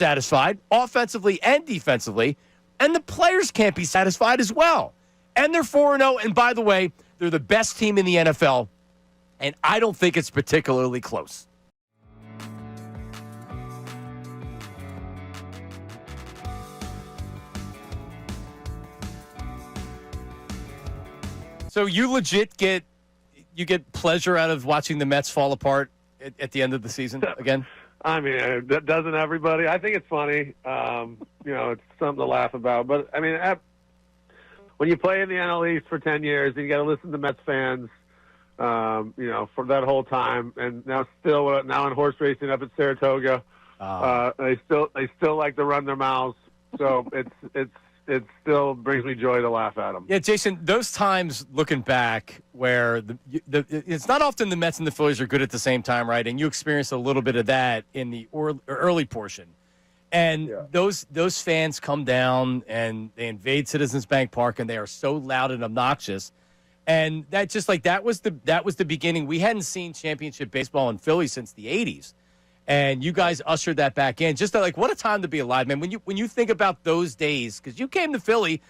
satisfied offensively and defensively, and the players can't be satisfied as well. And they're 4-0, and by the way, they're the best team in the NFL, and I don't think it's particularly close. So you legit get pleasure out of watching the Mets fall apart at the end of the season again? I mean, doesn't everybody? I think it's funny. It's something to laugh about. But, I mean, when you play in the NL East for 10 years, and you got to listen to Mets fans, for that whole time. And now in horse racing up at Saratoga, they still like to run their mouths. So it still brings me joy to laugh at them. Yeah, Jason, those times looking back where it's not often the Mets and the Phillies are good at the same time, right? And you experienced a little bit of that in the early portion. And those fans come down and they invade Citizens Bank Park, and they are so loud and obnoxious. And that was the beginning. We hadn't seen championship baseball in Philly since the 80s. And you guys ushered that back in. Just what a time to be alive, man. When you think about those days, because you came to Philly,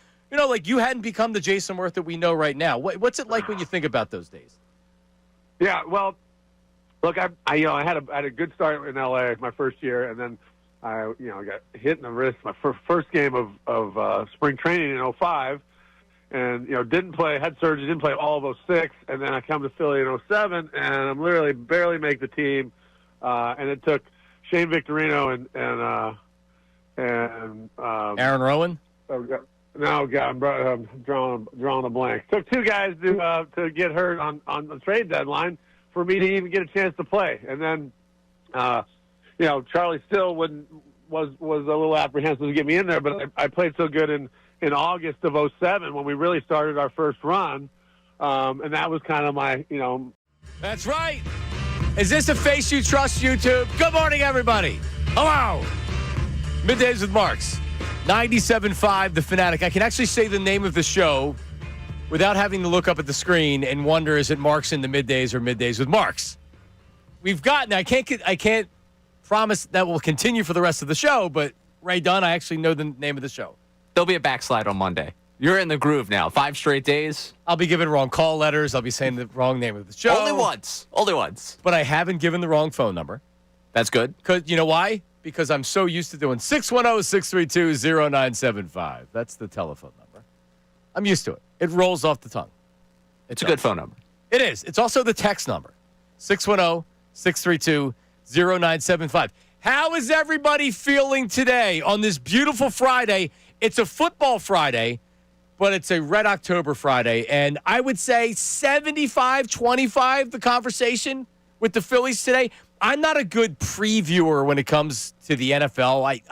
you hadn't become the Jason Worth that we know right now. What's it like when you think about those days? Yeah, well, look, I had a good start in LA my first year, and then I got hit in the wrist my first game of spring training in 05, and didn't play, had surgery, didn't play all of 06, and then I come to Philly in 07, and I'm literally barely make the team. And it took Shane Victorino and Aaron Rowan. No, God, I'm drawing a blank. Took two guys to get hurt on the trade deadline for me to even get a chance to play. And then, Charlie Still was a little apprehensive to get me in there, but I played so good in August of 07 when we really started our first run, and that was kind of my. That's right. Is this a face you trust, YouTube? Good morning, everybody. Hello. Middays with Marks. 97.5, The Fanatic. I can actually say the name of the show without having to look up at the screen and wonder, is it Marks in the Middays or Middays with Marks? We've gotten, I can't promise that will continue for the rest of the show, but Ray Dunn, I actually know the name of the show. There'll be a backslide on Monday. You're in the groove now. 5 straight days. I'll be giving wrong call letters. I'll be saying the wrong name of the show. Only once. But I haven't given the wrong phone number. That's good. Because you know why? Because I'm so used to doing 610-632-0975. That's the telephone number. I'm used to it. It rolls off the tongue. It's a good phone number. It is. It's also the text number. 610-632-0975. How is everybody feeling today on this beautiful Friday? It's a football Friday, but it's a Red October Friday. And I would say 75-25, the conversation with the Phillies today. I'm not a good previewer when it comes to the NFL.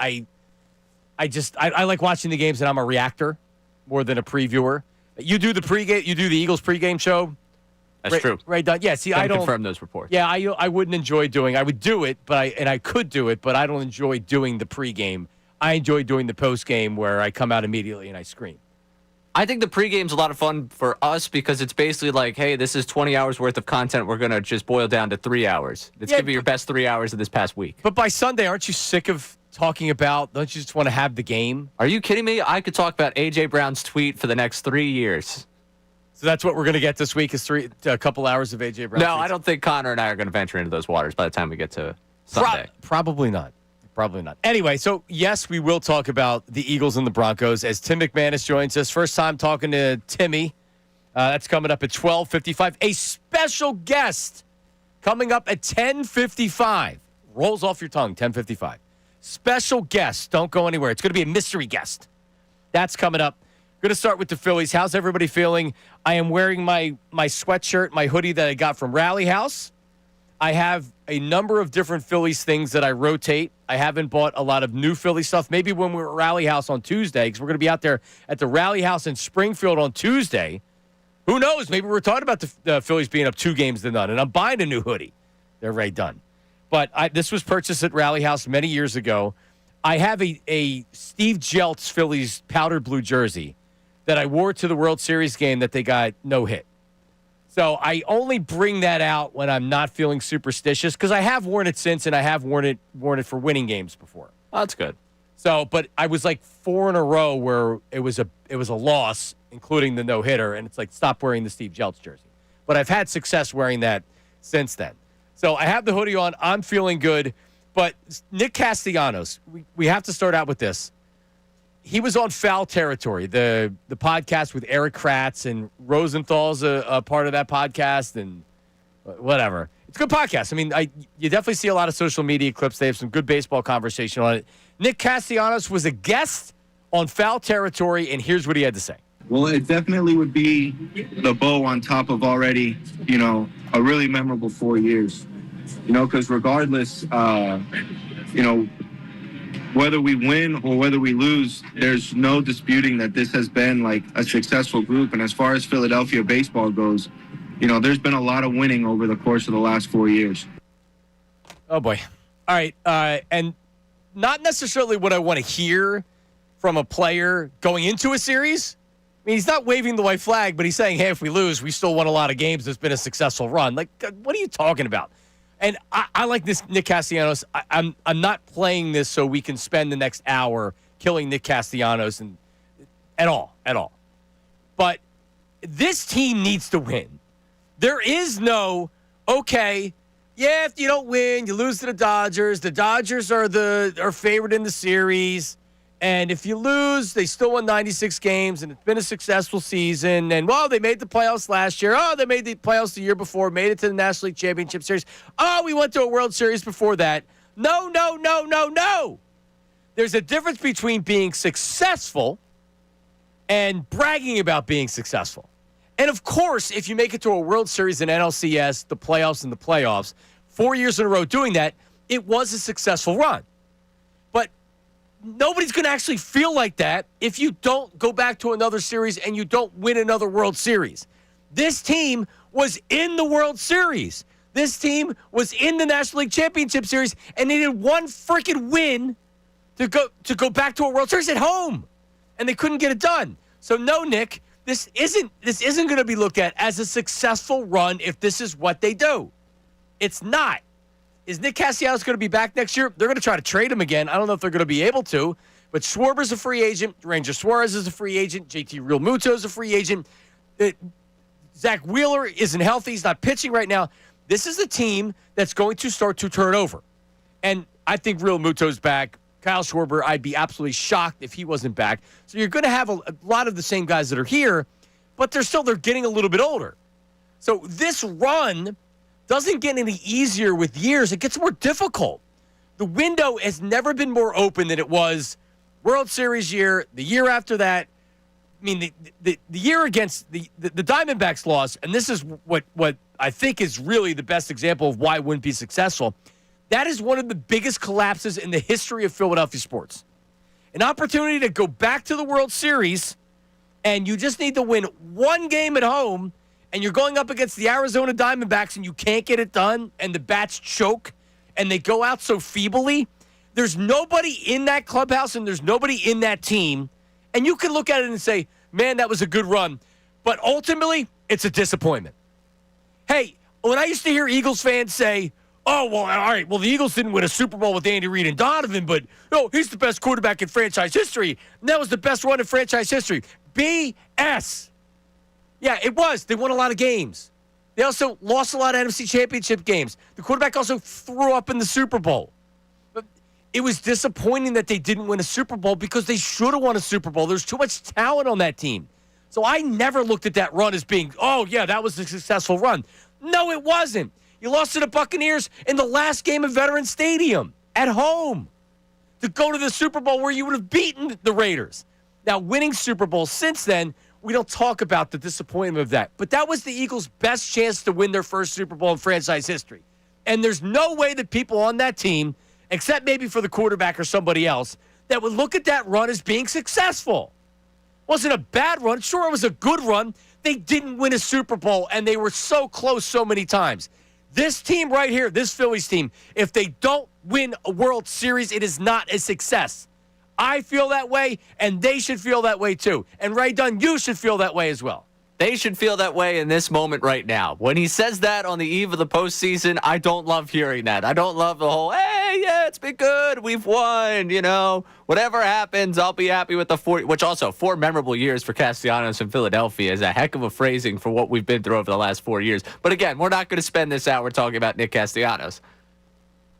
I like watching the games, and I'm a reactor more than a previewer. You do the pregame, you do the Eagles pregame show. That's true. Right, Don. Yeah, see, I don't confirm those reports. Yeah, I wouldn't enjoy doing. I would do it, I could do it, but I don't enjoy doing the pregame. I enjoy doing the postgame where I come out immediately and I scream. I think the pregame's a lot of fun for us because it's basically like, hey, this is 20 hours worth of content. We're going to just boil down to 3 hours. It's going to be your best 3 hours of this past week. But by Sunday, aren't you sick of talking about, don't you just want to have the game? Are you kidding me? I could talk about A.J. Brown's tweet for the next 3 years. So that's what we're going to get this week is a couple hours of A.J. Brown. No, I don't think Connor and I are going to venture into those waters by the time we get to Sunday. Probably not. Probably not. Anyway, so yes, we will talk about the Eagles and the Broncos as Tim McManus joins us. First time talking to Timmy. That's coming up at 12:55. A special guest coming up at 10:55. Rolls off your tongue, 10:55. Special guest. Don't go anywhere. It's going to be a mystery guest. That's coming up. Going to start with the Phillies. How's everybody feeling? I am wearing my sweatshirt, my hoodie that I got from Rally House. I have a number of different Phillies things that I rotate. I haven't bought a lot of new Philly stuff. Maybe when we're at Rally House on Tuesday, because we're going to be out there at the Rally House in Springfield on Tuesday. Who knows? Maybe we're talking about the Phillies being up 2-0, and I'm buying a new hoodie. They're already done. But this was purchased at Rally House many years ago. I have a Steve Jeltz Phillies powder blue jersey that I wore to the World Series game that they got no hit. So I only bring that out when I'm not feeling superstitious because I have worn it since, and I have worn it for winning games before. Oh, that's good. So, but I was like 4 in a row where it was a loss, including the no-hitter, and it's like, stop wearing the Steve Jeltz jersey. But I've had success wearing that since then. So I have the hoodie on. I'm feeling good. But Nick Castellanos, we have to start out with this. He was on Foul Territory, the podcast with Eric Kratz, and Rosenthal's a part of that podcast, and whatever. It's a good podcast. I mean, you definitely see a lot of social media clips. They have some good baseball conversation on it. Nick Castellanos was a guest on Foul Territory, and here's what he had to say. Well, it definitely would be the bow on top of already, a really memorable 4 years. Because regardless, whether we win or whether we lose, there's no disputing that this has been like a successful group. And as far as Philadelphia baseball goes, there's been a lot of winning over the course of the last 4 years. Oh, boy. All right. And not necessarily what I want to hear from a player going into a series. I mean, he's not waving the white flag, but he's saying, hey, if we lose, we still won a lot of games. It's been a successful run. Like, what are you talking about? And I like this Nick Castellanos. I'm not playing this so we can spend the next hour killing Nick Castellanos at all. But this team needs to win. There is no, okay, yeah, if you don't win, you lose to the Dodgers. The Dodgers are favored in the series. And if you lose, they still won 96 games, and it's been a successful season. And, well, they made the playoffs last year. Oh, they made the playoffs the year before, made it to the National League Championship Series. Oh, we went to a World Series before that. No. There's a difference between being successful and bragging about being successful. And, of course, if you make it to a World Series in NLCS, the playoffs and the playoffs, 4 years in a row doing that, it was a successful run. But nobody's going to actually feel like that if you don't go back to another series and you don't win another World Series. This team was in the World Series. This team was in the National League Championship Series, and they needed one freaking win to go back to a World Series at home, and they couldn't get it done. So no, Nick, this isn't going to be looked at as a successful run if this is what they do. It's not. Is Nick Castellanos going to be back next year? They're going to try to trade him again. I don't know if they're going to be able to. But Schwarber's a free agent. Ranger Suarez is a free agent. JT Realmuto is a free agent. Zach Wheeler isn't healthy. He's not pitching right now. This is a team that's going to start to turn over. And I think Realmuto's back. Kyle Schwarber, I'd be absolutely shocked if he wasn't back. So you're going to have a lot of the same guys that are here, but they're getting a little bit older. So this run doesn't get any easier with years. It gets more difficult. The window has never been more open than it was World Series year, the year after that. I mean, the year against the Diamondbacks loss, and this is what I think is really the best example of why it wouldn't be successful. That is one of the biggest collapses in the history of Philadelphia sports. An opportunity to go back to the World Series, and you just need to win one game at home, and you're going up against the Arizona Diamondbacks and you can't get it done, and the bats choke, and they go out so feebly. There's nobody in that clubhouse and there's nobody in that team, and you can look at it and say, man, that was a good run. But ultimately, it's a disappointment. Hey, when I used to hear Eagles fans say, oh, well, all right, well, the Eagles didn't win a Super Bowl with Andy Reid and Donovan, but, he's the best quarterback in franchise history, and that was the best run in franchise history. BS. Yeah, it was. They won a lot of games. They also lost a lot of NFC Championship games. The quarterback also threw up in the Super Bowl. But it was disappointing that they didn't win a Super Bowl because they should have won a Super Bowl. There's too much talent on that team. So I never looked at that run as being, oh, yeah, that was a successful run. No, it wasn't. You lost to the Buccaneers in the last game of Veterans Stadium at home to go to the Super Bowl where you would have beaten the Raiders. Now, winning Super Bowls since then, we don't talk about the disappointment of that. But that was the Eagles' best chance to win their first Super Bowl in franchise history. And there's no way that people on that team, except maybe for the quarterback or somebody else, that would look at that run as being successful. Wasn't a bad run. Sure, it was a good run. They didn't win a Super Bowl, and they were so close so many times. This team right here, this Phillies team, if they don't win a World Series, it is not a success. I feel that way, and they should feel that way too. And Ray Dunn, you should feel that way as well. They should feel that way in this moment right now. When he says that on the eve of the postseason, I don't love hearing that. I don't love the whole, hey, yeah, it's been good. We've won, Whatever happens, I'll be happy with the 4, which also 4 memorable years for Castellanos in Philadelphia is a heck of a phrasing for what we've been through over the last 4 years. But again, we're not going to spend this hour talking about Nick Castellanos.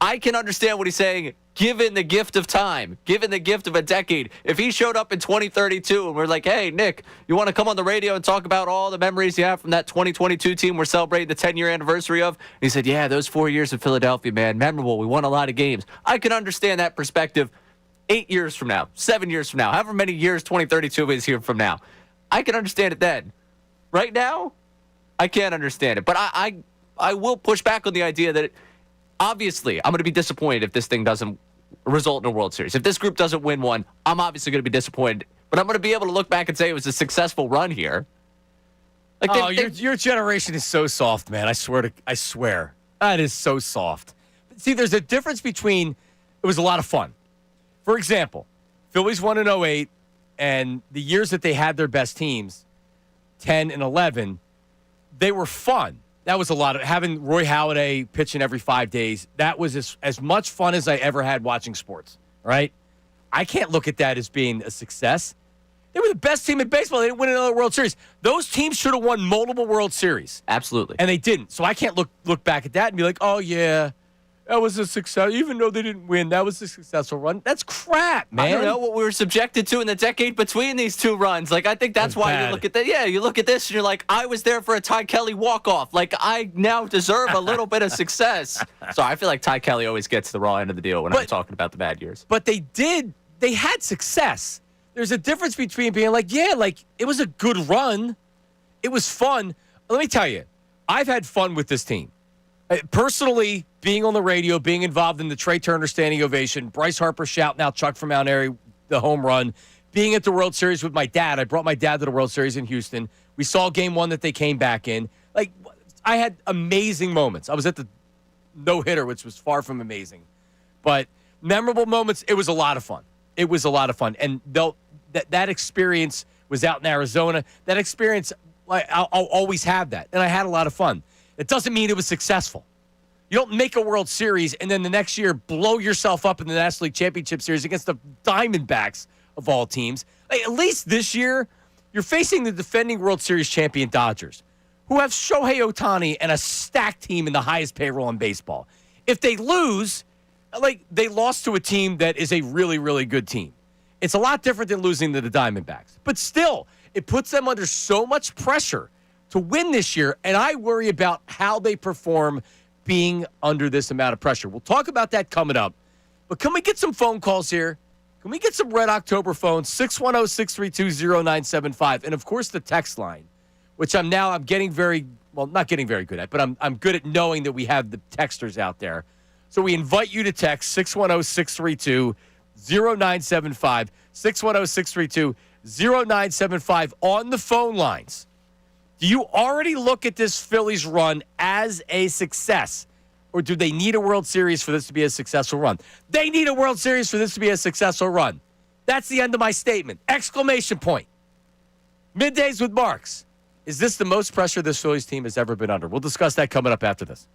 I can understand what he's saying, given the gift of time, given the gift of a decade. If he showed up in 2032 and we're like, hey, Nick, you want to come on the radio and talk about all the memories you have from that 2022 team we're celebrating the 10-year anniversary of? And he said, yeah, those 4 years in Philadelphia, man, memorable. We won a lot of games. I can understand that perspective 8 years from now, 7 years from now, however many years 2032 is here from now. I can understand it then. Right now, I can't understand it. But I will push back on the idea that obviously, I'm going to be disappointed if this thing doesn't result in a World Series. If this group doesn't win one, I'm obviously going to be disappointed. But I'm going to be able to look back and say it was a successful run here. Your generation is so soft, man. I swear. That is so soft. See, there's a difference between it was a lot of fun. For example, Phillies won in 08, and the years that they had their best teams, 10 and 11, they were fun. That was a lot of having Roy Halladay pitching every 5 days. That was as much fun as I ever had watching sports, right? I can't look at that as being a success. They were the best team in baseball. They didn't win another World Series. Those teams should have won multiple World Series. Absolutely. And they didn't. So I can't look back at that and be like, oh, yeah, that was a success. Even though they didn't win, that was a successful run. That's crap, man. I don't know what we were subjected to in the decade between these two runs. I think that's why bad. You look at that. Yeah, you look at this and you're like, I was there for a Ty Kelly walk-off. I now deserve a little bit of success. So I feel like Ty Kelly always gets the raw end of the deal when I'm talking about the bad years. But they had success. There's a difference between being like, yeah, it was a good run. It was fun. Let me tell you, I've had fun with this team. Personally, being on the radio, being involved in the Trey Turner standing ovation, Bryce Harper shouting out Chuck from Mount Airy, the home run, being at the World Series with my dad. I brought my dad to the World Series in Houston. We saw game 1 that they came back in. I had amazing moments. I was at the no-hitter, which was far from amazing. But memorable moments, it was a lot of fun. It was a lot of fun. And that experience was out in Arizona. That experience, I'll always have that. And I had a lot of fun. It doesn't mean it was successful. You don't make a World Series and then the next year blow yourself up in the National League Championship Series against the Diamondbacks of all teams. At least this year, you're facing the defending World Series champion Dodgers, who have Shohei Ohtani and a stacked team in the highest payroll in baseball. If they lose, they lost to a team that is a really, really good team. It's a lot different than losing to the Diamondbacks. But still, it puts them under so much pressure to win this year, and I worry about how they perform being under this amount of pressure. We'll talk about that coming up. But can we get some phone calls here? Can we get some Red October phones? 610-632-0975. And, of course, the text line, which I'm getting not getting very good at, but I'm good at knowing that we have the texters out there. So we invite you to text 610-632-0975, 610-632-0975 on the phone lines. Do you already look at this Phillies run as a success? Or do they need a World Series for this to be a successful run? They need a World Series for this to be a successful run. That's the end of my statement. Exclamation point. Middays with Marks. Is this the most pressure this Phillies team has ever been under? We'll discuss that coming up after this.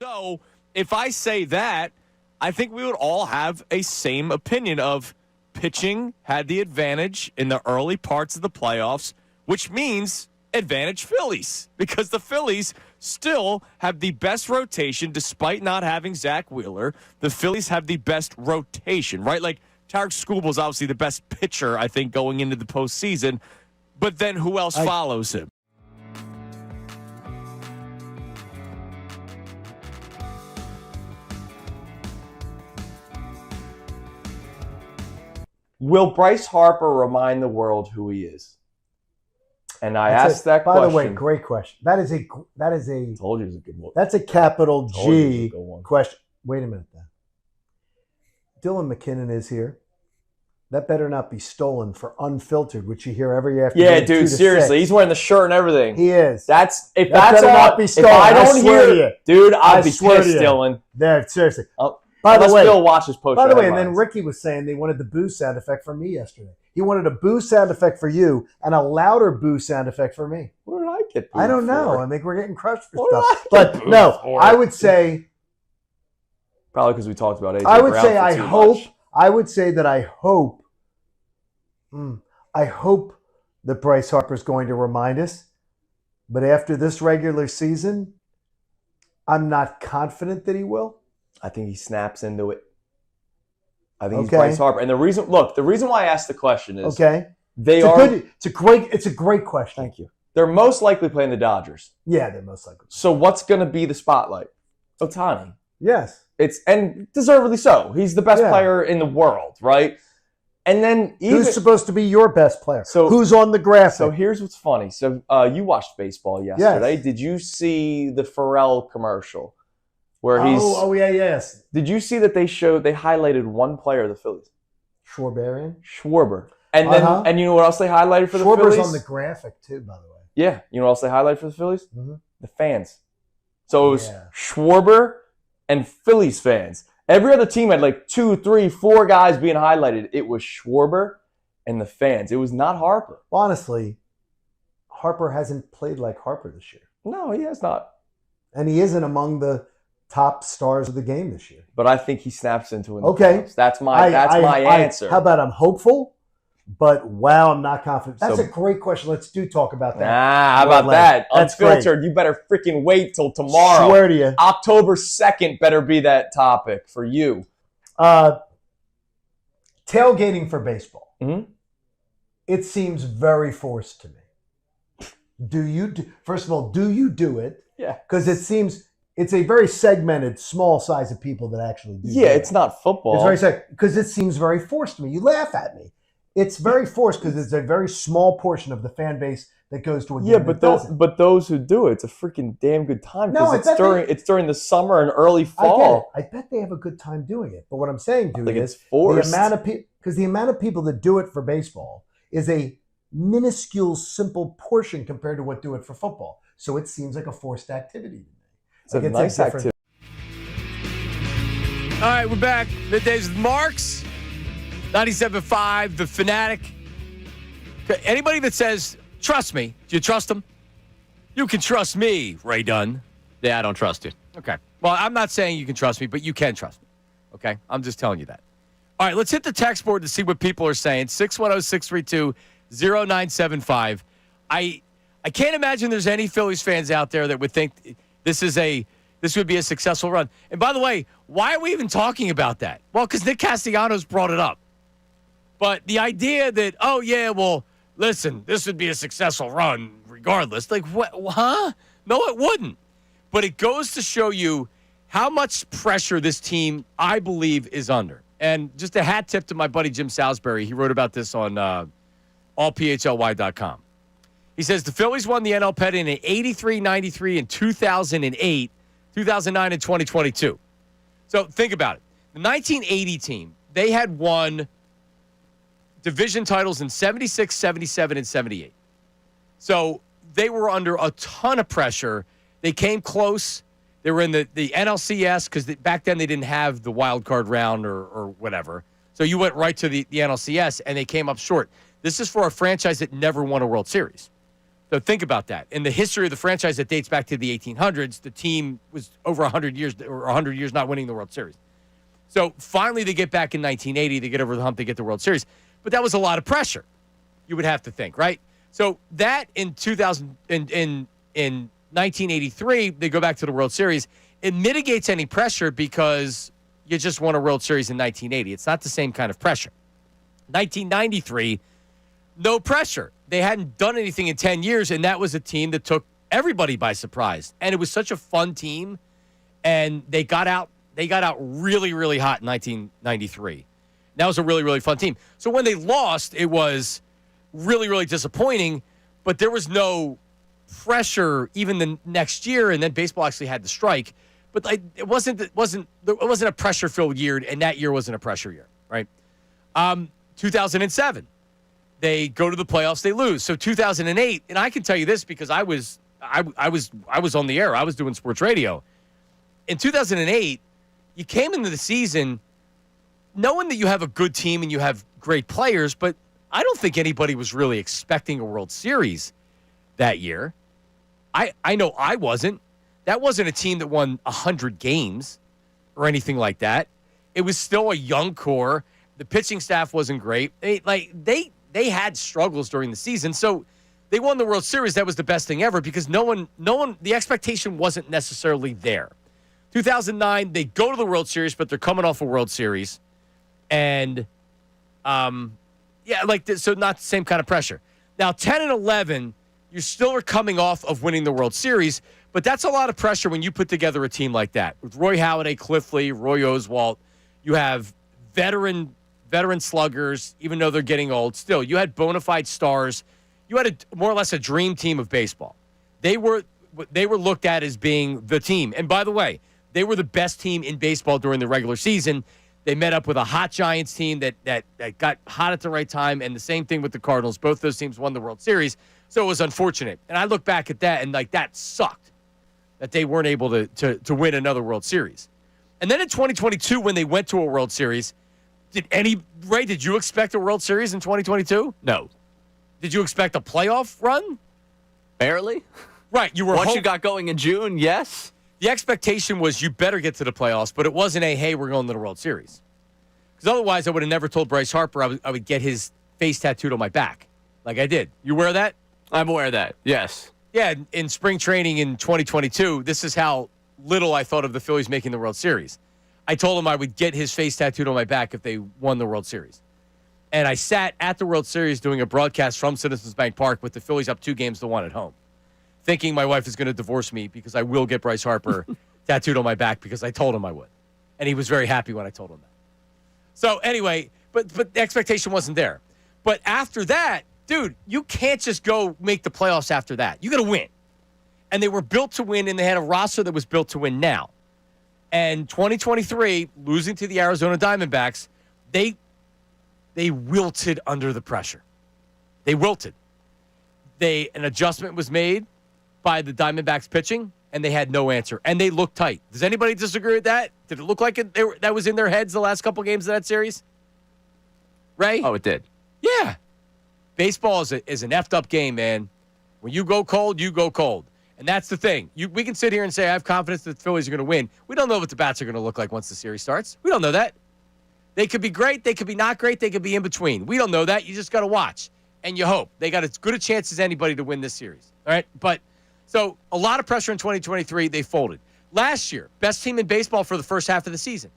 So if I say that, I think we would all have a same opinion of pitching had the advantage in the early parts of the playoffs, which means advantage Phillies, because the Phillies still have the best rotation despite not having Zach Wheeler. The Phillies have the best rotation, right? Tarek Skubal is obviously the best pitcher, I think, going into the postseason, but then who else follows him? Will Bryce Harper remind the world who he is? And I asked that question. By the way, great question. That is a Told you it was a good one. That's a capital G question. Wait a minute, then. Dylan McKinnon is here. that better not be stolen for unfiltered, which you hear every afternoon. Yeah, 2 dude, to seriously. 6. He's wearing the shirt and everything. He is. That better that's not all. be If stolen. I I don't swear hear to you. it, dude, I'd I be swear to pissed, you. Dylan. There, seriously. Oh, By the unless way, Phil watches post. and then Ricky was saying they wanted the boo sound effect for me yesterday. He wanted a boo sound effect for you and a louder boo sound effect for me. What did I get? I don't know. for? I think we're getting crushed for What did stuff. I But get no, booed for? I would say, Probably because we talked about AJ I would Brown say, for I too hope, much. I would say that I hope that Bryce Harper's going to remind us. But after this regular season, I'm not confident that he will. I think he snaps into it. I think he's Okay. Bryce Harper. And the reason why I asked the question is Okay, it's a great question. Thank you. They're most likely playing the Dodgers. Yeah, they're most likely. So what's going to be the spotlight? Ohtani. Yes. And deservedly so. He's the best Yeah. player in the world, right? And then Who's supposed to be your best player? So- who's on the graphic? So here's what's funny. So you watched baseball yesterday. Did you see the Pharrell commercial where he's? yes. Did you see that they highlighted one player of the Phillies, Schwarber. Schwarber, and then and you know what else they highlighted for the Schwarber's Phillies? on the graphic too, by the way. Yeah, you know what else they highlighted for the Phillies? Mhm. The fans. So it was Yeah. Schwarber and Phillies fans. Every other team had like 2, 3, 4 guys being highlighted. It was Schwarber and the fans. It was not Harper. Honestly, Harper hasn't played like Harper this year. No, he has not. And he isn't among the top stars of the game this year. But I think he snaps into it. Okay. That's my answer. How about I'm hopeful, but wow, I'm not confident. That's So- a great question. Let's talk about that. How about that? That's Unfiltered. You better freaking wait till tomorrow. Swear to you. October 2nd better be that topic for you. Tailgating for baseball. Mhm. It seems very forced to me. First of all, do you do it? Yeah. Because it seems it's a very segmented, small size of people that actually do. Yeah, do it's it. not football. It's very because it seems very forced to me. You laugh at me. It's very forced because it's a very small portion of the fan base that goes to a game. Yeah, that doesn't. but those who do it's a freaking damn good time No, because I bet it's during the summer and early I get it. fall. I bet they have a good time doing it. But what I'm saying to I think you it's is forced. the amount of people, because the amount of people that do it for baseball is a minuscule, simple portion compared to what do it for football. So it seems like a forced activity to me. It's a nice different- activity. All right, we're back. Middays with Marks. 97.5, The Fanatic. Okay, anybody that says, trust me, do you trust them? You can trust me, Ray Dunn. Yeah, I don't trust you. Okay. Well, I'm not saying you can trust me, but you can trust me. Okay? I'm just telling you that. All right, let's hit the text board to see what people are saying. 610-632-0975. I can't imagine there's any Phillies fans out there that would think this would be a successful run. And by the way, why are we even talking about that? Well, because Nick Castellanos brought it up. But the idea that, oh, yeah, well, listen, this would be a successful run regardless. Like, what? Huh? No, it wouldn't. But it goes to show you how much pressure this team, I believe, is under. And just a hat tip to my buddy Jim Salisbury. He wrote about this on allphly.com. He says the Phillies won the NL pennant in 83, 93, and 2008, 2009, and 2022. So think about it. The 1980 team, they had won division titles in 76, 77, and 78. So they were under a ton of pressure. They came close. They were in the NLCS because back then they didn't have the wild card round or whatever. So you went right to the NLCS, and they came up short. This is for a franchise that never won a World Series. So think about that. In the history of the franchise that dates back to the 1800s, the team was over 100 years not winning the World Series. So finally they get back in 1980. They get over the hump. They get the World Series. But that was a lot of pressure, you would have to think, right? So that in 1983, they go back to the World Series. It mitigates any pressure because you just won a World Series in 1980. It's not the same kind of pressure. 1993, no pressure. They hadn't done anything in 10 years, and that was a team that took everybody by surprise. And it was such a fun team, and they got out really, really hot in 1993. That was a really, really fun team. So when they lost, it was really, really disappointing, but there was no pressure even the next year, and then baseball actually had the strike. But it wasn't a pressure-filled year, and that year wasn't a pressure year, right? 2007, they go to the playoffs, they lose. So 2008, and I can tell you this because I was on the air. I was doing sports radio. In 2008, you came into the season knowing that you have a good team and you have great players, but I don't think anybody was really expecting a World Series that year. I know I wasn't. That wasn't a team that won 100 games or anything like that. It was still a young core. The pitching staff wasn't great. They had struggles during the season, so they won the World Series. That was the best thing ever because no one, the expectation wasn't necessarily there. 2009, they go to the World Series, but they're coming off a World Series. And, so not the same kind of pressure. Now, 10 and 11, you still are coming off of winning the World Series, but that's a lot of pressure when you put together a team like that. With Roy Halladay, Cliff Lee, Roy Oswalt, you have veteran sluggers, even though they're getting old. Still, you had bona fide stars. You had more or less a dream team of baseball. They were looked at as being the team. And by the way, they were the best team in baseball during the regular season. They met up with a hot Giants team that got hot at the right time, and the same thing with the Cardinals. Both those teams won the World Series, so it was unfortunate. And I look back at that, and that sucked that they weren't able to win another World Series. And then in 2022, when they went to a World Series, did you expect a World Series in 2022? No. Did you expect a playoff run? Barely. Right. You were Once you got going in June, yes. The expectation was you better get to the playoffs, but it wasn't hey, we're going to the World Series. Because otherwise, I would have never told Bryce Harper I would get his face tattooed on my back like I did. You aware of that? I'm aware of that, yes. Yeah, in spring training in 2022, this is how little I thought of the Phillies making the World Series. I told him I would get his face tattooed on my back if they won the World Series. And I sat at the World Series doing a broadcast from Citizens Bank Park with the Phillies up 2-1 at home, thinking my wife is going to divorce me because I will get Bryce Harper tattooed on my back because I told him I would. And he was very happy when I told him that. So anyway, but the expectation wasn't there. But after that, dude, you can't just go make the playoffs after that. You got to win. And they were built to win, and they had a roster that was built to win now. And 2023, losing to the Arizona Diamondbacks, they wilted under the pressure. They wilted. An adjustment was made by the Diamondbacks pitching, and they had no answer. And they looked tight. Does anybody disagree with that? Did it look like that was in their heads the last couple games of that series? Ray? Oh, it did. Yeah. Baseball is an effed up game, man. When you go cold, you go cold. And that's the thing. We can sit here and say, I have confidence that the Phillies are going to win. We don't know what the bats are going to look like once the series starts. We don't know that. They could be great. They could be not great. They could be in between. We don't know that. You just got to watch. And you hope. They got as good a chance as anybody to win this series. All right? But so a lot of pressure in 2023. They folded. Last year, best team in baseball for the first half of the season.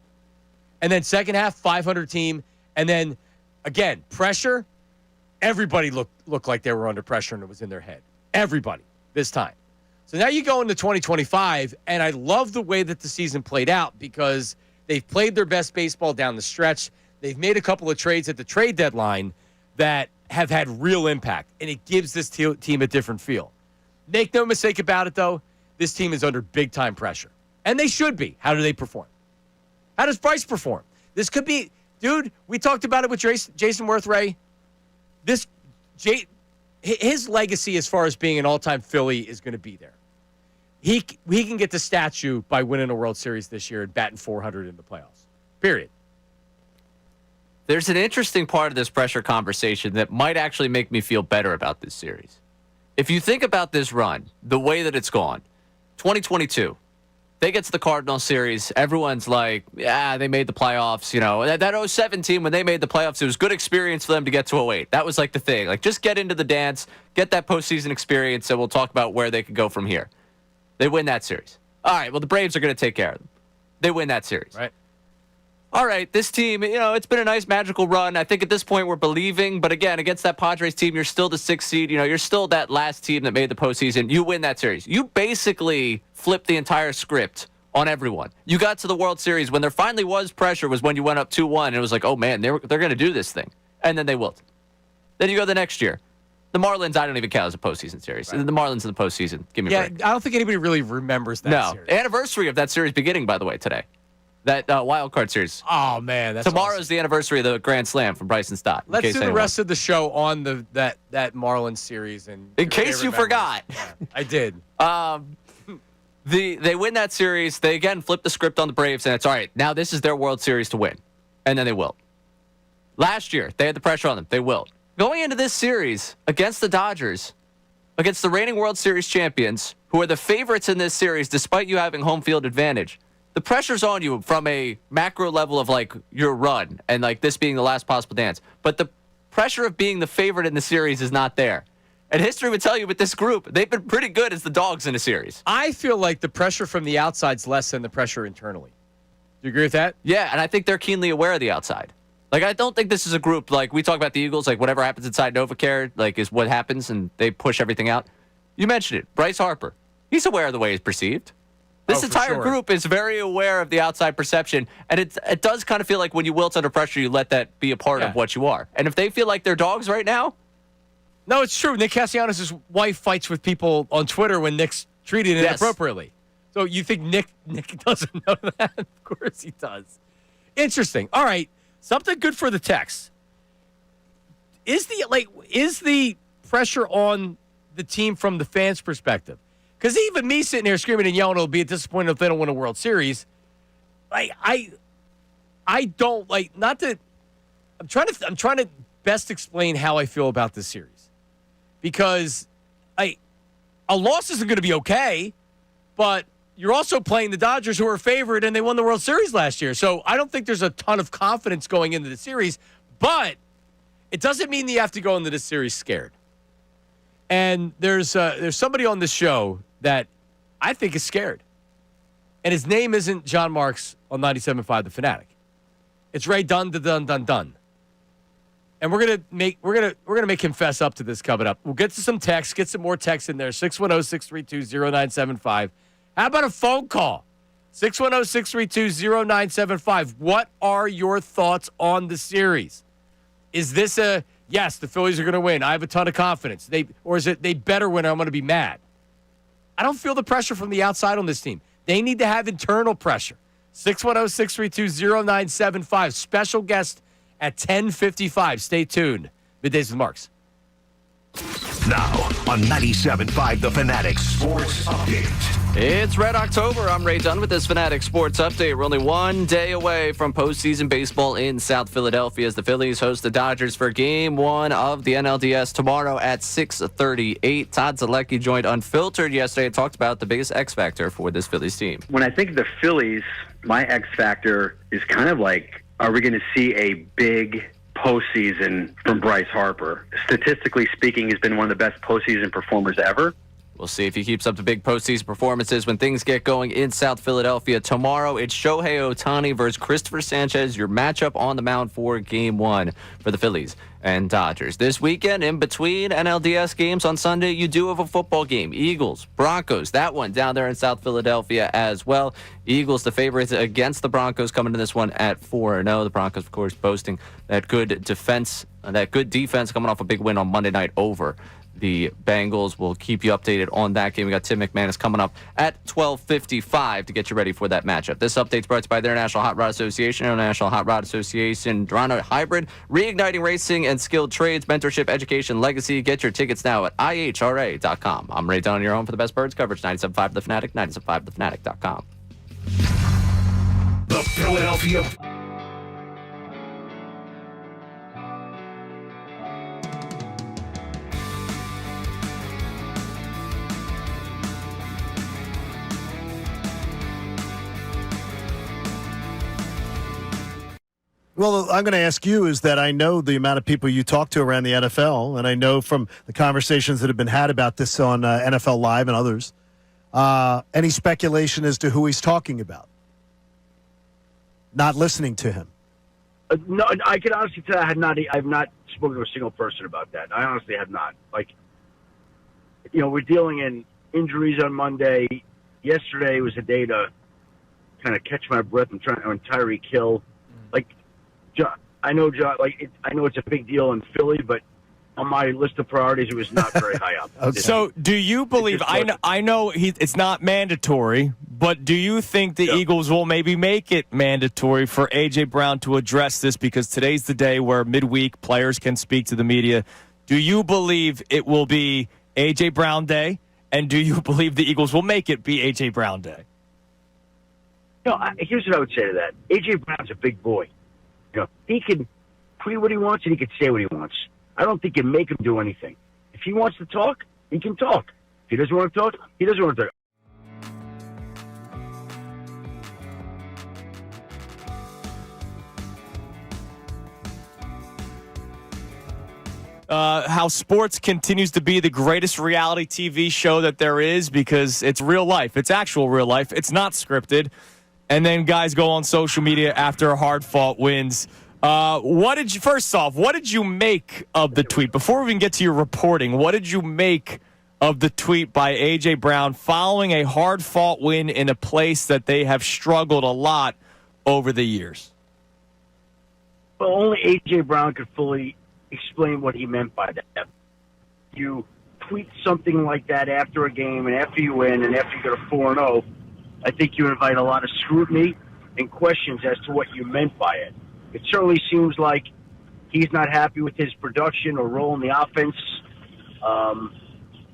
And then second half, 500 team. And then, again, pressure. Everybody looked like they were under pressure and it was in their head. Everybody this time. So now you go into 2025, and I love the way that the season played out because they've played their best baseball down the stretch. They've made a couple of trades at the trade deadline that have had real impact, and it gives this team a different feel. Make no mistake about it, though, this team is under big-time pressure, and they should be. How do they perform? How does Bryce perform? This could be, dude, we talked about it with Jason Worth, Ray. His legacy as far as being an all-time Philly is going to be there. He can get the statue by winning a World Series this year and batting 400 in the playoffs. Period. There's an interesting part of this pressure conversation that might actually make me feel better about this series. If you think about this run, the way that it's gone, 2022, they get to the Cardinals series. Everyone's like, yeah, they made the playoffs. You know, that 07 team, when they made the playoffs, it was good experience for them to get to 08. That was like the thing. Like, just get into the dance, get that postseason experience, and we'll talk about where they could go from here. They win that series. All right, well, the Braves are going to take care of them. They win that series. Right. All right, this team, it's been a nice magical run. I think at this point we're believing. But again, against that Padres team, you're still the 6th seed. You're still that last team that made the postseason. You win that series. You basically flipped the entire script on everyone. You got to the World Series when there finally was pressure was when you went up 2-1. And it was like, oh, man, they're going to do this thing. And then they wilted. Then you go the next year. The Marlins, I don't even count as a postseason series. Right. The Marlins in the postseason. Give me a break. I don't think anybody really remembers that series. Anniversary of that series beginning, by the way, today. That wild card series. Oh man, that's Tomorrow's awesome. the anniversary of the Grand Slam from Bryson Stott. Let's do the rest of the show on that Marlins series. And In case you forgot. Yeah, I did. They win that series. They again flip the script on the Braves, and it's all right. Now this is their World Series to win, and then they will. Last year they had the pressure on them. They will. Going into this series against the Dodgers, against the reigning World Series champions, who are the favorites in this series, despite you having home field advantage. The pressure's on you from a macro level of like your run and like this being the last possible dance. But the pressure of being the favorite in the series is not there. And history would tell you with this group, they've been pretty good as the dogs in a series. I feel like the pressure from the outside's less than the pressure internally. Do you agree with that? Yeah, and I think they're keenly aware of the outside. Like, I don't think this is a group, like, we talk about the Eagles, like, whatever happens inside NovaCare, like, is what happens, and they push everything out. You mentioned it. Bryce Harper. He's aware of the way he's perceived. This entire group is very aware of the outside perception, and it does kind of feel like when you wilt under pressure, you let that be a part of what you are. And if they feel like they're dogs right now... No, it's true. Nick Castellanos' wife fights with people on Twitter when Nick's treated inappropriately. So you think Nick doesn't know that? Of course he does. Interesting. All right. Something good for the text. Is the pressure on the team from the fans' perspective? Because even me sitting here screaming and yelling, it'll be disappointed if they don't win a World Series. I don't like, not that I'm trying to best explain how I feel about this series. Because a loss isn't going to be okay, but you're also playing the Dodgers, who are favored, and they won the World Series last year. So I don't think there's a ton of confidence going into the series, but it doesn't mean that you have to go into this series scared. And there's somebody on this show that I think is scared, and his name isn't John Marks on 97.5 The Fanatic. It's Ray Dunn. And we're gonna make him fess up to this coming up. We'll get to some text, get some more text in there. 610-632-0975. How about a phone call? 610-632-0975. What are your thoughts on the series? Is this yes, the Phillies are going to win, I have a ton of confidence. Or is it they better win or I'm going to be mad? I don't feel the pressure from the outside on this team. They need to have internal pressure. 610-632-0975. Special guest at 10:55. Stay tuned. Middays with Marks. Now on 97.5 The Fanatic Sports Update. It's Red October. I'm Ray Dunn with this Fanatic Sports Update. We're only one day away from postseason baseball in South Philadelphia as the Phillies host the Dodgers for Game 1 of the NLDS tomorrow at 6:38. Todd Zalecki joined Unfiltered yesterday and talked about the biggest X factor for this Phillies team. When I think of the Phillies, my X factor is kind of like, are we going to see a big postseason from Bryce Harper? Statistically speaking, he's been one of the best postseason performers ever. We'll see if he keeps up the big postseason performances when things get going in South Philadelphia. Tomorrow, it's Shohei Ohtani versus Christopher Sanchez, your matchup on the mound for Game 1 for the Phillies and Dodgers. This weekend, in between NLDS games on Sunday, you do have a football game. Eagles, Broncos, that one down there in South Philadelphia as well. Eagles, the favorites against the Broncos, coming to this one at 4-0. The Broncos, of course, boasting that good defense coming off a big win on Monday night over the Bengals. Will keep you updated on that game. We got Tim McManus coming up at 12:55 to get you ready for that matchup. This update's brought to you by the International Hot Rod Association, International Hot Rod Association, Toronto Hybrid, reigniting racing and skilled trades, mentorship, education, legacy. Get your tickets now at ihra.com. I'm Ray Dunn, your home for the best birds coverage. 97.5 The Fanatic, 97.5thefanatic.com. The Philadelphia. Well, I'm going to ask you is that I know the amount of people you talk to around the NFL, and I know from the conversations that have been had about this on NFL Live and others, any speculation as to who he's talking about? Not listening to him. No, I can honestly tell I have not spoken to a single person about that. I honestly have not. Like, we're dealing in injuries on Monday. Yesterday was a day to kind of catch my breath and try on Tyreek Hill. Like, I know it's a big deal in Philly, but on my list of priorities, it was not very high up. Okay. So, do you believe? I know it's not mandatory, but do you think the Eagles will maybe make it mandatory for A.J. Brown to address this? Because today's the day where midweek players can speak to the media. Do you believe it will be A.J. Brown Day, and do you believe the Eagles will make it be A.J. Brown Day? Here's what I would say to that. A.J. Brown's a big boy. He can tweet what he wants and he can say what he wants. I don't think you make him do anything. If he wants to talk, he can talk. If he doesn't want to talk, he doesn't want to talk. How sports continues to be the greatest reality TV show that there is because it's real life. It's actual real life. It's not scripted. And then guys go on social media after hard-fought wins. First off, what did you make of the tweet? Before we even get to your reporting, what did you make of the tweet by A.J. Brown following a hard-fought win in a place that they have struggled a lot over the years? Well, only A.J. Brown could fully explain what he meant by that. You tweet something like that after a game and after you win and after you get a 4-0, I think you invite a lot of scrutiny and questions as to what you meant by it. It certainly seems like he's not happy with his production or role in the offense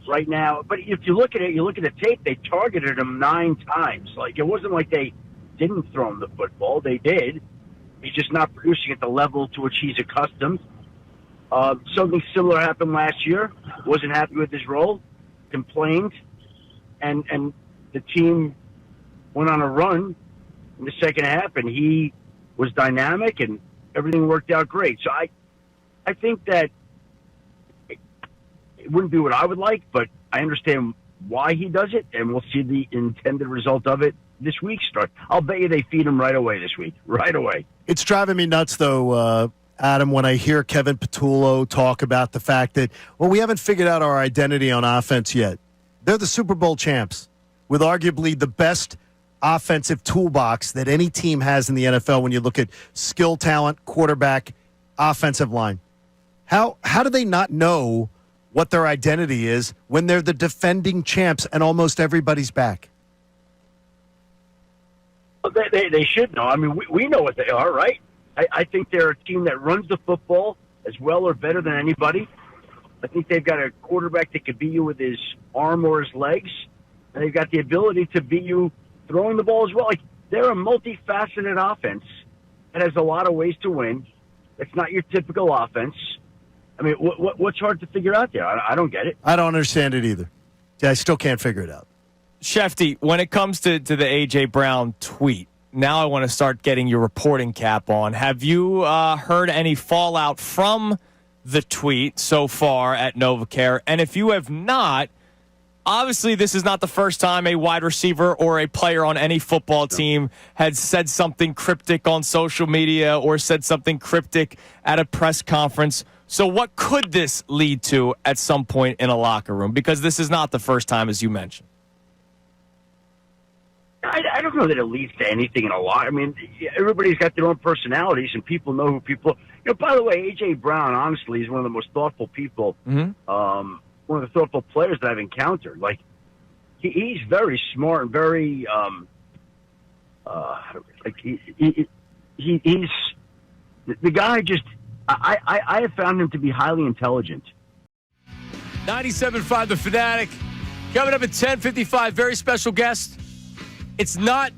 right now. But if you look at it, you look at the tape, they targeted him 9 times. Like, it wasn't like they didn't throw him the football. They did. He's just not producing at the level to which he's accustomed. Something similar happened last year. Wasn't happy with his role, complained, and the team went on a run in the second half, and he was dynamic, and everything worked out great. So I think that it wouldn't be what I would like, but I understand why he does it, and we'll see the intended result of it this week start. I'll bet you they feed him right away this week, right away. It's driving me nuts, though, Adam, when I hear Kevin Patullo talk about the fact that, well, we haven't figured out our identity on offense yet. They're the Super Bowl champs with arguably the best offensive toolbox that any team has in the NFL when you look at skill, talent, quarterback, offensive line. How do they not know what their identity is when they're the defending champs and almost everybody's back? Well, they should know. I mean, we know what they are, right? I think they're a team that runs the football as well or better than anybody. I think they've got a quarterback that could beat you with his arm or his legs, and they've got the ability to beat you throwing the ball as well. Like, they're a multifaceted offense that has a lot of ways to win. It's not your typical offense. I mean, what's hard to figure out there? I don't get it. I don't understand it either. I still can't figure it out. Shefty, when it comes to the A.J. Brown tweet, now I want to start getting your reporting cap on. Have you heard any fallout from the tweet so far at NovaCare? And if you have not, obviously, this is not the first time a wide receiver or a player on any football team has said something cryptic on social media or said something cryptic at a press conference. So what could this lead to at some point in a locker room? Because this is not the first time, as you mentioned. I don't know that it leads to anything in a lot. I mean, everybody's got their own personalities, and people know who people. By the way, A.J. Brown, honestly, is one of the most thoughtful people. One of the thoughtful players that I've encountered. Like, he's very smart and very he's the guy. Just I have found him to be highly intelligent. 97.5 The Fanatic. Coming up at 10:55, very special guest. It's not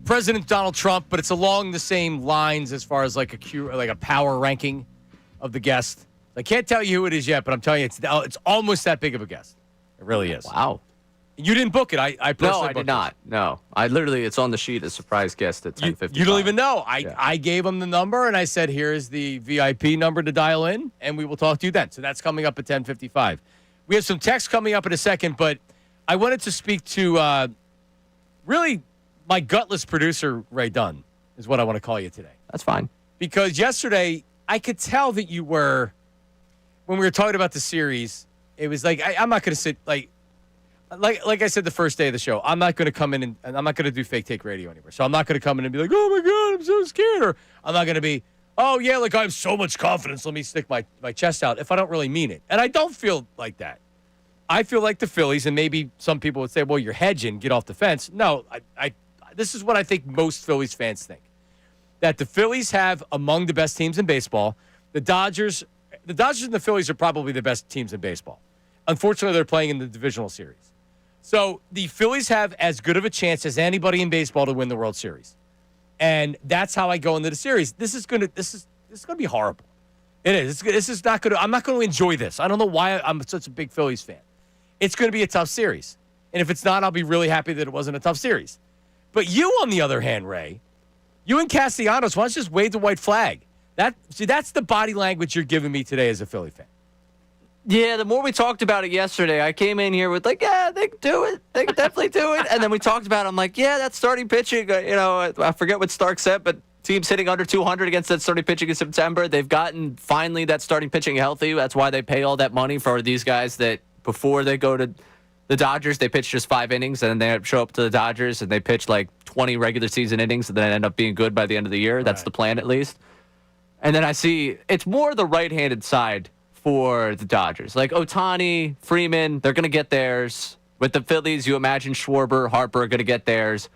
President Donald Trump, but it's along the same lines as far as like a power ranking of the guest. I can't tell you who it is yet, but I'm telling you, it's almost that big of a guest. It really is. Wow. You didn't book it. I personally No, I did not. No. I literally, it's on the sheet, a surprise guest at 10:55. You don't even know. I gave him the number, and I said, here's the VIP number to dial in, and we will talk to you then. So that's coming up at 10:55. We have some text coming up in a second, but I wanted to speak to really my gutless producer, Ray Dunn, is what I want to call you today. That's fine. Because yesterday, I could tell that you were, when we were talking about the series, it was like, I'm not going to sit, like I said the first day of the show, I'm not going to come in and I'm not going to do fake take radio anymore. So I'm not going to come in and be like, oh my God, I'm so scared. Or I'm not going to be, oh, yeah, like I have so much confidence, let me stick my chest out, if I don't really mean it. And I don't feel like that. I feel like the Phillies, and maybe some people would say, well, you're hedging, get off the fence. No, this is what I think most Phillies fans think, that the Phillies have among the best teams in baseball. The Dodgers and the Phillies are probably the best teams in baseball. Unfortunately, they're playing in the divisional series. So the Phillies have as good of a chance as anybody in baseball to win the World Series. And that's how I go into the series. This is gonna be horrible. It is. This is not gonna. I'm not going to enjoy this. I don't know why I'm such a big Phillies fan. It's going to be a tough series, and if it's not, I'll be really happy that it wasn't a tough series. But you, on the other hand, Ray, you and Castellanos, why don't you just wave the white flag? That's the body language you're giving me today as a Philly fan. Yeah, the more we talked about it yesterday, I came in here with like, yeah, they can do it. They can definitely do it. And then we talked about it. I'm like, yeah, that's starting pitching. I forget what Stark said, but teams hitting under 200 against that starting pitching in September. They've gotten finally that starting pitching healthy. That's why they pay all that money for these guys that before they go to the Dodgers, they pitch just 5 innings, and then they show up to the Dodgers and they pitch like 20 regular season innings and then end up being good by the end of the year. That's the plan, at least. And then I see it's more the right-handed side for the Dodgers. Like Ohtani, Freeman, they're going to get theirs. With the Phillies, you imagine Schwarber, Harper are going to get theirs.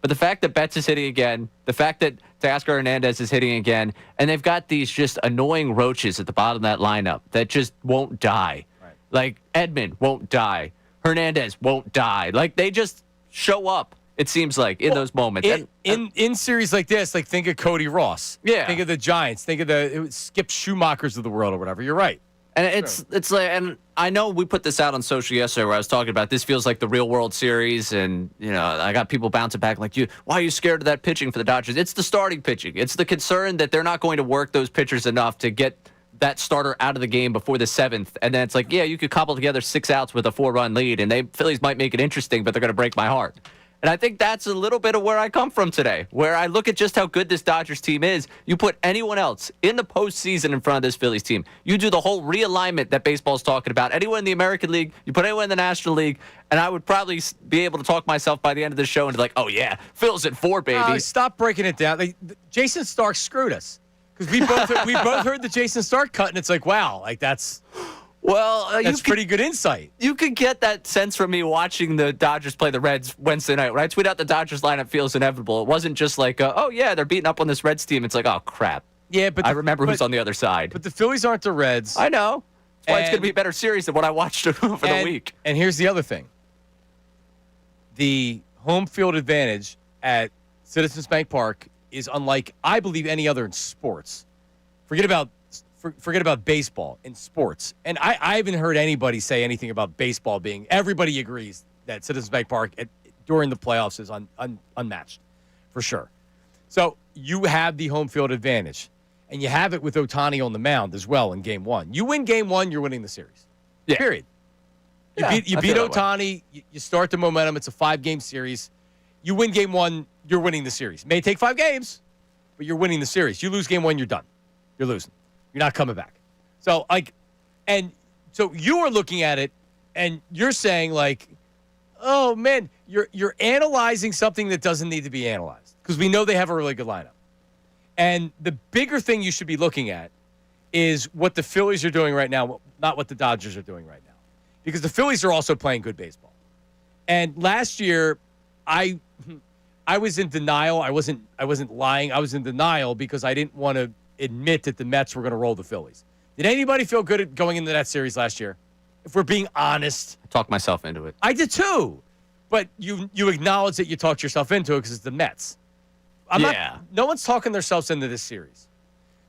But the fact that Betts is hitting again, the fact that Teoscar Hernandez is hitting again, and they've got these just annoying roaches at the bottom of that lineup that just won't die. Right. Like Edman won't die. Hernandez won't die. Like they just show up, it seems like, in those moments. In series like this, like think of Cody Ross. Yeah. Think of the Giants. Think of the Skip Schumachers of the world or whatever. You're right. And it's like, and I know we put this out on social yesterday where I was talking about this feels like the real World Series, and I got people bouncing back like, why are you scared of that pitching for the Dodgers? It's the starting pitching. It's the concern that they're not going to work those pitchers enough to get that starter out of the game before the 7th. And then it's like, yeah, you could cobble together 6 outs with a 4-run lead, and Phillies might make it interesting, but they're going to break my heart. And I think that's a little bit of where I come from today, where I look at just how good this Dodgers team is. You put anyone else in the postseason in front of this Phillies team. You do the whole realignment that baseball's talking about. Anyone in the American League, you put anyone in the National League, and I would probably be able to talk myself by the end of the show into like, oh, yeah, Phil's at 4, baby. Stop breaking it down. Jason Stark screwed us because we both heard the Jason Stark cut, and it's like, wow, like that's... Well, that's pretty good insight. You could get that sense from me watching the Dodgers play the Reds Wednesday night. When I tweet out the Dodgers lineup feels inevitable, it wasn't just like, oh, yeah, they're beating up on this Reds team. It's like, oh, crap. Yeah, but I remember who's on the other side. But the Phillies aren't the Reds. I know. That's why it's going to be a better series than what I watched over the week. And here's the other thing. The home field advantage at Citizens Bank Park is unlike, I believe, any other in sports. Forget about baseball in sports. And I haven't heard anybody say anything about baseball being, everybody agrees that Citizens Bank Park during the playoffs is unmatched, for sure. So you have the home field advantage, and you have it with Ohtani on the mound as well in Game 1. You win Game 1, you're winning the series. Yeah. Period. You beat Ohtani, you start the momentum, it's a 5-game series. You win Game 1, you're winning the series. It may take 5 games, but you're winning the series. You lose Game 1, you're done. You're losing. You're not coming back. So, so you are looking at it, and you're saying, like, oh, man, you're analyzing something that doesn't need to be analyzed because we know they have a really good lineup. And the bigger thing you should be looking at is what the Phillies are doing right now, not what the Dodgers are doing right now, because the Phillies are also playing good baseball. And last year, I was in denial. I wasn't lying. I was in denial because I didn't want to admit that the Mets were going to roll the Phillies. Did anybody feel good at going into that series last year? If we're being honest. I talked myself into it. I did too. But you acknowledge that you talked yourself into it because it's the Mets. No one's talking themselves into this series.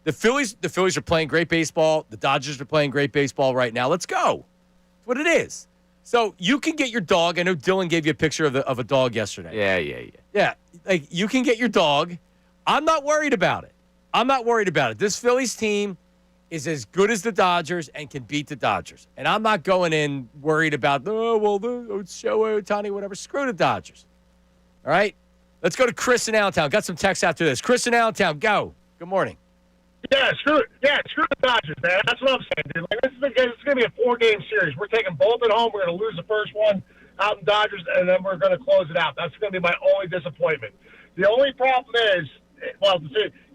The Phillies are playing great baseball. The Dodgers are playing great baseball right now. Let's go. That's what it is. So you can get your dog. I know Dylan gave you a picture of a dog yesterday. Yeah. Yeah, like you can get your dog. I'm not worried about it. This Phillies team is as good as the Dodgers and can beat the Dodgers. And I'm not going in worried about, Ohtani, whatever. Screw the Dodgers. All right? Let's go to Chris in Allentown. Got some texts after this. Chris in Allentown, go. Good morning. Yeah, screw the Dodgers, man. That's what I'm saying, dude. Like, this is going to be a 4-game series. We're taking both at home. We're going to lose the first one out in Dodgers, and then we're going to close it out. That's going to be my only disappointment. The only problem is Well,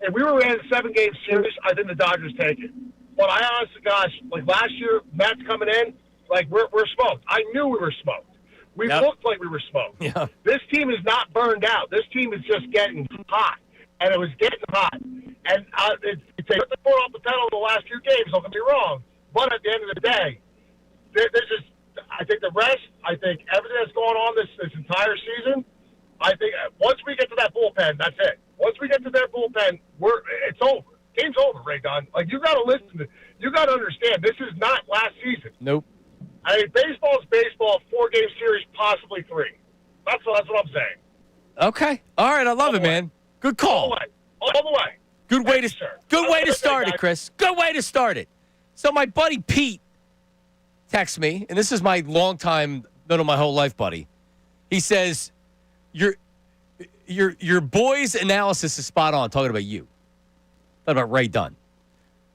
if we were in a 7-game series, I think the Dodgers take it. But I honestly, gosh, like last year, Mets coming in, like we're smoked. I knew we were smoked. We looked like we were smoked. Yeah. This team is not burned out. This team is just getting hot, and it was getting hot. And it's a foot off the pedal in the last few games. Don't get me wrong, but at the end of the day, there's just I think the rest. I think everything that's going on this entire season. I think once we get to that bullpen, that's it. Once we get to their bullpen, it's over. Game's over, Ray Dunn. Like, you got to listen. You got to understand, this is not last season. Nope. I mean, baseball is baseball. 4-game series, possibly 3. That's what I'm saying. Okay. All right. I love it, man. Good call. All the way. Good way to start it, Chris. Good way to start it. So my buddy Pete texts me, and this is my longtime, known my whole life buddy. He says, Your boy's analysis is spot on, talking about you. Talking about Ray Dunn.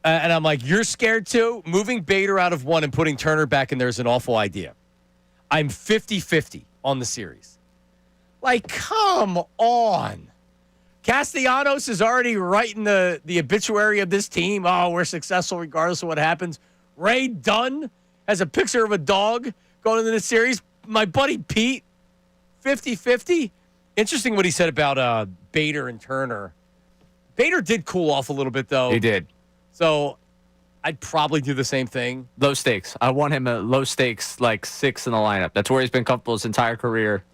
And I'm like, you're scared too? Moving Bader out of 1 and putting Turner back in there is an awful idea. I'm 50-50 on the series. Like, come on. Castellanos is already writing the obituary of this team. Oh, we're successful regardless of what happens. Ray Dunn has a picture of a dog going into this series. My buddy Pete, 50-50. Interesting what he said about Bader and Turner. Bader did cool off a little bit, though. He did. So I'd probably do the same thing. Low stakes. I want him at low stakes, like 6 in the lineup. That's where he's been comfortable his entire career.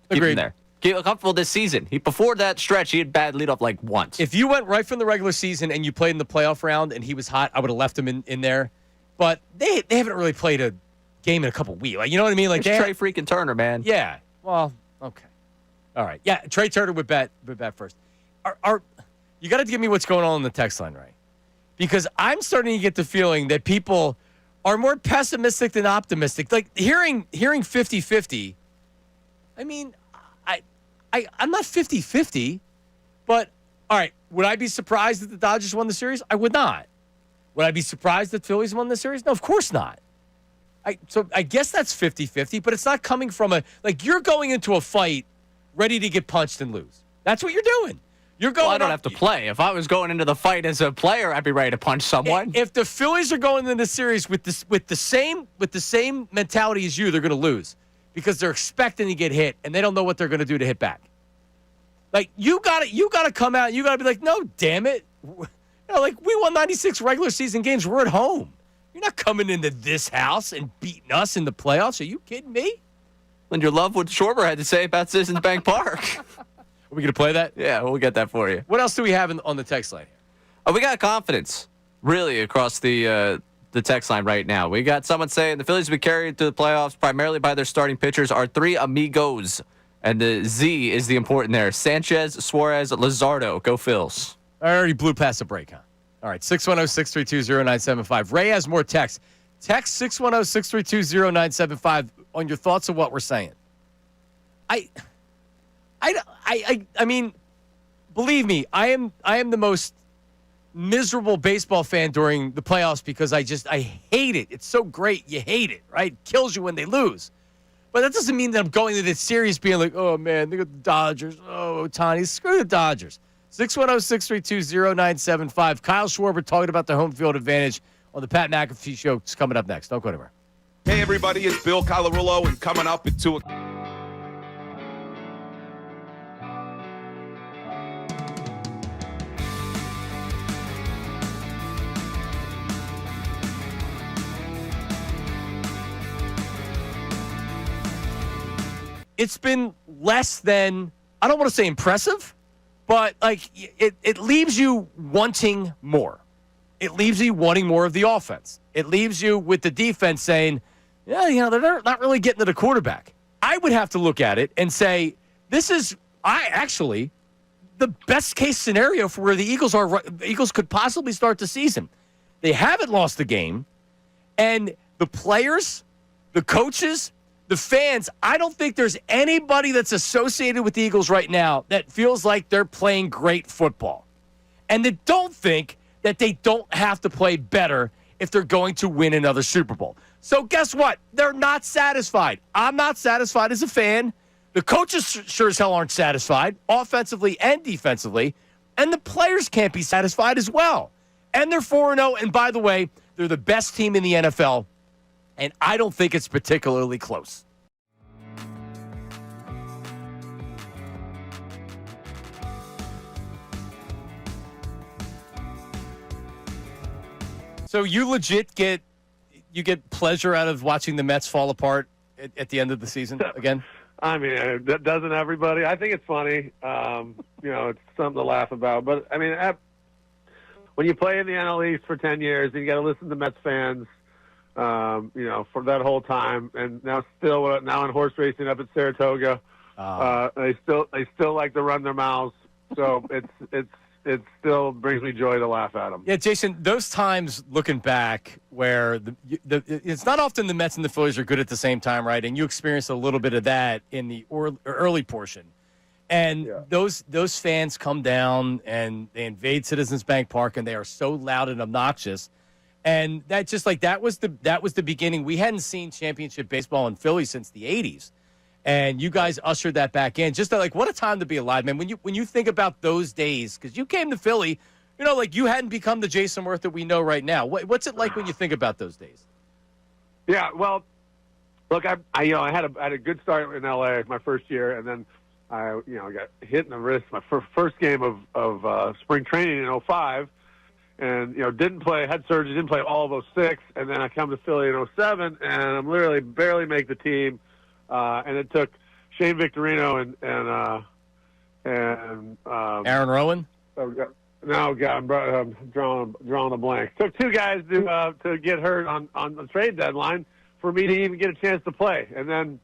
Keep him there. Keep him comfortable this season. Before that stretch, he had bad leadoff like once. If you went right from the regular season and you played in the playoff round and he was hot, I would have left him in there. But they haven't really played a game in a couple weeks. Like, you know what I mean? Like Trey freaking Turner, man. Yeah. Well, okay. All right. Yeah, Trey Turner would bat first. You got to give me what's going on in the text line, right? Because I'm starting to get the feeling that people are more pessimistic than optimistic. Like hearing 50-50, I mean, I'm not 50-50, but all right, would I be surprised that the Dodgers won the series? I would not. Would I be surprised that Phillies won the series? No, of course not. So I guess that's 50-50, but it's not coming from you're going into a fight ready to get punched and lose. That's what you're doing. You're going. Well, I don't have to play. If I was going into the fight as a player, I'd be ready to punch someone. If the Phillies are going into the series with the same mentality as you, they're going to lose because they're expecting to get hit and they don't know what they're going to do to hit back. Like you got to come out. You got to be like, no, damn it. We won 96 regular season games. We're at home. You're not coming into this house and beating us in the playoffs. Are you kidding me? And you love what Schwarber had to say about Citizens Bank Park. Are we going to play that? Yeah, we'll get that for you. What else do we have on the text line here? We got confidence, really, across the text line right now. We got someone saying the Phillies will be carried to the playoffs primarily by their starting pitchers, our 3 amigos. And the Z is the important there. Sanchez, Suarez, Luzardo. Go Phils. I already blew past the break, huh? All right, 610-632-0975. Ray has more text. Text 610-632-0975 on your thoughts of what we're saying. I mean, believe me, I am the most miserable baseball fan during the playoffs because I hate it. It's so great. You hate it, right? It kills you when they lose. But that doesn't mean that I'm going into this series being like, oh, man, look at the Dodgers. Oh, Tony, screw the Dodgers. 610-632-0975. Kyle Schwarber talking about the home field advantage on the Pat McAfee Show. It's coming up next. Don't go anywhere. Hey, everybody, it's Bill Colarulo, and coming up at 2 o'clock. It's been less than, I don't want to say impressive, but it leaves you wanting more. It leaves you wanting more of the offense. It leaves you with the defense saying, yeah, they're not really getting to the quarterback. I would have to look at it and say, this is the best case scenario for where the Eagles are. The Eagles could possibly start the season. They haven't lost the game, and the players, the coaches, the fans, I don't think there's anybody that's associated with the Eagles right now that feels like they're playing great football. And they don't think that they don't have to play better if they're going to win another Super Bowl. So guess what? They're not satisfied. I'm not satisfied as a fan. The coaches sure as hell aren't satisfied, offensively and defensively, and the players can't be satisfied as well. And they're 4-0, and by the way, they're the best team in the NFL, and I don't think it's particularly close. So you legit get pleasure out of watching the Mets fall apart at the end of the season again? I mean, doesn't everybody? I think it's funny. It's something to laugh about. But, I mean, when you play in the NL East for 10 years, and you got to listen to Mets fans, for that whole time. And now in horse racing up at Saratoga, they still like to run their mouths. So it still brings me joy to laugh at them. Yeah, Jason, those times looking back where it's not often the Mets and the Phillies are good at the same time, right? And you experienced a little bit of that in the early portion. And those fans come down and they invade Citizens Bank Park, and they are so loud and obnoxious. And that was the beginning. We hadn't seen championship baseball in Philly since the 80s. And you guys ushered that back in. Just what a time to be alive, man. When you think about those days, because you came to Philly, you hadn't become the Jason Worth that we know right now. What's it like when you think about those days? Yeah, well, look, I had a good start in LA my first year, and then I got hit in the wrist my first game of spring training in 05, and didn't play, had surgery, didn't play all of 06, and then I come to Philly in 07, and I'm literally barely make the team. And it took Shane Victorino and Aaron Rowan. No, God, I'm drawing a blank. Took two guys to get hurt on the trade deadline for me to even get a chance to play. And then,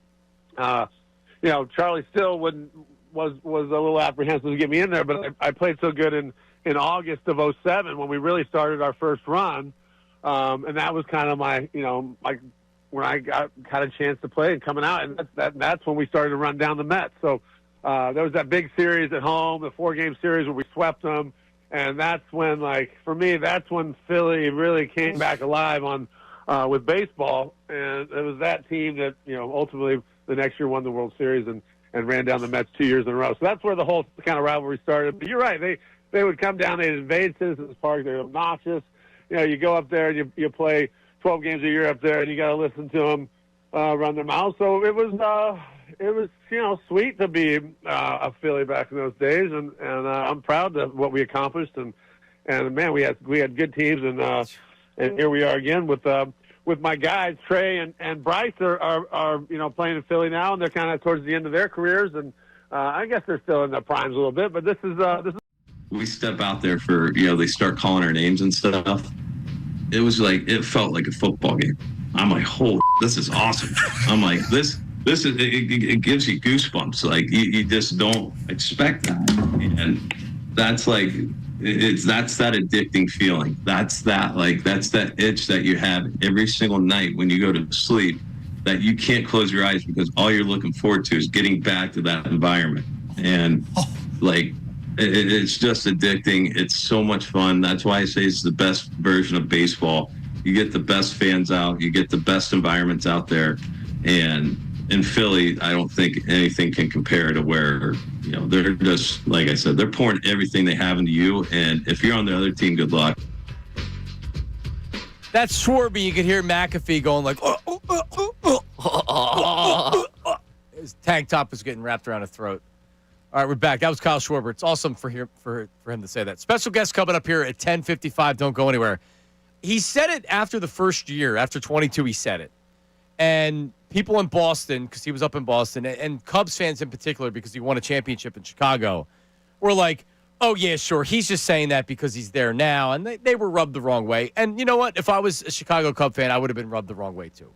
Charlie Still was a little apprehensive to get me in there, but I played so good in August of 07 when we really started our first run, and that was kind of my when I had a chance to play and coming out, and that's when we started to run down the Mets. So there was that big series at home, the 4-game series where we swept them, and that's when, for me, that's when Philly really came back alive with baseball, and it was that team that ultimately the next year won the World Series and ran down the Mets 2 years in a row. So that's where the whole kind of rivalry started. But you're right, they would come down, they'd invade Citizens Park, they're obnoxious. You go up there and you play 12 games a year up there, and you got to listen to them run their mouths. So it was sweet to be a Philly back in those days, and I'm proud of what we accomplished. And man, we had good teams, and here we are again with my guys Trey and Bryce are playing in Philly now, and they're kind of towards the end of their careers, and I guess they're still in their primes a little bit. But this is. We step out there for they start calling our names and stuff. It felt like a football game. I'm like, holy, this is awesome. I'm like, this is, it gives you goosebumps. Like you just don't expect that. And that's that's that addicting feeling. That's that itch that you have every single night when you go to sleep that you can't close your eyes because all you're looking forward to is getting back to that environment. And it's just addicting. It's so much fun. That's why I say it's the best version of baseball. You get the best fans out. You get the best environments out there. And in Philly, I don't think anything can compare to where, they're just, like I said, they're pouring everything they have into you. And if you're on the other team, good luck. That's Schwarber. You could hear McAfee going his tank top was getting wrapped around his throat. All right, we're back. That was Kyle Schwarber. It's awesome for him to say that. Special guest coming up here at 10:55. Don't go anywhere. He said it after the first year, after 22, he said it. And people in Boston, because he was up in Boston, and Cubs fans in particular, because he won a championship in Chicago, were like, oh, yeah, sure, he's just saying that because he's there now. And they were rubbed the wrong way. And you know what? If I was a Chicago Cub fan, I would have been rubbed the wrong way, too.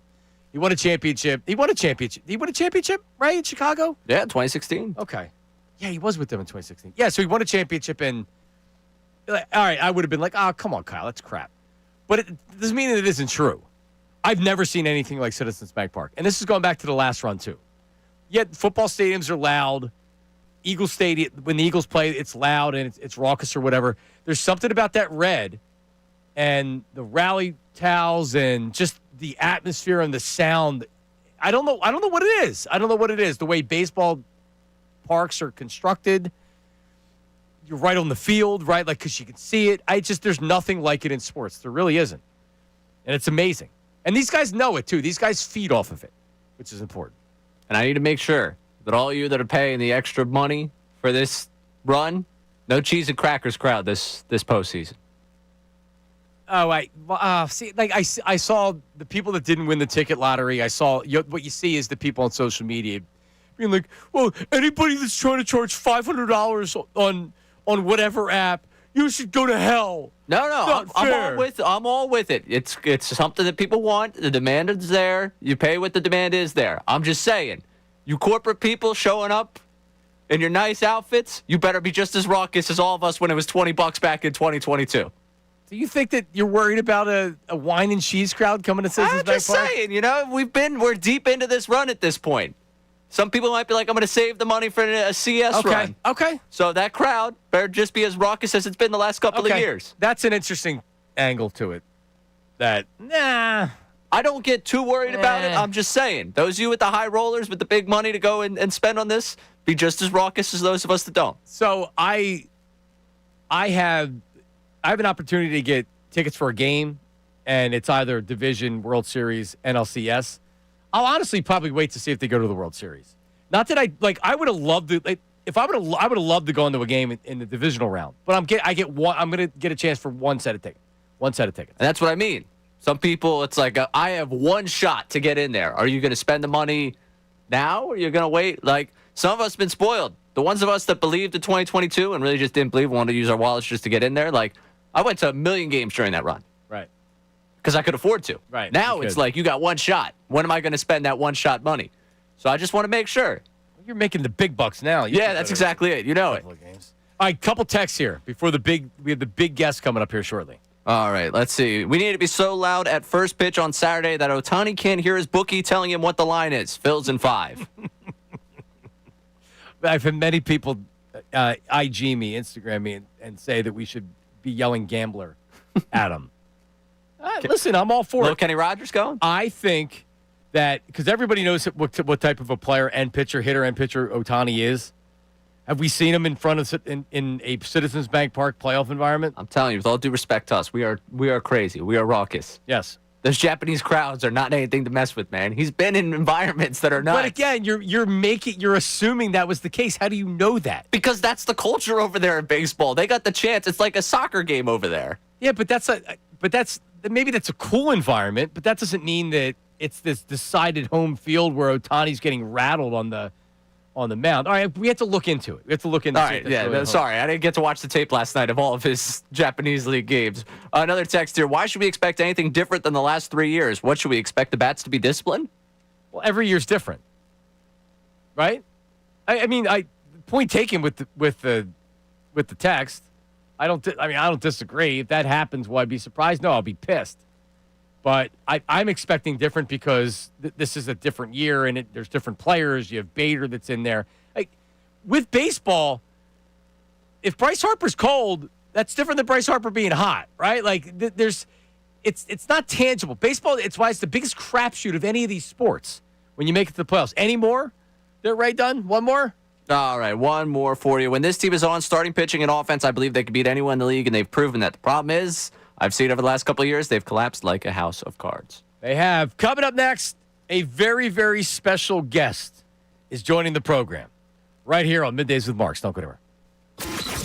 He won a championship. He won a championship, right, in Chicago? Yeah, 2016. Okay. Yeah, he was with them in 2016. Yeah, so he won a championship all right, I would have been like, oh, come on, Kyle, that's crap. But it doesn't mean that it isn't true. I've never seen anything like Citizens Bank Park. And this is going back to the last run, too. Yet football stadiums are loud. Eagles Stadium, when the Eagles play, it's loud and it's raucous or whatever. There's something about that red and the rally towels and just the atmosphere and the sound. I don't know what it is. I don't know what it is. The way baseball parks are constructed, you're right on the field, right? Like, because you can see it. There's nothing like it in sports. There really isn't. And it's amazing. And these guys know it, too. These guys feed off of it, which is important. And I need to make sure that all you that are paying the extra money for this run, no cheese and crackers crowd this postseason. Oh, see, like I saw the people that didn't win the ticket lottery. I saw what you see is the people on social media being like, well, anybody that's trying to charge $500 on whatever app, you should go to hell. No, I'm all with it. It's something that people want. The demand is there. You pay what the demand is there. I'm just saying, you corporate people showing up in your nice outfits, you better be just as raucous as all of us when it was $20 back in 2022. Do you think that you're worried about a wine and cheese crowd coming to Citizens Bank Park? I'm just saying, we're deep into this run at this point. Some people might be like, I'm going to save the money for a CS run. Okay. So that crowd better just be as raucous as it's been the last couple of years. That's an interesting angle to it. I don't get too worried about it. I'm just saying, those of you with the high rollers with the big money to go and spend on this, be just as raucous as those of us that don't. So I have an opportunity to get tickets for a game, and it's either Division, World Series, NLCS. I'll honestly probably wait to see if they go to the World Series. Not that I would have loved to. I would have loved to go into a game in the divisional round. But I'm going to get a chance for one set of tickets. And that's what I mean. Some people, it's like I have one shot to get in there. Are you going to spend the money now, or you're going to wait? Like, some of us have been spoiled. The ones of us that believed in 2022 and really just didn't believe, wanted to use our wallets just to get in there. Like, I went to 1 million games during that run. Right. Because I could afford to. Right. Now it's like you got one shot. When am I going to spend that one shot money? So I just want to make sure. You're making the big bucks now. Yeah, that's exactly it. You know it. All right, couple texts here before we have the big guest coming up here shortly. All right, let's see. We need to be so loud at first pitch on Saturday that Ohtani can't hear his bookie telling him what the line is. Phil's in 5. I've had many people IG me, Instagram me, and say that we should be yelling gambler at him. Listen, I'm all for Little it. Kenny Rogers going? I think that because everybody knows what type of a player and pitcher, hitter and pitcher Ohtani is. Have we seen him in front of in a Citizens Bank Park playoff environment? I'm telling you, with all due respect to us, we are crazy. We are raucous. Yes. Those Japanese crowds are not anything to mess with, man. He's been in environments that are nuts. But again, you're assuming that was the case. How do you know that? Because that's the culture over there in baseball. They got the chance. It's like a soccer game over there. Yeah, but maybe that's a cool environment, but that doesn't mean that it's this decided home field where Ohtani's getting rattled on the mound. All right, we have to look into it. All right, yeah. Sorry, I didn't get to watch the tape last night of all of his Japanese League games. Another text here. Why should we expect anything different than the last 3 years? What should we expect the bats to be disciplined? Well, every year's different, right? I mean, point taken with the text. I don't disagree. If that happens, will I be surprised? No, I'll be pissed. But I'm expecting different because this is a different year and there's different players. You have Bader that's in there. Like with baseball, if Bryce Harper's cold, that's different than Bryce Harper being hot, right? Like it's not tangible. Baseball, it's why it's the biggest crapshoot of any of these sports when you make it to the playoffs. Any more? They're right done? One more? All right, one more for you. When this team is on starting pitching and offense, I believe they can beat anyone in the league, and they've proven that. The problem is, I've seen over the last couple of years, they've collapsed like a house of cards. They have. Coming up next, a very, very special guest is joining the program right here on Middays with Marks. Don't go anywhere.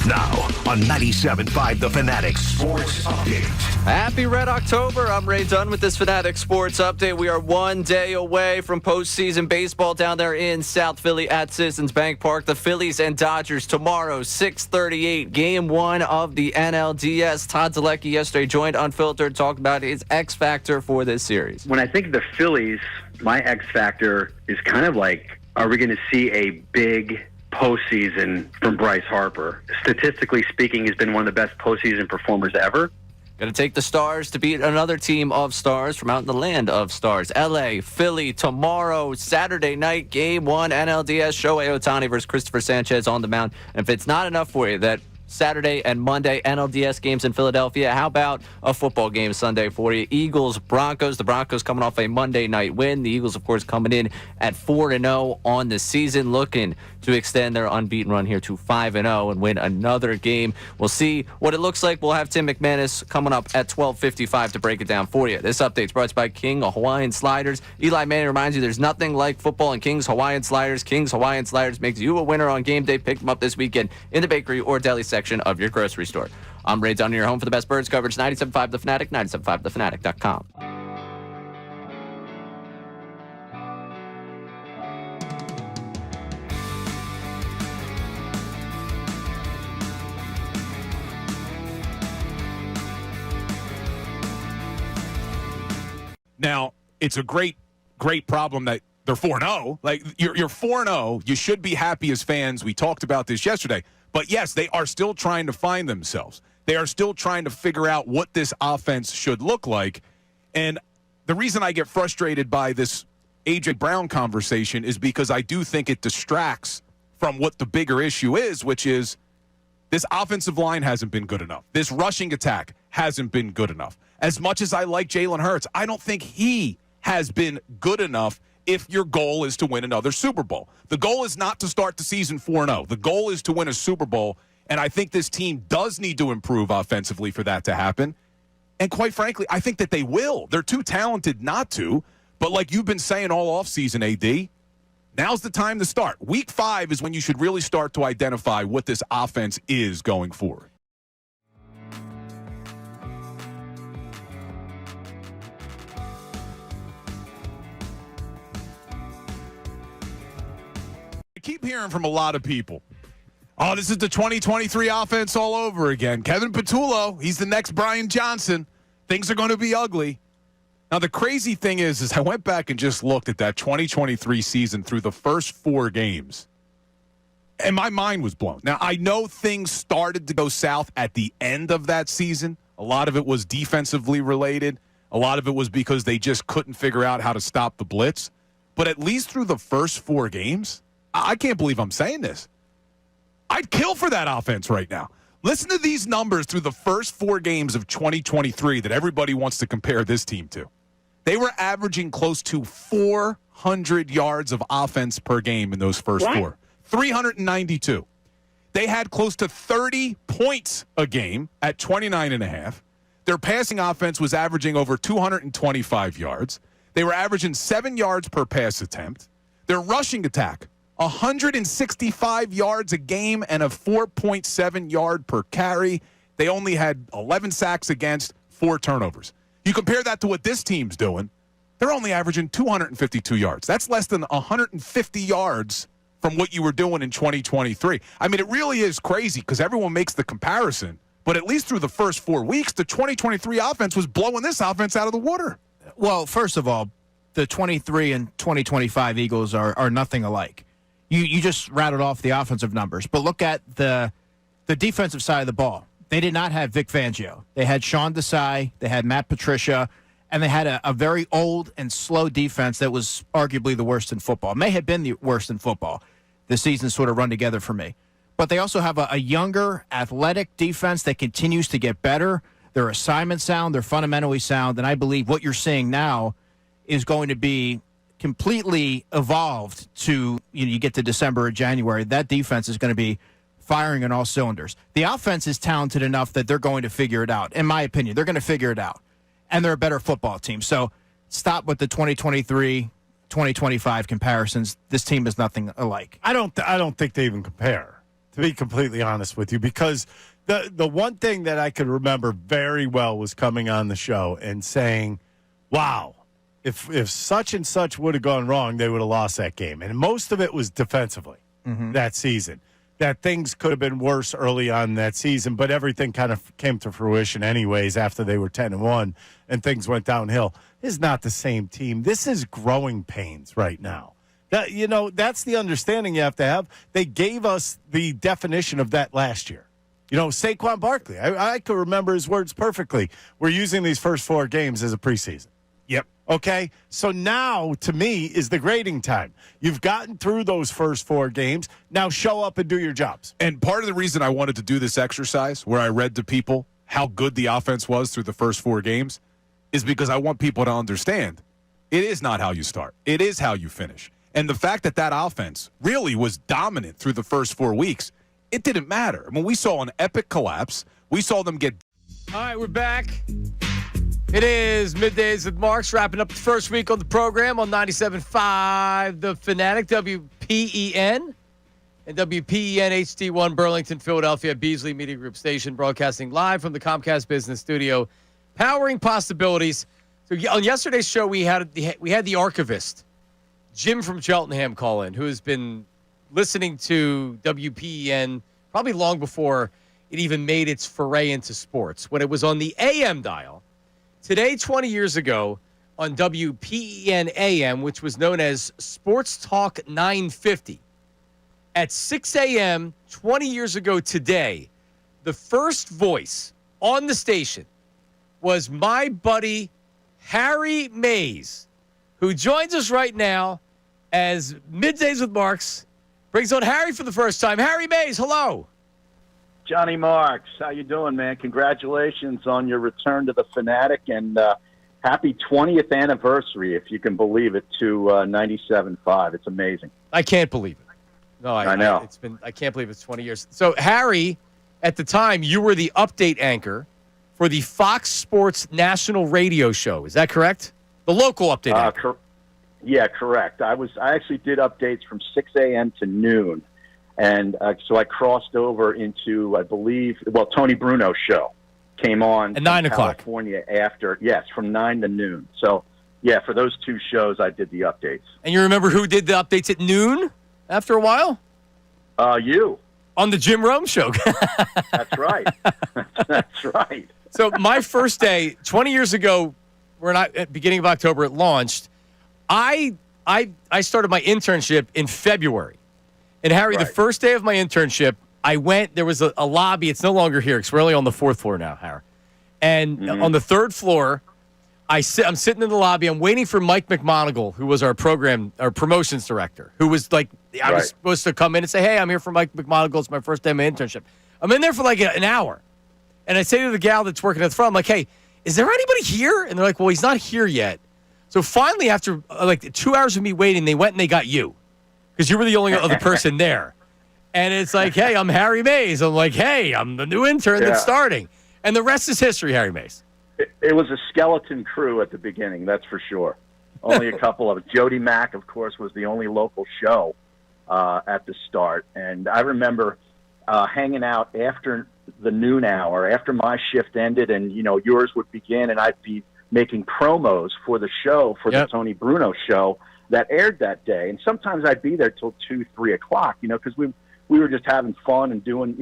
Now on 97.5 The Fanatic Sports Update. Happy Red October. I'm Ray Dunn with this Fanatic Sports Update. We are 1 day away from postseason baseball down there in South Philly at Citizens Bank Park. The Phillies and Dodgers tomorrow, 6:38, Game 1 of the NLDS. Todd Zalecki yesterday joined Unfiltered, talked about his X factor for this series. When I think of the Phillies, my X factor is kind of like, are we going to see a big postseason from Bryce Harper? Statistically speaking, he's been one of the best postseason performers ever. Going to take the Stars to beat another team of stars from out in the land of stars. L.A., Philly, tomorrow, Saturday night, Game 1, NLDS, Shohei Ohtani versus Christopher Sanchez on the mound. And if it's not enough for you that Saturday and Monday NLDS games in Philadelphia. How about a football game Sunday for you? Eagles, Broncos. The Broncos coming off a Monday night win. The Eagles, of course, coming in at 4-0 on the season, looking to extend their unbeaten run here to 5-0 and win another game. We'll see what it looks like. We'll have Tim McManus coming up at 12:55 to break it down for you. This update's brought to you by King Hawaiian Sliders. Eli Manning reminds you there's nothing like football and King's Hawaiian Sliders. King's Hawaiian Sliders makes you a winner on game day. Pick them up this weekend in the bakery or deli section of your grocery store. I'm Ray Dunn, your home for the best birds coverage. 97.5 The Fanatic, 97.5thefanatic.com. Now, it's a great problem that they're 4-0. Like, you're 4-0. You should be happy as fans. We talked about this yesterday. But, yes, they are still trying to find themselves. They are still trying to figure out what this offense should look like. And the reason I get frustrated by this A.J. Brown conversation is because I do think it distracts from what the bigger issue is, which is this offensive line hasn't been good enough. This rushing attack hasn't been good enough. As much as I like Jalen Hurts, I don't think he has been good enough if your goal is to win another Super Bowl. The goal is not to start the season 4-0. The goal is to win a Super Bowl, and I think this team does need to improve offensively for that to happen. And quite frankly, I think that they will. They're too talented not to. But like you've been saying all offseason, AD, now's the time to start. Week 5 is when you should really start to identify what this offense is going forward. I keep hearing from a lot of people, oh, this is the 2023 offense all over again. Kevin Patullo, he's the next Brian Johnson. Things are going to be ugly. Now, the crazy thing is I went back and just looked at that 2023 season through the first 4 games, and my mind was blown. Now, I know things started to go south at the end of that season. A lot of it was defensively related. A lot of it was because they just couldn't figure out how to stop the blitz. But at least through the first 4 games, I can't believe I'm saying this, I'd kill for that offense right now. Listen to these numbers through the first 4 games of 2023 that everybody wants to compare this team to. They were averaging close to 400 yards of offense per game in those first 4. 392. They had close to 30 points a game at 29.5. Their passing offense was averaging over 225 yards. They were averaging 7 yards per pass attempt. Their rushing attack, 165 yards a game and a 4.7 yard per carry. They only had 11 sacks against, 4 turnovers. You compare that to what this team's doing, they're only averaging 252 yards. That's less than 150 yards from what you were doing in 2023. I mean, it really is crazy because everyone makes the comparison, but at least through the first 4 weeks, the 2023 offense was blowing this offense out of the water. Well, first of all, the 23 and 2025 Eagles are nothing alike. You just rattled off the offensive numbers, but look at the defensive side of the ball. They did not have Vic Fangio. They had Sean Desai. They had Matt Patricia. And they had a very old and slow defense that was arguably the worst in football. It may have been the worst in football. The season sort of run together for me. But they also have a younger, athletic defense that continues to get better. Their assignment sound, they're fundamentally sound. And I believe what you're seeing now is going to be completely evolved to, you get to December or January. That defense is going to be firing on all cylinders. The offense is talented enough that they're going to figure it out. In my opinion, they're going to figure it out. And they're a better football team. So stop with the 2023, 2025 comparisons. This team is nothing alike. I don't think they even compare, to be completely honest with you, because the one thing that I could remember very well was coming on the show and saying, wow, if such and such would have gone wrong, they would have lost that game. And most of it was defensively that season. That things could have been worse early on in that season, but everything kind of came to fruition anyways after they were 10-1 and things went downhill. This is not the same team. This is growing pains right now. That's the understanding you have to have. They gave us the definition of that last year. Saquon Barkley, I could remember his words perfectly. We're using these first 4 games as a preseason. Yep. Okay, so now to me is the grading time. You've gotten through those first 4 games. Now show up and do your jobs. And part of the reason I wanted to do this exercise where I read to people how good the offense was through the first 4 games is because I want people to understand it is not how you start. It is how you finish. And the fact that offense really was dominant through the first 4 weeks, it didn't matter. I mean, we saw an epic collapse. We saw them get. All right, we're back. It is Middays with Marks, wrapping up the first week on the program on 97.5 The Fanatic, WPEN, and WPEN HD1 Burlington, Philadelphia, Beasley Media Group Station, broadcasting live from the Comcast Business Studio, powering possibilities. So on yesterday's show, we had the archivist, Jim from Cheltenham, call in, who has been listening to WPEN probably long before it even made its foray into sports, when it was on the AM dial. Today, 20 years ago, on WPEN AM, which was known as Sports Talk 950, at 6 a.m., 20 years ago today, the first voice on the station was my buddy Harry Mays, who joins us right now as Middays with Marks brings on Harry for the first time. Harry Mays, hello. Johnny Marks, how you doing, man? Congratulations on your return to the Fanatic, and happy 20th anniversary, if you can believe it, to 97.5. It's amazing. I can't believe it. No, I know. I can't believe it's 20 years. So, Harry, at the time, you were the update anchor for the Fox Sports National Radio Show. Is that correct? The local update anchor. Yeah, correct. I actually did updates from 6 a.m. to noon. And so I crossed over into, I believe, Tony Bruno's show came on at 9 o'clock. California after, yes, from 9 to noon. So, yeah, for those 2 shows, I did the updates. And you remember who did the updates at noon after a while? You. On the Jim Rome Show. That's right. That's right. So my first day, 20 years ago, we're not at beginning of October, it launched. I started my internship in February. And, Harry, the first day of my internship, I went, there was a lobby. It's no longer here because we're only on the 4th floor now, Harry. And on the 3rd floor, I'm sitting in the lobby. I'm waiting for Mike McMonigal, who was our promotions director, who was like, I was supposed to come in and say, hey, I'm here for Mike McMonigal. It's my first day of my internship. I'm in there for like an hour. And I say to the gal that's working at the front, I'm like, hey, is there anybody here? And they're like, well, he's not here yet. So finally, after like 2 hours of me waiting, they went and they got you. Because you were the only other person there. And it's like, hey, I'm Harry Mays. I'm like, hey, I'm the new intern that's starting. And the rest is history, Harry Mays. It was a skeleton crew at the beginning, that's for sure. Only a couple of it. Jody Mack, of course, was the only local show at the start. And I remember hanging out after the noon hour, after my shift ended and, yours would begin, and I'd be making promos for the show, for the Tony Bruno show that aired that day. And sometimes I'd be there till 2, 3 o'clock, because we were just having fun and doing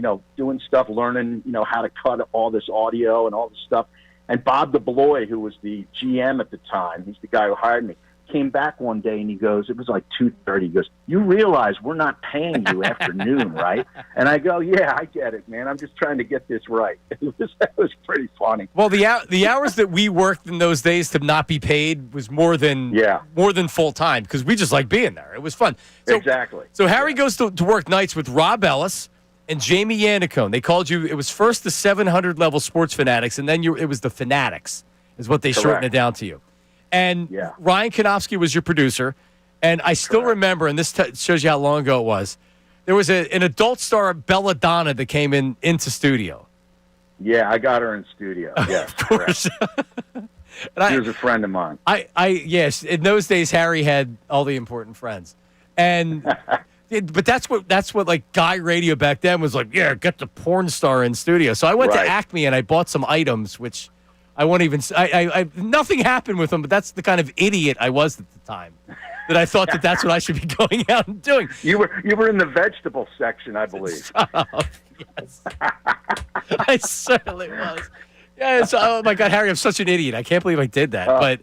stuff, learning, how to cut all this audio and all this stuff. And Bob DeBloy, who was the GM at the time, he's the guy who hired me, came back one day and he goes, it was like 2:30. He goes, you realize we're not paying you after noon, right? And I go, yeah, I get it, man. I'm just trying to get this right. It was pretty funny. Well, the hours that we worked in those days to not be paid was more than full time because we just like being there. It was fun. So, exactly. So Harry goes to work nights with Rob Ellis and Jamie Yannicone. They called you. It was first the 700 level Sports Fanatics, and then it was the Fanatics, is what they shortened it down to you. And Ryan Konofsky was your producer. And I still remember, and this shows you how long ago it was, there was an adult star, Belladonna, that came into studio. Yeah, I got her in studio. Yeah, of course. She was a friend of mine. Yes, in those days, Harry had all the important friends. And but that's what like Guy Radio back then was like, yeah, get the porn star in studio. So I went to Acme and I bought some items, which I won't even. I nothing happened with them, but that's the kind of idiot I was at the time. That I thought that's what I should be going out and doing. You were in the vegetable section, I believe. Yes, I certainly was. Yeah, oh my God, Harry, I'm such an idiot. I can't believe I did that. But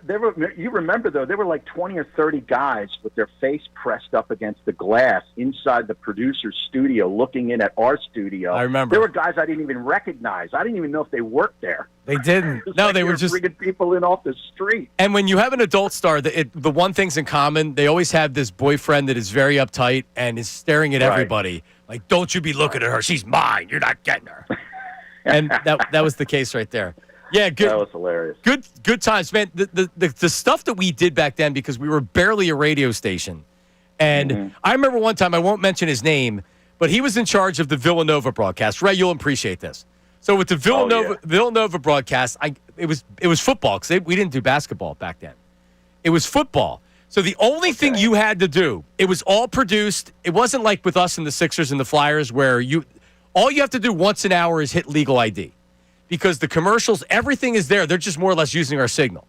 there were. You remember though, there were like 20 or 30 guys with their face pressed up against the glass inside the producer's studio, looking in at our studio. I remember. There were guys I didn't even recognize. I didn't even know if they worked there. They didn't. No, like they were just bringing people in off the street. And when you have an adult star, the one thing's in common, they always have this boyfriend that is very uptight and is staring at everybody. Like, don't you be looking at her. She's mine. You're not getting her. And that was the case right there. Yeah, good. That was hilarious. Good times, man. The stuff that we did back then, because we were barely a radio station. And I remember one time, I won't mention his name, but he was in charge of the Villanova broadcast. Ray, you'll appreciate this. So with the Villanova broadcast, it was football, because we didn't do basketball back then. It was football. So the only thing you had to do, it was all produced. It wasn't like with us and the Sixers and the Flyers, where all you have to do once an hour is hit legal ID. Because the commercials, everything is there. They're just more or less using our signal.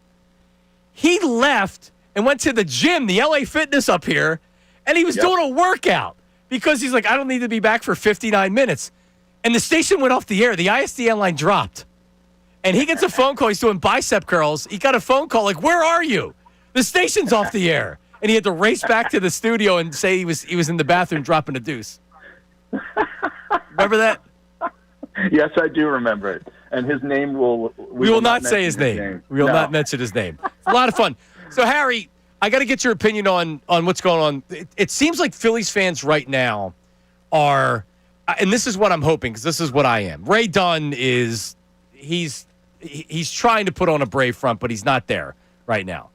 He left and went to the gym, the LA Fitness up here, and he was doing a workout because he's like, I don't need to be back for 59 minutes. And the station went off the air. The ISDN line dropped. And he gets a phone call. He's doing bicep curls. He got a phone call like, where are you? The station's off the air. And he had to race back to the studio and say he was in the bathroom dropping a deuce. Remember that? Yes, I do remember it. And his name we will not say his name. We will not mention his name. It's a lot of fun. So, Harry, I got to get your opinion on what's going on. It seems like Phillies fans right now are, and this is what I'm hoping, because this is what I am. Ray Dunn he's trying to put on a brave front, but he's not there right now.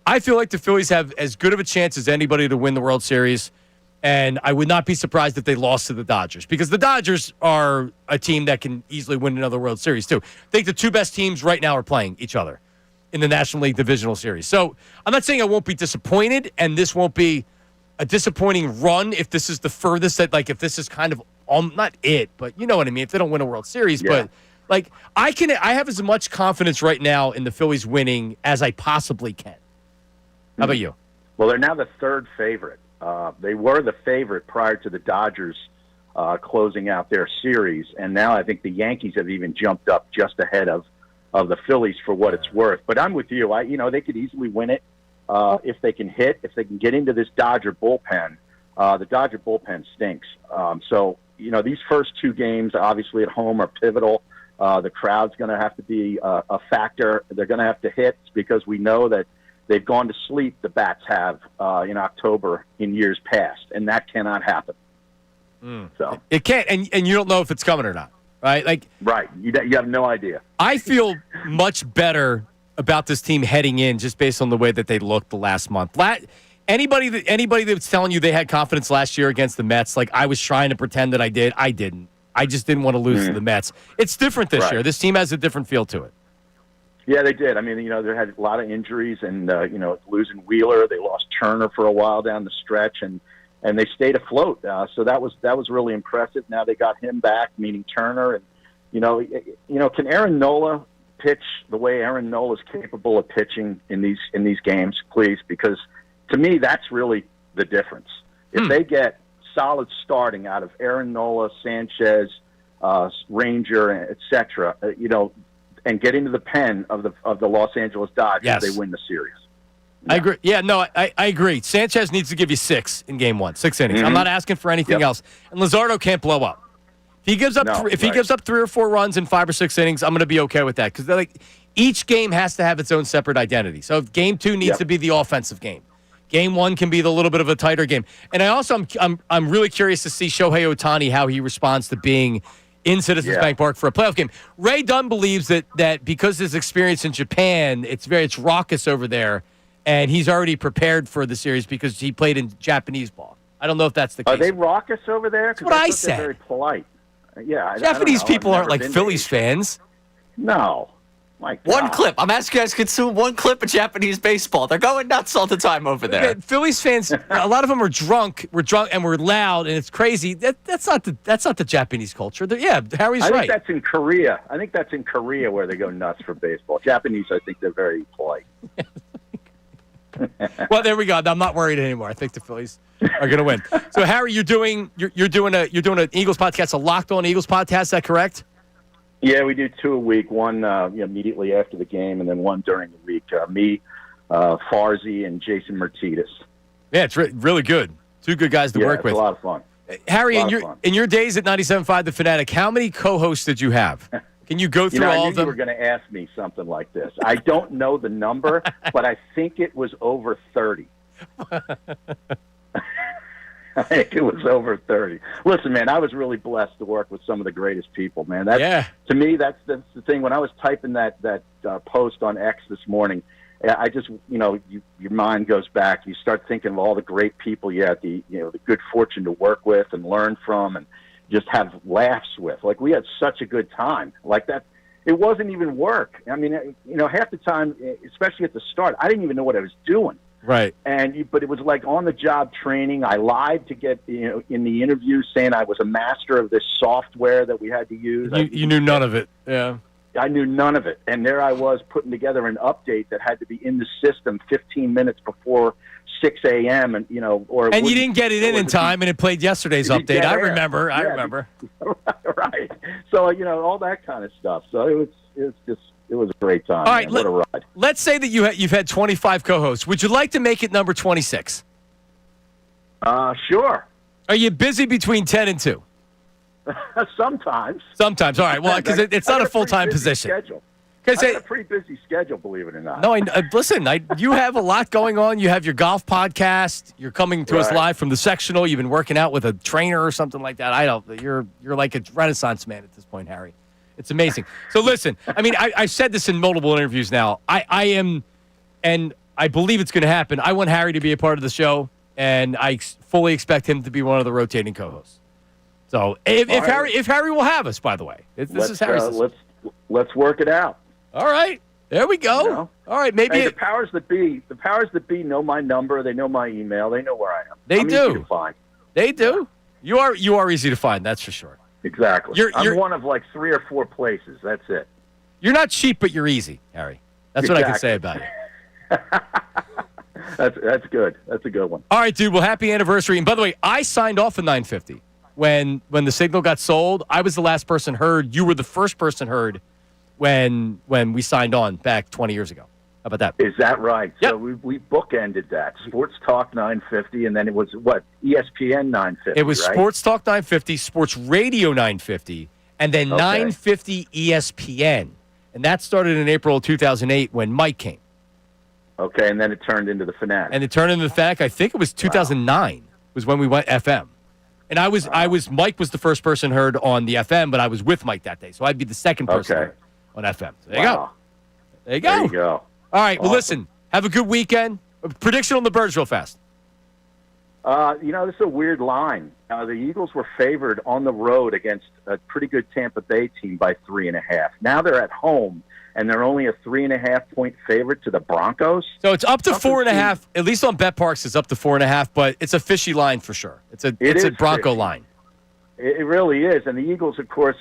I feel like the Phillies have as good of a chance as anybody to win the World Series. And I would not be surprised if they lost to the Dodgers, because the Dodgers are a team that can easily win another World Series, too. I think the two best teams right now are playing each other in the National League Divisional Series. So I'm not saying I won't be disappointed, and this won't be a disappointing run if this is the furthest that, like, if this is kind of, not it, but you know what I mean, if they don't win a World Series. Yeah. But, like, I have as much confidence right now in the Phillies winning as I possibly can. How about you? Well, they're now the third favorite. They were the favorite prior to the Dodgers closing out their series, and now I think the Yankees have even jumped up just ahead of the Phillies for what it's worth. But I'm with you. They could easily win it if they can hit, if they can get into this Dodger bullpen. The Dodger bullpen stinks. So these first two games, obviously at home, are pivotal. The crowd's going to have to be a factor. They're going to have to hit, because we know that they've gone to sleep, the bats have, in October in years past, and that cannot happen. So it can't, and you don't know if it's coming or not, right? Like, right, you have no idea. I feel much better about this team heading in just based on the way that they looked the last month. Anybody that's telling you they had confidence last year against the Mets, like I was trying to pretend that I did, I didn't. I just didn't want to lose to the Mets. It's different this year. This team has a different feel to it. Yeah, they did. I mean, they had a lot of injuries, and losing Wheeler, they lost Turner for a while down the stretch, and they stayed afloat. So that was really impressive. Now they got him back, meaning Turner, and can Aaron Nola pitch the way Aaron Nola is capable of pitching in these games, please? Because to me, that's really the difference. If they get solid starting out of Aaron Nola, Sanchez, Ranger, etc., and get into the pen of the Los Angeles Dodgers, they win the series. I agree. Yeah, no, I agree. Sanchez needs to give you 6 in game 1, 6 innings. I'm not asking for anything else. And Luzardo can't blow up. If he gives up, he gives up 3 or 4 runs in 5 or 6 innings, I'm going to be okay with that, because each game has to have its own separate identity. So if game 2 needs to be the offensive game, game 1 can be the little bit of a tighter game. And I'm really curious to see Shohei Ohtani, how he responds to being in Citizens Bank Park for a playoff game. Ray Dunn believes that because his experience in Japan, it's raucous over there, and he's already prepared for the series because he played in Japanese ball. I don't know if that's the case. Are they raucous over there? That's what I said. They're very polite. Yeah, Japanese people aren't like Phillies fans. No. One clip. I'm asking you guys to consume one clip of Japanese baseball. They're going nuts all the time over there. Okay, Phillies fans, a lot of them are drunk. We're drunk and we're loud, and it's crazy. That's not the Japanese culture. Harry's right. I think that's in Korea. I think that's in Korea where they go nuts for baseball. Japanese, I think they're very polite. Well, there we go. I'm not worried anymore. I think the Phillies are going to win. So, Harry, you're doing an Eagles podcast, a Locked On Eagles podcast. Is that correct? Yeah, we do 2 a week. One immediately after the game, and then one during the week. Me, Farzi, and Jason Martinez. Yeah, it's really good. 2 good guys to work with. It's a lot of fun. Harry, in your days at 97.5 The Fanatic, how many co-hosts did you have? Can you go through I all knew of them? you were going to ask me something like this. I don't know the number, but I think it was over 30. I think it was over 30. Listen, man, I was really blessed to work with some of the greatest people, man. To me, that's the thing. When I was typing that post on X this morning, I just, your mind goes back. You start thinking of all the great people you had the good fortune to work with and learn from and just have laughs with. Like, we had such a good time. Like that, it wasn't even work. I mean, half the time, especially at the start, I didn't even know what I was doing. Right. But it was like on-the-job training. I lied to get, in the interview saying I was a master of this software that we had to use. You knew none of it. Yeah. I knew none of it. And there I was putting together an update that had to be in the system 15 minutes before 6 a.m. And, you didn't get it in time, and it played yesterday's update. I remember. Right. So, all that kind of stuff. So it was a great time. All right, what a ride. Let's say that you've had 25 co-hosts. Would you like to make it number 26? Sure. Are you busy between 10 and 2? Sometimes. All right. Well, because it's not a full-time position. Schedule. I got a pretty busy schedule, believe it or not. No, listen, you have a lot going on. You have your golf podcast. You're coming to us live from the sectional. You've been working out with a trainer or something like that. You're like a Renaissance man at this point, Harry. It's amazing. So listen, I mean, I've said this in multiple interviews now. I am, and I believe it's going to happen. I want Harry to be a part of the show, and I fully expect him to be one of the rotating co-hosts. So if Harry will have us, by the way, this is Harry's. Let's work it out. All right, there we go. All right, maybe the powers that be know my number. They know my email. They know where I am. They I'm do. Easy to find. They do. You are easy to find. That's for sure. Exactly. I'm one of like 3 or 4 places. That's it. You're not cheap, but you're easy, Harry. That's what I can say about you. That's good. That's a good one. All right, dude. Well, happy anniversary. And by the way, I signed off at 950 when the signal got sold. I was the last person heard. You were the first person heard when we signed on back 20 years ago. How about that? Is that right? Yep. So we bookended that. Sports Talk 950, and then it was, ESPN 950, It was right? Sports Talk 950, Sports Radio 950, and then 950 ESPN. And that started in April of 2008 when Mike came. Okay, and then it turned into the Fanatic. And it turned into the Fanatic, I think it was 2009 was when we went FM. And Mike was the first person heard on the FM, but I was with Mike that day. So I'd be the second person heard on FM. So there you go. There you go. There you go. All right. Awesome. Well, listen, have a good weekend. Prediction on the Birds real fast. This is a weird line. The Eagles were favored on the road against a pretty good Tampa Bay team by 3.5. Now they're at home, and they're only a 3.5-point favorite to the Broncos. So it's up to 4.5. At least on BetParks, it's up to 4.5, but it's a fishy line for sure. It's a Bronco fishy line. It really is. And the Eagles, of course,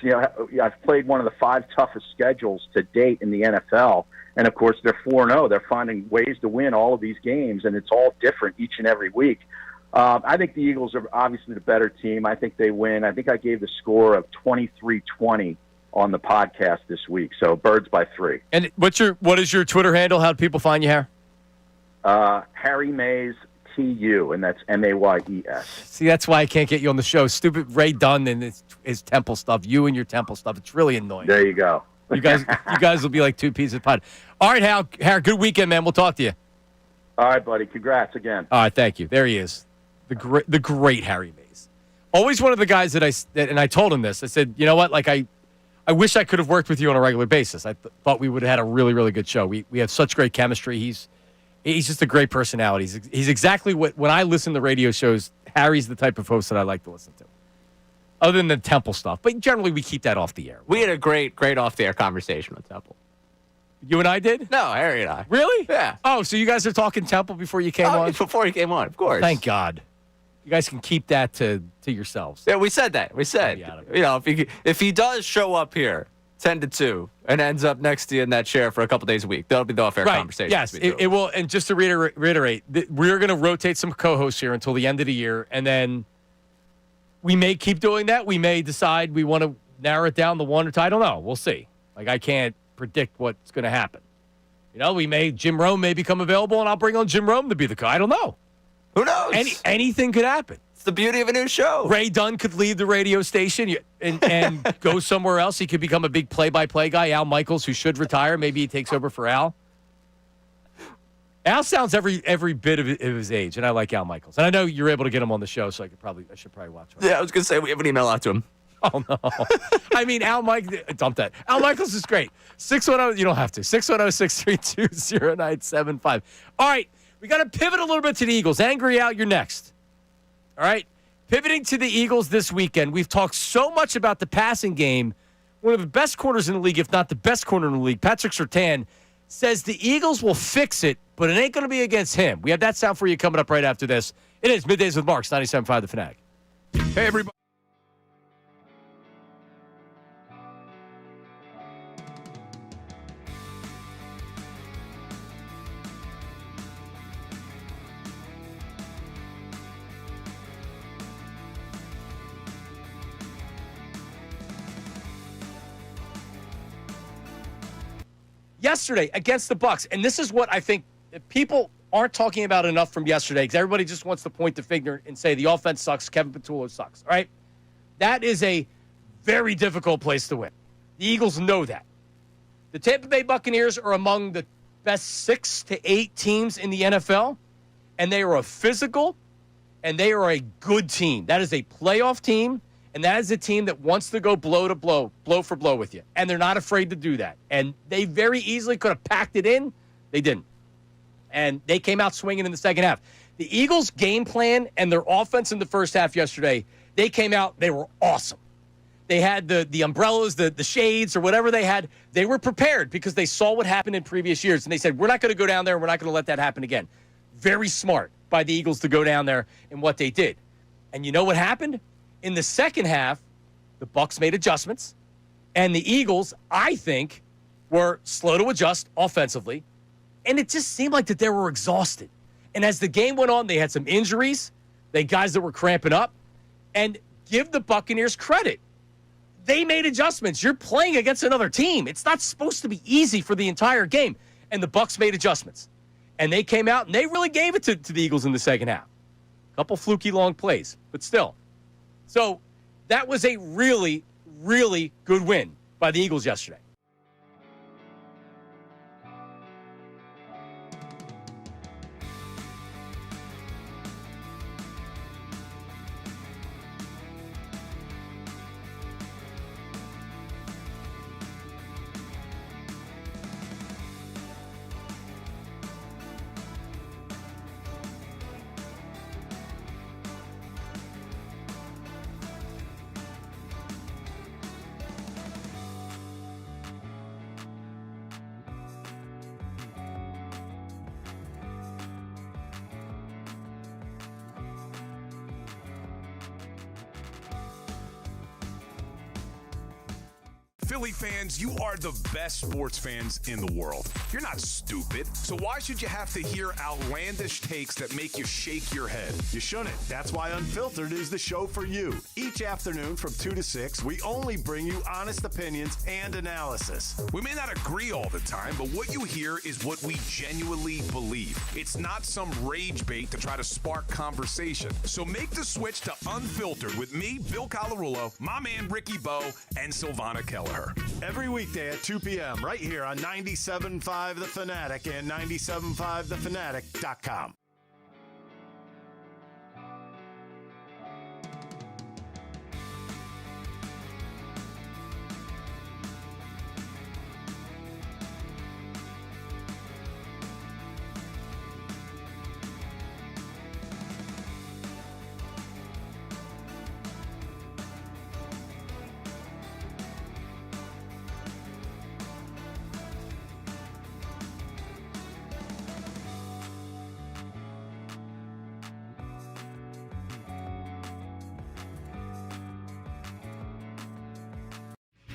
I've played one of the 5 toughest schedules to date in the NFL. And, of course, they're 4-0. They're finding ways to win all of these games, and it's all different each and every week. I think the Eagles are obviously the better team. I think they win. I think I gave the score of 23-20 on the podcast this week. So Birds by 3. And what is your Twitter handle? How do people find you, Harry? Harry Mays TU, and that's MAYES. See, that's why I can't get you on the show. Stupid Ray Dunn and his Temple stuff. You and your Temple stuff. It's really annoying. There you go. You guys will be like 2 pieces of pie. All right, Harry, good weekend, man. We'll talk to you. All right, buddy. Congrats again. All right, thank you. There he is, the great Harry Mays. Always one of the guys and I told him this. I said, you know what? Like I wish I could have worked with you on a regular basis. I thought we would have had a really, really good show. We have such great chemistry. He's just a great personality. He's exactly what, when I listen to radio shows, Harry's the type of host that I like to listen to. Other than the Temple stuff. But generally, we keep that off the air. We had a great off-the-air conversation with Temple. You and I did? No, Harry and I. Really? Yeah. Oh, so you guys are talking Temple before you came on? Before he came on, of course. Thank God. You guys can keep that to yourselves. Yeah, we said that. We said, if he does show up here 10-2 and ends up next to you in that chair for a couple days a week, that'll be the off-air conversation. Yes, it will. And just to reiterate, we're going to rotate some co-hosts here until the end of the year, and then we may keep doing that. We may decide we want to narrow it down to 1 or 2. I don't know. We'll see. Like, I can't predict what's going to happen. Jim Rome may become available, and I'll bring on Jim Rome to be the coach. I don't know. Who knows? Anything could happen. It's the beauty of a new show. Ray Dunn could leave the radio station and go somewhere else. He could become a big play-by-play guy. Al Michaels, who should retire, maybe he takes over for Al. Al sounds every bit of his age, and I like Al Michaels. And I know you're able to get him on the show, so I should probably watch him. Yeah, I was going to say we have an email out to him. Oh, no. I mean, dump that. Al Michaels is great. 610, you don't have to. 610-632-0975. All right, we got to pivot a little bit to the Eagles. Angry Al, you're next. All right, pivoting to the Eagles this weekend. We've talked so much about the passing game. One of the best corners in the league, if not the best corner in the league, Patrick Surtain, says the Eagles will fix it, but it ain't going to be against him. We have that sound for you coming up right after this. It is Middays with Marks, 97.5 The Fanatic. Hey, everybody. Yesterday against the Bucs, and this is what I think people aren't talking about enough from yesterday because everybody just wants to point the finger and say the offense sucks, Kevin Patullo sucks, all right? That is a very difficult place to win. The Eagles know that. The Tampa Bay Buccaneers are among the best 6 to 8 teams in the NFL, and they are a physical, and they are a good team. That is a playoff team. And that is a team that wants to go blow to blow, blow for blow with you. And they're not afraid to do that. And they very easily could have packed it in. They didn't. And they came out swinging in the second half. The Eagles' game plan and their offense in the first half yesterday, they came out, they were awesome. They had the umbrellas, the shades, or whatever they had. They were prepared because they saw what happened in previous years. And they said, we're not going to go down there and we're not going to let that happen again. Very smart by the Eagles to go down there and what they did. And you know what happened? In the second half, the Bucs made adjustments, and the Eagles, I think, were slow to adjust offensively, and it just seemed like that they were exhausted. And as the game went on, they had some injuries. They had guys that were cramping up. And give the Buccaneers credit. They made adjustments. You're playing against another team. It's not supposed to be easy for the entire game. And the Bucs made adjustments. And they came out, and they really gave it to the Eagles in the second half. A couple fluky long plays, but still. So that was a really, really good win by the Eagles yesterday. Philly fans, you are the best sports fans in the world. You're not stupid, so why should you have to hear outlandish takes that make you shake your head? You shouldn't. That's why Unfiltered is the show for you. Each afternoon from 2 to 6, we only bring you honest opinions and analysis. We may not agree all the time, but what you hear is what we genuinely believe. It's not some rage bait to try to spark conversation. So make the switch to Unfiltered with me, Bill Colarulo, my man Ricky Bowe, and Silvana Kelleher. Every weekday at 2 p.m. right here on 97.5 The Fanatic and 97.5thefanatic.com.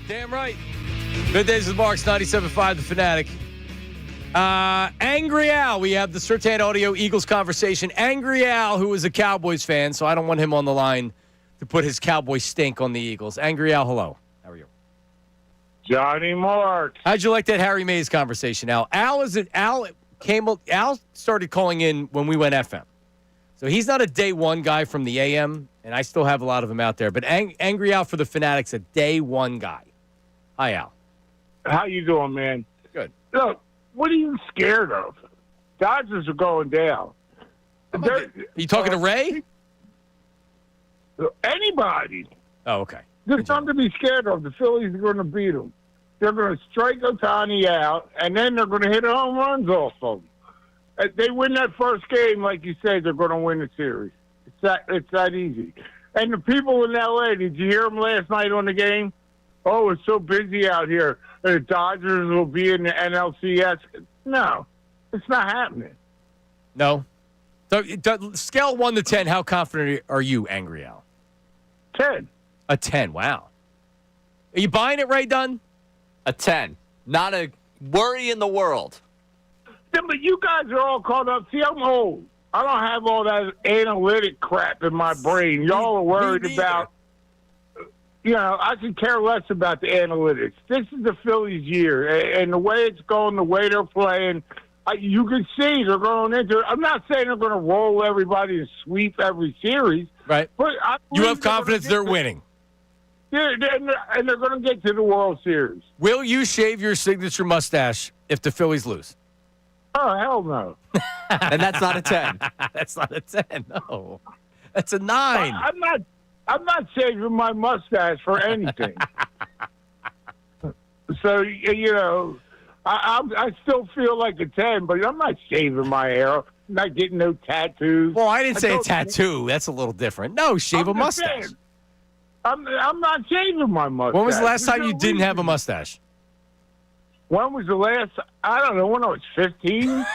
Damn right. Middays with Marks, 97.5 The Fanatic. Angry Al. We have the Surtain Audio Eagles conversation. Angry Al, who is a Cowboys fan, so I don't want him on the line to put his Cowboy stink on the Eagles. Angry Al, hello. How are you? Johnny Marks. How'd you like that Harry Mays conversation, Al? Al started calling in when we went FM. So he's not a day one guy from the AM, and I still have a lot of them out there. But Angry Al for the Fanatics, a day one guy. Hi, Al. How you doing, man? Good. Look, what are you scared of? Dodgers are going down. You talking to Ray? Anybody. Oh, okay. There's something to be scared of. The Phillies are going to beat them. They're going to strike Ohtani out, and then they're going to hit home runs off of them. If they win that first game, like you said, they're going to win the series. It's that easy. And the people in L.A., did you hear them last night on the game? Oh, it's so busy out here. The Dodgers will be in the NLCS. No, it's not happening. No. So, scale 1 to 10, how confident are you, Angry Al? 10. A 10, wow. Are you buying it, Ray Dunn? A 10. Not a worry in the world. Yeah, but you guys are all caught up. See, I'm old. I don't have all that analytic crap in my brain. Y'all are worried about, I could care less about the analytics. This is the Phillies' year, and the way it's going, the way they're playing, you can see they're going into it. I'm not saying they're going to roll everybody and sweep every series. Right. But You have confidence they're winning. Yeah, and they're going to get to the World Series. Will you shave your signature mustache if the Phillies lose? Oh, hell no. And that's not a 10. That's not a 10, no. That's a 9. I'm not shaving my mustache for anything. So, I still feel like a 10, but I'm not shaving my hair. I'm not getting no tattoos. Well, I didn't say a tattoo. That's a little different. No, shave a mustache. Saying, I'm not shaving my mustache. When was the last time you didn't have a mustache? When was the last? I don't know. When I was 15.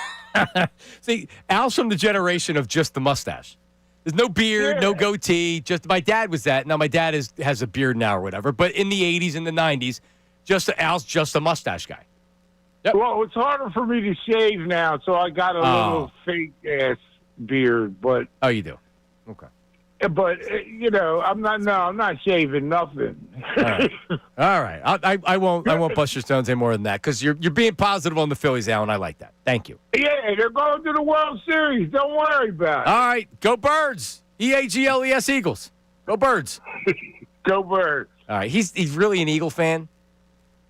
See, Al's from the generation of just the mustache. There's no beard, no goatee. Just my dad was that. Now my dad has a beard now or whatever. But in the 80s and the 90s, Al's just a mustache guy. Yep. Well, it's harder for me to shave now, so I got a little fake ass beard. But you do. Okay. But I'm not shaving nothing. All right. I won't bust your stones any more than that because you're being positive on the Phillies, Al, and I like that. Thank you. Yeah, they're going to the World Series. Don't worry about it. All right, go Birds. EAGLES Eagles. Go Birds. Go Birds. All right, he's really an Eagle fan.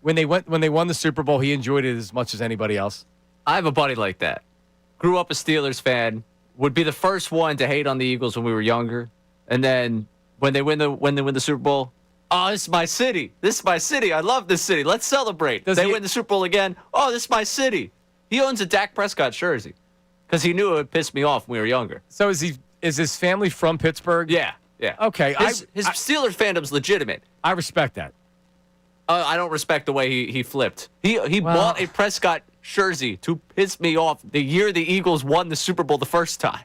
When they won the Super Bowl, he enjoyed it as much as anybody else. I have a buddy like that. Grew up a Steelers fan. Would be the first one to hate on the Eagles when we were younger. And then when they win the Super Bowl, oh, this is my city. This is my city. I love this city. Let's celebrate. They win the Super Bowl again. Oh, this is my city. He owns a Dak Prescott jersey because he knew it would piss me off when we were younger. So is his family from Pittsburgh? Yeah. Okay. His Steelers fandom's legitimate. I respect that. I don't respect the way he flipped. He bought a Prescott jersey to piss me off the year the Eagles won the Super Bowl the first time.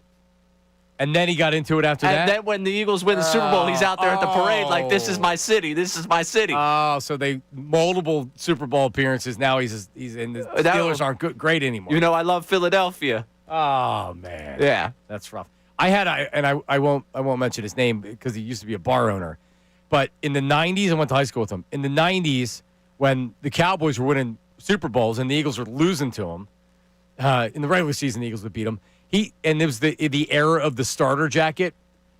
And then he got into it after that? And then when the Eagles win the Super Bowl, he's out there at the parade like, this is my city. This is my city. Oh, so they multiple Super Bowl appearances. Now he's in the Steelers aren't great anymore. I love Philadelphia. Oh, man. Yeah. That's rough. I won't mention his name because he used to be a bar owner. But in the 90s, I went to high school with him. In the 90s, when the Cowboys were winning Super Bowls and the Eagles were losing to them, in the regular season, the Eagles would beat them. And it was the era of the starter jacket.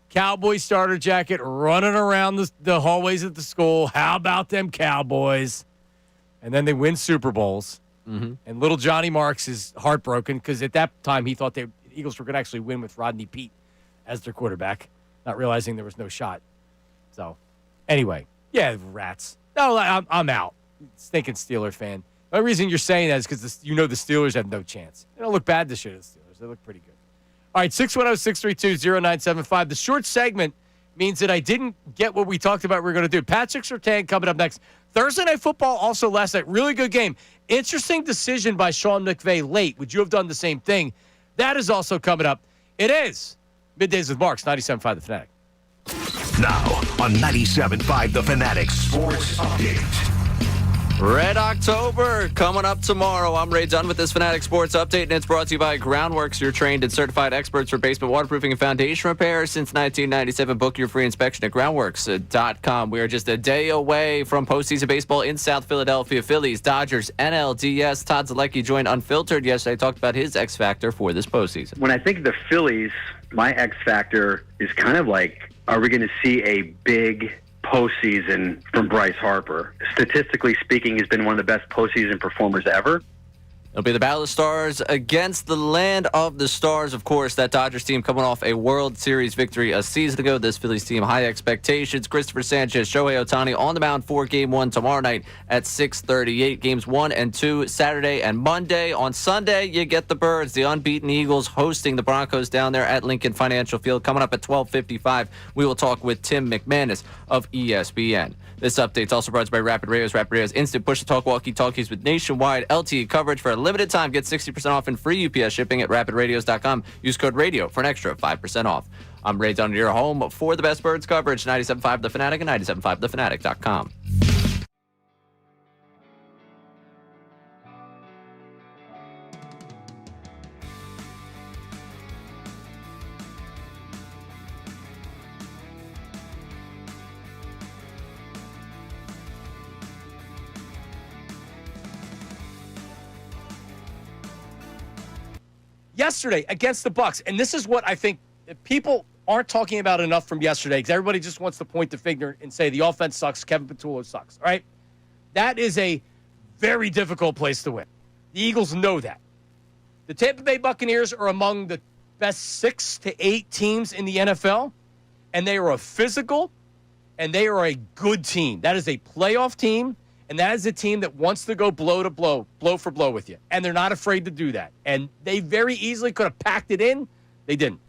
Cowboy starter jacket running around the hallways at the school. How about them Cowboys? And then they win Super Bowls. Mm-hmm. And little Johnny Marks is heartbroken because at that time he thought the Eagles were going to actually win with Rodney Peete as their quarterback, not realizing there was no shot. So, anyway, yeah, rats. No, I'm out. Stinking Steeler fan. The only reason you're saying that is because the Steelers have no chance. They don't look bad this year, the Steelers. They look pretty good. All right, 610-632-0975. The short segment means that I didn't get what we talked about we were going to do. Patrick Surtain coming up next. Thursday Night Football also last night. Really good game. Interesting decision by Sean McVay late. Would you have done the same thing? That is also coming up. It is Middays with Marks, 97.5 The Fanatic. Now on 97.5 The Fanatic Sports Update. Red October coming up tomorrow. I'm Ray Dunn with this Fanatic Sports Update, and it's brought to you by Groundworks, your trained and certified experts for basement waterproofing and foundation repair since 1997. Book your free inspection at groundworks.com. We are just a day away from postseason baseball in South Philadelphia. Phillies, Dodgers, NLDS. Todd Zalecki joined Unfiltered yesterday. Talked about his X factor for this postseason. When I think of the Phillies, my X factor is kind of like, are we going to see a big postseason from Bryce Harper? Statistically speaking, he's been one of the best postseason performers ever. It'll be the Battle of Stars against the Land of the Stars. Of course, that Dodgers team coming off a World Series victory a season ago. This Phillies team, high expectations. Christopher Sanchez, Shohei Ohtani on the mound for Game 1 tomorrow night at 6:38. Games 1 and 2 Saturday and Monday. On Sunday, you get the Birds, the unbeaten Eagles, hosting the Broncos down there at Lincoln Financial Field. Coming up at 12:55, we will talk with Tim McManus of ESPN. This update's also brought to you by Rapid Radios. Rapid Radios instant push-to-talk walkie-talkies with nationwide LTE coverage for a limited time. Get 60% off and free UPS shipping at rapidradios.com. Use code RADIO for an extra 5% off. I'm Ray Dunn, your home for the best Birds coverage, 97.5 The Fanatic and 97.5thefanatic.com. Yesterday against the Bucks, and this is what I think people aren't talking about enough from yesterday, because everybody just wants to point the finger and say the offense sucks, Kevin Patullo sucks, all right? That is a very difficult place to win. The Eagles know that. The Tampa Bay Buccaneers are among the best 6 to 8 teams in the NFL, and they are a physical, and they are a good team. That is a playoff team. And that is a team that wants to go blow to blow, blow for blow with you. And they're not afraid to do that. And they very easily could have packed it in. They didn't.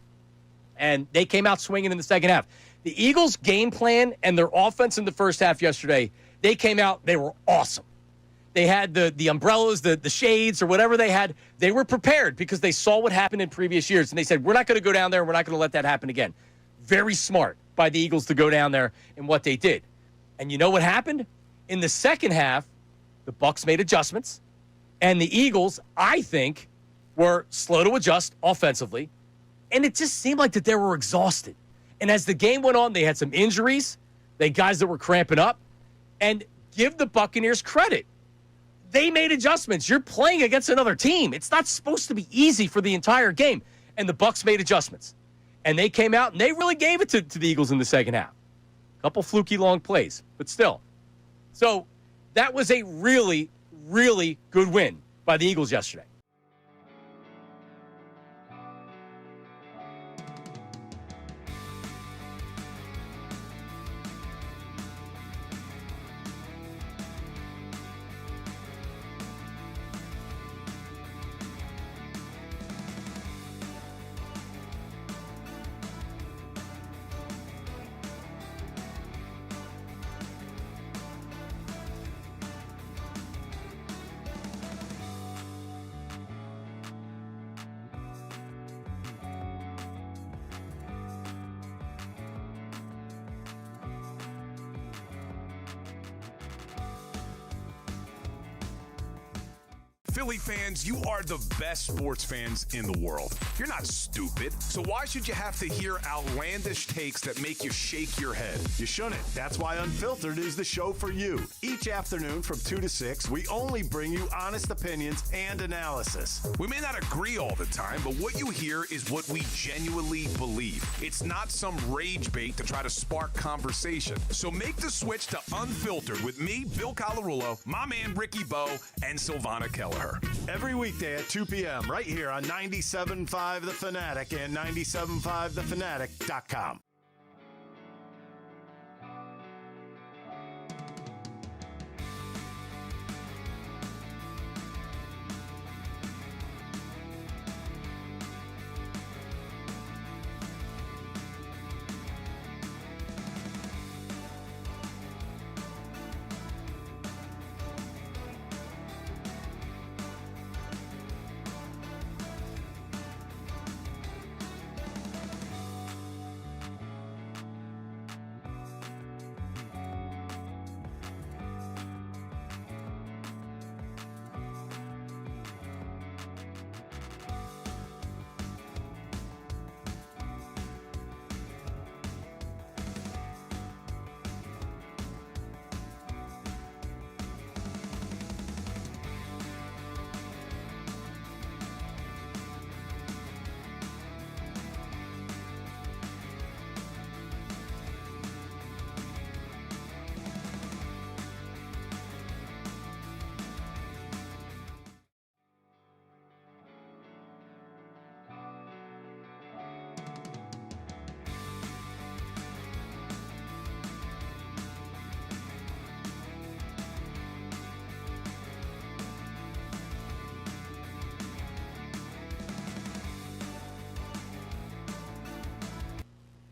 And they came out swinging in the second half. The Eagles' game plan and their offense in the first half yesterday, they came out, they were awesome. They had the umbrellas, the shades, or whatever they had. They were prepared because they saw what happened in previous years. And they said, we're not going to go down there and we're not going to let that happen again. Very smart by the Eagles to go down there and what they did. And you know what happened? In the second half, the Bucs made adjustments, and the Eagles, I think, were slow to adjust offensively, and it just seemed like that they were exhausted. And as the game went on, they had some injuries. They had guys that were cramping up. And give the Buccaneers credit. They made adjustments. You're playing against another team. It's not supposed to be easy for the entire game. And the Bucs made adjustments. And they came out, and they really gave it to the Eagles in the second half. A couple fluky long plays, but still. So that was a really, really good win by the Eagles yesterday. Philly fans, you are the best sports fans in the world. You're not stupid, so why should you have to hear outlandish takes that make you shake your head? You shouldn't. That's why Unfiltered is the show for you. Each afternoon from 2 to 6, we only bring you honest opinions and analysis. We may not agree all the time, but what you hear is what we genuinely believe. It's not some rage bait to try to spark conversation. So make the switch to Unfiltered with me, Bill Colarulo, my man Ricky Bo, and Silvana Kelleher. Every weekday at 2 p.m. right here on 97.5 The Fanatic and 97.5thefanatic.com.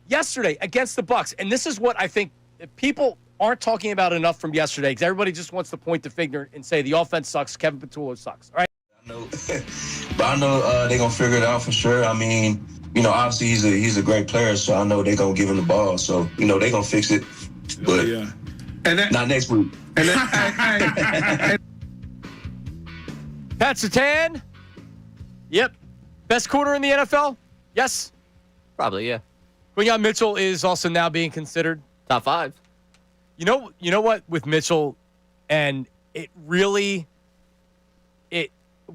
yesterday against the Bucks, and this is what I think people aren't talking about enough from yesterday because everybody just wants to point the finger and say the offense sucks, Kevin Patullo sucks. All right. But I know they're going to figure it out for sure. I mean, obviously he's a great player, so I know they're going to give him the ball. So, they're going to fix it. But not next week. Pat Surtain? Yep. Best corner in the NFL? Yes. Probably, yeah. Quinyon Mitchell is also now being considered. Top 5. You know what with Mitchell, and it really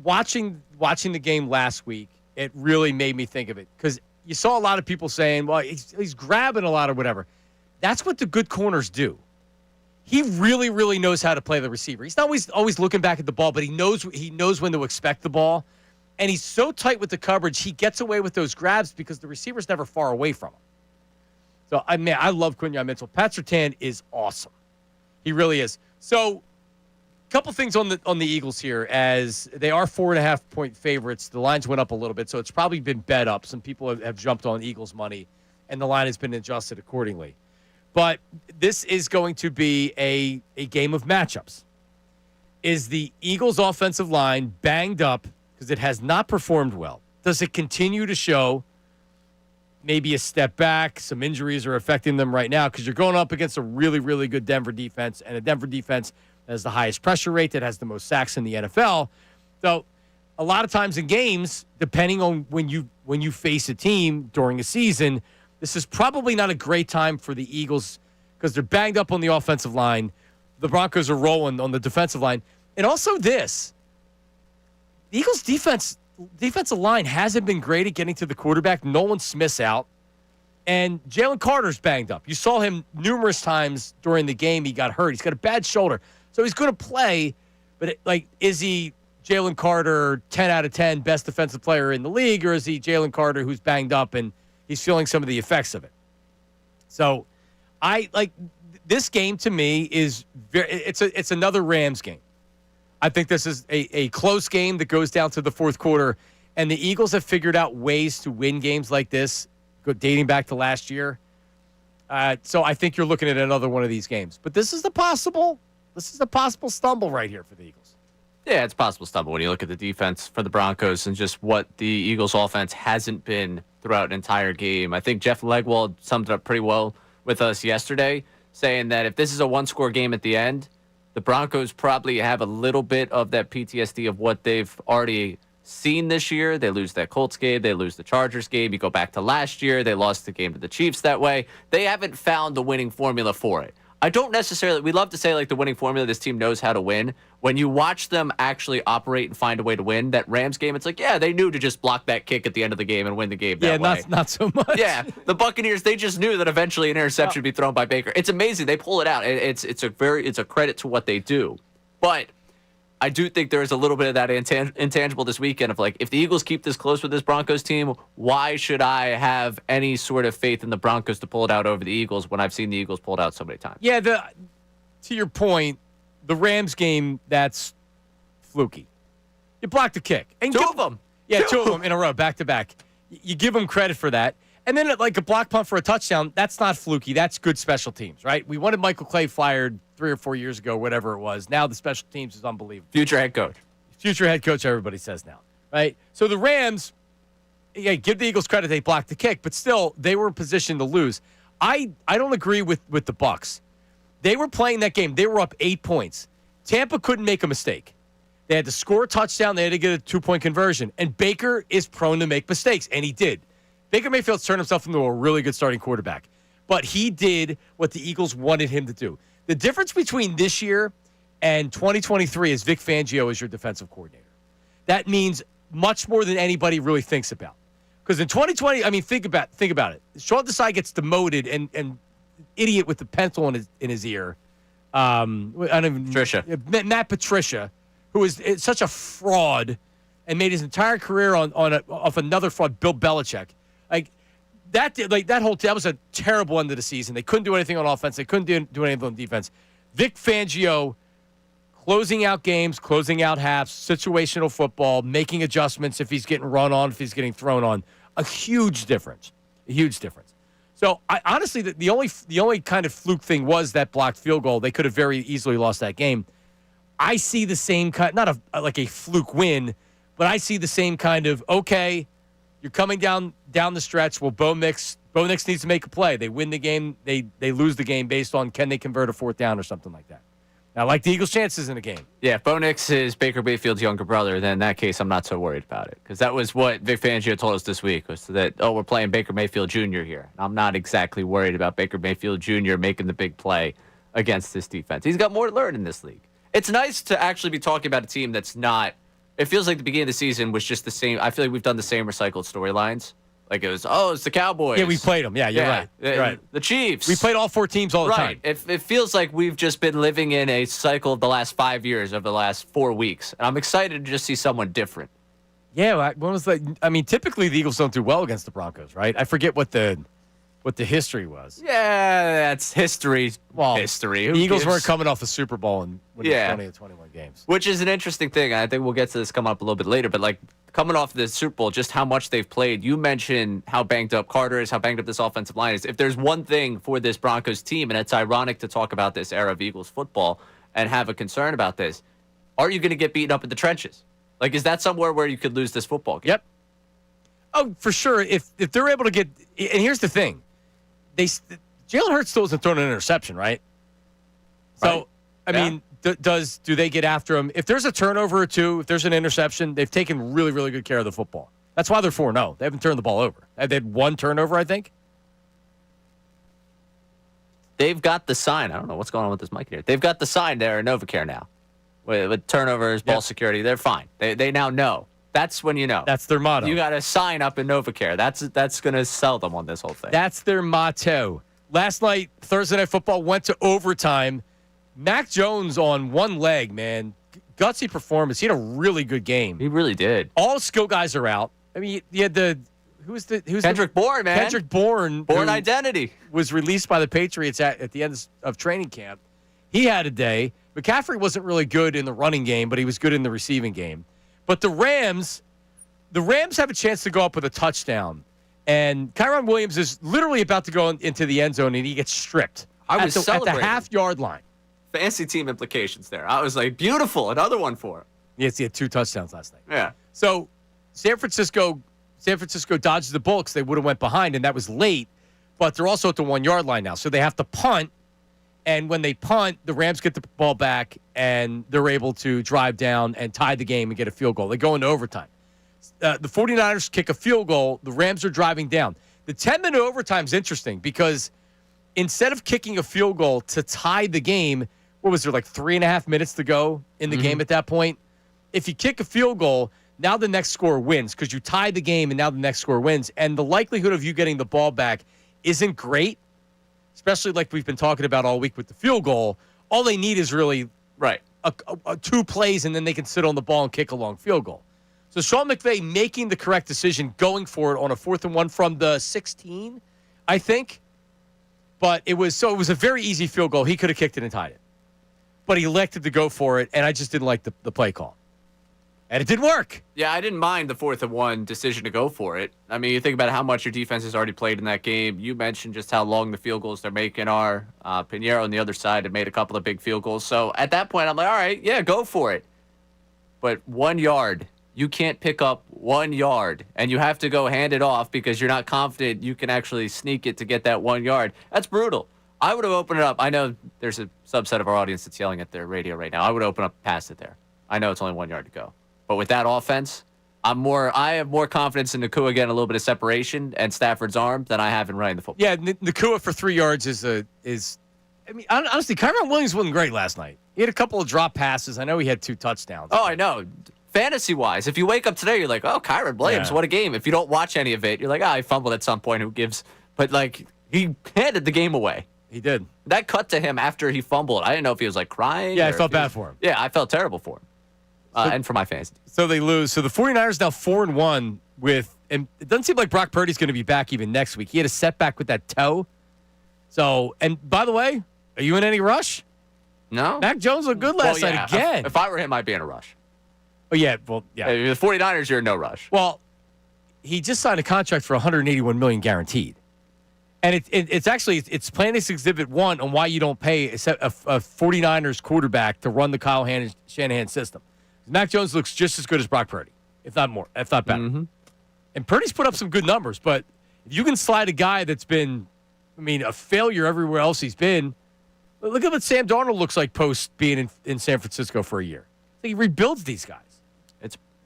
watching the game last week, it really made me think of it because you saw a lot of people saying, well, he's grabbing a lot or whatever. That's what the good corners do. He really, really knows how to play the receiver. He's not always looking back at the ball, but he knows when to expect the ball. And he's so tight with the coverage, he gets away with those grabs because the receiver's never far away from him. So, I love Quinyon Mitchell. Pat Surtain is awesome. He really is. So, couple things on the Eagles here, as they are 4.5-point favorites. The lines went up a little bit, so it's probably been bet up. Some people have jumped on Eagles money, and the line has been adjusted accordingly. But this is going to be a game of matchups. Is the Eagles' offensive line banged up because it has not performed well? Does it continue to show maybe a step back? Some injuries are affecting them right now because you're going up against a really, really good Denver defense, and a Denver defense that has the highest pressure rate, that has the most sacks in the NFL. So a lot of times in games, depending on when you face a team during a season, this is probably not a great time for the Eagles because they're banged up on the offensive line. The Broncos are rolling on the defensive line. And also the Eagles' defensive line hasn't been great at getting to the quarterback. Nolan Smith's out. And Jalen Carter's banged up. You saw him numerous times during the game. He got hurt. He's got a bad shoulder. So he's going to play, but is he Jalen Carter 10 out of 10 best defensive player in the league, or is he Jalen Carter who's banged up and he's feeling some of the effects of it? So this game to me is it's another Rams game. I think this is a close game that goes down to the fourth quarter, and the Eagles have figured out ways to win games like this, dating back to last year. So I think you're looking at another one of these games. But this is a possible stumble right here for the Eagles. Yeah, it's a possible stumble when you look at the defense for the Broncos and just what the Eagles offense hasn't been throughout an entire game. I think Jeff Legwold summed it up pretty well with us yesterday, saying that if this is a one-score game at the end, the Broncos probably have a little bit of that PTSD of what they've already seen this year. They lose that Colts game. They lose the Chargers game. You go back to last year. They lost the game to the Chiefs that way. They haven't found the winning formula for it. I don't necessarily, we love to say the winning formula, this team knows how to win. When you watch them actually operate and find a way to win, that Rams game, it's they knew to just block that kick at the end of the game and win the game that way. Yeah, not so much. Yeah, the Buccaneers, they just knew that eventually an interception would be thrown by Baker. It's amazing. They pull it out. It's a credit to what they do. But I do think there is a little bit of that intangible this weekend of if the Eagles keep this close with this Broncos team, why should I have any sort of faith in the Broncos to pull it out over the Eagles when I've seen the Eagles pull it out so many times? Yeah, to your point, the Rams game, that's fluky. You blocked the kick. And two of them. Yeah, two of them in a row, back to back. You give them credit for that. And then a block punt for a touchdown, that's not fluky. That's good special teams, right? We wanted Michael Clay fired 3 or 4 years ago, whatever it was. Now the special teams is unbelievable. Future head coach, everybody says now, right? So the Rams, give the Eagles credit. They blocked the kick, but still, they were in position to lose. I don't agree with the Bucs. They were playing that game. They were up 8 points. Tampa couldn't make a mistake. They had to score a touchdown. They had to get a 2-point conversion. And Baker is prone to make mistakes, and he did. Baker Mayfield's turned himself into a really good starting quarterback. But he did what the Eagles wanted him to do. The difference between this year and 2023 is Vic Fangio is your defensive coordinator. That means much more than anybody really thinks about. Because in 2020, think about it. Sean Desai gets demoted and idiot with the pencil in his ear. Patricia. Matt Patricia, who is such a fraud and made his entire career off another fraud, Bill Belichick. That was a terrible end of the season. They couldn't do anything on offense. They couldn't do anything on defense. Vic Fangio, closing out games, closing out halves, situational football, making adjustments if he's getting run on, if he's getting thrown on. A huge difference. So honestly, the only kind of fluke thing was that blocked field goal. They could have very easily lost that game. I see the same kind, not like a fluke win, but I see the same kind of, okay, you're coming down the stretch. Well, Bo Nix needs to make a play. They win the game. They lose the game based on can they convert a fourth down or something like that. I like the Eagles' chances in the game. Yeah, if Bo Nix is Baker Mayfield's younger brother, then in that case, I'm not so worried about it. Because that was what Vic Fangio told us this week, was that, we're playing Baker Mayfield Jr. here. I'm not exactly worried about Baker Mayfield Jr. making the big play against this defense. He's got more to learn in this league. It's nice to actually be talking about a team that's not – it feels like the beginning of the season was just the same – I feel like we've done the same recycled storylines. Like it was, it's the Cowboys. Yeah, we played them. Yeah, you're right. You're right. The Chiefs. We played all 4 teams all the time. Right. It feels like we've just been living in a cycle of the last 5 years of the last 4 weeks. And I'm excited to just see someone different. Yeah, when was that? I mean, typically the Eagles don't do well against the Broncos, right? I forget what the history was. Yeah, that's history. Well, history. The Eagles weren't coming off the Super Bowl and winning 20 to 21 games. Which is an interesting thing. I think we'll get to this coming up a little bit later. But, like, coming off the Super Bowl, just how much they've played. You mentioned how banged up Carter is, how banged up this offensive line is. If there's one thing for this Broncos team, and it's ironic to talk about this era of Eagles football and have a concern about this, are you going to get beaten up in the trenches? Like, is that somewhere where you could lose this football game? Yep. Oh, for sure. If they're able to get – and here's the thing. Jalen Hurts still hasn't thrown an interception, right? So, I mean, do they get after him? If there's a turnover or two, if there's an interception, they've taken really, really good care of the football. That's why they're 4-0. They haven't turned the ball over. They had 1 turnover, I think. They've got the sign. I don't know what's going on with this mic here. They've got the sign there in NovaCare now. With turnovers, ball security, they're fine. They now know. That's when you know. That's their motto. You got a sign up in NovaCare. That's going to sell them on this whole thing. That's their motto. Last night, Thursday Night Football went to overtime. Mac Jones on one leg, man. Gutsy performance. He had a really good game. He really did. All skill guys are out. I mean, you had who's Kendrick Bourne, man. Kendrick Bourne. Bourne identity. Was released by the Patriots at the end of training camp. He had a day. McCaffrey wasn't really good in the running game, but he was good in the receiving game. But the Rams have a chance to go up with a touchdown. And Kyron Williams is literally about to go into the end zone, and he gets stripped. I was celebrating. At the half-yard line. Fancy team implications there. I was like, beautiful. Another one for him. Yes, he had 2 touchdowns last night. Yeah. So San Francisco dodges the ball because they would have went behind, and that was late. But they're also at the 1-yard line now. So they have to punt. And when they punt, the Rams get the ball back, and they're able to drive down and tie the game and get a field goal. They go into overtime. The 49ers kick a field goal. The Rams are driving down. The 10-minute overtime is interesting because instead of kicking a field goal to tie the game, what was there, like 3.5 minutes to go in the game at that point? If you kick a field goal, now the next score wins because you tie the game and now the next score wins. And the likelihood of you getting the ball back isn't great, especially like we've been talking about all week with the field goal. All they need is really a 2 plays, and then they can sit on the ball and kick a long field goal. So Sean McVay making the correct decision, going for it on a 4th and 1 from the 16, I think. But it was a very easy field goal. He could have kicked it and tied it. But he elected to go for it, and I just didn't like the play call. And it didn't work. Yeah, I didn't mind the 4th and 1 decision to go for it. I mean, you think about how much your defense has already played in that game. You mentioned just how long the field goals they're making are. Pinheiro on the other side had made a couple of big field goals. So at that point, I'm like, all right, yeah, go for it. But 1 yard, you can't pick up 1 yard, and you have to go hand it off because you're not confident you can actually sneak it to get that 1 yard. That's brutal. I would have opened it up. I know there's a subset of our audience that's yelling at their radio right now. I would open up past it there. I know it's only 1 yard to go. But with that offense, I have more confidence in Nakua getting a little bit of separation and Stafford's arm than I have in running the football. Yeah, Nakua for 3 yards is. I mean, honestly, Kyron Williams wasn't great last night. He had a couple of drop passes. I know he had 2 touchdowns. Oh, I know. Fantasy-wise, if you wake up today, you're like, oh, Kyron Williams, what a game. If you don't watch any of it, you're like, he fumbled at some point. Who gives? But, like, he handed the game away. He did. That cut to him after he fumbled. I didn't know if he was, like, crying. Yeah, I felt bad for him. Yeah, I felt terrible for him. And for my fans. So they lose. So the 49ers now 4-1 with, and it doesn't seem like Brock Purdy's going to be back even next week. He had a setback with that toe. So, and by the way, are you in any rush? No. Mac Jones looked good last night again. If I were him, I'd be in a rush. Oh, yeah. Well, yeah. The 49ers, you're in no rush. Well, he just signed a contract for $181 million guaranteed. And it's actually Plaintiff's Exhibit 1 on why you don't pay a 49ers quarterback to run the Kyle Shanahan system. Mac Jones looks just as good as Brock Purdy, if not more, if not better. Mm-hmm. And Purdy's put up some good numbers, but if you can slide a guy that's been, a failure everywhere else he's been, look at what Sam Darnold looks like post being in San Francisco for a year. He rebuilds these guys.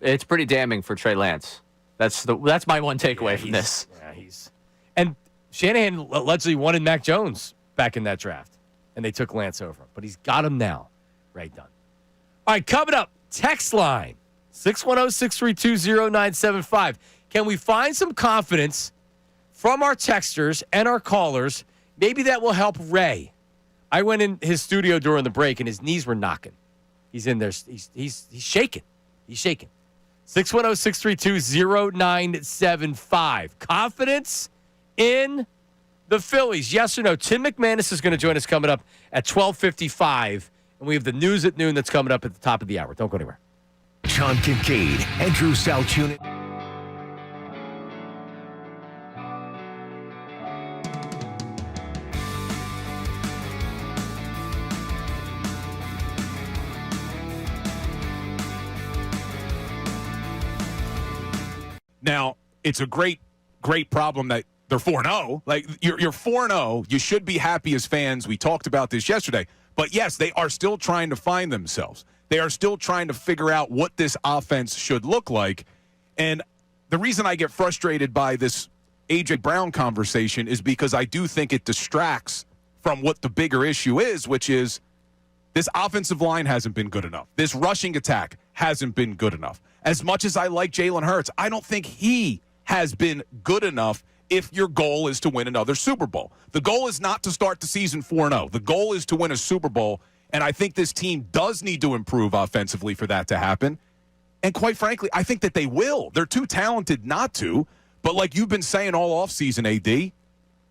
It's pretty damning for Trey Lance. That's my one takeaway from this. Yeah, and Shanahan allegedly wanted Mac Jones back in that draft, and they took Lance over him. But he's got him now. Right done. All right, coming up, text line, 610-632-0975. Can we find some confidence from our texters and our callers? Maybe that will help Ray. I went in his studio during the break, and his knees were knocking. He's in there. He's shaking. He's shaking. 610-632-0975. Confidence in the Phillies. Yes or no? Tim McManus is going to join us coming up at 12:55. And we have the news at noon that's coming up at the top of the hour. Don't go anywhere. John Kincade, Andrew Salciunas. Now, it's a great problem that they're 4-0. Like, you're 4-0. You should be happy as fans. We talked about this yesterday. But, yes, they are still trying to find themselves. They are still trying to figure out what this offense should look like. And the reason I get frustrated by this A.J. Brown conversation is because I do think it distracts from what the bigger issue is, which is this offensive line hasn't been good enough. This rushing attack hasn't been good enough. As much as I like Jalen Hurts, I don't think he has been good enough if your goal is to win another Super Bowl. The goal is not to start the season 4-0. The goal is to win a Super Bowl, and I think this team does need to improve offensively for that to happen. And quite frankly, I think that they will. They're too talented not to. But like you've been saying all offseason, AD,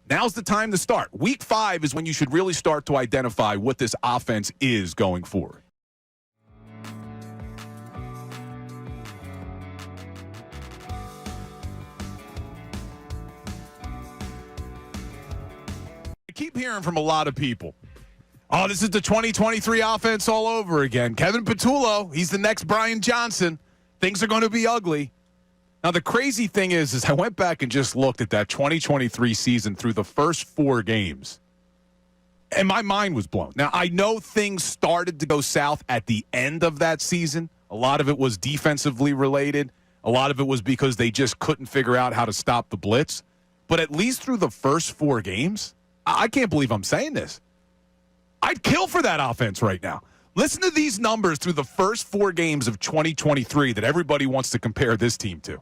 now's the time to start. Week 5 is when you should really start to identify what this offense is going forward. I keep hearing from a lot of people, oh, this is the 2023 offense all over again. Kevin Patullo, he's the next Brian Johnson. Things are going to be ugly. Now, the crazy thing is I went back and just looked at that 2023 season through the first 4 games, and my mind was blown. Now, I know things started to go south at the end of that season. A lot of it was defensively related. A lot of it was because they just couldn't figure out how to stop the blitz. But at least through the first 4 games, I can't believe I'm saying this. I'd kill for that offense right now. Listen to these numbers through the first 4 games of 2023 that everybody wants to compare this team to.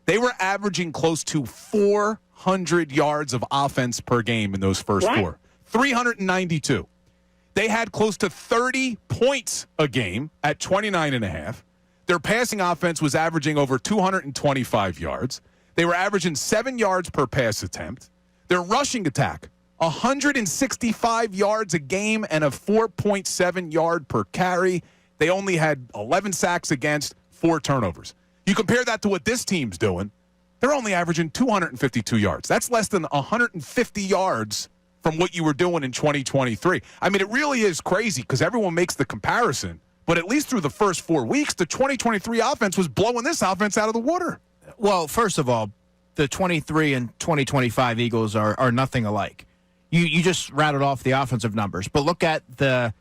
They were averaging close to 400 yards of offense per game in those first 4. 392. They had close to 30 points a game at 29.5. Their passing offense was averaging over 225 yards. They were averaging 7 yards per pass attempt. Their rushing attack, 165 yards a game and a 4.7 yard per carry. They only had 11 sacks against, 4 turnovers. You compare that to what this team's doing, they're only averaging 252 yards. That's less than 150 yards from what you were doing in 2023. I mean, it really is crazy because everyone makes the comparison, but at least through the first 4 weeks, the 2023 offense was blowing this offense out of the water. Well, first of all, the 23 and 2025 Eagles are nothing alike. You just rattled off the offensive numbers, but look at the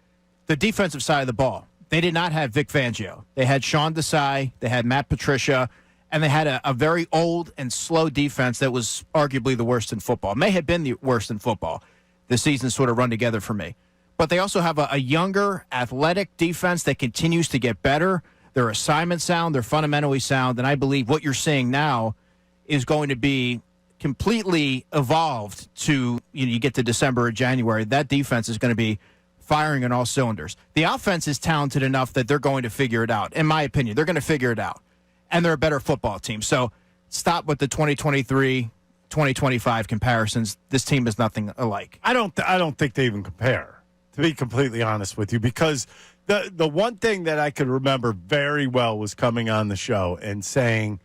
defensive side of the ball. They did not have Vic Fangio. They had Sean Desai, they had Matt Patricia, and they had a very old and slow defense that was arguably the worst in football. May have been the worst in football. The season sort of run together for me. But they also have a younger, athletic defense that continues to get better. Their assignment sound, they're fundamentally sound, and I believe what you're seeing now is going to be completely evolved to, you get to December or January, that defense is going to be firing on all cylinders. The offense is talented enough that they're going to figure it out. In my opinion, they're going to figure it out. And they're a better football team. So stop with the 2023, 2025 comparisons. This team is nothing alike. I don't think they even compare, to be completely honest with you, because the one thing that I could remember very well was coming on the show and saying,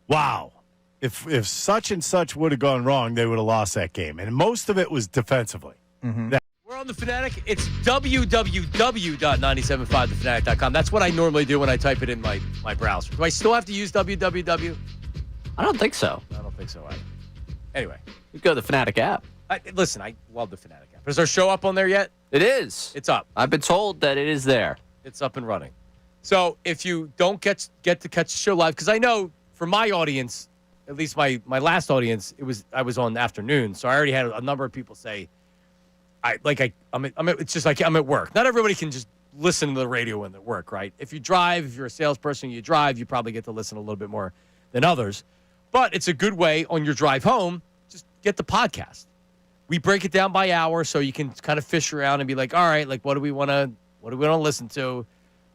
wow, if such and such would have gone wrong, they would have lost that game. And most of it was defensively. We're on the Fanatic. It's www.975thefanatic.com. That's what I normally do when I type it in my browser. Do I still have to use www? I don't think so. I don't think so either. Anyway. You go to the Fanatic app. Listen, I love the Fanatic app. Is our show up on there yet? It is. It's up. I've been told that it is there. It's up and running. So if you don't get to catch the show live, because I know for my audience, at least my last audience, I was on afternoon, so I already had a number of people say, it's just like I'm at work. Not everybody can just listen to the radio when they're at work, right? If you drive, if you're a salesperson, you drive, you probably get to listen a little bit more than others. But it's a good way on your drive home, just get the podcast. We break it down by hour so you can kind of fish around and be like, all right, like what do we want to listen to?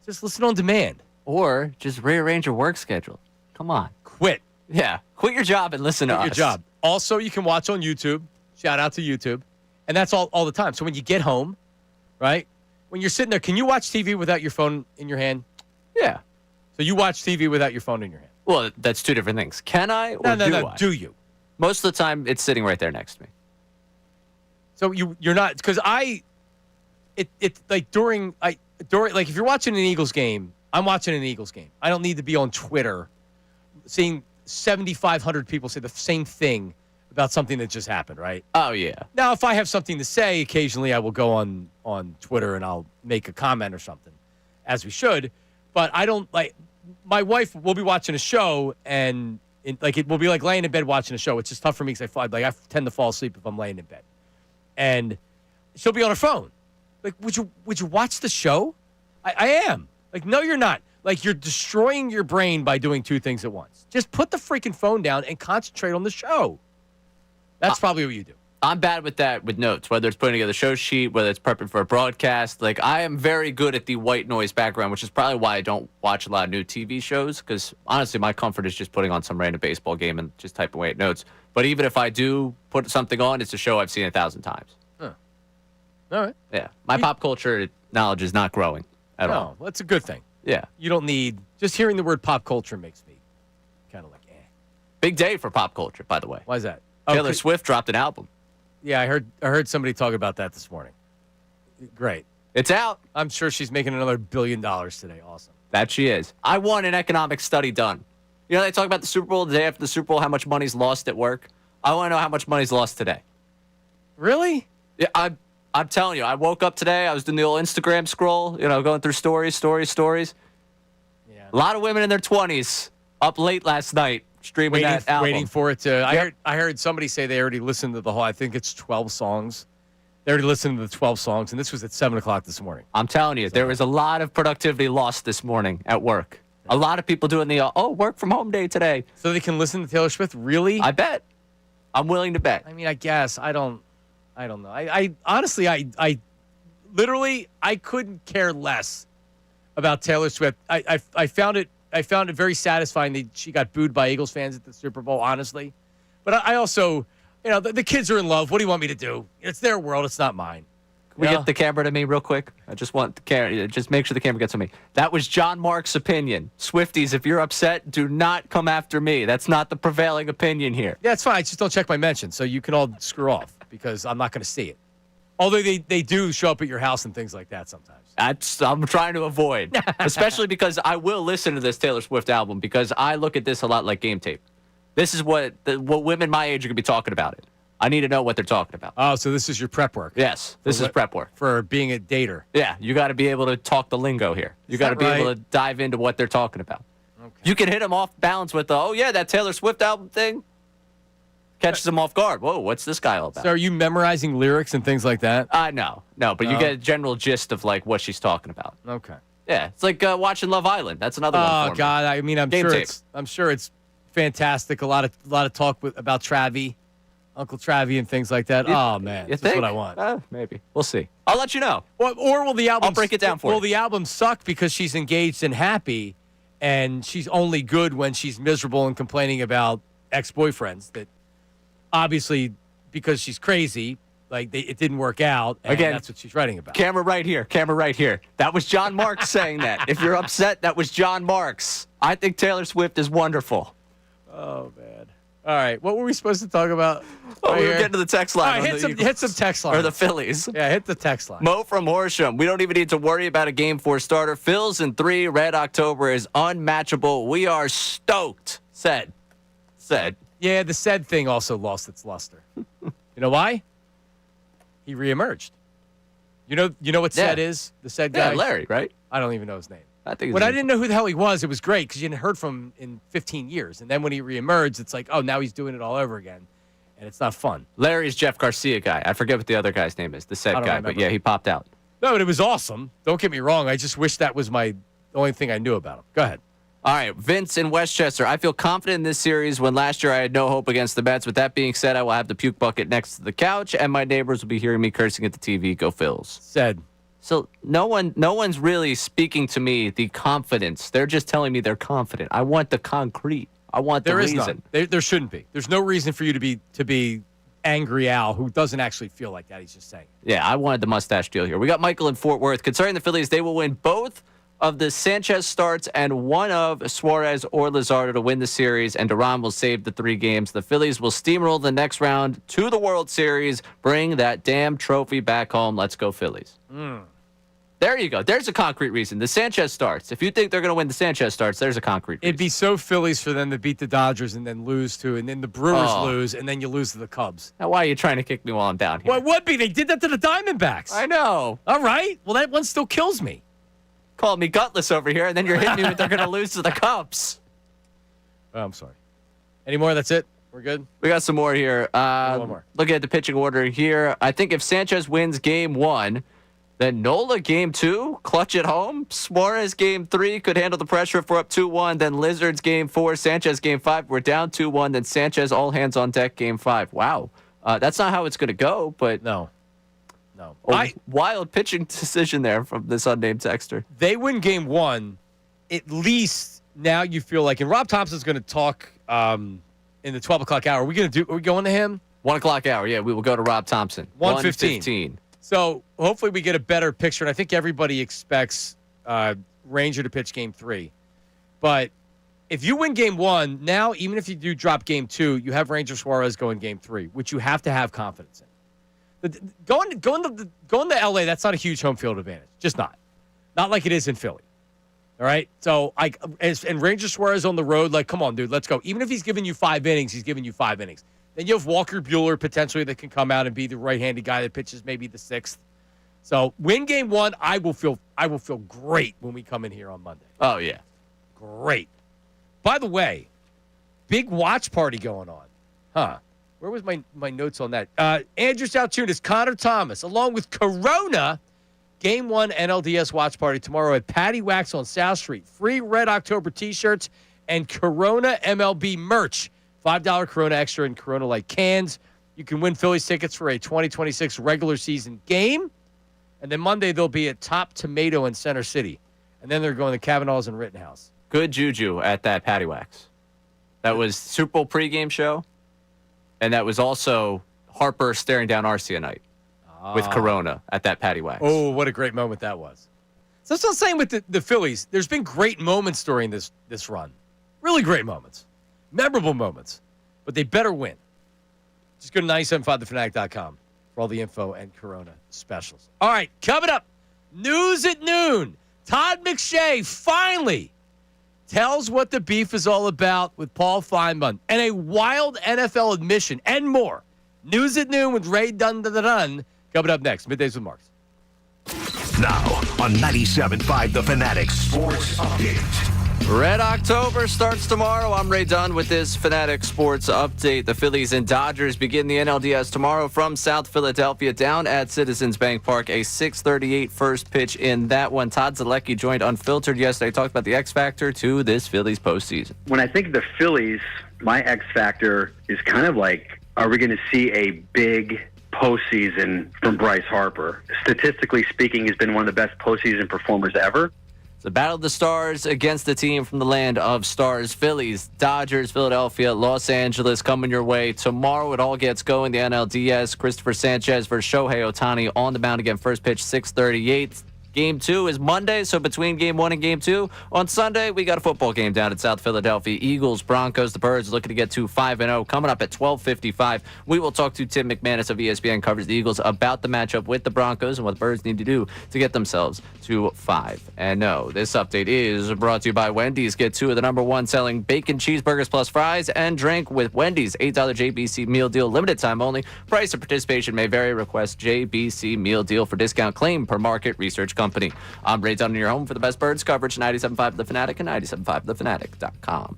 Just listen on demand. Or just rearrange your work schedule. Come on. Quit. Yeah. Quit your job and listen to us. Quit your job. Also, you can watch on YouTube. Shout out to YouTube. And that's all the time. So when you get home, right, when you're sitting there, can you watch TV without your phone in your hand? Yeah. So you watch TV without your phone in your hand? Well, that's two different things. Can I or No. I? Do you? Most of the time, it's sitting right there next to me. So you're not, because it's like during like if you're watching an Eagles game, I'm watching an Eagles game. I don't need to be on Twitter seeing 7,500 people say the same thing about something that just happened, right? Oh, yeah. Now, if I have something to say, occasionally I will go on Twitter and I'll make a comment or something, as we should. But I don't, like, my wife will be watching a show and, it will be like laying in bed watching a show. It's just tough for me because I tend to fall asleep if I'm laying in bed. And she'll be on her phone. Like, would you watch the show? I am. Like, no, you're not. Like, you're destroying your brain by doing two things at once. Just put the freaking phone down and concentrate on the show. That's probably what you do. I'm bad with that with notes, whether it's putting together a show sheet, whether it's prepping for a broadcast. Like, I am very good at the white noise background, which is probably why I don't watch a lot of new TV shows, because honestly, my comfort is just putting on some random baseball game and just typing away at notes. But even if I do put something on, it's a show I've seen 1,000 times. Huh. All right. Yeah. My pop culture knowledge is not growing at all. No, that's a good thing. Yeah. You don't need, just hearing the word pop culture makes me kind of like, eh. Big day for pop culture, by the way. Why is that? Taylor Swift dropped an album. Yeah, I heard somebody talk about that this morning. Great. It's out. I'm sure she's making another $1 billion today. Awesome. That she is. I want an economic study done. You know, they talk about the Super Bowl, the day after the Super Bowl, how much money's lost at work. I want to know how much money's lost today. Really? Yeah, I'm telling you, I woke up today, I was doing the old Instagram scroll, going through stories. Yeah. A lot of women in their 20s up late last night streaming that album. Waiting for it to. Yep. I heard somebody say they already listened to the whole. I think it's 12 songs. They already listened to the 12 songs, and this was at 7:00 this morning. I'm telling you, there was a lot of productivity lost this morning at work. A lot of people doing the work from home day today. So they can listen to Taylor Swift. Really? I bet. I'm willing to bet. I mean, I guess I don't know. I honestly, I literally, I couldn't care less about Taylor Swift. I found it very satisfying that she got booed by Eagles fans at the Super Bowl, honestly. But I also, the kids are in love. What do you want me to do? It's their world. It's not mine. Can we get the camera to me real quick? I just want the camera. Just make sure the camera gets to me. That was John Mark's opinion. Swifties, if you're upset, do not come after me. That's not the prevailing opinion here. Yeah, it's fine. I just don't check my mentions, so you can all screw off because I'm not going to see it. Although they do show up at your house and things like that sometimes. I'm trying to avoid, especially because I will listen to this Taylor Swift album because I look at this a lot like game tape. This is what women my age are going to be talking about it. I need to know what they're talking about. Oh, so this is your prep work? Yes, this is prep work. For being a dater. Yeah, you got to be able to talk the lingo here. You got to be able to dive into what they're talking about. Okay. You can hit them off balance with that Taylor Swift album thing. Catches them off guard. Whoa, what's this guy all about? So are you memorizing lyrics and things like that? No, but you get a general gist of like what she's talking about. Okay. Yeah, it's like watching Love Island. That's another one. Oh God, I mean, I'm sure it's fantastic. A lot of talk about Travie. Uncle Travie and things like that. Oh, man. That's what I want. Maybe. We'll see. I'll let you know. Or will the album... I'll break it down for you. Will the album suck because she's engaged and happy, and she's only good when she's miserable and complaining about ex-boyfriends that obviously, because she's crazy, it didn't work out, and again, that's what she's writing about. Camera right here. That was John Marks saying that. If you're upset, that was John Marks. I think Taylor Swift is wonderful. Oh, man. All right. What were we supposed to talk about? Oh, we were getting to the text line. All right, hit some text line. Or the Phillies. Yeah, hit the text line. Mo from Horsham. We don't even need to worry about a Game 4 starter. Phil's in 3. Red October is unmatchable. We are stoked. Said. Yeah, the said thing also lost its luster. You know why? He reemerged. You know what said is? The said guy? Yeah, Larry, right? I don't even know his name. I think When I didn't know who the hell he was, it was great because you hadn't heard from him in 15 years. And then when he reemerged, it's like, oh, now he's doing it all over again. And it's not fun. Larry's Jeff Garcia guy. I forget what the other guy's name is, the said guy. remember. But yeah, he popped out. No, but it was awesome. Don't get me wrong. I just wish that was the only thing I knew about him. Go ahead. All right, Vince in Westchester. I feel confident in this series when last year I had no hope against the Mets. With that being said, I will have the puke bucket next to the couch, and my neighbors will be hearing me cursing at the TV. Go Phils. Said. So no one's really speaking to me the confidence. They're just telling me they're confident. I want the concrete. I want the reason. There shouldn't be. There's no reason for you to be angry Al, who doesn't actually feel like that. He's just saying. Yeah, I wanted the mustache deal here. We got Michael in Fort Worth. Concerning the Phillies, they will win both of the Sanchez starts and one of Suarez or Luzardo to win the series, and Duran will save the 3 games. The Phillies will steamroll the next round to the World Series. Bring that damn trophy back home. Let's go Phillies. There you go. There's a concrete reason. The Sanchez starts. If you think they're going to win the Sanchez starts, there's a concrete reason. It'd be so Phillies for them to beat the Dodgers and then lose to, and then the Brewers lose, and then you lose to the Cubs. Now, why are you trying to kick me while I'm down here? Well, it would be. They did that to the Diamondbacks. I know. All right. Well, that one still kills me. Call me gutless over here, and then you're hitting me with they're going to lose to the Cubs. Oh, I'm sorry. Any more? That's it? We're good? We got some more here. One more. Looking at the pitching order here, I think if Sanchez wins Game 1, then Nola Game 2, clutch at home. Suarez Game 3 could handle the pressure if we're up 2-1. Then Lizards Game 4, Sanchez Game 5. We're down 2-1. Then Sanchez all hands on deck Game 5. Wow. That's not how it's going to go, but no. Wild pitching decision there from this unnamed texter. They win Game 1. At least now you feel like, and Rob Thompson's going to talk in the 12 o'clock hour. Are we going to him? 1 o'clock hour. Yeah, we will go to Rob Thompson. 1:15. So hopefully we get a better picture. And I think everybody expects Ranger to pitch Game 3. But if you win Game 1, now even if you do drop Game 2, you have Ranger Suarez going Game 3, which you have to have confidence in. Going to LA, that's not a huge home field advantage. Just not. Not like it is in Philly. All right? So, and Ranger Suarez on the road, like, come on, dude, let's go. Even if he's giving you 5 innings, he's giving you 5 innings. Then you have Walker Buehler potentially that can come out and be the right-handed guy that pitches maybe the 6th. So, win Game 1, I will feel great when we come in here on Monday. Oh, yeah. Great. By the way, big watch party going on. Huh. Where was my notes on that? Andrew Salciunas, Connor Thomas, along with Corona, Game 1 NLDS watch party tomorrow at Patty Wax on South Street. Free Red October T-shirts and Corona MLB merch. $5 Corona Extra and Corona Light cans. You can win Phillies tickets for a 2026 regular season game. And then Monday they'll be at Top Tomato in Center City. And then they're going to Kavanaugh's in Rittenhouse. Good juju at that Patty Wax. That was Super Bowl pregame show. And that was also Harper staring down Arcia night with Corona at that Patty Wax. Oh, what a great moment that was. So that's what I'm saying with the Phillies. There's been great moments during this run. Really great moments. Memorable moments. But they better win. Just go to 975thefanatic.com for all the info and Corona specials. All right, coming up, news at noon. Todd McShay finally tells what the beef is all about with Paul Feinbaum and a wild NFL admission and more. News at noon with Ray Dun coming up next. Middays with Marks. Now on 97.5 The Fanatic Sports Update. Red October starts tomorrow. I'm Ray Dunn with this Fanatic Sports Update. The Phillies and Dodgers begin the NLDS tomorrow from South Philadelphia down at Citizens Bank Park. A 6:38 first pitch in that one. Todd Zalecki joined Unfiltered yesterday. Talked about the X factor to this Phillies postseason. When I think of the Phillies, my X factor is kind of like, are we going to see a big postseason from Bryce Harper? Statistically speaking, he's been one of the best postseason performers ever. The Battle of the Stars against the team from the land of stars. Phillies, Dodgers, Philadelphia, Los Angeles coming your way. Tomorrow it all gets going. The NLDS, Christopher Sanchez versus Shohei Ohtani on the mound again. First pitch, 6:38. Game 2 is Monday, so between Game 1 and Game 2, on Sunday, we got a football game down in South Philadelphia. Eagles, Broncos, the Birds looking to get to 5-0. Coming up at 12:55, we will talk to Tim McManus of ESPN, covers the Eagles, about the matchup with the Broncos and what the Birds need to do to get themselves to 5-0. This update is brought to you by Wendy's. Get 2 of the #1 selling bacon cheeseburgers plus fries and drink with Wendy's. $8 JBC meal deal, limited time only. Price and participation may vary. Request JBC meal deal for discount claim per market research company. I'm Ray Dunn in your home for the best Birds coverage, 97.5 The Fanatic and 97.5thefanatic.com.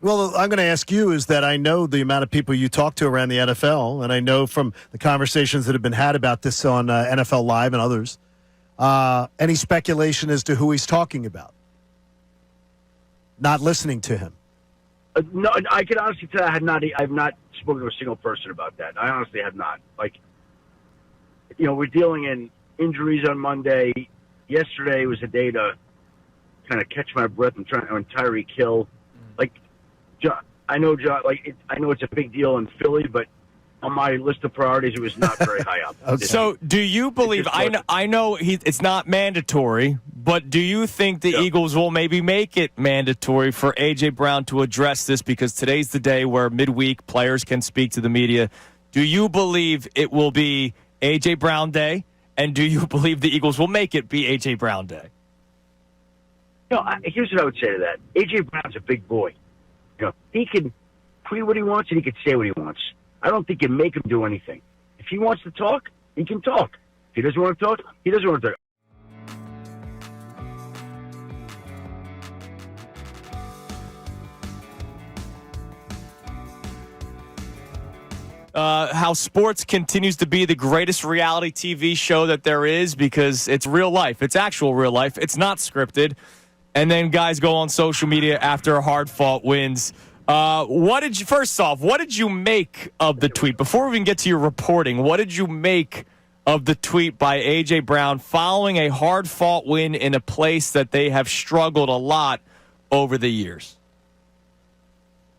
Well, I'm going to ask you is that I know the amount of people you talk to around the NFL, and I know from the conversations that have been had about this on NFL Live and others, any speculation as to who he's talking about? Not listening to him. No, I can honestly tell I've not spoken to a single person about that. I honestly have not. We're dealing in injuries on Monday. Yesterday was a day to kind of catch my breath and try on Tyreek Hill. I know it's a big deal in Philly, but on my list of priorities, it was not very high up. Okay. So, do you believe? I know it's not mandatory, but do you think the Eagles will maybe make it mandatory for A.J. Brown to address this? Because today's the day where midweek players can speak to the media. Do you believe it will be A.J. Brown Day, and do you believe the Eagles will make it be A.J. Brown Day? Here's what I would say to that. A.J. Brown's a big boy. He can tweet what he wants and he can say what he wants. I don't think you make him do anything. If he wants to talk, he can talk. If he doesn't want to talk, he doesn't want to talk. How sports continues to be the greatest reality TV show that there is because it's real life. It's actual real life. It's not scripted. And then guys go on social media after hard-fought wins. First off, what did you make of the tweet? Before we even get to your reporting, what did you make of the tweet by A.J. Brown following a hard-fought win in a place that they have struggled a lot over the years?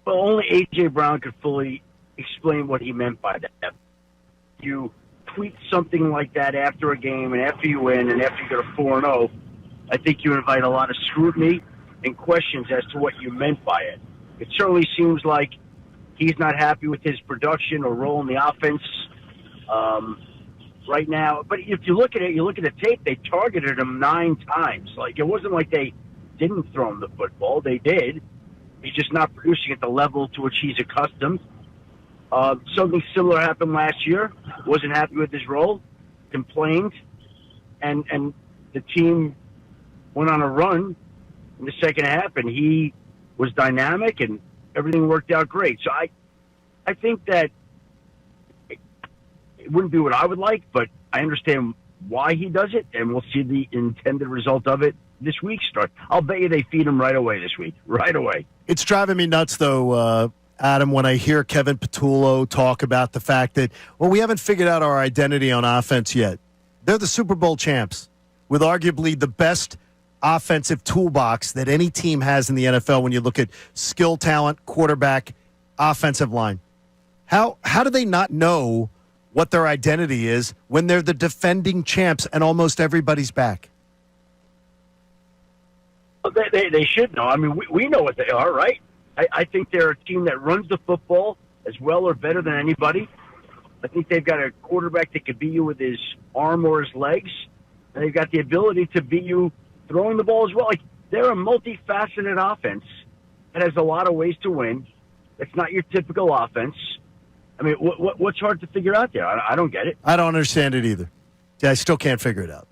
Well, only A.J. Brown could fully explain what he meant by that. You tweet something like that after a game and after you win and after you go to 4-0, I think you invite a lot of scrutiny and questions as to what you meant by it. It certainly seems like he's not happy with his production or role in the offense right now. But if you look at it, you look at the tape, they targeted him 9 times. It wasn't like they didn't throw him the football. They did. He's just not producing at the level to which he's accustomed. Something similar happened last year. Wasn't happy with his role, complained, and the team went on a run in the second half, and he was dynamic, and everything worked out great. So I think that it wouldn't be what I would like, but I understand why he does it, and we'll see the intended result of it this week start. I'll bet you they feed him right away this week, right away. It's driving me nuts, though, Adam, when I hear Kevin Patullo talk about the fact that, we haven't figured out our identity on offense yet. They're the Super Bowl champs with arguably the best offensive toolbox that any team has in the NFL when you look at skill, talent, quarterback, offensive line. How do they not know what their identity is when they're the defending champs and almost everybody's back? They should know. I mean, we know what they are, right? I think they're a team that runs the football as well or better than anybody. I think they've got a quarterback that could beat you with his arm or his legs, and they've got the ability to beat you throwing the ball as well. They're a multifaceted offense that has a lot of ways to win. It's not your typical offense. I mean, what's hard to figure out there? I don't get it. I don't understand it either. I still can't figure it out.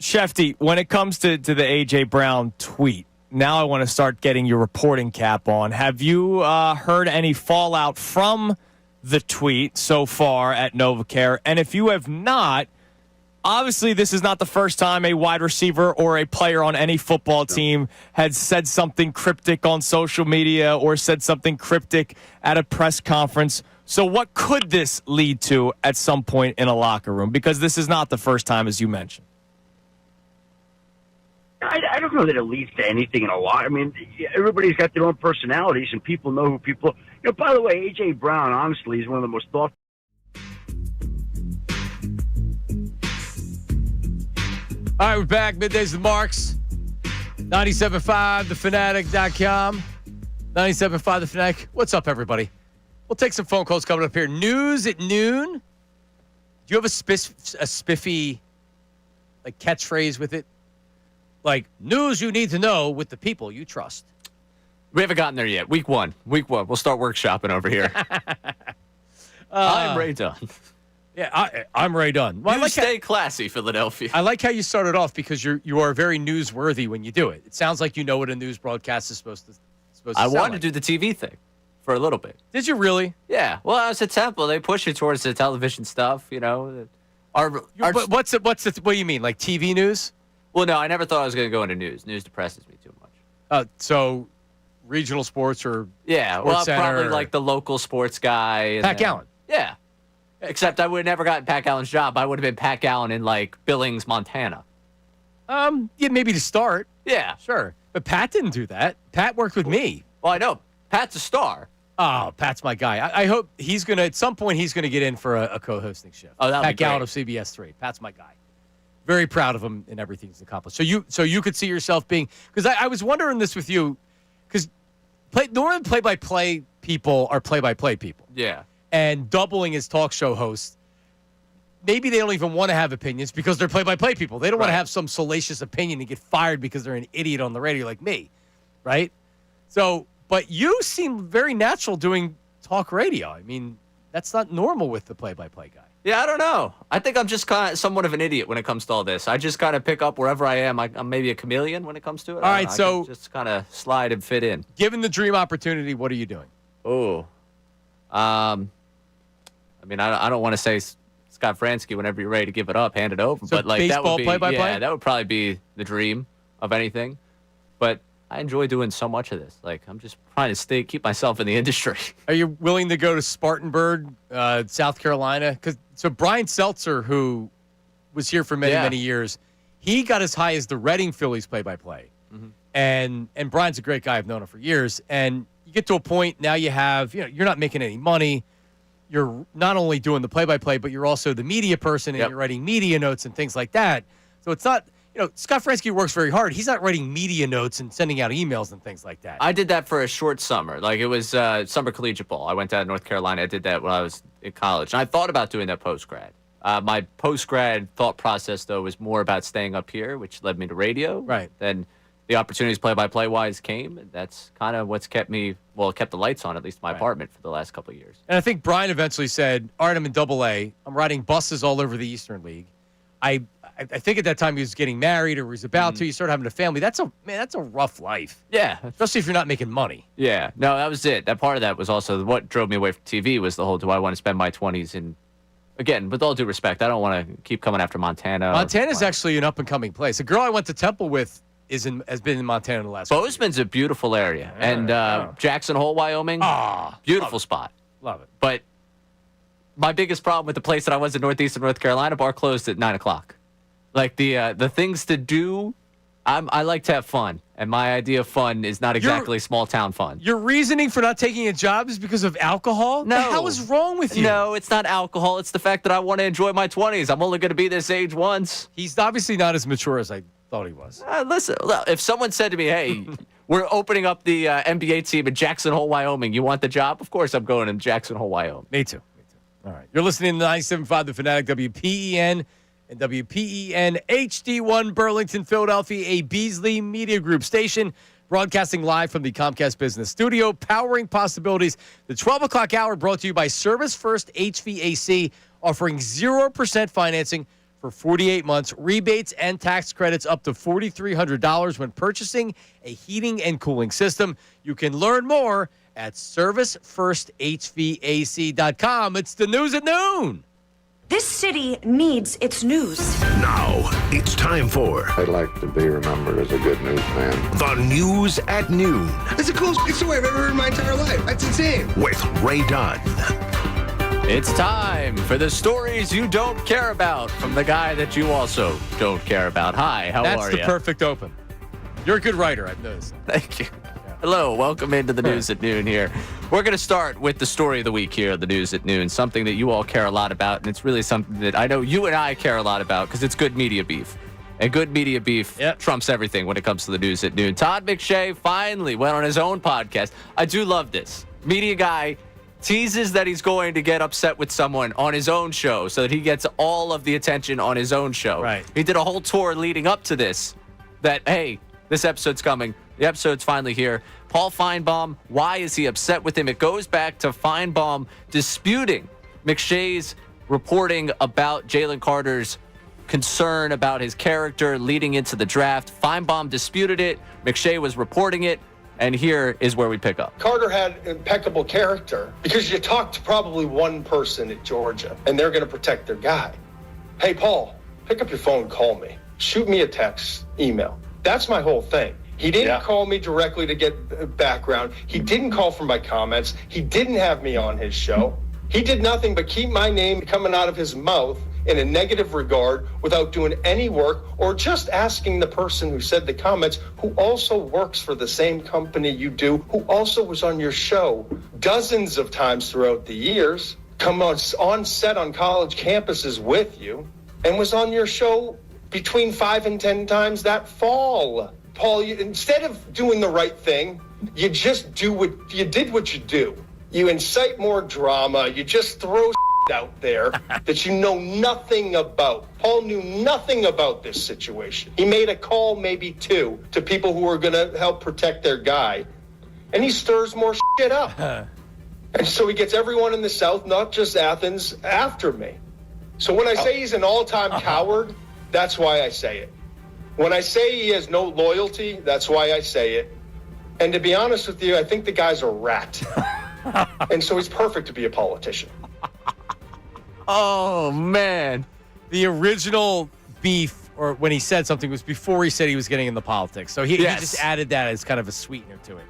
Shefty, when it comes to the A.J. Brown tweet, now I want to start getting your reporting cap on. Have you heard any fallout from the tweet so far at NovaCare? And if you have not, obviously this is not the first time a wide receiver or a player on any football team had said something cryptic on social media or said something cryptic at a press conference. So what could this lead to at some point in a locker room? Because this is not the first time, as you mentioned. I don't know that it leads to anything in a lot. I mean, everybody's got their own personalities, and people know who people. You know, by the way, A.J. Brown, honestly, is one of the most thoughtful. All right, we're back. Middays with Marks. 97.5, thefanatic.com. 97.5, The Fanatic. What's up, everybody? We'll take some phone calls coming up here. News at noon. Do you have a spiffy like catchphrase with it? Like, news you need to know with the people you trust. We haven't gotten there yet. Week one. We'll start workshopping over here. I'm Ray Dunn. Yeah, I'm Ray Dunn. Well, You stay classy, Philadelphia. I like how you started off because you are very newsworthy when you do it. It sounds like you know what a news broadcast is supposed to I sound wanted like. to do the TV thing for a little bit. Did you really? Yeah. Well, I was at Temple. They push it towards the television stuff, you know. But what do you mean? Like TV news? Well, no, I never thought I was going to go into news. News depresses me too much. So regional sports or Yeah, Sports well, Center probably or- like the local sports guy. And Pat then- Gallen. Yeah. Except I would have never gotten Pat Gallen's job. I would have been Pat Gallen in, like, Billings, Montana. Yeah, maybe to start. Yeah. Sure. But Pat didn't do that. Pat worked with me. Well, I know. Pat's a star. Oh, Pat's my guy. I hope he's going to, at some point, he's going to get in for a co-hosting shift. Oh, that'll Pat be Gallen great. of CBS 3. Pat's my guy. Very proud of him and everything he's accomplished. So you could see yourself being, because I was wondering this with you, because normally play-by-play people are play-by-play people. Yeah. And doubling as talk show hosts, maybe they don't even want to have opinions because they're play-by-play people. They don't want to have some salacious opinion and get fired because they're an idiot on the radio like me, right? So, but you seem very natural doing talk radio. I mean, that's not normal with the play-by-play guy. Yeah, I don't know. I think I'm just kind of somewhat of an idiot when it comes to all this. I just kind of pick up wherever I am. I'm maybe a chameleon when it comes to it. All right, I so can just kind of slide and fit in. Given the dream opportunity, what are you doing? Oh, I mean, I don't want to say Scott Fransky whenever you're ready to give it up, hand it over. So but like that baseball would be, play-by-play? yeah, that would probably be the dream of anything. But I enjoy doing so much of this. Like I'm just trying to keep myself in the industry. Are you willing to go to Spartanburg, South Carolina? So Brian Seltzer, who was here for many years, he got as high as the Reading Phillies play-by-play. Mm-hmm. And Brian's a great guy. I've known him for years. And you get to a point now you have, you're not making any money. You're not only doing the play-by-play, but you're also the media person and you're writing media notes and things like that. So it's not, Scott Fransky works very hard. He's not writing media notes and sending out emails and things like that. I did that for a short summer. Like it was summer collegiate ball. I went down to North Carolina. I did that when I was in college. And I thought about doing that post-grad. My post-grad thought process, though, was more about staying up here, which led me to radio. Right. Then the opportunities play-by-play-wise came. And that's kind of what's kept the lights on, at least in my apartment, for the last couple of years. And I think Brian eventually said, all right, I'm in Double-A. I'm riding buses all over the Eastern League. I think at that time he was getting married or was about to. You start having a family. That's a rough life. Yeah. Especially if you're not making money. Yeah. No, that was it. That part of that was also what drove me away from TV was the whole, do I want to spend my 20s in, again, with all due respect, I don't want to keep coming after Montana. Montana's actually an up-and-coming place. A girl I went to Temple with has been in Montana the last Bozeman's a beautiful area. And Jackson Hole, Wyoming, beautiful spot. Love it. But my biggest problem with the place that I was in northeastern North Carolina, bar closed at 9 o'clock. Like the things to do, I like to have fun. And my idea of fun is not exactly small town fun. Your reasoning for not taking a job is because of alcohol? No. The hell is wrong with you? No, it's not alcohol. It's the fact that I want to enjoy my 20s. I'm only going to be this age once. He's obviously not as mature as I thought he was. Listen, if someone said to me, hey, we're opening up the NBA team in Jackson Hole, Wyoming. You want the job? Of course I'm going to Jackson Hole, Wyoming. Me too. All right. You're listening to 97.5 The Fanatic, WPEN and WPEN HD1 Burlington, Philadelphia, a Beasley Media Group station, broadcasting live from the Comcast Business Studio, powering possibilities. The 12 o'clock hour brought to you by Service First HVAC, offering 0% financing for 48 months, rebates and tax credits up to $4,300 when purchasing a heating and cooling system. You can learn more at ServiceFirstHVAC.com. It's the news at noon. This city needs its news. Now, it's time for I'd like to be remembered as a good newsman. the news at noon It's the coolest story I've ever heard in my entire life. That's insane. with Ray Dunn. It's time for the stories you don't care about from the guy that you also don't care about. Hi, how are you? That's the perfect open. You're a good writer, I've noticed. Thank you. Hello, welcome into the News at Noon here. We're going to start with the story of the week here at the News at Noon, something that you all care a lot about, and it's really something that I know you and I care a lot about because it's good media beef. And good media beef trumps everything when it comes to the News at Noon. Todd McShay finally went on his own podcast. I do love this. Media guy teases that he's going to get upset with someone on his own show so that he gets all of the attention on his own show. Right. He did a whole tour leading up to this that, hey, this episode's coming. The episode's finally here. Paul Feinbaum, why is he upset with him? It goes back to Feinbaum disputing McShay's reporting about Jalen Carter's concern about his character leading into the draft. Feinbaum disputed it. McShay was reporting it. And here is where we pick up. Carter had impeccable character because you talked to probably one person at Georgia, and they're going to protect their guy. Hey, Paul, pick up your phone, call me. Shoot me a text, email. That's my whole thing. He didn't call me directly to get background. He didn't call for my comments. He didn't have me on his show. He did nothing but keep my name coming out of his mouth in a negative regard without doing any work or just asking the person who said the comments, who also works for the same company you do, who also was on your show dozens of times throughout the years, come on set on college campuses with you, and was on your show between 5 and 10 times that fall. Paul, instead of doing the right thing, you just did what you do. You incite more drama. You just throw out there that you know nothing about. Paul knew nothing about this situation. He made a call, maybe two, to people who were going to help protect their guy, and he stirs more shit up. And so he gets everyone in the South, not just Athens, after me. So when I say he's an all-time coward, that's why I say it. When I say he has no loyalty, that's why I say it. And to be honest with you, I think the guy's a rat. And so he's perfect to be a politician. Oh, man. The original beef, or when he said something, was before he said he was getting into politics. So he just added that as kind of a sweetener to it.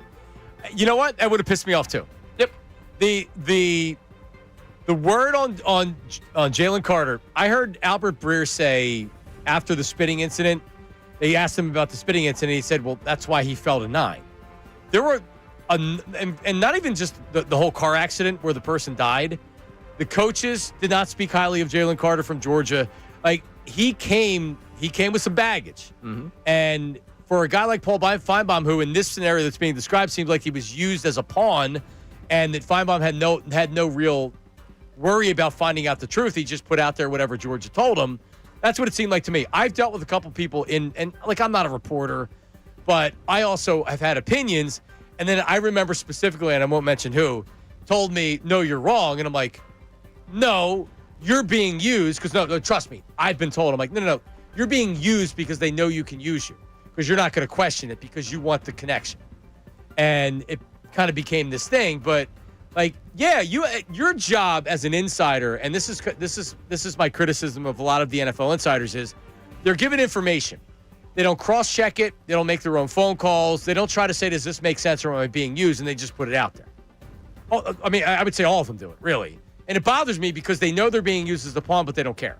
You know what? That would have pissed me off, too. Yep. The word on Jalen Carter, I heard Albert Breer say after the spitting incident, they asked him about the spitting incident. He said, well, that's why he fell to 9. There were, and not even just the whole car accident where the person died. The coaches did not speak highly of Jalen Carter from Georgia. Like, he came with some baggage. Mm-hmm. And for a guy like Paul Feinbaum, who in this scenario that's being described seems like he was used as a pawn, and that Feinbaum had no real worry about finding out the truth. He just put out there whatever Georgia told him. That's what it seemed like to me. I've dealt with a couple people and like, I'm not a reporter, but I also have had opinions. And then I remember specifically, and I won't mention who, told me, no, you're wrong. And I'm like, no, you're being used. Because no, trust me, I've been told. I'm like, no, you're being used because they know you can use you. Because you're not going to question it because you want the connection. And it kind of became this thing. But like, yeah, your job as an insider, and this is my criticism of a lot of the NFL insiders, is they're given information. They don't cross-check it. They don't make their own phone calls. They don't try to say, does this make sense or am I being used? And they just put it out there. I mean, I would say all of them do it, really. And it bothers me because they know they're being used as a pawn, but they don't care.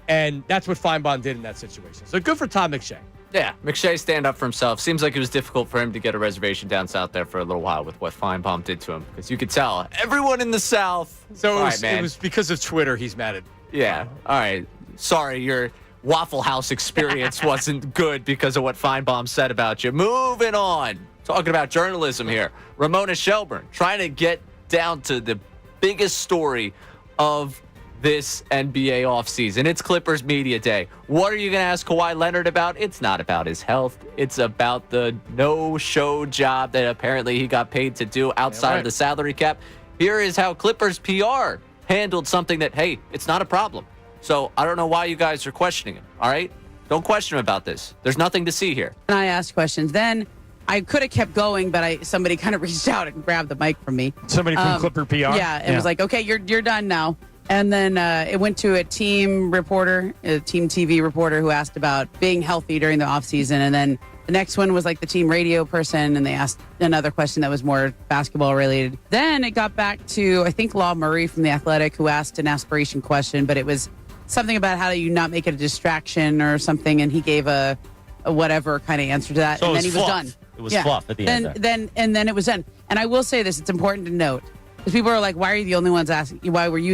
And that's what Feinbaum did in that situation. So good for Todd McShay. Yeah, McShay stand up for himself. Seems like it was difficult for him to get a reservation down south there for a little while with what Feinbaum did to him. Because you could tell everyone in the South. So it was because of Twitter he's mad at. Yeah. All right. Sorry, your Waffle House experience wasn't good because of what Feinbaum said about you. Moving on. Talking about journalism here. Ramona Shelburne trying to get down to the biggest story of this NBA offseason. It's Clippers Media Day. What are you going to ask Kawhi Leonard about? It's not about his health. It's about the no-show job that apparently he got paid to do outside of the salary cap. Here is how Clippers PR handled something that, hey, it's not a problem. So I don't know why you guys are questioning him, all right? Don't question him about this. There's nothing to see here. And I asked questions. Then I could have kept going, but somebody kind of reached out and grabbed the mic from me. Somebody from Clipper PR? Yeah, and was like, okay, you're done now. And then it went to a team reporter, a team TV reporter who asked about being healthy during the offseason. And then the next one was like the team radio person, and they asked another question that was more basketball related. Then it got back to, I think, Law Murray from The Athletic, who asked an aspiration question, but it was something about how do you not make it a distraction or something. And he gave a whatever kind of answer to that. So and it then was he was fluff. done. It was fluff at the end there. Then it was done. And I will say this, it's important to note, because people are like, why were you the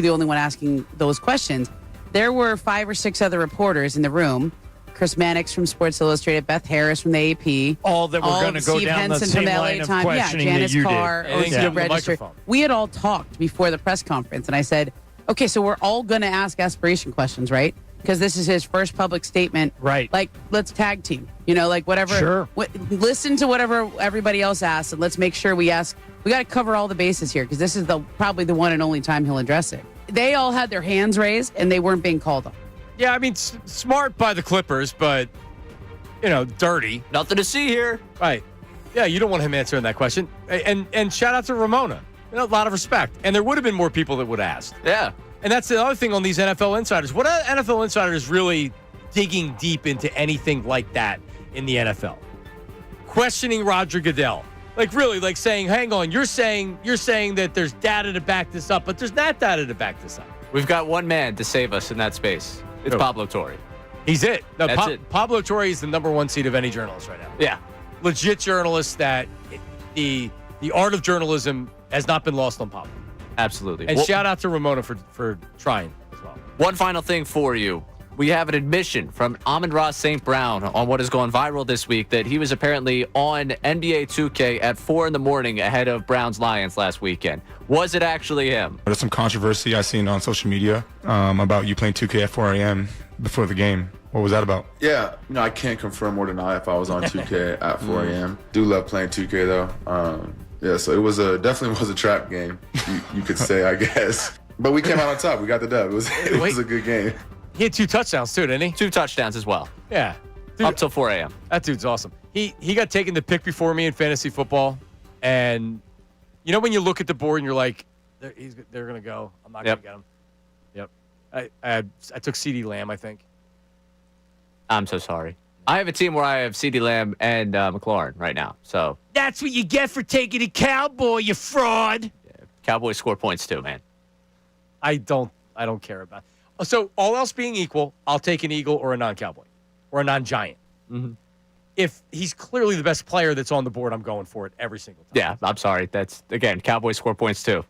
only one asking those questions? There were 5 or 6 other reporters in the room. Chris Mannix from Sports Illustrated, Beth Harris from the AP. All that were going to go Steve down the Henson same from the LA line of Times. questioning Janice that you Carr, did. OC Register. We had all talked before the press conference, and I said, okay, so we're all going to ask aspiration questions, right? Because this is his first public statement. Right. Like, let's tag team. Like whatever. Sure. Listen to whatever everybody else asks, and let's make sure we ask. We got to cover all the bases here, because this is probably the one and only time he'll address it. They all had their hands raised, and they weren't being called on. Yeah, I mean, smart by the Clippers, but, dirty. Nothing to see here. Right. Yeah, you don't want him answering that question. And shout out to Ramona. A lot of respect. And there would have been more people that would have asked. Yeah. And that's the other thing on these NFL insiders. What are NFL insiders really digging deep into anything like that in the NFL? Questioning Roger Goodell. Really, saying, hang on, you're saying that there's data to back this up, but there's not data to back this up. We've got one man to save us in that space. It's Pablo Torre. He's it. No, That's it. Pablo Torre is the number one seat of any journalist right now. Yeah. Legit journalist that the art of journalism has not been lost on Pablo. Absolutely. And shout out to Ramona for trying as well. One final thing for you. We have an admission from Amon-Ra St. Brown on what has gone viral this week that he was apparently on NBA 2K at 4 a.m. ahead of Browns-Lions last weekend. Was it actually him? There's some controversy I've seen on social media about you playing 2K at 4 a.m. before the game. What was that about? Yeah, I can't confirm or deny if I was on 2K at 4 a.m. Do love playing 2K though. Yeah, so it was definitely was a trap game, you could say, I guess. But we came out on top. We got the dub. It was a good game. He had 2 touchdowns too, didn't he? 2 touchdowns as well. Yeah. Dude, up till 4 a.m. That dude's awesome. He got taken the pick before me in fantasy football. And when you look at the board and you're like, they're going to go. I'm not going to get him. Yep. I took CeeDee Lamb, I think. I'm so sorry. I have a team where I have CeeDee Lamb and McLaurin right now. So that's what you get for taking a Cowboy, you fraud. Yeah, Cowboys score points too, man. I don't care about it. So all else being equal, I'll take an Eagle or a non-Cowboy or a non-Giant. Mm-hmm. If he's clearly the best player that's on the board, I'm going for it every single time. Yeah, I'm sorry. That's, again, Cowboys score points too.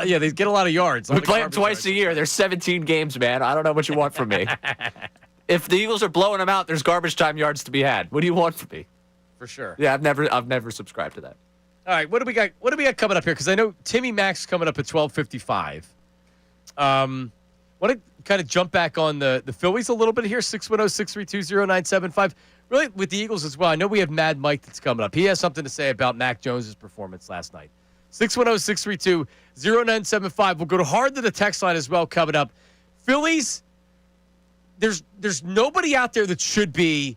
Yeah, they get a lot of yards. We play them twice a year. There's 17 games, man. I don't know what you want from me. If the Eagles are blowing them out, there's garbage time yards to be had. What do you want from me? For sure. Yeah, I've never subscribed to that. All right, what do we got? What do we got coming up here? Because I know Timmy Mack's coming up at 12:55. Want to kind of jump back on the Phillies a little bit here, 610-632-0975. Really, with the Eagles as well. I know we have Mad Mike that's coming up. He has something to say about Mac Jones's performance last night. 610-632-0975. We'll go to hard to the text line as well coming up. Phillies, there's nobody out there that should be,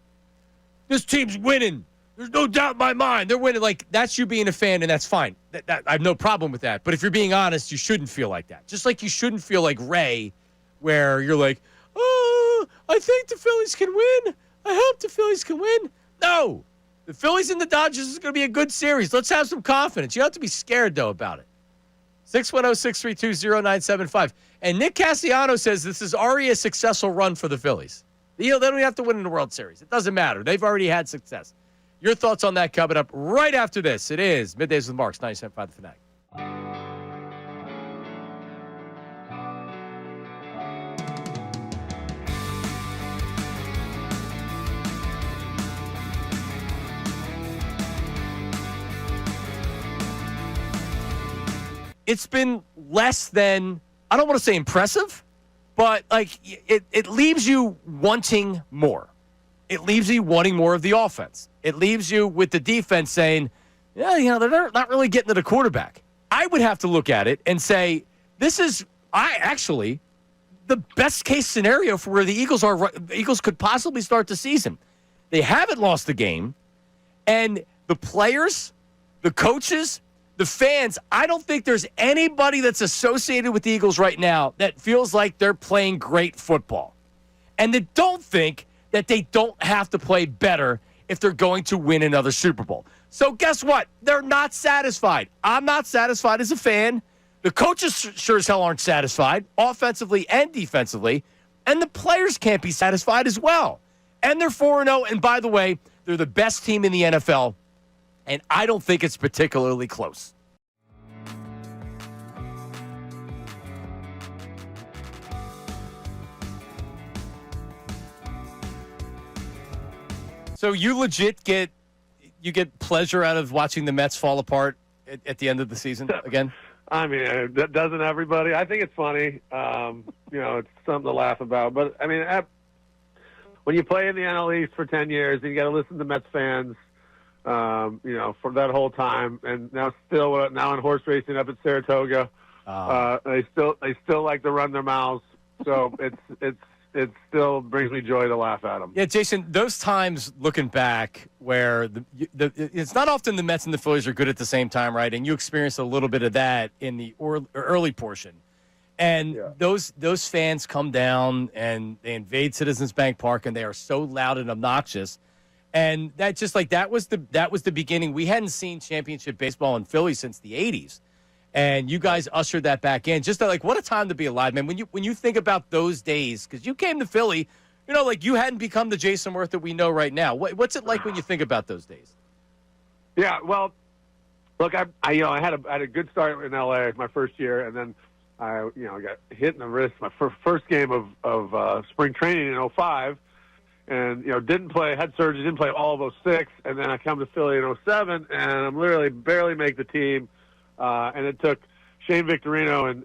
this team's winning. There's no doubt in my mind. They're winning. Like, that's you being a fan, and that's fine. I have no problem with that. But if you're being honest, you shouldn't feel like that. Just like you shouldn't feel like Ray, where you're like, oh, I think the Phillies can win. I hope the Phillies can win. No. The Phillies and the Dodgers is going to be a good series. Let's have some confidence. You don't have to be scared, though, about it. 610-632-0975. And Nick Cassiano says this is already a successful run for the Phillies. They don't have to win in the World Series. It doesn't matter. They've already had success. Your thoughts on that coming up right after this. It is Middays with Marks, 97.5 The Fanatic. It's been less than, I don't want to say impressive, but like it leaves you wanting more. It leaves you wanting more of the offense. It leaves you with the defense saying, yeah, they're not really getting to the quarterback. I would have to look at it and say, this is actually the best case scenario for where the Eagles are. The Eagles could possibly start the season. They haven't lost the game, and the players, the coaches, the fans, I don't think there's anybody that's associated with the Eagles right now that feels like they're playing great football. And they don't think that they don't have to play better if they're going to win another Super Bowl. So guess what? They're not satisfied. I'm not satisfied as a fan. The coaches sure as hell aren't satisfied, offensively and defensively. And the players can't be satisfied as well. And they're 4-0. And by the way, they're the best team in the NFL. And I don't think it's particularly close. So you legit get pleasure out of watching the Mets fall apart at the end of the season again? I mean, doesn't everybody? I think it's funny. It's something to laugh about. But, I mean, when you play in the NL East for 10 years, and you got to listen to Mets fans, for that whole time. And now in horse racing up at Saratoga, they still like to run their mouths. So it still brings me joy to laugh at them. Yeah, Jason, those times looking back where it's not often the Mets and the Phillies are good at the same time, right? And you experienced a little bit of that in the early portion. And those fans come down and they invade Citizens Bank Park, and they are so loud and obnoxious. And that was the beginning. We hadn't seen championship baseball in Philly since the 80s. And you guys ushered that back in. Just what a time to be alive, man. When you think about those days, because you came to Philly, you hadn't become the Jason Worth that we know right now. What's it like when you think about those days? Yeah, well, look, I had a good start in LA my first year, and then I got hit in the wrist my first game of spring training in 2005, and didn't play, had surgery, didn't play all of 2006, and then I come to Philly in 2007, and I'm literally barely make the team. And it took Shane Victorino and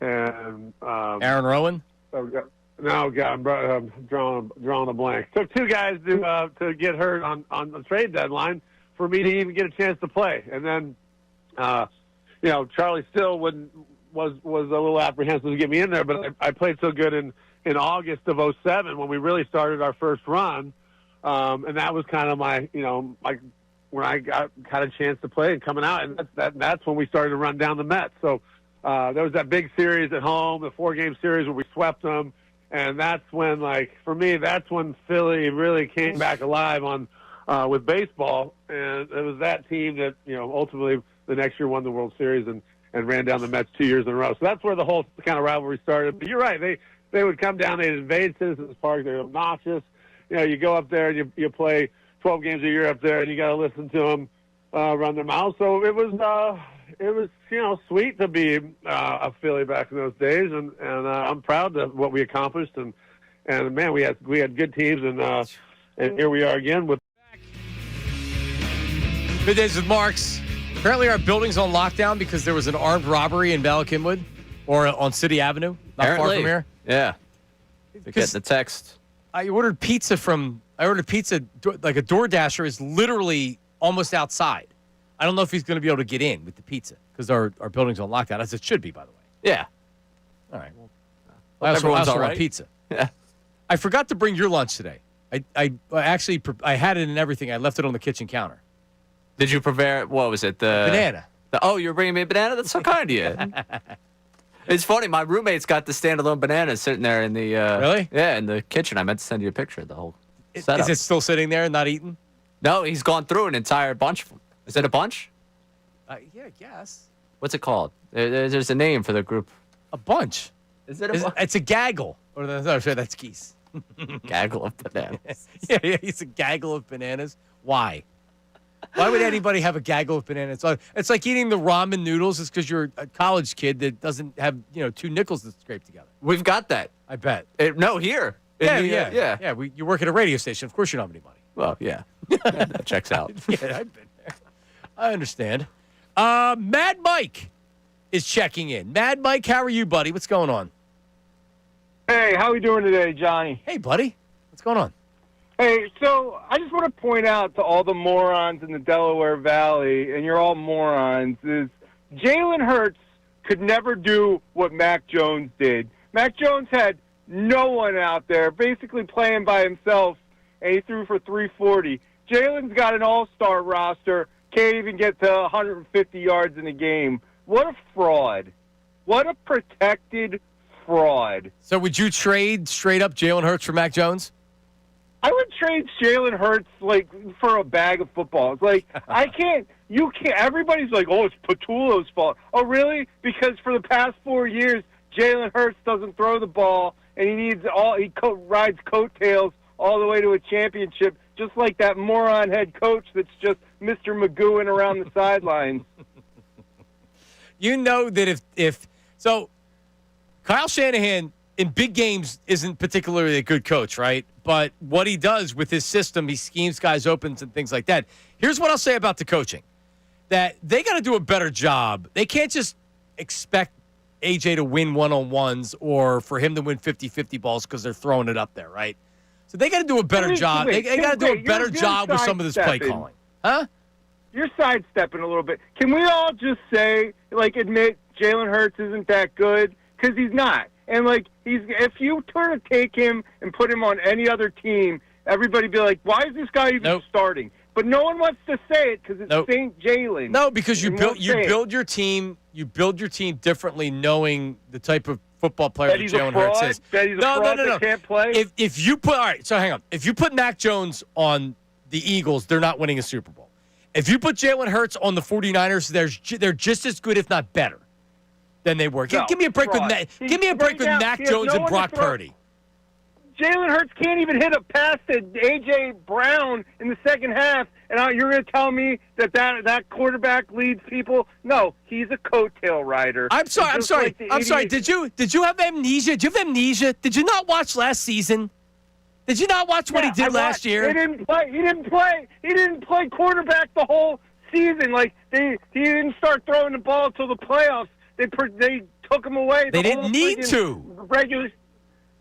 Aaron Rowan. No, God, I'm drawing a blank. Took two guys to get hurt on the trade deadline for me to even get a chance to play. And then, Charlie Still was a little apprehensive to get me in there, but I played so good in August of 2007 when we really started our first run, and that was kind of my when I had a chance to play and coming out, and that's when we started to run down the Mets. So there was that big series at home, the 4-game series where we swept them, and that's when, for me, that's when Philly really came back alive with baseball, and it was that team that ultimately the next year won the World Series and ran down the Mets 2 years in a row. So that's where the whole kind of rivalry started. But you're right, they would come down, they'd invade Citizens Park, they're obnoxious. You go up there and you play 12 games a year up there, and you got to listen to them run their mouths. So it was sweet to be a Philly back in those days, and I'm proud of what we accomplished. And man, we had good teams, and here we are again with Middays with Marks. Apparently, our building's on lockdown because there was an armed robbery in Ballackinwood or on City Avenue, not far from here. Yeah, they're getting the text. I ordered pizza, like a DoorDasher is literally almost outside. I don't know if he's going to be able to get in with the pizza because our building's on lockdown, as it should be, by the way. Yeah. All right. Well, I also want pizza. Yeah. I forgot to bring your lunch today. I had it and everything. I left it on the kitchen counter. Did you prepare, what was it? The banana. You were bringing me a banana? That's so kind of you. It's funny. My roommate's got the standalone bananas sitting there in the really? Yeah, in the kitchen. I meant to send you a picture of the whole setup. Is it still sitting there and not eaten? No, he's gone through an entire bunch of them. Is it a bunch? Yeah, I guess. What's it called? There's a name for the group. A bunch. Is it a bunch? It's a gaggle. No, sorry, that's geese. Gaggle of bananas. yeah, it's a gaggle of bananas. Why? Why would anybody have a gaggle of bananas? It's like eating the ramen noodles. It's because you're a college kid that doesn't have 2 nickels to scrape together. We've got that. I bet. No, here. Yeah. You work at a radio station. Of course you don't have any money. Well, yeah. That checks out. Yeah, I've been there. I understand. Mad Mike is checking in. Mad Mike, how are you, buddy? What's going on? Hey, how are we doing today, Johnny? Hey, buddy. What's going on? Hey, so I just want to point out to all the morons in the Delaware Valley, and you're all morons, is Jalen Hurts could never do what Mac Jones did. Mac Jones had no one out there, basically playing by himself, and he threw for 340. Jalen's got an all-star roster, can't even get to 150 yards in a game. What a fraud. What a protected fraud. So would you trade straight up Jalen Hurts for Mac Jones? I would trade Jalen Hurts for a bag of footballs. You can't. Everybody's like, oh, it's Patullo's fault. Oh, really? Because for the past 4 years, Jalen Hurts doesn't throw the ball, and he rides coattails all the way to a championship, just like that moron head coach that's just Mr. Magooing around the sidelines. You know that if so, Kyle Shanahan in big games isn't particularly a good coach, right? But what he does with his system, he schemes guys open and things like that. Here's what I'll say about the coaching. That they got to do a better job. They can't just expect AJ to win one-on-ones or for him to win 50-50 balls because they're throwing it up there, right? So they got to do a better job. They got to do a better job with some of this play calling. Huh? You're sidestepping a little bit. Can we all just say, admit Jalen Hurts isn't that good? Because he's not. And, if you were to take him and put him on any other team, everybody be like, why is this guy even starting? But no one wants to say it because it's St. Jalen. No, because you build your team. You build your team differently, knowing the type of football player that Jalen Hurts is. No. Can't play. If you put hang on. If you put Mac Jones on the Eagles, they're not winning a Super Bowl. If you put Jalen Hurts on the 49ers, they're just as good, if not better, than they were. Give me a break with Mac Jones and Brock Purdy. Jalen Hurts can't even hit a pass to A.J. Brown in the second half, and you're going to tell me that quarterback leads people? No, he's a coattail rider. I'm sorry. Did you have amnesia? Did you have amnesia? Did you not watch last season? Did you not watch what he did last year? He didn't play quarterback the whole season. He didn't start throwing the ball until the playoffs. They took him away. They didn't need to.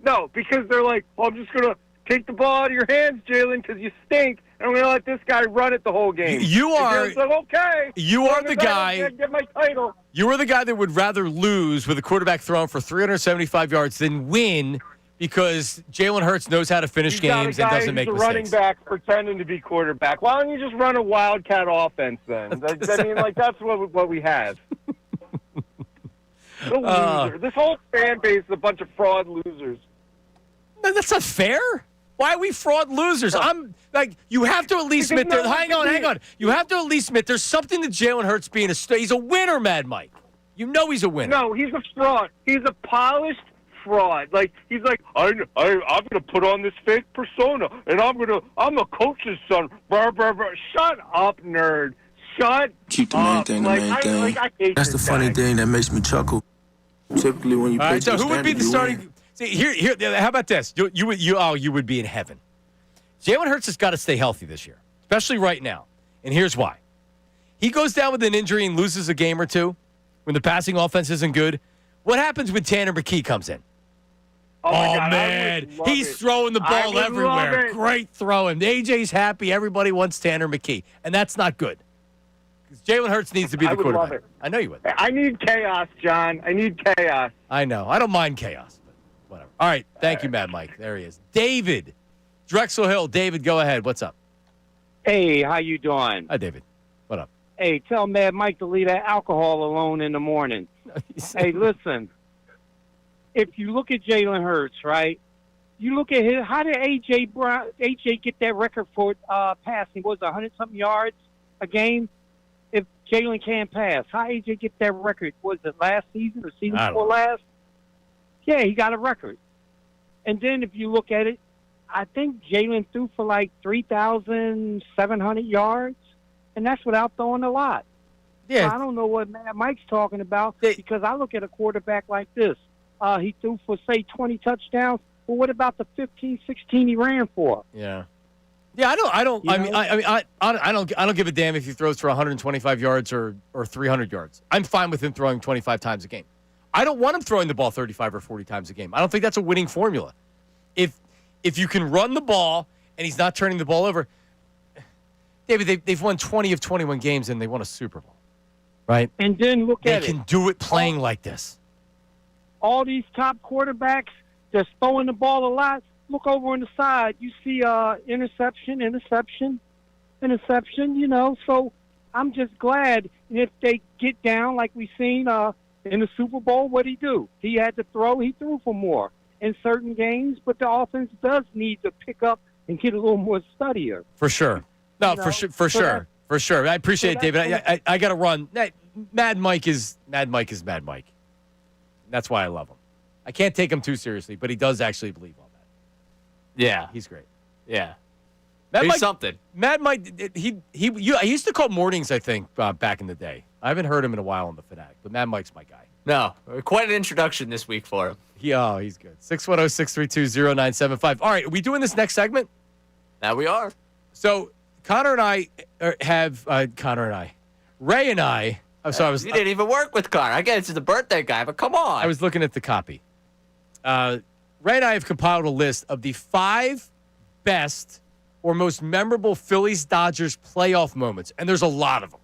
No, because they're like, I'm just going to take the ball out of your hands, Jalen, because you stink, and I'm going to let this guy run it the whole game. You are okay. You are the guy. Get my title. You are the guy that would rather lose with a quarterback throwing for 375 yards than win because Jalen Hurts knows how to finish games and doesn't make mistakes. Running back pretending to be quarterback. Why don't you just run a wildcat offense then? That's what we have. The loser. This whole fan base is a bunch of fraud losers. That's not fair. Why are we fraud losers? You have to at least admit there. Hang on. You have to at least admit there's something to Jalen Hurts being he's a winner, Mad Mike. You know he's a winner. No, he's a fraud. He's a polished fraud. He's like, I'm going to put on this fake persona, and I'm a coach's son. Brr, brr, brr. Shut up, nerd. Shut Keep the main thing the main thing. I hate That's the funny thing that makes me chuckle. Typically, when you play so who would be the starting? See, here. How about this? You would be in heaven. Jalen Hurts has got to stay healthy this year, especially right now. And here's why: he goes down with an injury and loses a game or two when the passing offense isn't good. What happens when Tanner McKee comes in? Oh God, man, he's throwing the ball everywhere. Great throwing. AJ's happy. Everybody wants Tanner McKee, and that's not good. Jalen Hurts needs to be the quarterback. Love it. I know you would. I need chaos, John. I need chaos. I know. I don't mind chaos, but whatever. All right. Thank you, Mad Mike. There he is. David, Drexel Hill. David, go ahead. What's up? Hey, how you doing? Hi, David. What up? Hey, tell Mad Mike to leave that alcohol alone in the morning. Hey, listen. If you look at Jalen Hurts, right? You look at how did AJ get that record for passing? Was 100-something yards a game? If Jalen can't pass, how AJ get that record? Was it last season or season before last? Yeah, he got a record. And then if you look at it, I think Jalen threw for 3,700 yards, and that's without throwing a lot. Yeah. So I don't know what Mike's talking about because I look at a quarterback like this. He threw for, say, 20 touchdowns. Well, what about the 15, 16 he ran for? Yeah. Yeah, I don't give a damn if he throws for 125 yards or 300 yards. I'm fine with him throwing 25 times a game. I don't want him throwing the ball 35 or 40 times a game. I don't think that's a winning formula. If you can run the ball and he's not turning the ball over, David, they've won 20 of 21 games and they won a Super Bowl, right? And then look at it. They can do it playing like this. All these top quarterbacks that's throwing the ball a lot. Look over on the side. You see interception. So I'm just glad if they get down like we seen in the Super Bowl, what'd he do? He had to throw. He threw for more in certain games, but the offense does need to pick up and get a little more steadier. For sure. No, for sure. I appreciate it, David. I got to run. Mad Mike is Mad Mike. That's why I love him. I can't take him too seriously, but he does actually believe all that. Yeah. He's great. Yeah. Matt He's Mike, something. Matt Mike, I used to call mornings, I think, back in the day. I haven't heard him in a while on the Fanatic, but Matt Mike's my guy. No, quite an introduction this week for him. He's good. 610-632-0975. All right, are we doing this next segment? Now we are. So Connor and I Ray and I. I'm sorry, you didn't even work with Connor. I guess he's the birthday guy, but come on. I was looking at the copy. Ray and I have compiled a list of the 5 best or most memorable Phillies-Dodgers playoff moments, and there's a lot of them.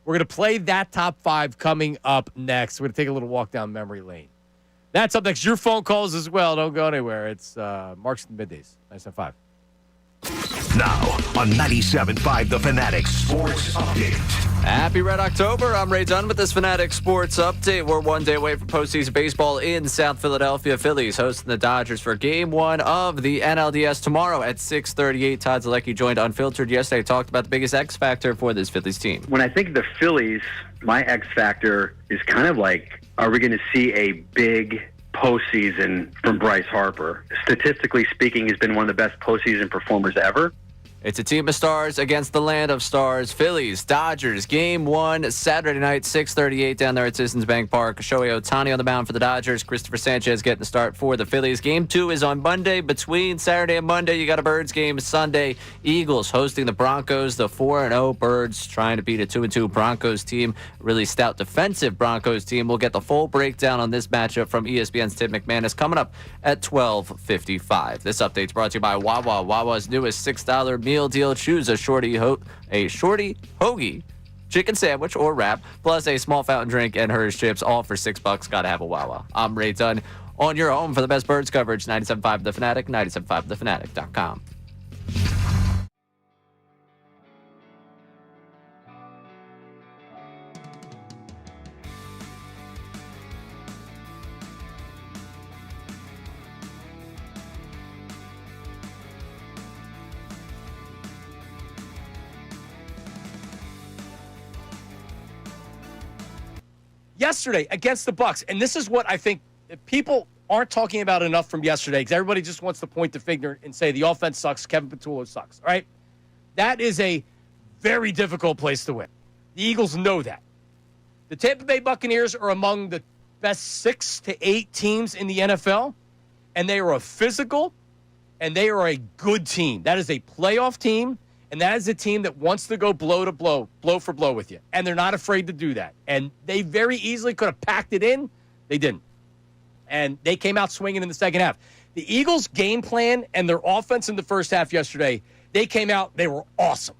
We're going to play that top 5 coming up next. We're going to take a little walk down memory lane. That's up next. Your phone calls as well. Don't go anywhere. It's Marks and Middays, 97.5. Now on 97.5 The Fanatic Sports Update. Happy Red October. I'm Ray Dunn with this Fanatic Sports Update. We're one day away from postseason baseball in South Philadelphia. Phillies hosting the Dodgers for Game 1 of the NLDS tomorrow at 6:38. Todd Zalecki joined Unfiltered yesterday. Talked about the biggest X factor for this Phillies team. When I think of the Phillies, my X factor is kind of like, are we going to see a big postseason from Bryce Harper? Statistically speaking, he's been one of the best postseason performers ever. It's a team of stars against the land of stars. Phillies, Dodgers, Game 1, Saturday night, 6:38 down there at Citizens Bank Park. Shohei Ohtani on the mound for the Dodgers. Christopher Sanchez getting the start for the Phillies. Game 2 is on Monday. Between Saturday and Monday, you got a Birds game Sunday. Eagles hosting the Broncos. The 4-0 Birds trying to beat a 2-2 Broncos team. Really stout defensive Broncos team. We'll get the full breakdown on this matchup from ESPN's Tim McManus coming up at 12:55. This update's brought to you by Wawa. Wawa's newest $6 meal deal. Choose a shorty hoagie chicken sandwich or wrap, plus a small fountain drink and Hers chips, all for $6. Gotta have a Wawa. I'm Ray Dunn on your home for the best Birds coverage. 97.5 The Fanatic, 97.5thefanatic.com. Yesterday against the Bucks, and this is what I think people aren't talking about enough from yesterday, because everybody just wants to point the finger and say the offense sucks, Kevin Patullo sucks. All right, that is a very difficult place to win. The Eagles know that. The Tampa Bay Buccaneers are among the best 6 to 8 teams in the NFL, and they are a physical, and they are a good team. That is a playoff team. And that is a team that wants to go blow to blow, blow for blow with you. And they're not afraid to do that. And they very easily could have packed it in. They didn't. And they came out swinging in the second half. The Eagles' game plan and their offense in the first half yesterday, they came out, they were awesome.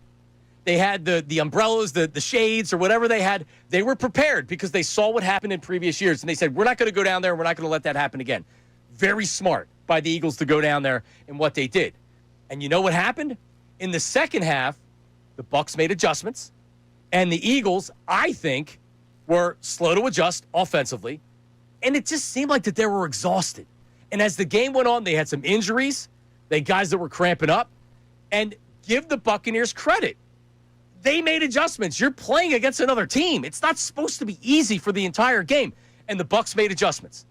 They had the umbrellas, the shades, or whatever they had. They were prepared because they saw what happened in previous years. And they said, we're not going to go down there and we're not going to let that happen again. Very smart by the Eagles to go down there and what they did. And you know what happened? In the second half, the Bucs made adjustments, and the Eagles, I think, were slow to adjust offensively, and it just seemed like that they were exhausted. And as the game went on, they had some injuries. They had guys that were cramping up. And give the Buccaneers credit. They made adjustments. You're playing against another team. It's not supposed to be easy for the entire game. And the Bucs made adjustments.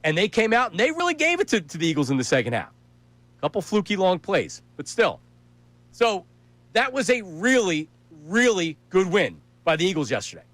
And they came out, and they really gave it to the Eagles in the second half. A couple fluky long plays, but still. So that was a really, really good win by the Eagles yesterday.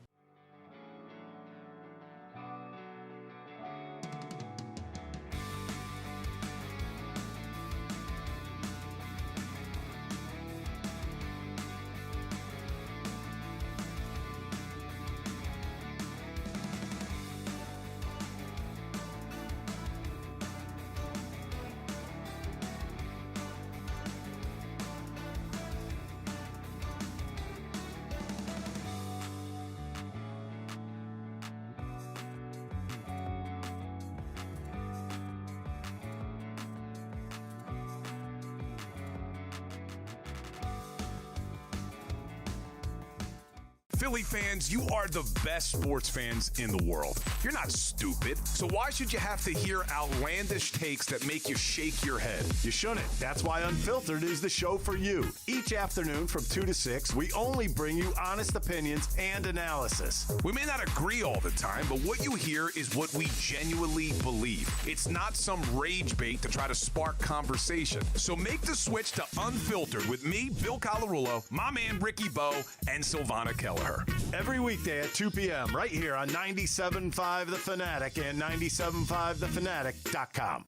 Philly fans, you are the best sports fans in the world. You're not stupid, so why should you have to hear outlandish takes that make you shake your head? You shouldn't. That's why Unfiltered is the show for you. Each afternoon from 2 to 6, we only bring you honest opinions and analysis. We may not agree all the time, but what you hear is what we genuinely believe. It's not some rage bait to try to spark conversation. So make the switch to Unfiltered with me, Bill Colarulo, my man Ricky Bowe, and Silvana Kelleher. Every weekday at 2 p.m. right here on 97.5 The Fanatic and 97.5thefanatic.com.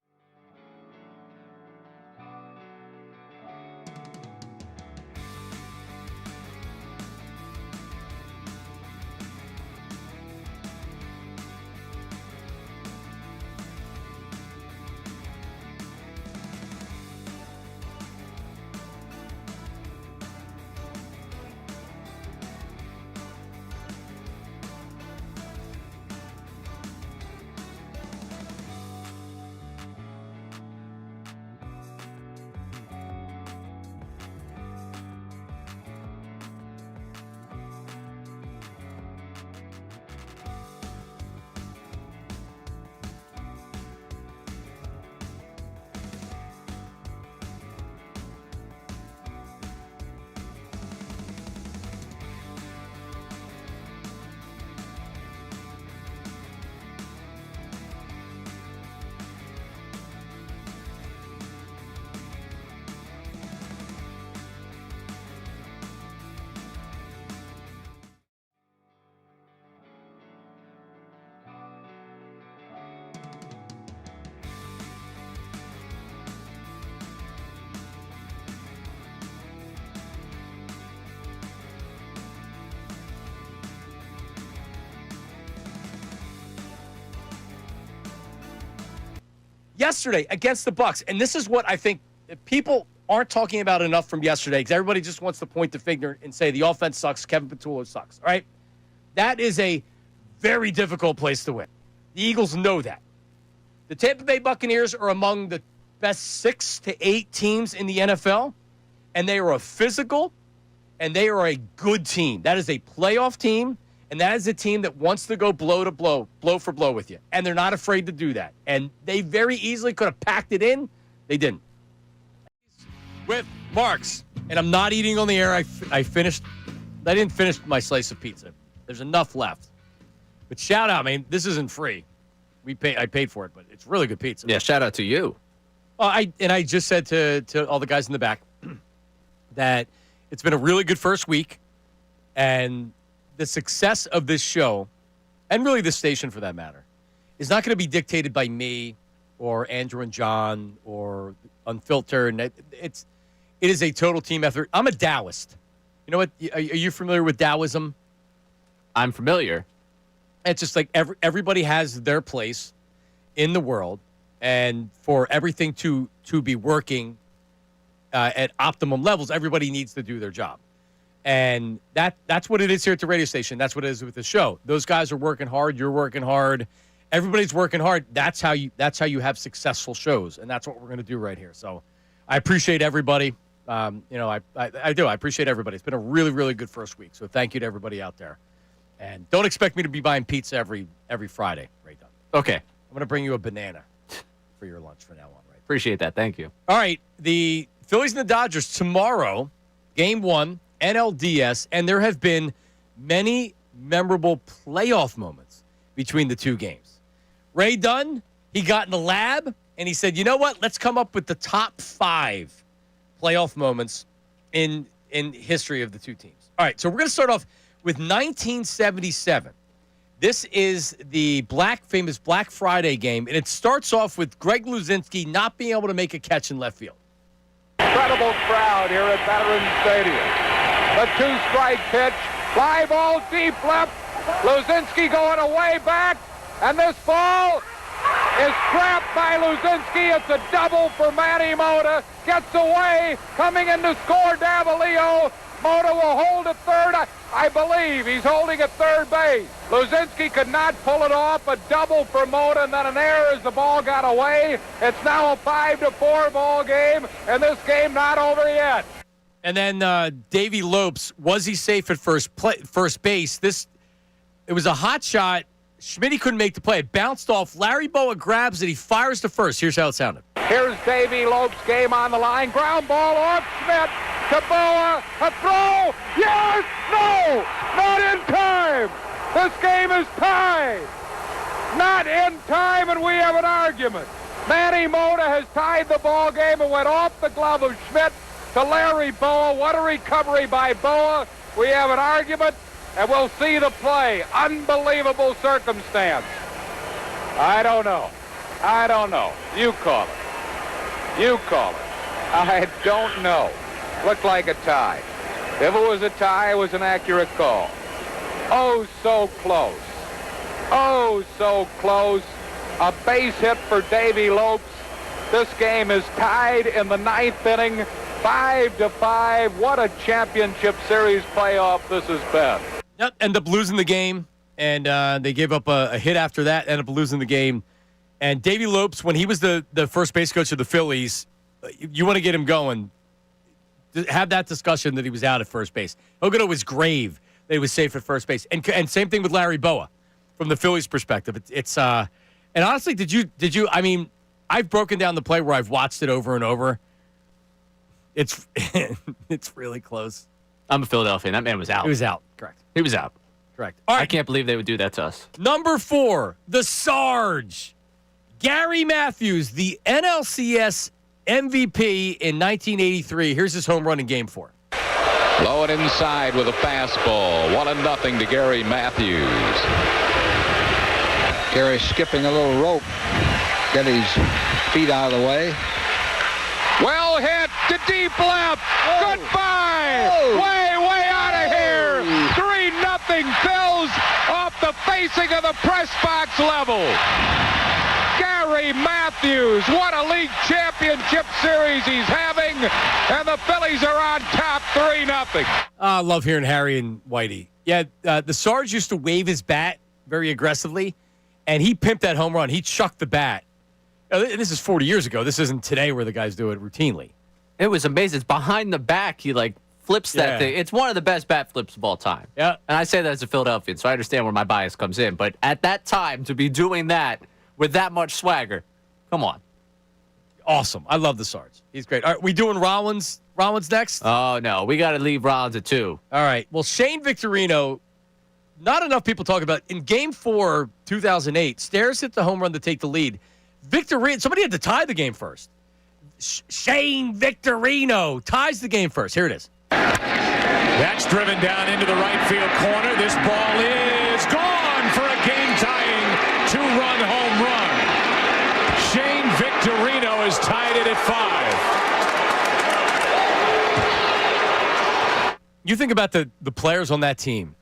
Yesterday against the Bucks, and this is what I think people aren't talking about enough from yesterday because everybody just wants to point the finger and say the offense sucks, Kevin Patullo sucks, all right? That is a very difficult place to win. The Eagles know that. The Tampa Bay Buccaneers are among the best 6 to 8 teams in the NFL, and they are a physical, and they are a good team. That is a playoff team, and that is a team that wants to go blow to blow, blow for blow with you. And they're not afraid to do that. And they very easily could have packed it in. They didn't. With Marks, and I'm not eating on the air. I didn't finish my slice of pizza. There's enough left. But shout out, man, this isn't free. I paid for it, but it's really good pizza. Yeah, shout out to you. I just said to all the guys in the back that it's been a really good first week, and the success of this show, and really this station for that matter, is not going to be dictated by me or Andrew and John or Unfiltered. It is a total team effort. I'm a Taoist. You know what? Are you familiar with Taoism? I'm familiar. It's just like everybody has their place in the world, and for everything to be working at optimum levels, everybody needs to do their job. And that's what it is here at the radio station. That's what it is with the show. Those guys are working hard. You're working hard. Everybody's working hard. That's how you have successful shows, and that's what we're going to do right here. So I appreciate everybody. I do. I appreciate everybody. It's been a really, really good first week. So thank you to everybody out there. And don't expect me to be buying pizza every Friday. Right done. Okay. I'm going to bring you a banana for your lunch from now on. Right. Appreciate that. Thank you. All right. The Phillies and the Dodgers tomorrow, Game 1. NLDS, and there have been many memorable playoff moments between the two games. Ray Dunn, he got in the lab, and he said, you know what? Let's come up with the top 5 playoff moments in history of the two teams. All right, so we're going to start off with 1977. This is the famous Black Friday game, and it starts off with Greg Luzinski not being able to make a catch in left field. Incredible crowd here at Veterans Stadium. The 2-strike pitch, fly ball deep left. Luzinski going away back, and this ball is trapped by Luzinski. It's a double for Manny Mota. Gets away, coming in to score Davalillo. Mota will hold at third. I believe he's holding at third base. Luzinski could not pull it off. A double for Mota, and then an error as the ball got away. It's now a 5-4 ball game, and this game not over yet. And then Davey Lopes, was he safe at first base? It was a hot shot Schmitty couldn't make the play. It bounced off. Larry Boa grabs it. He fires to first. Here's how it sounded. Here's Davey Lopes, game on the line. Ground ball off Schmidt to Boa. A throw. Yes! No! Not in time! This game is tied! Not in time, and we have an argument. Manny Mota has tied the ball game and went off the glove of Schmidt to Larry Boa. What a recovery by Boa. We have an argument, and we'll see the play. Unbelievable circumstance. I don't know. You call it. I don't know. Looked like a tie. If it was a tie, it was an accurate call. Oh, so close. A base hit for Davey Lopes. This game is tied in the ninth inning, 5-5. What a championship series playoff this has been. Yep, end up losing the game, and they gave up a hit after that, end up losing the game. And Davey Lopes, when he was the first base coach of the Phillies, you want to get him going, have that discussion that he was out at first base. He'll go to his grave that he was safe at first base. And same thing with Larry Boa from the Phillies' perspective. And honestly, did you, I mean, I've broken down the play where I've watched it over and over. It's really close. I'm a Philadelphian. That man was out. He was out. Correct. He was out. Correct. All right. I can't believe they would do that to us. Number 4, the Sarge. Gary Matthews, the NLCS MVP in 1983. Here's his home run in Game 4. Low and inside with a fastball. 1-0 to Gary Matthews. Gary skipping a little rope. Get his feet out of the way. Well hit to deep left. Goodbye. Way out of here. 3-0 Phils off the facing of the press box level. Gary Matthews, what a league championship series he's having, and the Phillies are on top 3-0. I love hearing Harry and Whitey. Yeah, the Sarge used to wave his bat very aggressively, and he pimped that home run. He chucked the bat. This is 40 years ago. This isn't today where the guys do it routinely. It was amazing. It's behind the back. He, flips that thing. It's one of the best bat flips of all time. Yeah. And I say that as a Philadelphian, so I understand where my bias comes in. But at that time, to be doing that with that much swagger, come on. Awesome. I love the Sarge. He's great. All right, we doing Rollins next? Oh, no. We got to leave Rollins at 2. All right. Well, Shane Victorino, not enough people talk about. In Game 4, 2008, Stairs hit the home run to take the lead. Victorino, somebody had to tie the game first. Shane Victorino ties the game first. Here it is. That's driven down into the right field corner. This ball is gone for a game-tying 2-run home run. Shane Victorino has tied it at 5. You think about the players on that team.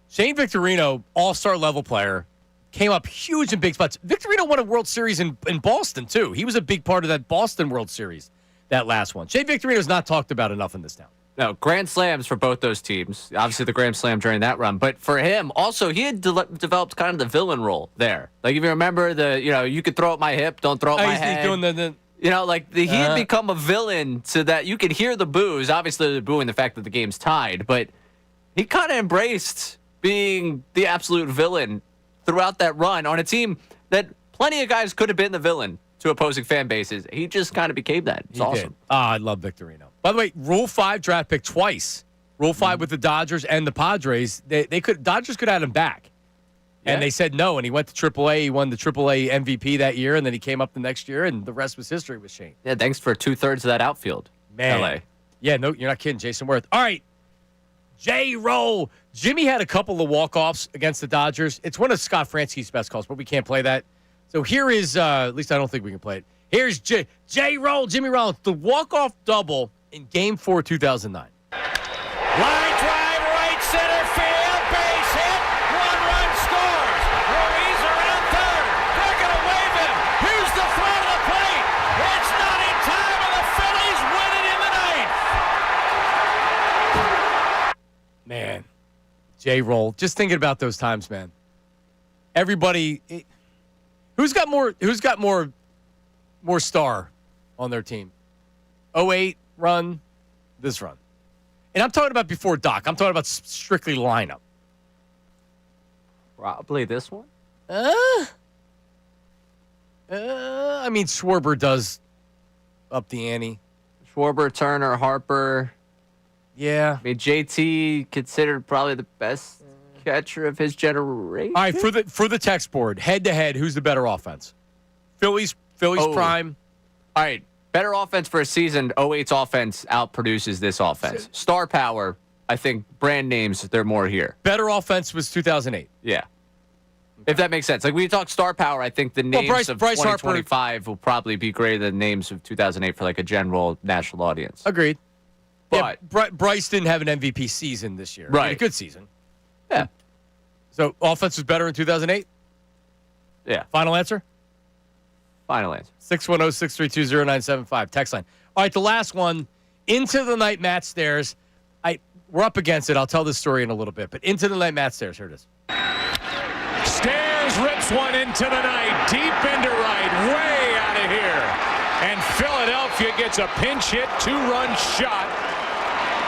Shane Victorino, all-star level player, came up huge in big spots. Victorino won a World Series in Boston, too. He was a big part of that Boston World Series, that last one. Shane Victorino's not talked about enough in this town. No, grand slams for both those teams. Obviously, the grand slam during that run. But for him, also, he had developed kind of the villain role there. If you remember you could throw at my hip, don't throw at my head. He's doing he had become a villain so that you could hear the boos. Obviously, they're booing the fact that the game's tied. But he kind of embraced being the absolute villain throughout that run on a team that plenty of guys could have been the villain to opposing fan bases. He just kind of became that. It's awesome. I love Victorino. By the way, Rule 5 draft pick twice. Rule 5 with the Dodgers and the Padres. Dodgers could have had him back. And they said no, and he went to AAA. He won the AAA MVP that year, and then he came up the next year, and the rest was history with Shane. Yeah, thanks for 2/3 of that outfield. Man. LA. Yeah, no, you're not kidding. Jason Worth. All right. J-Roll. Jimmy had a couple of walk-offs against the Dodgers. It's one of Scott Fransky's best calls, but we can't play that. So here is, at least I don't think we can play it. Here's J-Roll, Jimmy Rollins, the walk-off double in Game 4, 2009. Line drive, right center field, base hit, 1 run scores. Ruiz around third. They're going to wave him. Here's the throw to the plate. It's not in time, and the Phillies win it in the ninth. Man, J-Roll, just thinking about those times, man. Everybody, who's got more star on their team? 08 run, this run. And I'm talking about before Doc. I'm talking about strictly lineup. Probably this one. I mean, Schwarber does up the ante. Schwarber, Turner, Harper. Yeah. I mean, JT considered probably the best catcher of his generation. All right, for the text board, head-to-head, who's the better offense? Phillies prime. All right, better offense for a season. 08's offense outproduces this offense. Star power, I think brand names, they're more here. Better offense was 2008. Yeah. If that makes sense. Like, when you talk star power, I think the names of Bryce 2025 will probably be greater than names of 2008 for, like, a general national audience. Agreed. But Bryce didn't have an MVP season this year. Right. He had a good season. Yeah. So offense was better in 2008? Yeah. Final answer? Final answer. 610-632-0975. Text line. All right, the last one. Into the night, Matt Stairs. We're up against it. I'll tell this story in a little bit. But into the night, Matt Stairs. Here it is. Stairs rips one into the night, deep into right, way out of here. And Philadelphia gets a pinch hit, 2-run shot.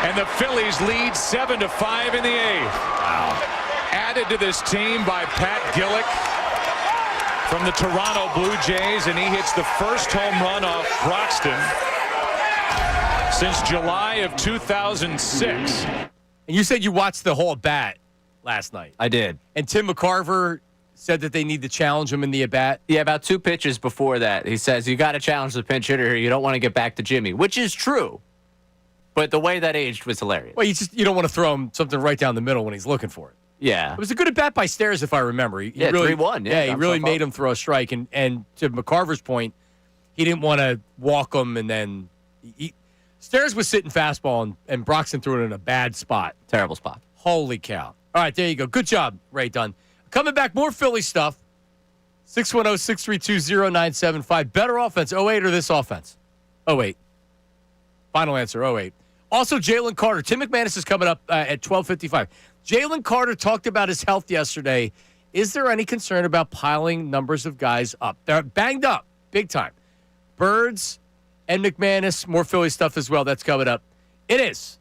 And the Phillies lead 7-5 in the eighth. Wow. Added to this team by Pat Gillick from the Toronto Blue Jays, and he hits the first home run off Broxton since July of 2006. And you said you watched the whole at-bat last night. I did. And Tim McCarver said that they need to challenge him in the at-bat. Yeah, about 2 pitches before that, he says, you got to challenge the pinch hitter here. You don't want to get back to Jimmy, which is true. But the way that aged was hilarious. Well, you don't want to throw him something right down the middle when he's looking for it. Yeah. It was a good at-bat by Stairs, if I remember. He really, 3-1. Yeah, he really made him throw a strike. And to McCarver's point, he didn't want to walk him, and then Stairs was sitting fastball, and Broxton threw it in a bad spot. Terrible spot. Holy cow. All right, there you go. Good job, Ray Dunn. Coming back, more Philly stuff. 610-632-0975. Better offense, 08 or this offense? 08. Final answer, 08. Also, Jalen Carter. Tim McManus is coming up at 12:55. Jalen Carter talked about his health yesterday. Is there any concern about piling numbers of guys up? They're banged up, big time. Birds and McManus, more Philly stuff as well. That's coming up. It is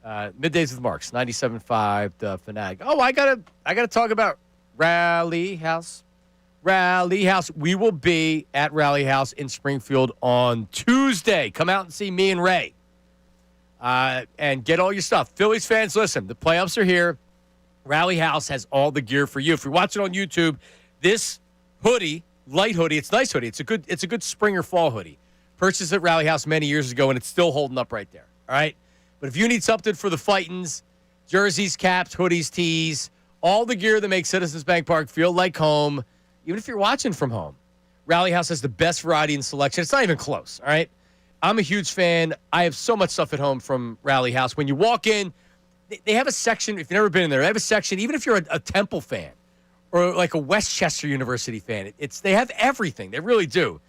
Middays with Marks, 97.5 the Fanatic. Oh, I gotta talk about Rally House. Rally House. We will be at Rally House in Springfield on Tuesday. Come out and see me and Ray. And get all your stuff. Phillies fans, listen, the playoffs are here. Rally House has all the gear for you. If you're watching on YouTube, this hoodie, light hoodie, it's a nice hoodie. It's a good spring or fall hoodie. Purchased at Rally House many years ago, and it's still holding up right there. All right? But if you need something for the Fightins, jerseys, caps, hoodies, tees, all the gear that makes Citizens Bank Park feel like home, even if you're watching from home, Rally House has the best variety and selection. It's not even close, all right? I'm a huge fan. I have so much stuff at home from Rally House. When you walk in, they have a section, if you've never been in there, they have a section, even if you're a Temple fan or like a Westchester University fan, they have everything. They really do.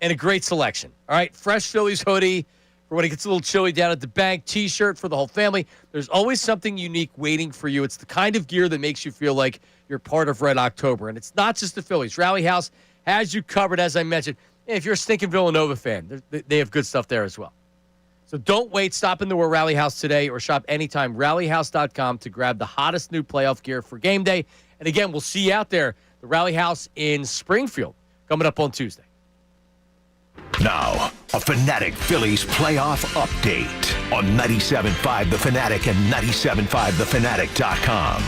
And a great selection. All right, fresh Phillies hoodie for when it gets a little chilly down at the bank, T-shirt for the whole family. There's always something unique waiting for you. It's the kind of gear that makes you feel like you're part of Red October. And it's not just the Phillies. Rally House has you covered, as I mentioned. If you're a stinking Villanova fan, they have good stuff there as well. So don't wait. Stop into a Rally House today or shop anytime. RallyHouse.com to grab the hottest new playoff gear for game day. And again, we'll see you out there. The Rally House in Springfield coming up on Tuesday. Now, a Fanatic Phillies playoff update on 97.5 The Fanatic and 97.5thefanatic.com.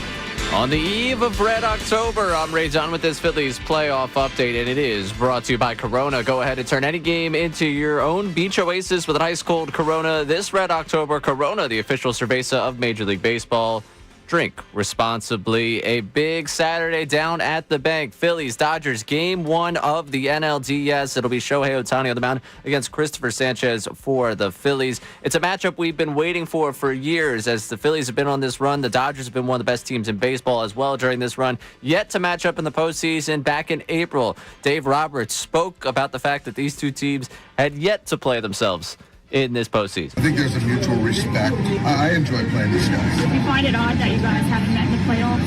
On the eve of Red October, I'm Ray John with this Phillies playoff update, and it is brought to you by Corona. Go ahead and turn any game into your own beach oasis with an ice-cold Corona this Red October. Corona, the official cerveza of Major League Baseball. Drink responsibly. A big Saturday down at the bank. Phillies, Dodgers, game 1 of the NLDS. It'll be Shohei Ohtani on the mound against Christopher Sanchez for the Phillies. It's a matchup we've been waiting for years. As the Phillies have been on this run, the Dodgers have been one of the best teams in baseball as well during this run. Yet to match up in the postseason back in April. Dave Roberts spoke about the fact that these two teams had yet to play themselves in this postseason. I think there's a mutual respect. I enjoy playing these guys. Do you find it odd that you guys haven't met in the playoffs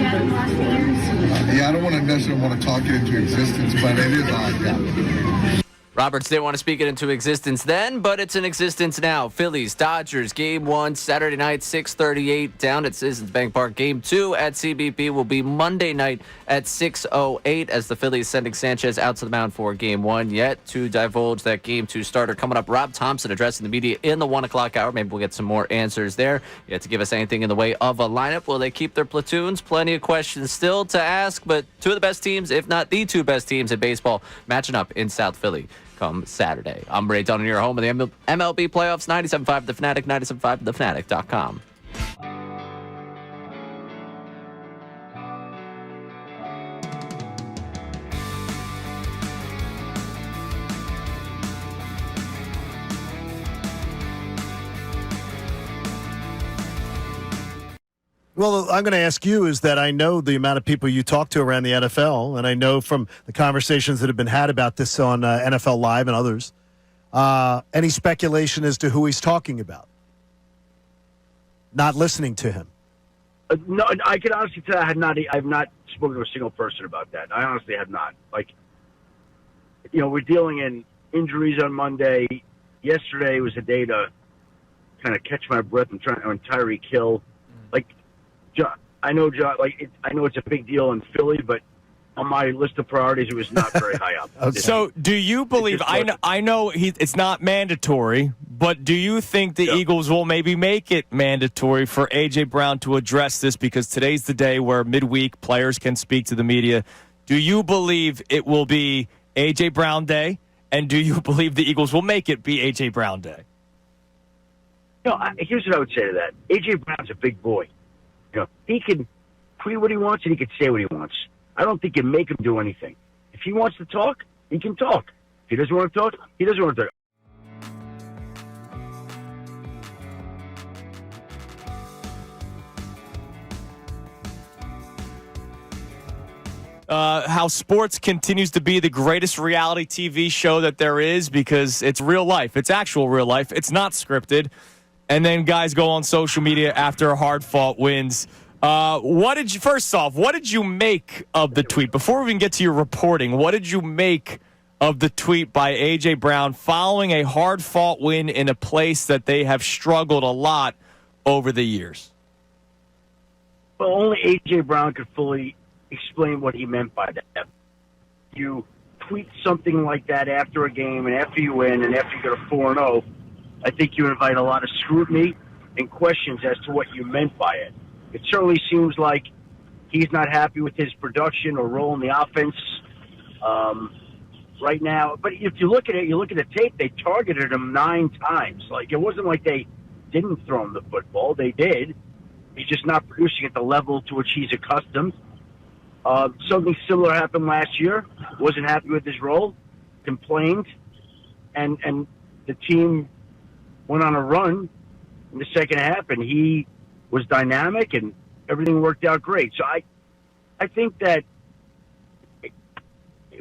yet in the last few years? Yeah, I don't want to necessarily talk it into existence, but it is odd, yeah. Roberts didn't want to speak it into existence then, but it's in existence now. Phillies, Dodgers, Game 1, Saturday night, 6:38 down at Citizens Bank Park. Game 2 at CBP will be Monday night at 6:08 as the Phillies sending Sanchez out to the mound for Game 1. Yet to divulge that Game 2 starter coming up, Rob Thompson addressing the media in the 1 o'clock hour. Maybe we'll get some more answers there. Yet to give us anything in the way of a lineup. Will they keep their platoons? Plenty of questions still to ask, but two of the best teams, if not the two best teams in baseball, matching up in South Philly come Saturday. I'm Ray Dunn, your home of the MLB playoffs, 97.5 The Fanatic, 97.5thefanatic.com. Well, I'm going to ask you is that I know the amount of people you talk to around the NFL, and I know from the conversations that have been had about this on NFL Live and others, any speculation as to who he's talking about? Not listening to him. No, I can honestly tell I've not spoken to a single person about that. I honestly have not. Like, we're dealing in injuries on Monday. Yesterday was a day to kind of catch my breath and try on Tyreek Hill. Like, I know it's a big deal in Philly, but on my list of priorities, it was not very high up. Okay. So, do you believe? I know it's not mandatory, but do you think the Eagles will maybe make it mandatory for A.J. Brown to address this? Because today's the day where midweek players can speak to the media. Do you believe it will be A.J. Brown Day, and do you believe the Eagles will make it be A.J. Brown Day? Here's what I would say to that. A.J. Brown's a big boy. He can tweet what he wants and he can say what he wants. I don't think you make him do anything. If he wants to talk, he can talk. If he doesn't want to talk, he doesn't want to talk. How sports continues to be the greatest reality TV show that there is because it's real life. It's actual real life. It's not scripted. And then guys go on social media after hard-fought wins. First off, what did you make of the tweet? Before we even get to your reporting, what did you make of the tweet by A.J. Brown following a hard-fought win in a place that they have struggled a lot over the years? Well, only A.J. Brown could fully explain what he meant by that. You tweet something like that after a game and after you win and after you go to 4-0, I think you invite a lot of scrutiny and questions as to what you meant by it. It certainly seems like he's not happy with his production or role in the offense right now. But if you look at it, you look at the tape, they targeted him 9 times. Like, it wasn't like they didn't throw him the football. They did. He's just not producing at the level to which he's accustomed. Something similar happened last year. Wasn't happy with his role, complained, and the team went on a run in the second half, and he was dynamic, and everything worked out great. So I think that it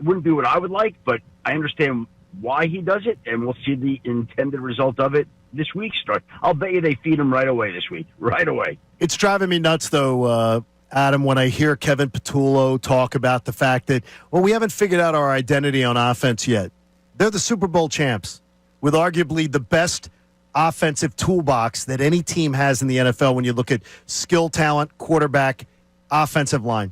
wouldn't be what I would like, but I understand why he does it, and we'll see the intended result of it this week start. I'll bet you they feed him right away this week, right away. It's driving me nuts, though, Adam, when I hear Kevin Patullo talk about the fact that, we haven't figured out our identity on offense yet. They're the Super Bowl champs with arguably the best offensive toolbox that any team has in the NFL when you look at skill, talent, quarterback, offensive line.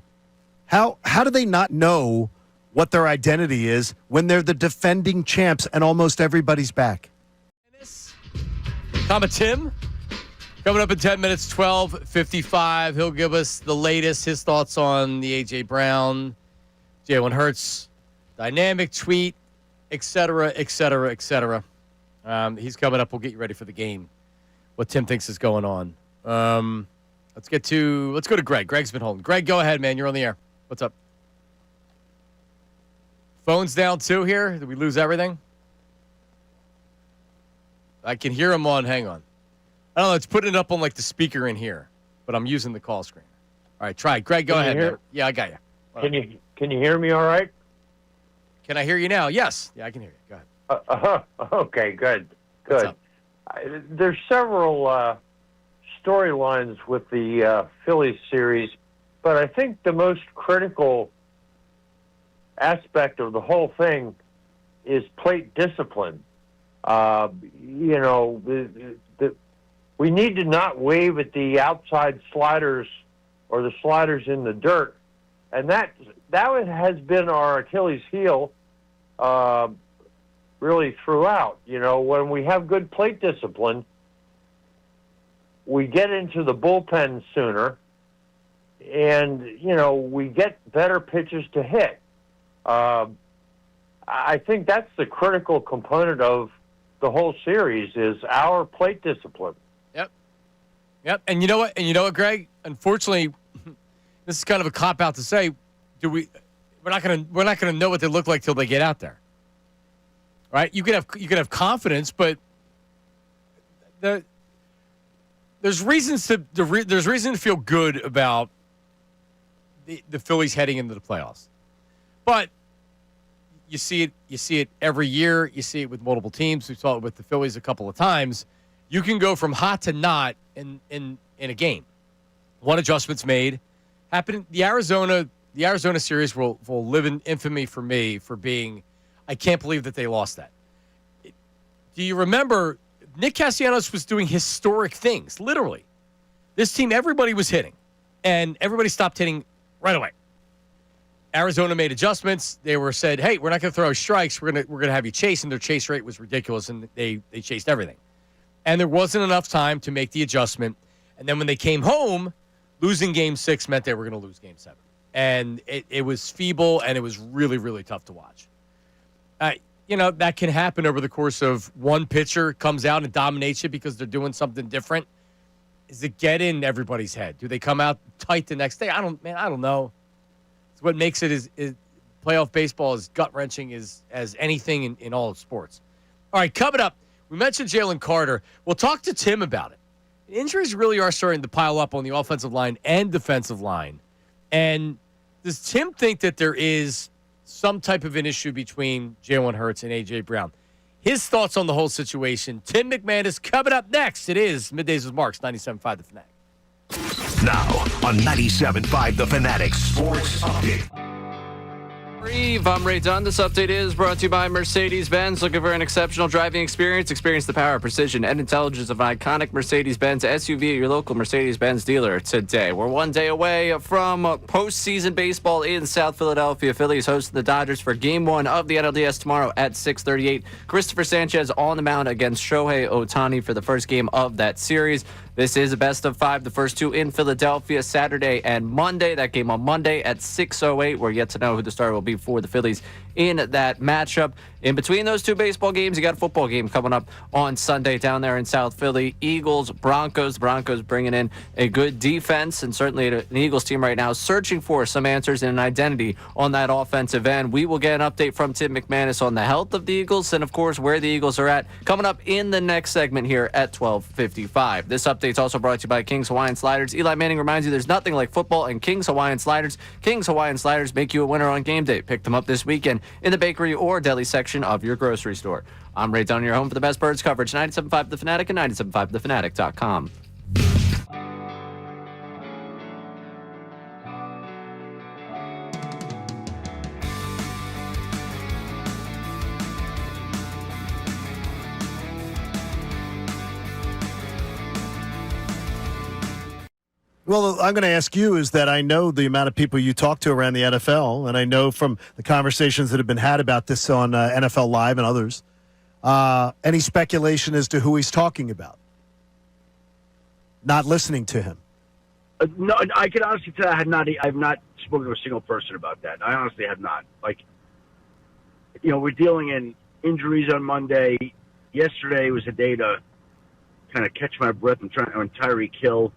How do they not know what their identity is when they're the defending champs and almost everybody's back? Tom and Tim coming up in 10 minutes, 12:55. He'll give us the latest, his thoughts on the A.J. Brown, Jalen Hurts, dynamic tweet, et cetera, et cetera, et cetera. He's coming up. We'll get you ready for the game. What Tim thinks is going on. Let's go to Greg. Greg's been holding. Greg, go ahead, man. You're on the air. What's up? Phone's down too here. Did we lose everything? I can hear him on. Hang on. I don't know. It's putting it up on like the speaker in here, but I'm using the call screen. All right, try it. Greg, go ahead. Man. Yeah, I got you. Can you hear me all right? Can I hear you now? Yes. Yeah, I can hear you. Go ahead. Okay, good. There's several storylines with the Phillies series, but I think the most critical aspect of the whole thing is plate discipline. We need to not wave at the outside sliders or the sliders in the dirt, and that has been our Achilles heel really throughout. When we have good plate discipline, we get into the bullpen sooner, and we get better pitches to hit. I think that's the critical component of the whole series is our plate discipline. Yep. And you know what, Greg? Unfortunately, this is kind of a cop out to say, we're not gonna know what they look like till they get out there. Right? You could have confidence, but there's reason to feel good about the Phillies heading into the playoffs. But you see it every year. You see it with multiple teams. We saw it with the Phillies a couple of times. You can go from hot to not in a game. One adjustment's made. Happened. The Arizona series will live in infamy for me for being. I can't believe that they lost that. Do you remember Nick Castellanos was doing historic things? Literally, this team, everybody was hitting, and everybody stopped hitting right away. Arizona made adjustments. They were said, "Hey, we're not going to throw strikes. We're gonna have you chase," and their chase rate was ridiculous, and they chased everything. And there wasn't enough time to make the adjustment. And then when they came home, losing Game 6 meant they were going to lose Game 7. And it was feeble, and it was really, really tough to watch. That can happen over the course of one pitcher comes out and dominates you because they're doing something different. Does it get in everybody's head? Do they come out tight the next day? I don't know. It's what makes it is playoff baseball as gut-wrenching as anything in all of sports. All right, coming up, we mentioned Jalen Carter. We'll talk to Tim about it. Injuries really are starting to pile up on the offensive line and defensive line. And does Tim think that there is some type of an issue between Jalen Hurts and A.J. Brown? His thoughts on the whole situation. Tim McManus coming up next. It is Middays with Marks, 97.5 The Fanatic. Now on 97.5 The Fanatic Sports Update. I'm Ray Dunn. This update is brought to you by Mercedes-Benz. Looking for an exceptional driving experience? Experience the power, precision, and intelligence of an iconic Mercedes-Benz SUV at your local Mercedes-Benz dealer today. We're one day away from postseason baseball in South Philadelphia. Phillies hosting the Dodgers for Game 1 of the NLDS tomorrow at 6:38. Christopher Sanchez on the mound against Shohei Ohtani for the first game of that series. This is a best of 5. The first two in Philadelphia Saturday and Monday. That game on Monday at 6:08. We're yet to know who the starter will be for the Phillies in that matchup. In between those two baseball games, you got a football game coming up on Sunday down there in South Philly. Eagles, Broncos. The Broncos bringing in a good defense, and certainly an Eagles team right now searching for some answers and an identity on that offensive end. We will get an update from Tim McManus on the health of the Eagles and, of course, where the Eagles are at coming up in the next segment here at 12:55. This update is also brought to you by King's Hawaiian Sliders. Eli Manning reminds you there's nothing like football and King's Hawaiian Sliders. King's Hawaiian Sliders make you a winner on game day. Pick them up this weekend in the bakery or deli section of your grocery store. I'm Ray Dunn, your home for the best birds coverage. 97.5 The Fanatic and 97.5thefanatic.com. Well, I'm going to ask you is that I know the amount of people you talk to around the NFL, and I know from the conversations that have been had about this on NFL Live and others, any speculation as to who he's talking about? Not listening to him. No, I can honestly tell I have not spoken to a single person about that. I honestly have not. We're dealing in injuries on Monday. Yesterday was a day to kind of catch my breath and try on Tyreek Hill.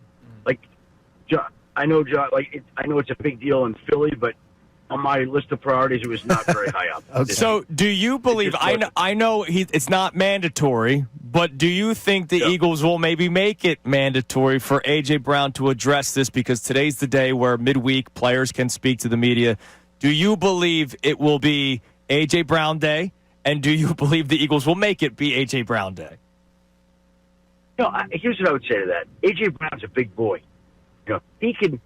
I know it's a big deal in Philly, but on my list of priorities, it was not very high up. Okay. So, do you believe? I know it's not mandatory, but do you think the Eagles will maybe make it mandatory for A.J. Brown to address this? Because today's the day where midweek players can speak to the media. Do you believe it will be A.J. Brown Day, and do you believe the Eagles will make it be A.J. Brown Day? Here's what I would say to that: A.J. Brown's a big boy. He can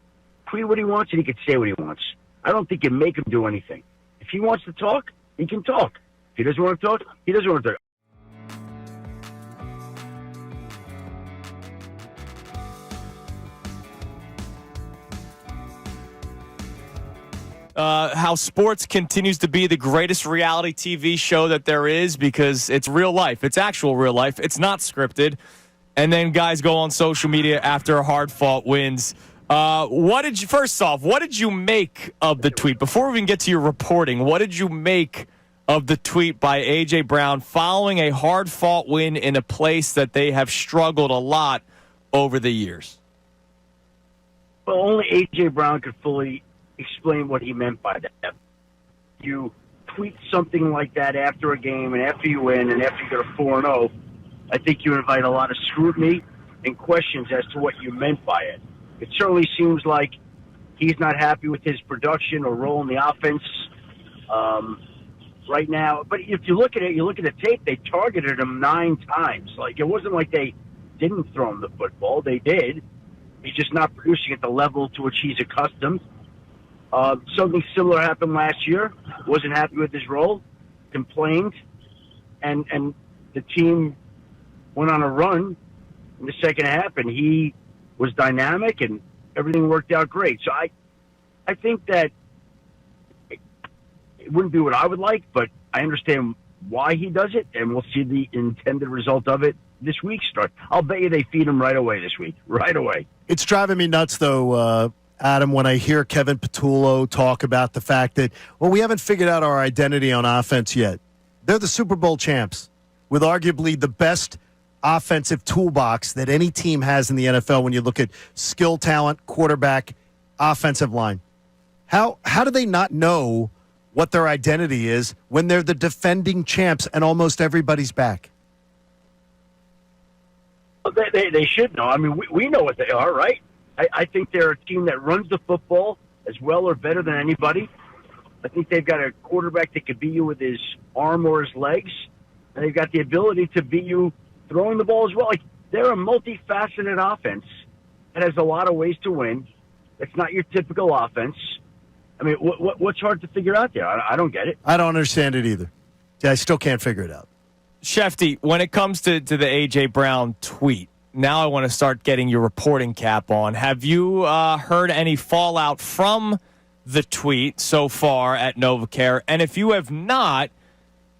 tweet what he wants and he can say what he wants. I don't think you make him do anything. If he wants to talk, he can talk. He doesn't want to talk. He doesn't want to talk. How sports continues to be the greatest reality TV show that there is because it's real life. It's actual real life. It's not scripted. And then guys go on social media after hard-fought wins. First off, what did you make of the tweet? Before we even get to your reporting, what did you make of the tweet by A.J. Brown following a hard-fought win in a place that they have struggled a lot over the years? Well, only A.J. Brown could fully explain what he meant by that. You tweet something like that after a game and after you win and after you get a 4-0, I think you invite a lot of scrutiny and questions as to what you meant by it. It certainly seems like he's not happy with his production or role in the offense right now. But if you look at it, you look at the tape, they targeted him 9 times. Like, it wasn't like they didn't throw him the football. They did. He's just not producing at the level to which he's accustomed. Something similar happened last year. Wasn't happy with his role, complained, and the team went on a run in the second half, and he was dynamic, and everything worked out great. So I think that it wouldn't be what I would like, but I understand why he does it, and we'll see the intended result of it this week start. I'll bet you they feed him right away this week, right away. It's driving me nuts, though, Adam, when I hear Kevin Patullo talk about the fact that, well, we haven't figured out our identity on offense yet. They're the Super Bowl champs with arguably the best offensive toolbox that any team has in the NFL when you look at skill, talent, quarterback, offensive line. How do they not know what their identity is when they're the defending champs and almost everybody's back? Well, they should know. I mean, we know what they are, right? I think they're a team that runs the football as well or better than anybody. I think they've got a quarterback that could beat you with his arm or his legs, and they've got the ability to beat you throwing the ball as well. Like, they're a multifaceted offense that has a lot of ways to win. It's not your typical offense. I mean, what's hard to figure out there? I don't get it. I don't understand it either. I still can't figure it out. Shefty, when it comes to the A.J. Brown tweet, now I want to start getting your reporting cap on. Have you heard any fallout from the tweet so far at NovaCare? And if you have not,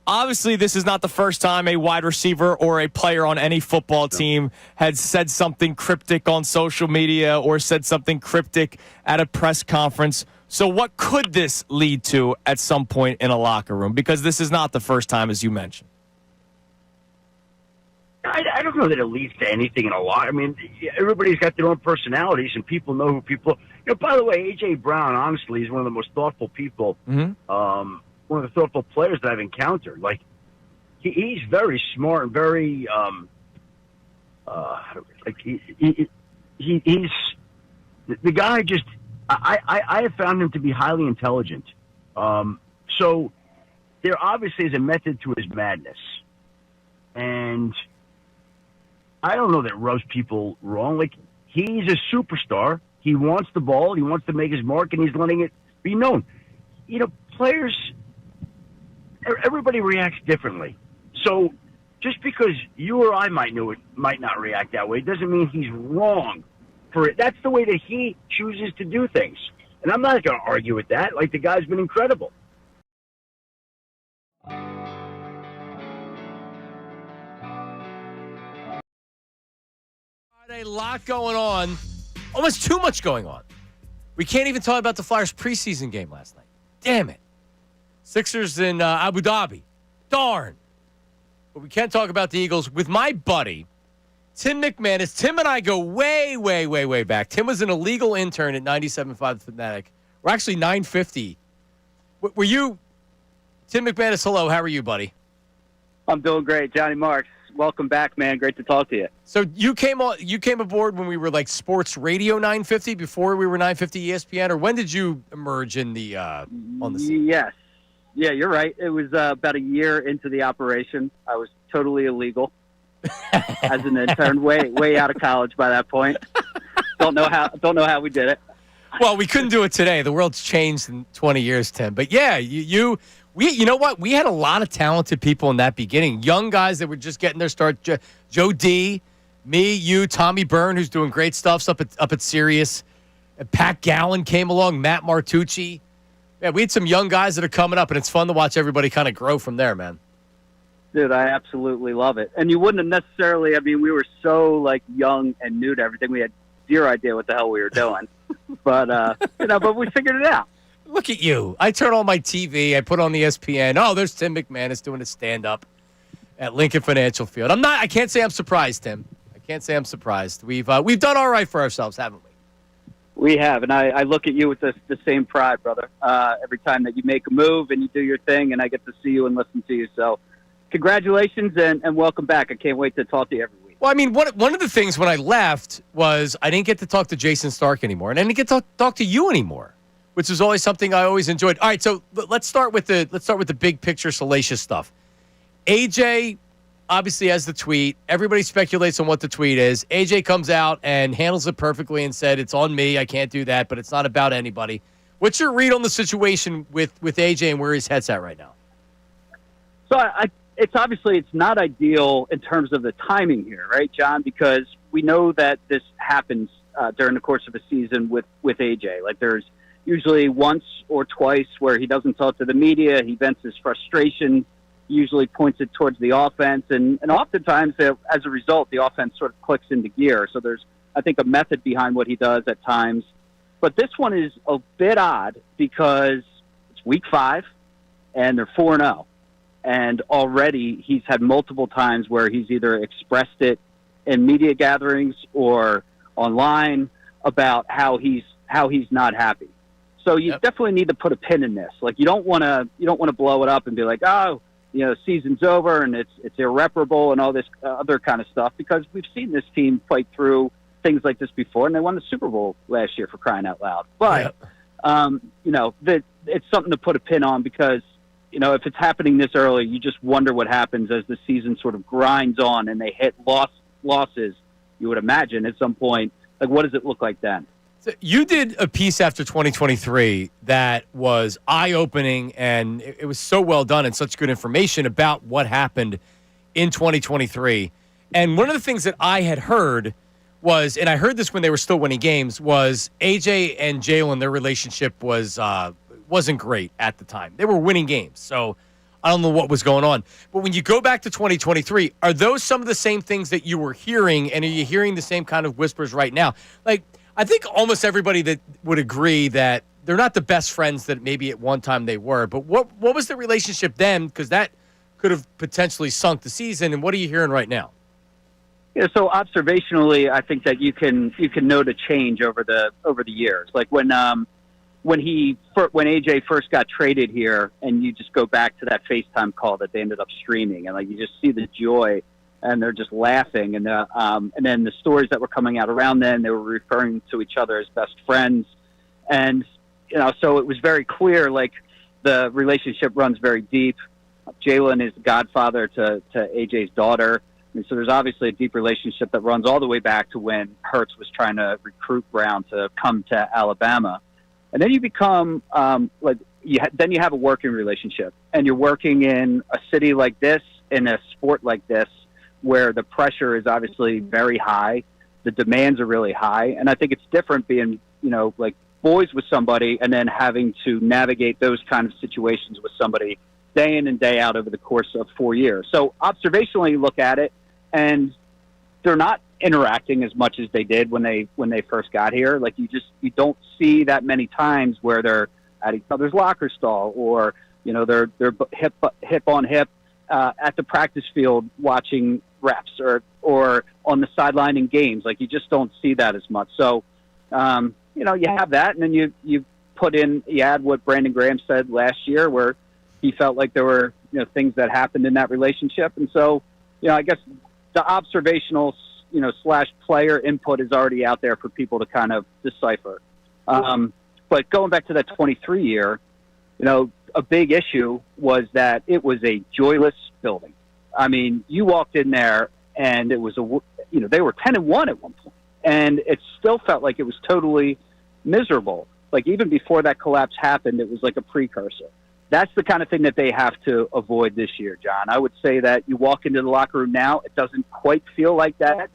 obviously this is not the first time a wide receiver or a player on any football team has said something cryptic on social media or said something cryptic at a press conference. So what could this lead to at some point in a locker room? Because this is not the first time, as you mentioned. I don't know that it leads to anything in a lot. I mean, everybody's got their own personalities, and people know who people. You know, by the way, A.J. Brown, honestly, is one of the most thoughtful people. One of the thoughtful players that I've encountered. Like, he's very smart and very he's the guy. Just I have found him to be highly intelligent. So there obviously is a method to his madness, and I don't know that rubs people wrong. Like, he's a superstar. He wants the ball. He wants to make his mark, and he's letting it be known. You know, players, everybody reacts differently. So just because you or I might not react that way doesn't mean he's wrong for it. That's the way that he chooses to do things. And I'm not going to argue with that. Like, the guy's been incredible. A lot going on, almost too much going on. We can't even talk about the Flyers preseason game last night. Damn it. Sixers in Abu Dhabi. Darn. But we can talk about the Eagles with my buddy, Tim McManus. Tim and I go way, way, way, way back. Tim was an illegal intern at 97.5 The Fanatic. We're actually 950. Were you, Tim McManus, hello, how are you, buddy? I'm doing great. Johnny Marks, welcome back, man. Great to talk to you. So you came aboard when we were like Sports Radio 950, before we were 950 ESPN, or when did you emerge in the on the scene? Yes. Yeah, you're right. It was about a year into the operation. I was totally illegal as an intern, way out of college by that point. Don't know how we did it. Well, we couldn't do it today. The world's changed in 20 years, Tim. But yeah, You know what? We had a lot of talented people in that beginning. Young guys that were just getting their start. Joe D, me, you, Tommy Byrne, who's doing great stuff up at Sirius. And Pat Gallen came along, Matt Martucci. Yeah, we had some young guys that are coming up, and it's fun to watch everybody kind of grow from there, man. Dude, I absolutely love it. And you wouldn't have necessarily, I mean, we were so, like, young and new to everything. We had zero idea what the hell we were doing. But, but we figured it out. Look at you. I turn on my TV. I put on the ESPN. Oh, there's Tim McManus doing a stand-up at Lincoln Financial Field. I can't say I'm surprised, Tim. I can't say I'm surprised. We've done all right for ourselves, haven't we? We have, and I look at you with the same pride, brother. Every time that you make a move and you do your thing, and I get to see you and listen to you. So congratulations and welcome back. I can't wait to talk to you every week. Well, I mean, one of the things when I left was I didn't get to talk to Jason Stark anymore, and I didn't get to talk to you anymore, which was always something I always enjoyed. All right, so let's start with the big picture salacious stuff. AJ obviously has the tweet. Everybody speculates on what the tweet is. AJ comes out and handles it perfectly and said, it's on me. I can't do that, but it's not about anybody. What's your read on the situation with AJ and where his head's at right now? So it's not ideal in terms of the timing here, right, John? Because we know that this happens during the course of a season with AJ. Like there's usually once or twice where he doesn't talk to the media. He vents his frustration, usually points it towards the offense. And oftentimes, as a result, the offense sort of clicks into gear. So there's, I think, a method behind what he does at times. But this one is a bit odd because it's week 5 and they're 4-0. And already he's had multiple times where he's either expressed it in media gatherings or online about how he's not happy. So you definitely need to put a pin in this. Like you don't want to blow it up and be like, oh, season's over and it's irreparable and all this other kind of stuff, because we've seen this team fight through things like this before, and they won the Super Bowl last year, for crying out loud. But it's something to put a pin on, because if it's happening this early, you just wonder what happens as the season sort of grinds on and they hit losses. You would imagine at some point, like, what does it look like then? So you did a piece after 2023 that was eye-opening, and it was so well done and such good information about what happened in 2023. And one of the things that I had heard was, and I heard this when they were still winning games, was AJ and Jalen, their relationship wasn't great at the time. They were winning games, so I don't know what was going on. But when you go back to 2023, are those some of the same things that you were hearing, and are you hearing the same kind of whispers right now? Like, I think almost everybody that would agree that they're not the best friends that maybe at one time they were. But what was the relationship then? Because that could have potentially sunk the season. And what are you hearing right now? Yeah, so observationally, I think that you can note a change over the years. Like when AJ first got traded here, and you just go back to that FaceTime call that they ended up streaming, and like you just see the joy. And they're just laughing, and then the stories that were coming out around then, they were referring to each other as best friends, and so it was very clear, like the relationship runs very deep. Jalen is the godfather to AJ's daughter, and so there's obviously a deep relationship that runs all the way back to when Hurts was trying to recruit Brown to come to Alabama, and then you become then you have a working relationship, and you're working in a city like this, in a sport like this, where the pressure is obviously very high, the demands are really high, and I think it's different being, like boys with somebody and then having to navigate those kind of situations with somebody day in and day out over the course of 4 years. So observationally, you look at it, and they're not interacting as much as they did when they first got here. Like you don't see that many times where they're at each other's locker stall, or they're hip on hip at the practice field watching reps or on the sideline in games. Like you just don't see that as much. So, you have that, and then you add what Brandon Graham said last year, where he felt like there were, things that happened in that relationship. And so, I guess the observational, / player input is already out there for people to kind of decipher. But going back to that 23 year, a big issue was that it was a joyless building. I mean, you walked in there and it was they were 10-1 at one point, and it still felt like it was totally miserable. Like even before that collapse happened, it was like a precursor. That's the kind of thing that they have to avoid this year, John. I would say that you walk into the locker room now, it doesn't quite feel like that.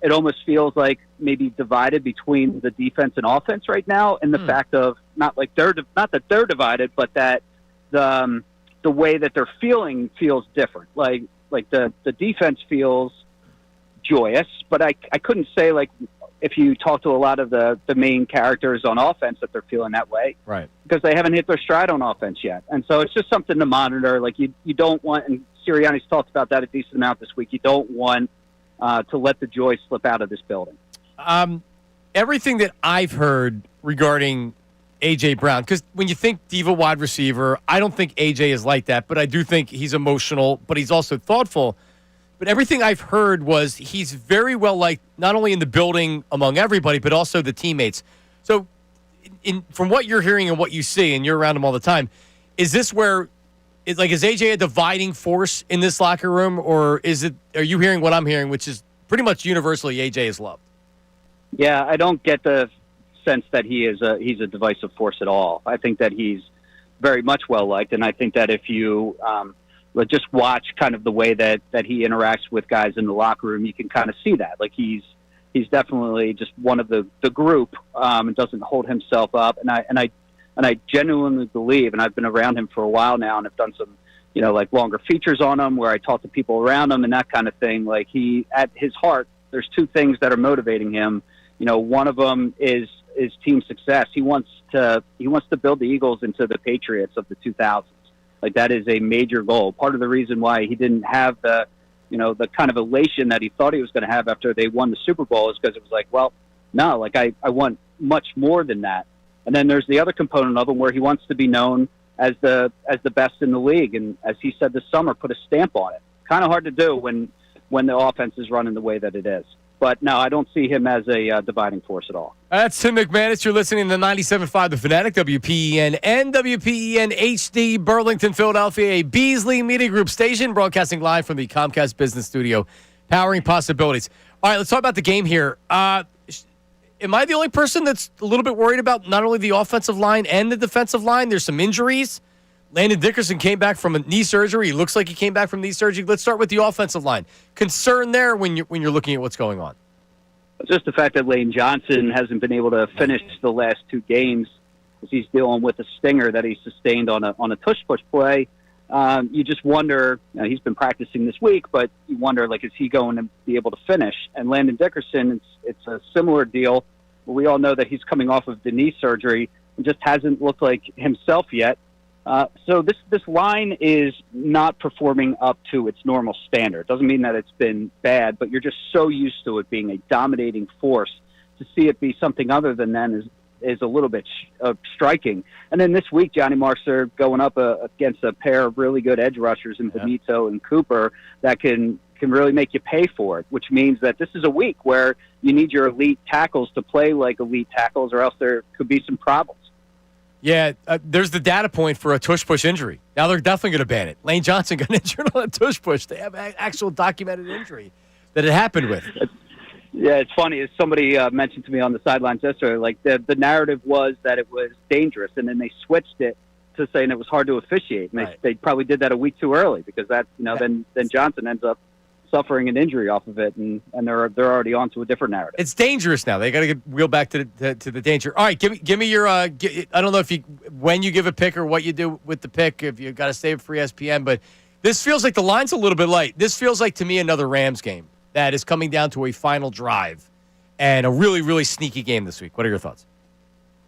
It almost feels like maybe divided between the defense and offense right now, and the fact of not that they're divided, but that the way that they're feeling feels different. Like the defense feels joyous, but I couldn't say like if you talk to a lot of the main characters on offense that they're feeling that way, right? Because they haven't hit their stride on offense yet, and so it's just something to monitor. Like you don't want, and Sirianni's talked about that a decent amount this week. You don't want to let the joy slip out of this building. Everything that I've heard regarding A.J. Brown, because when you think diva wide receiver, I don't think A.J. is like that, but I do think he's emotional, but he's also thoughtful. But everything I've heard was he's very well liked, not only in the building among everybody, but also the teammates. So from what you're hearing and what you see, and you're around him all the time, is this where is AJ a dividing force in this locker room, or are you hearing what I'm hearing, which is pretty much universally AJ is loved? Yeah, I don't get the sense that he's a divisive force at all. I think that he's very much well liked, and I think that if you just watch kind of the way that he interacts with guys in the locker room, you can kind of see that. Like he's definitely just one of the group, and doesn't hold himself up. And I genuinely believe, and I've been around him for a while now, and I've done some, like longer features on him where I talk to people around him and that kind of thing. Like at his heart, there's two things that are motivating him. One of them is team success. He wants to build the Eagles into the Patriots of the 2000s. Like that is a major goal. Part of the reason why he didn't have the kind of elation that he thought he was going to have after they won the Super Bowl is because it was like, well, no, like I want much more than that. And then there's the other component of him where he wants to be known as the best in the league. And as he said this summer, put a stamp on it. Kind of hard to do when the offense is running the way that it is. But no, I don't see him as a dividing force at all. That's Tim McManus. You're listening to 97.5 The Fanatic, WPEN and WPEN HD, Burlington, Philadelphia, a Beasley Media Group station, broadcasting live from the Comcast Business Studio, powering possibilities. All right, let's talk about the game here. Am I the only person that's a little bit worried about not only the offensive line and the defensive line? There's some injuries. Landon Dickerson came back from a knee surgery. He looks like he came back from knee surgery. Let's start with the offensive line. Concern there when you're looking at what's going on? Just the fact that Lane Johnson hasn't been able to finish the last two games as he's dealing with a stinger that he sustained on a tush-push play. You just wonder, he's been practicing this week, but you wonder, like, is he going to be able to finish? And Landon Dickerson, it's a similar deal. We all know that he's coming off of the knee surgery and just hasn't looked like himself yet. So this line is not performing up to its normal standard. Doesn't mean that it's been bad, but you're just so used to it being a dominating force. To see it be something other than that is a little bit striking. And then this week, Johnny Marks are going up against a pair of really good edge rushers in Benito and Cooper that can really make you pay for it, which means that this is a week where you need your elite tackles to play like elite tackles, or else there could be some problems. Yeah, there's the data point for a tush-push injury. Now they're definitely going to ban it. Lane Johnson got injured on a tush-push. They have actual documented injury that it happened with. Yeah, it's funny. As somebody mentioned to me on the sidelines yesterday, like the narrative was that it was dangerous, and then they switched it to saying it was hard to officiate. And they probably did that a week too early because then Johnson ends up suffering an injury off of it, and they're already on to a different narrative. It's dangerous now. They got to get wheeled back to the danger. All right, give me your. I don't know if when you give a pick or what you do with the pick. If you got to save it for ESPN, but this feels like the line's a little bit light. This feels like to me another Rams game that is coming down to a final drive and a really, really sneaky game this week. What are your thoughts?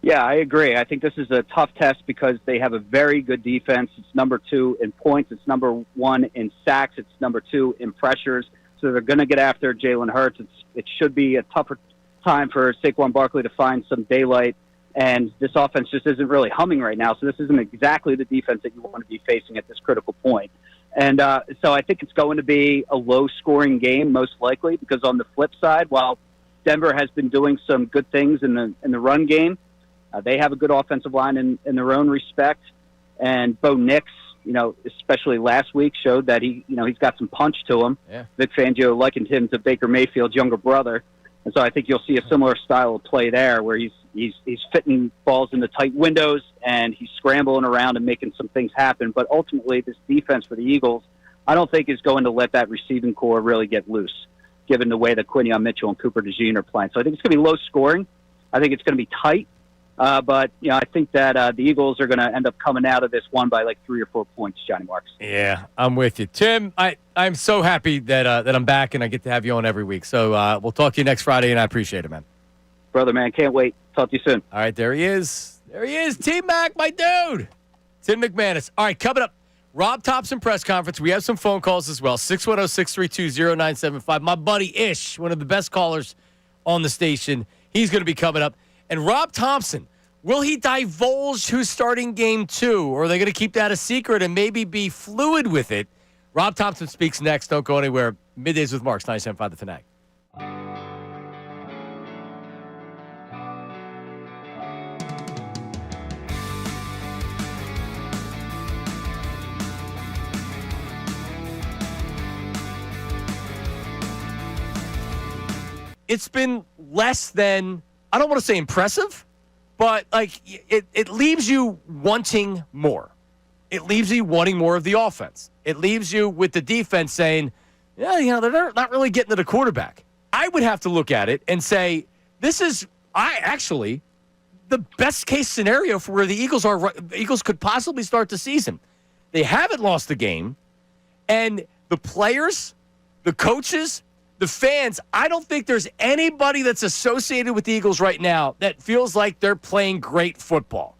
Yeah, I agree. I think this is a tough test because they have a very good defense. It's number 2 in points. It's number 1 in sacks. It's number 2 in pressures. So they're going to get after Jalen Hurts. It should be a tougher time for Saquon Barkley to find some daylight. And this offense just isn't really humming right now. So this isn't exactly the defense that you want to be facing at this critical point. And so I think it's going to be a low-scoring game, most likely, because on the flip side, while Denver has been doing some good things in the run game, they have a good offensive line in their own respect. And Bo Nix, especially last week, showed that he's got some punch to him. Yeah. Vic Fangio likened him to Baker Mayfield's younger brother. And so I think you'll see a similar style of play there where he's fitting balls into tight windows and he's scrambling around and making some things happen. But ultimately, this defense for the Eagles, I don't think is going to let that receiving core really get loose, given the way that Quinion Mitchell and Cooper DeJean are playing. So I think it's going to be low scoring. I think it's going to be tight. But, I think that the Eagles are going to end up coming out of this one by like 3 or 4 points, Johnny Marks. Yeah, I'm with you. Tim, I'm so happy that I'm back and I get to have you on every week. So we'll talk to you next Friday, and I appreciate it, man. Brother, man, can't wait. Talk to you soon. All right, there he is. There he is, T-Mac, my dude. Tim McManus. All right, coming up, Rob Thompson press conference. We have some phone calls as well. 610-632-0975. My buddy Ish, one of the best callers on the station, he's going to be coming up. And Rob Thompson, will he divulge who's starting game 2? Or are they going to keep that a secret and maybe be fluid with it? Rob Thompson speaks next. Don't go anywhere. Middays with Marks, 97.5 The Fanatic. It's been less than, I don't want to say impressive, but like it leaves you wanting more. It leaves you wanting more of the offense. It leaves you with the defense saying, yeah, they're not really getting to the quarterback. I would have to look at it and say, this is the best case scenario for where the Eagles could possibly start the season. They haven't lost the game, and the players, the coaches, the fans, I don't think there's anybody that's associated with the Eagles right now that feels like they're playing great football.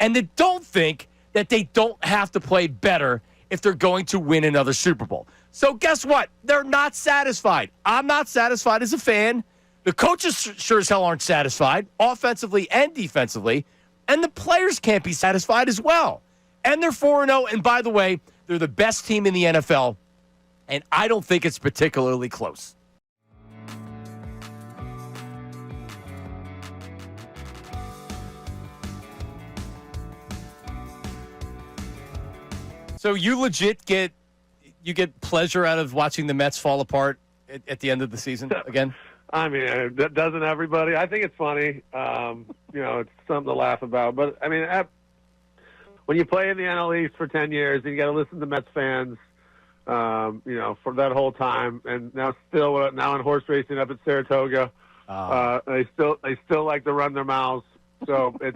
And they don't think that they don't have to play better if they're going to win another Super Bowl. So guess what? They're not satisfied. I'm not satisfied as a fan. The coaches sure as hell aren't satisfied, offensively and defensively. And the players can't be satisfied as well. And they're 4-0. And by the way, they're the best team in the NFL. And I don't think it's particularly close. So you legit get pleasure out of watching the Mets fall apart at the end of the season again? I mean, doesn't everybody? I think it's funny. It's something to laugh about. But, I mean, when you play in the NL East for 10 years and you got to listen to Mets fans, for that whole time, and now in horse racing up at Saratoga, they still like to run their mouths. So it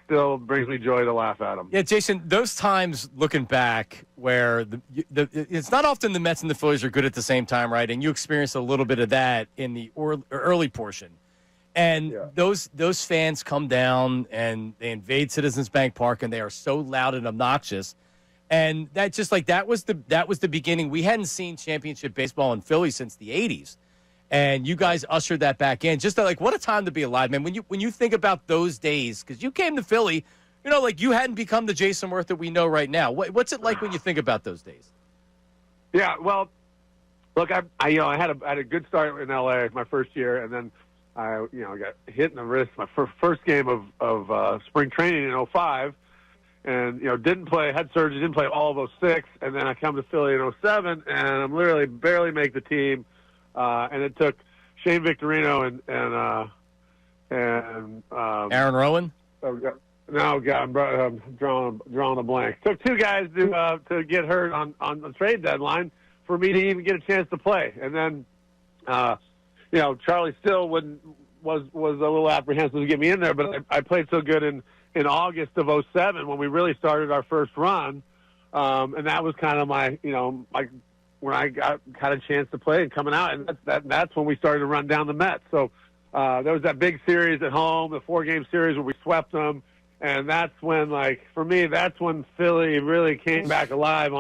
still brings me joy to laugh at them. Yeah, Jason, those times looking back where it's not often the Mets and the Phillies are good at the same time, right? And you experienced a little bit of that in the early portion. And those fans come down and they invade Citizens Bank Park, and they are so loud and obnoxious. And that was the beginning. We hadn't seen championship baseball in Philly since the 80s. And you guys ushered that back in. Just what a time to be alive, man. When you think about those days, because you came to Philly, you hadn't become the Jason Worth that we know right now. What's it like when you think about those days? Yeah, well, look, I had a good start in L.A. my first year, and then I got hit in the wrist my first game of spring training in 2005. And, didn't play, had surgery, didn't play all of 2006. And then I come to Philly in 2007, and I'm literally barely make the team. And it took Shane Victorino and Aaron Rowan? No, God, I'm drawing a blank. Took two guys to get hurt on the trade deadline for me to even get a chance to play. And then, Charlie Still was a little apprehensive to get me in there, but I played so good in August of 2007 when we really started our first run. And that was kind of my when I got a chance to play and coming out, and that's when we started to run down the Mets. So there was that big series at home, the 4-game series where we swept them, and that's when, for me, that's when Philly really came back alive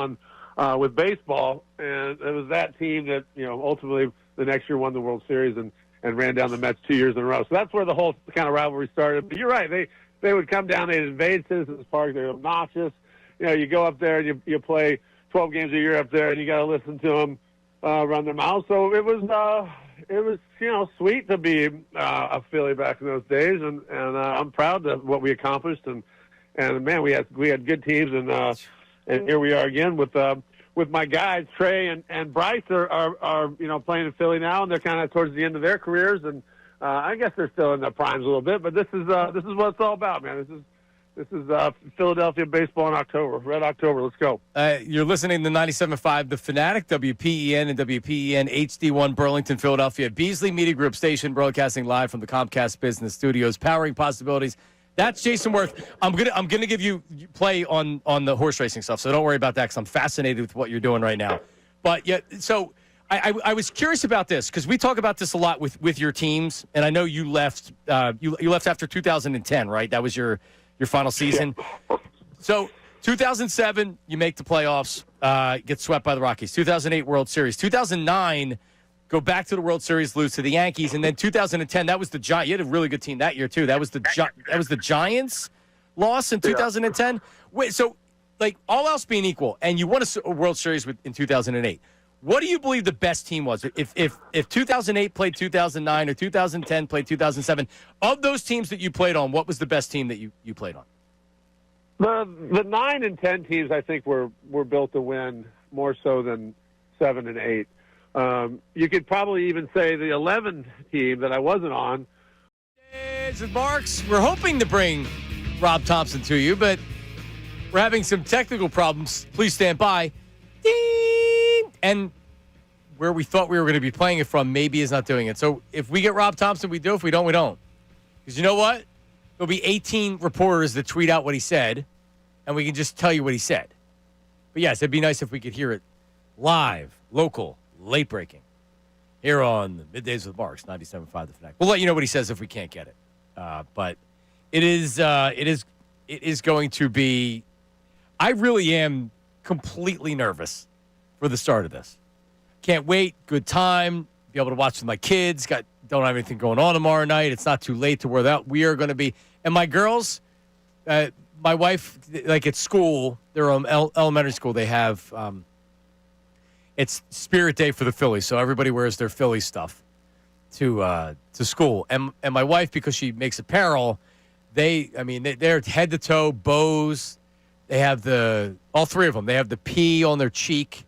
with baseball, and it was that team that ultimately the next year won the World Series and ran down the Mets 2 years in a row. So that's where the whole kind of rivalry started. But you're right, they would come down, they'd invade Citizens Park, they're obnoxious. You go up there and you play 12 games a year up there, and you got to listen to them run their mouths. So it was sweet to be a Philly back in those days, and I'm proud of what we accomplished. And man, we had good teams, and here we are again with with my guys, Trey and Bryce are playing in Philly now, and they're kind of towards the end of their careers, and I guess they're still in their primes a little bit. But this is what it's all about, man. This is Philadelphia baseball in October, Red October. Let's go. You're listening to 97.5 The Fanatic, WPEN and WPEN HD1 Burlington, Philadelphia. Beasley Media Group station broadcasting live from the Comcast Business Studios, powering possibilities. That's Jason Worth. I'm gonna give you play on the horse racing stuff, so don't worry about that because I'm fascinated with what you're doing right now. But yeah, so I was curious about this because we talk about this a lot with your teams, and I know you left you left after 2010, right? That was your final season. So 2007, you make the playoffs, get swept by the Rockies. 2008 World Series. 2009, go back to the World Series, lose to the Yankees, and then 2010, that was the Giants. You had a really good team that year too. That was the Giants loss in 2010. Wait, so like all else being equal, and you won a World Series in 2008. What do you believe the best team was? If 2008 played 2009 or 2010 played 2007, of those teams that you played on, what was the best team that you played on? The 9 and 10 teams, I think, were built to win more so than 7 and 8. You could probably even say the 11 team that I wasn't on. Middays with Marks. We're hoping to bring Rob Thompson to you, but we're having some technical problems. Please stand by. Ding! And where we thought we were going to be playing it from maybe is not doing it. So if we get Rob Thompson, we do. If we don't, we don't. Because you know what? There'll be 18 reporters that tweet out what he said, and we can just tell you what he said. But yes, it'd be nice if we could hear it live, local, late breaking, here on Middays with Marks, 97.5 The Fanatic. We'll let you know what he says if we can't get it. But it is going to be. I really am completely nervous for the start of this. Can't wait. Good time. Be able to watch with my kids. Don't have anything going on tomorrow night. It's not too late to where that we are going to be. And my girls, my wife, like at school, they're on elementary school. They have it's Spirit Day for the Phillies, so everybody wears their Phillies stuff to school. And my wife, because she makes apparel, they're head to toe bows. They have all three of them. They have the P on their cheek,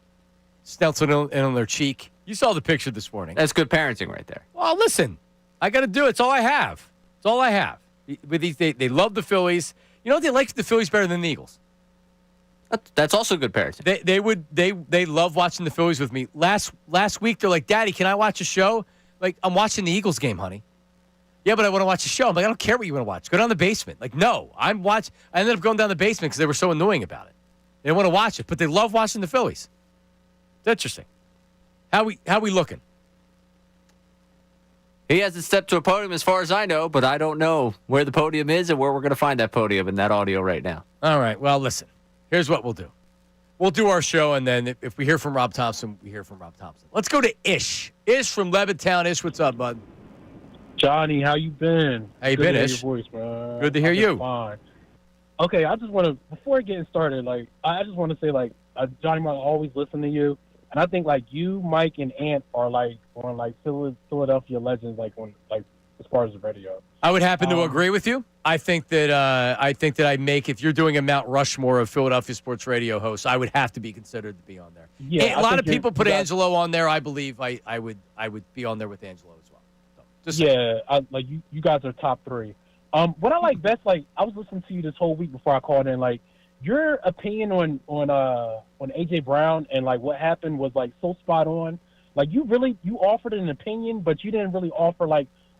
stenciled in on their cheek. You saw the picture this morning. That's good parenting right there. Well, listen, I got to do it. It's all I have. It's all I have. With these, they love the Phillies. You know what? They like the Phillies better than the Eagles. That's also good parenting. They love watching the Phillies with me. Last week, they're like, Daddy, can I watch a show? Like, I'm watching the Eagles game, honey. Yeah, but I want to watch a show. I'm like, I don't care what you want to watch. Go down the basement. Like, no, I ended up going down the basement because they were so annoying about it. They want to watch it, but they love watching the Phillies. It's interesting. How we looking? He hasn't stepped to a podium as far as I know, but I don't know where the podium is and where we're going to find that podium in that audio right now. All right. Well, listen. Here's what we'll do. We'll do our show, and then if we hear from Rob Thompson, we hear from Rob Thompson. Let's go to Ish. Ish from Levittown. Ish, what's up, bud? Johnny, how you been? How you been, Ish? Your voice, man. Good to hear you. Fine. Okay, I just want to, before getting started, I just want to say, Johnny, I always listen to you, and I think, you, Mike, and Ant are, on, Philadelphia legends, as far as the radio. I would happen to agree with you. I think that I make, if you're doing a Mount Rushmore of Philadelphia sports radio hosts, I would have to be considered to be on there. Yeah, a lot of people put Angelo on there. I believe I would be on there with Angelo as well. So, you guys are top 3. What I like best, I was listening to you this whole week before I called in, your opinion on AJ Brown and what happened was so spot on. You offered an opinion, but you didn't really offer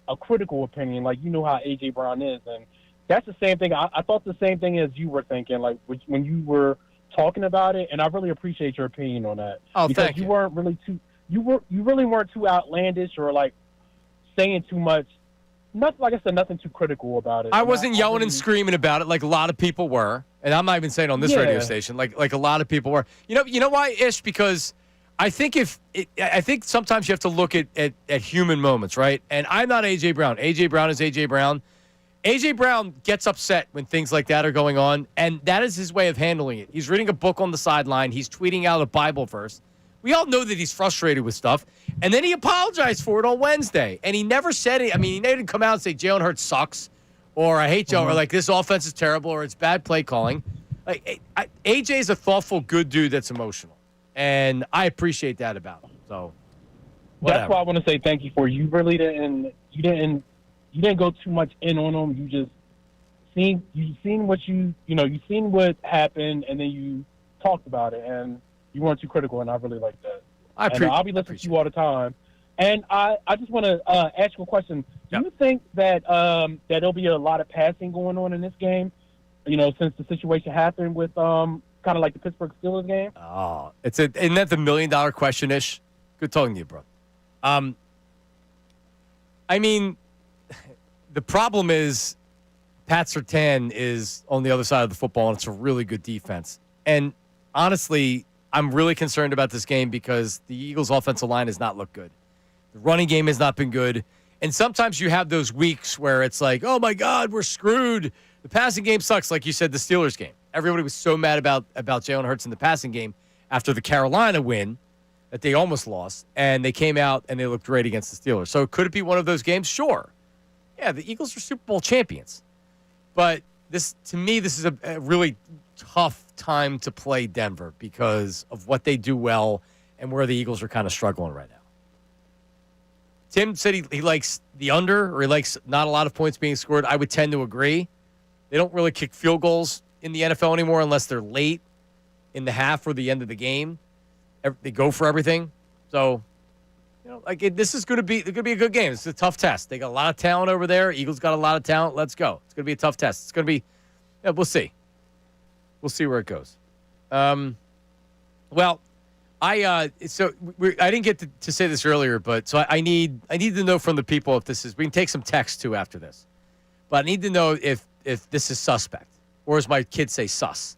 a critical opinion. You know how AJ Brown is, and that's the same thing. I thought the same thing as you were thinking, when you were talking about it, and I really appreciate your opinion on that. Oh, because thank you. Weren't really too. You really weren't too outlandish or saying too much. Nothing, like I said, nothing too critical about it. I wasn't yelling and screaming about it like a lot of people were, and I'm not even saying on this radio station like a lot of people were. You know why, Ish? Because I think sometimes you have to look at human moments, right? And I'm not AJ Brown. AJ Brown is AJ Brown. AJ Brown gets upset when things like that are going on, and that is his way of handling it. He's reading a book on the sideline. He's tweeting out a Bible verse. We all know that he's frustrated with stuff. And then he apologized for it on Wednesday. And he never said it. I mean, he didn't come out and say Jalen Hurts sucks or I hate Joe or this offense is terrible or it's bad play calling. AJ is a thoughtful, good dude that's emotional. And I appreciate that about him. So whatever. That's why I want to say thank you for you. Really didn't go too much in on them. You just seen what you seen what happened, and then you talked about it, and you weren't too critical, and I really like that. I'll be listening to you all the time. And I just want to ask you a question. Do you think that that there'll be a lot of passing going on in this game? Since the situation happened with kind of like the Pittsburgh Steelers game. Oh, isn't that the $1 million question-ish? Good talking to you, bro. I mean, the problem is Pat Surtain is on the other side of the football, and it's a really good defense. And honestly, I'm really concerned about this game because the Eagles' offensive line has not looked good. The running game has not been good. And sometimes you have those weeks where it's like, oh, my God, we're screwed. The passing game sucks, like you said, the Steelers game. Everybody was so mad about Jalen Hurts in the passing game after the Carolina win that they almost lost, and they came out and they looked great against the Steelers. So could it be one of those games? Sure. Yeah, the Eagles are Super Bowl champions. But to me, this is a really tough time to play Denver because of what they do well and where the Eagles are kind of struggling right now. Tim said he likes the under, or he likes not a lot of points being scored. I would tend to agree. They don't really kick field goals in the NFL anymore unless they're late in the half or the end of the game. They go for everything. So, this is going to be a good game. It's a tough test. They got a lot of talent over there. Eagles got a lot of talent. Let's go. It's going to be a tough test. It's going to be, we'll see. We'll see where it goes. I didn't get to say this earlier, but so I need to know from the people if this is. We can take some text too after this, but I need to know if this is suspect, or as my kids say, sus.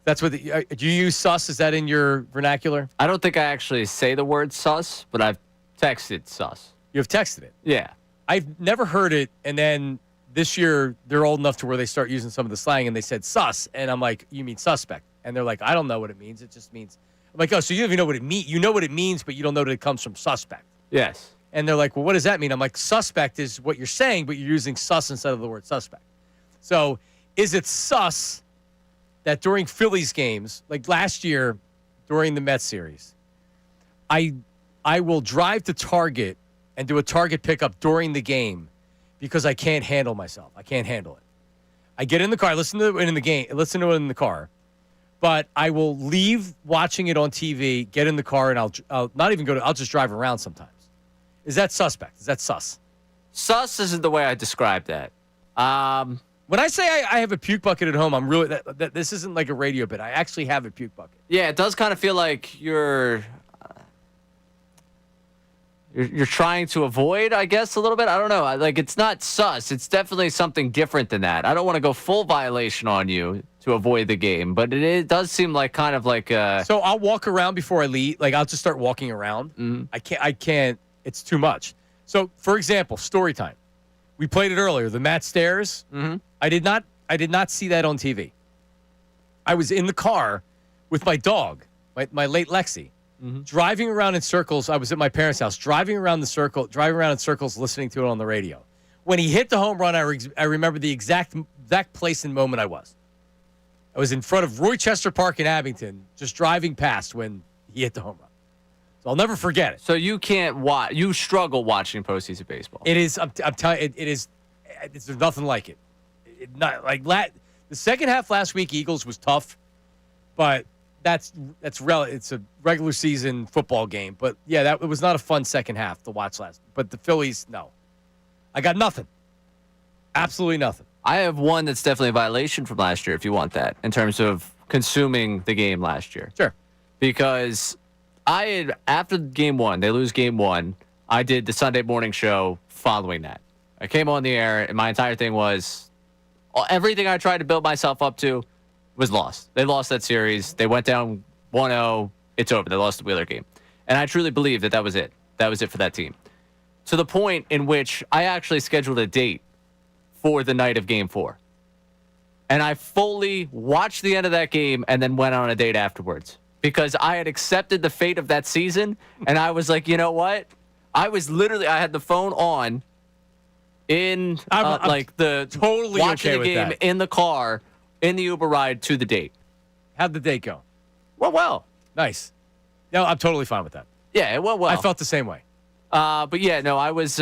That's what do you use sus? Is that in your vernacular? I don't think I actually say the word sus, but I've texted sus. You have texted it? Yeah. I've never heard it, and then this year they're old enough to where they start using some of the slang, and they said sus, and I'm like, you mean suspect? And they're like, I don't know what it means. It just means. I'm like, oh, so you don't even know what it means. You know what it means, but you don't know that it comes from suspect. Yes. And they're like, well, what does that mean? I'm like, suspect is what you're saying, but you're using sus instead of the word suspect. So is it sus that during Phillies games, like last year during the Mets series, I will drive to Target and do a Target pickup during the game because I can't handle myself. I can't handle it. I get in the car, listen to it in the car, but I will leave watching it on TV, get in the car, and I'll not even I'll just drive around sometimes. Is that suspect? Is that sus? Sus isn't the way I describe that. When I say I have a puke bucket at home, I'm really that this isn't like a radio bit. I actually have a puke bucket. Yeah, it does kind of feel like you're trying to avoid, I guess, a little bit. I don't know. Like, it's not sus. It's definitely something different than that. I don't want to go full violation on you to avoid the game, but it does seem like kind of like So I'll walk around before I leave. Like, I'll just start walking around. Mm-hmm. I can't. It's too much. So, for example, story time. We played it earlier. The Matt Stairs. Mm-hmm. I did not see that on TV. I was in the car with my dog, my late Lexi, driving around in circles. I was at my parents' house, driving around in circles, listening to it on the radio. When he hit the home run, I remember the exact place and moment I was. I was in front of Rochester Park in Abington, just driving past when he hit the home run. So I'll never forget it. So you can't watch. You struggle watching postseason baseball. It is. I'm telling you, it is. There's nothing like it. Not like the second half last week. Eagles was tough, but it's a regular season football game. But yeah, it was not a fun second half to watch last. But the Phillies, no, I got nothing. Absolutely nothing. I have one that's definitely a violation from last year. If you want that, in terms of consuming the game last year, sure. Because after game one, they lose game one. I did the Sunday morning show following that. I came on the air, and my entire thing was everything I tried to build myself up to was lost. They lost that series. They went down 1-0. It's over. They lost the Wheeler game. And I truly believe that was it. That was it for that team. To the point in which I actually scheduled a date for the night of game 4. And I fully watched the end of that game and then went on a date afterwards. Because I had accepted the fate of that season, and I was like, you know what? I had the phone on in I'm totally watching okay the with game that. in the car, in the Uber ride to the date. How'd the date go? Well. Nice. No, I'm totally fine with that. Yeah, it went well. I felt the same way. But yeah, no, I was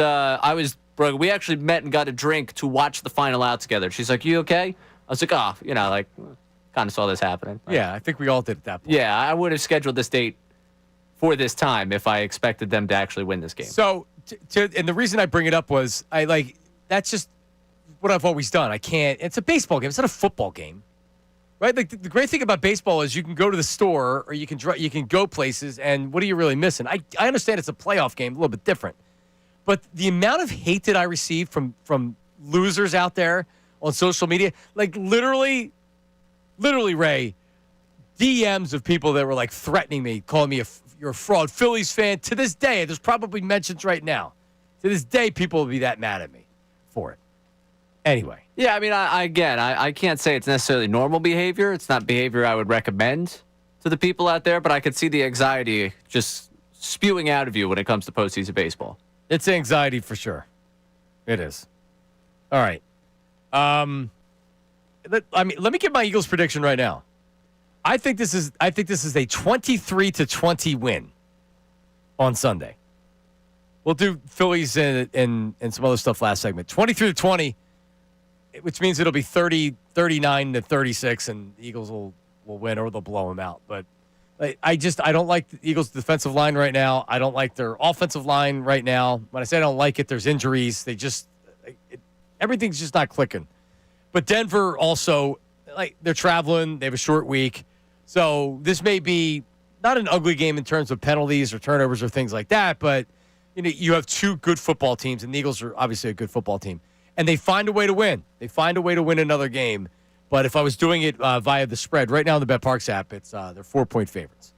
broke. We actually met and got a drink to watch the final out together. She's like, "You okay?" I was like, "Oh, kind of saw this happening." Yeah, I think we all did at that point. Yeah, I would have scheduled this date for this time if I expected them to actually win this game. So, and the reason I bring it up was that's just what I've always done. I can't. It's a baseball game. It's not a football game, right? Like the great thing about baseball is you can go to the store or you can go places, and what are you really missing? I understand it's a playoff game, a little bit different, but the amount of hate that I receive from losers out there on social media, like literally, Ray, DMs of people that were like threatening me, calling me you're a fraud Phillies fan. To this day, there's probably mentions right now. To this day, people will be that mad at me for it. Anyway. Yeah, I mean, I can't say it's necessarily normal behavior. It's not behavior I would recommend to the people out there, but I could see the anxiety just spewing out of you when it comes to postseason baseball. It's anxiety for sure. It is. All right. Let me give my Eagles prediction right now. I think this is a 23-20 win on Sunday. We'll do Phillies and some other stuff last segment. 23-20, which means it'll be 39-36, and the Eagles will win or they'll blow them out. But I don't like the Eagles' defensive line right now. I don't like their offensive line right now. When I say I don't like it, there's injuries. Everything's just not clicking. But Denver also, they're traveling. They have a short week. So this may be not an ugly game in terms of penalties or turnovers or things like that, but you have two good football teams, and the Eagles are obviously a good football team. And they find a way to win. They find a way to win another game. But if I was doing it via the spread, right now in the BetParks app, it's they're 4-point favorites.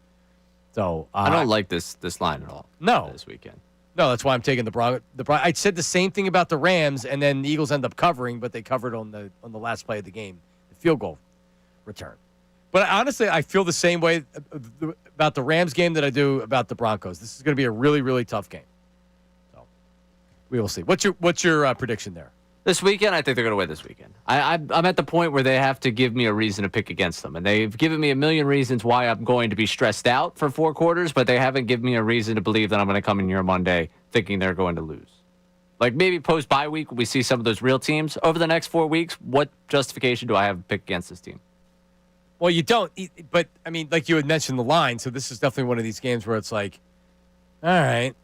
So I don't like this line at all. No. This weekend. No, that's why I'm taking the Broncos. I said the same thing about the Rams, and then the Eagles end up covering, but they covered on the last play of the game, the field goal return. But honestly, I feel the same way about the Rams game that I do about the Broncos. This is going to be a really, really tough game. So we will see. What's your prediction there? This weekend, I think they're going to win this weekend. I'm at the point where they have to give me a reason to pick against them. And they've given me a million reasons why I'm going to be stressed out for 4 quarters, but they haven't given me a reason to believe that I'm going to come in here Monday thinking they're going to lose. Like maybe post-bye week, when we see some of those real teams over the next 4 weeks, what justification do I have to pick against this team? Well, you don't. But, I mean, like you had mentioned the line, so this is definitely one of these games where it's like, all right.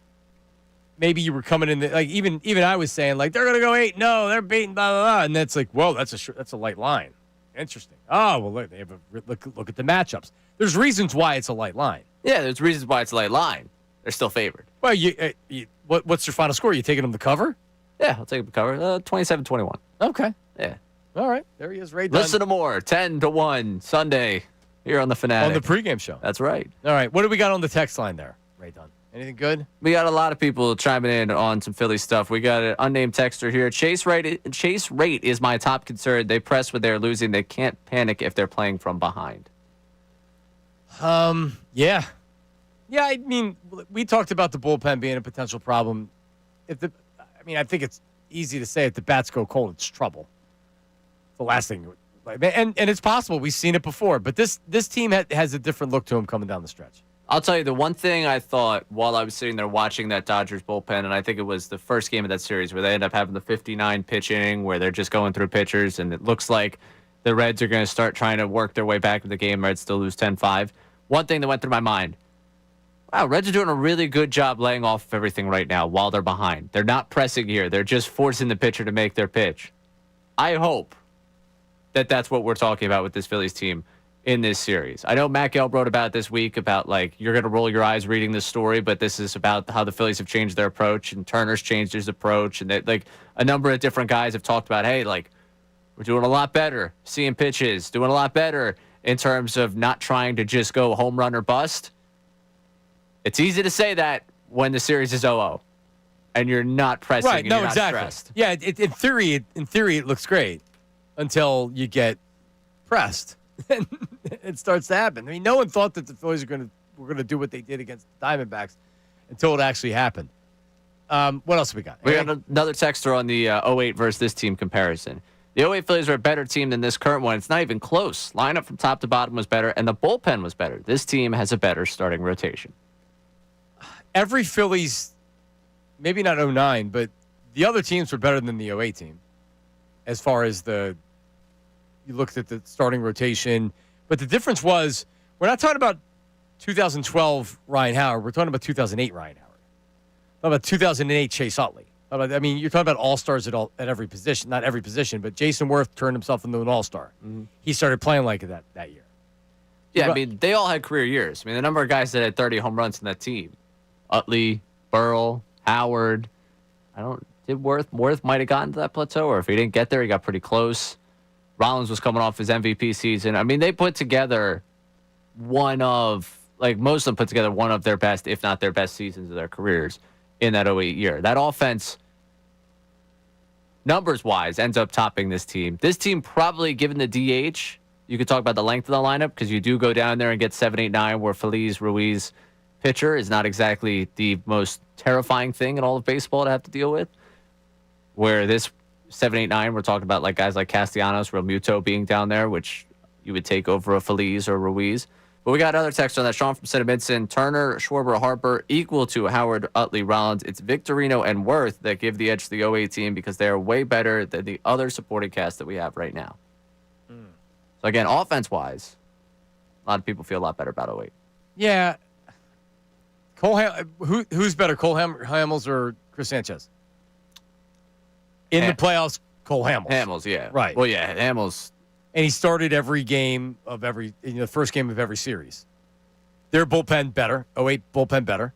Maybe you were coming in, even I was saying, they're going to go 8-0, they're beating blah, blah, blah. And that's like, whoa, that's a light line. Interesting. Oh, well, look, they have look at the matchups. There's reasons why it's a light line. Yeah, there's reasons why it's a light line. They're still favored. Well, what's your final score? You taking them to cover? Yeah, I'll take them to cover. 27-21. Okay. Yeah. All right. There he is, Ray Dunn. Listen to more. 10-1 Sunday here on the Fanatic. On the pregame show. That's right. All right. What do we got on the text line there, Ray Dunn? Anything good? We got a lot of people chiming in on some Philly stuff. We got an unnamed texter here. Chase rate is my top concern. They press when they're losing. They can't panic if they're playing from behind. Yeah. Yeah, I mean, we talked about the bullpen being a potential problem. I think it's easy to say if the bats go cold, it's trouble. It's the last thing. And it's possible. We've seen it before. But this team has a different look to them coming down the stretch. I'll tell you, the one thing I thought while I was sitting there watching that Dodgers bullpen, and I think it was the first game of that series where they end up having the 59 pitch inning where they're just going through pitchers, and it looks like the Reds are going to start trying to work their way back to the game. Reds still lose 10-5. One thing that went through my mind, wow, Reds are doing a really good job laying off everything right now while they're behind. They're not pressing here. They're just forcing the pitcher to make their pitch. I hope that that's what we're talking about with this Phillies team in this series. I know Matt Gelb wrote about it this week about you're going to roll your eyes reading this story, but this is about how the Phillies have changed their approach and Turner's changed his approach, and that a number of different guys have talked about, hey, we're doing a lot better, seeing pitches, doing a lot better in terms of not trying to just go home run or bust. It's easy to say that when the series is 0-0 and you're not pressing and you're not stressed. Yeah, in theory it looks great until you get pressed. And it starts to happen. I mean, no one thought that the Phillies were going to do what they did against the Diamondbacks until it actually happened. What else have we got? We got another texter on the 08 versus this team comparison. The 08 Phillies are a better team than this current one. It's not even close. Lineup from top to bottom was better, and the bullpen was better. This team has a better starting rotation. Every Phillies, maybe not 09, but the other teams were better than the 08 team as far as you looked at the starting rotation. But the difference was, we're not talking about 2012 Ryan Howard. We're talking about 2008 Ryan Howard. We're talking about 2008 Chase Utley. I mean, you're talking about all-stars at every position. Not every position, but Jason Worth turned himself into an all-star. Mm-hmm. He started playing like that year. Yeah, I mean, they all had career years. I mean, the number of guys that had 30 home runs in that team. Utley, Burrell, Howard. Did Worth might have gotten to that plateau, or if he didn't get there, he got pretty close. Rollins was coming off his MVP season. I mean, they put together most of them put together one of their best, if not their best seasons of their careers in that 08 year. That offense, numbers-wise, ends up topping this team. This team probably, given the DH, you could talk about the length of the lineup because you do go down there and get 7, 8, 9, where Feliz, Ruiz, pitcher is not exactly the most terrifying thing in all of baseball to have to deal with. Where this 7, 8, 9, we're talking about like guys like Castellanos, Real Muto being down there, which you would take over a Feliz or Ruiz. But we got other text on that. Sean from Cinnamidson, Turner, Schwarber, Harper, equal to Howard, Utley, Rollins. It's Victorino and Worth that give the edge to the 08 team because they're way better than the other supporting cast that we have right now. So again, offense-wise, a lot of people feel a lot better about 08. Yeah. Who's better, Cole Hamels or Chris Sanchez? In the playoffs, Cole Hamels. Hamels, yeah. Right. Well, yeah, Hamels. And he started every game of the first game of every series. Their bullpen better. 08 bullpen better.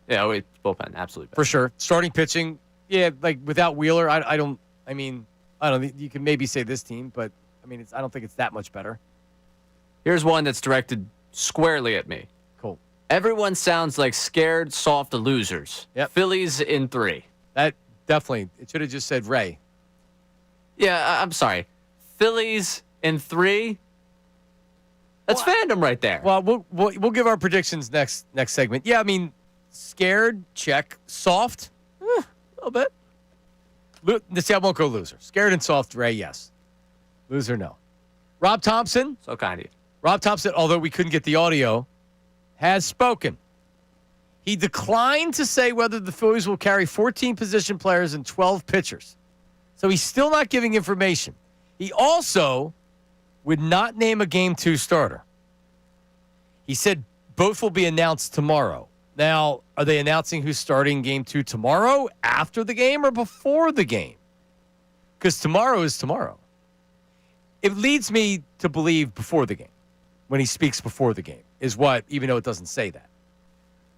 Yeah, 08 bullpen, absolutely better. For sure. Starting pitching, yeah, like without Wheeler, I don't think you can maybe say this team, but I mean, I don't think it's that much better. Here's one that's directed squarely at me. Cool. Everyone sounds like scared, soft losers. Yep. Phillies in 3. That definitely, it should have just said Ray. Yeah, I'm sorry. Phillies in 3. That's fandom right there. Well, we'll give our predictions next segment. Yeah, I mean, scared, check. Soft, a little bit. I won't go loser. Scared and soft, Ray, yes. Loser, no. Rob Thompson. So kind of you. Rob Thompson, although we couldn't get the audio, has spoken. He declined to say whether the Phillies will carry 14 position players and 12 pitchers. So he's still not giving information. He also would not name a Game 2 starter. He said both will be announced tomorrow. Now, are they announcing who's starting Game 2 tomorrow, after the game, or before the game? Because tomorrow is tomorrow. It leads me to believe before the game, when he speaks before the game, is what, even though it doesn't say that.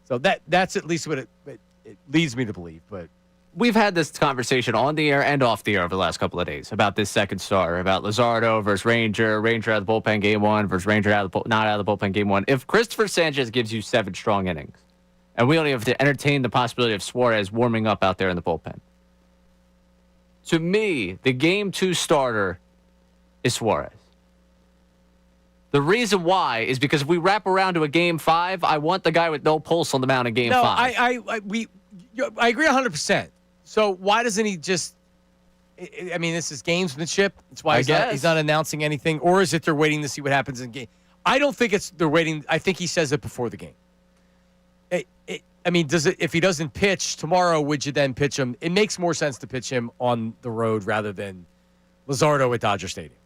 So that's at least what it leads me to believe, but we've had this conversation on the air and off the air over the last couple of days about this second starter, about Luzardo versus Ranger out of the bullpen game 1 versus Ranger not out of the bullpen game 1. If Christopher Sanchez gives you 7 strong innings, and we only have to entertain the possibility of Suarez warming up out there in the bullpen, to me, the Game 2 starter is Suarez. The reason why is because if we wrap around to a Game 5, I want the guy with no pulse on the mound in Game 5. I agree 100%. So why doesn't he just? I mean, this is gamesmanship. It's why he's not announcing anything, or is it they're waiting to see what happens in game? I don't think they're waiting. I think he says it before the game. I mean, if he doesn't pitch tomorrow, would you then pitch him? It makes more sense to pitch him on the road rather than Luzardo at Dodger Stadium.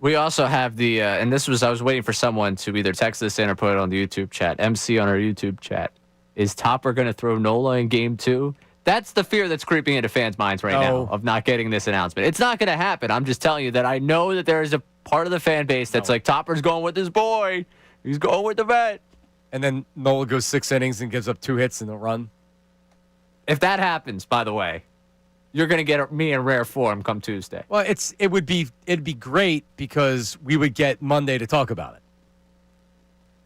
We also have I was waiting for someone to either text this in or put it on the YouTube chat. MC on our YouTube chat. Is Topper going to throw Nola in Game 2? That's the fear that's creeping into fans' minds right now of not getting this announcement. It's not going to happen. I'm just telling you that I know that there is a part of the fan base that's like, Topper's going with his boy. He's going with the vet. And then Nola goes 6 innings and gives up 2 hits in a run. If that happens, by the way, you're going to get me in rare form come Tuesday. Well, it'd be great because we would get Monday to talk about it.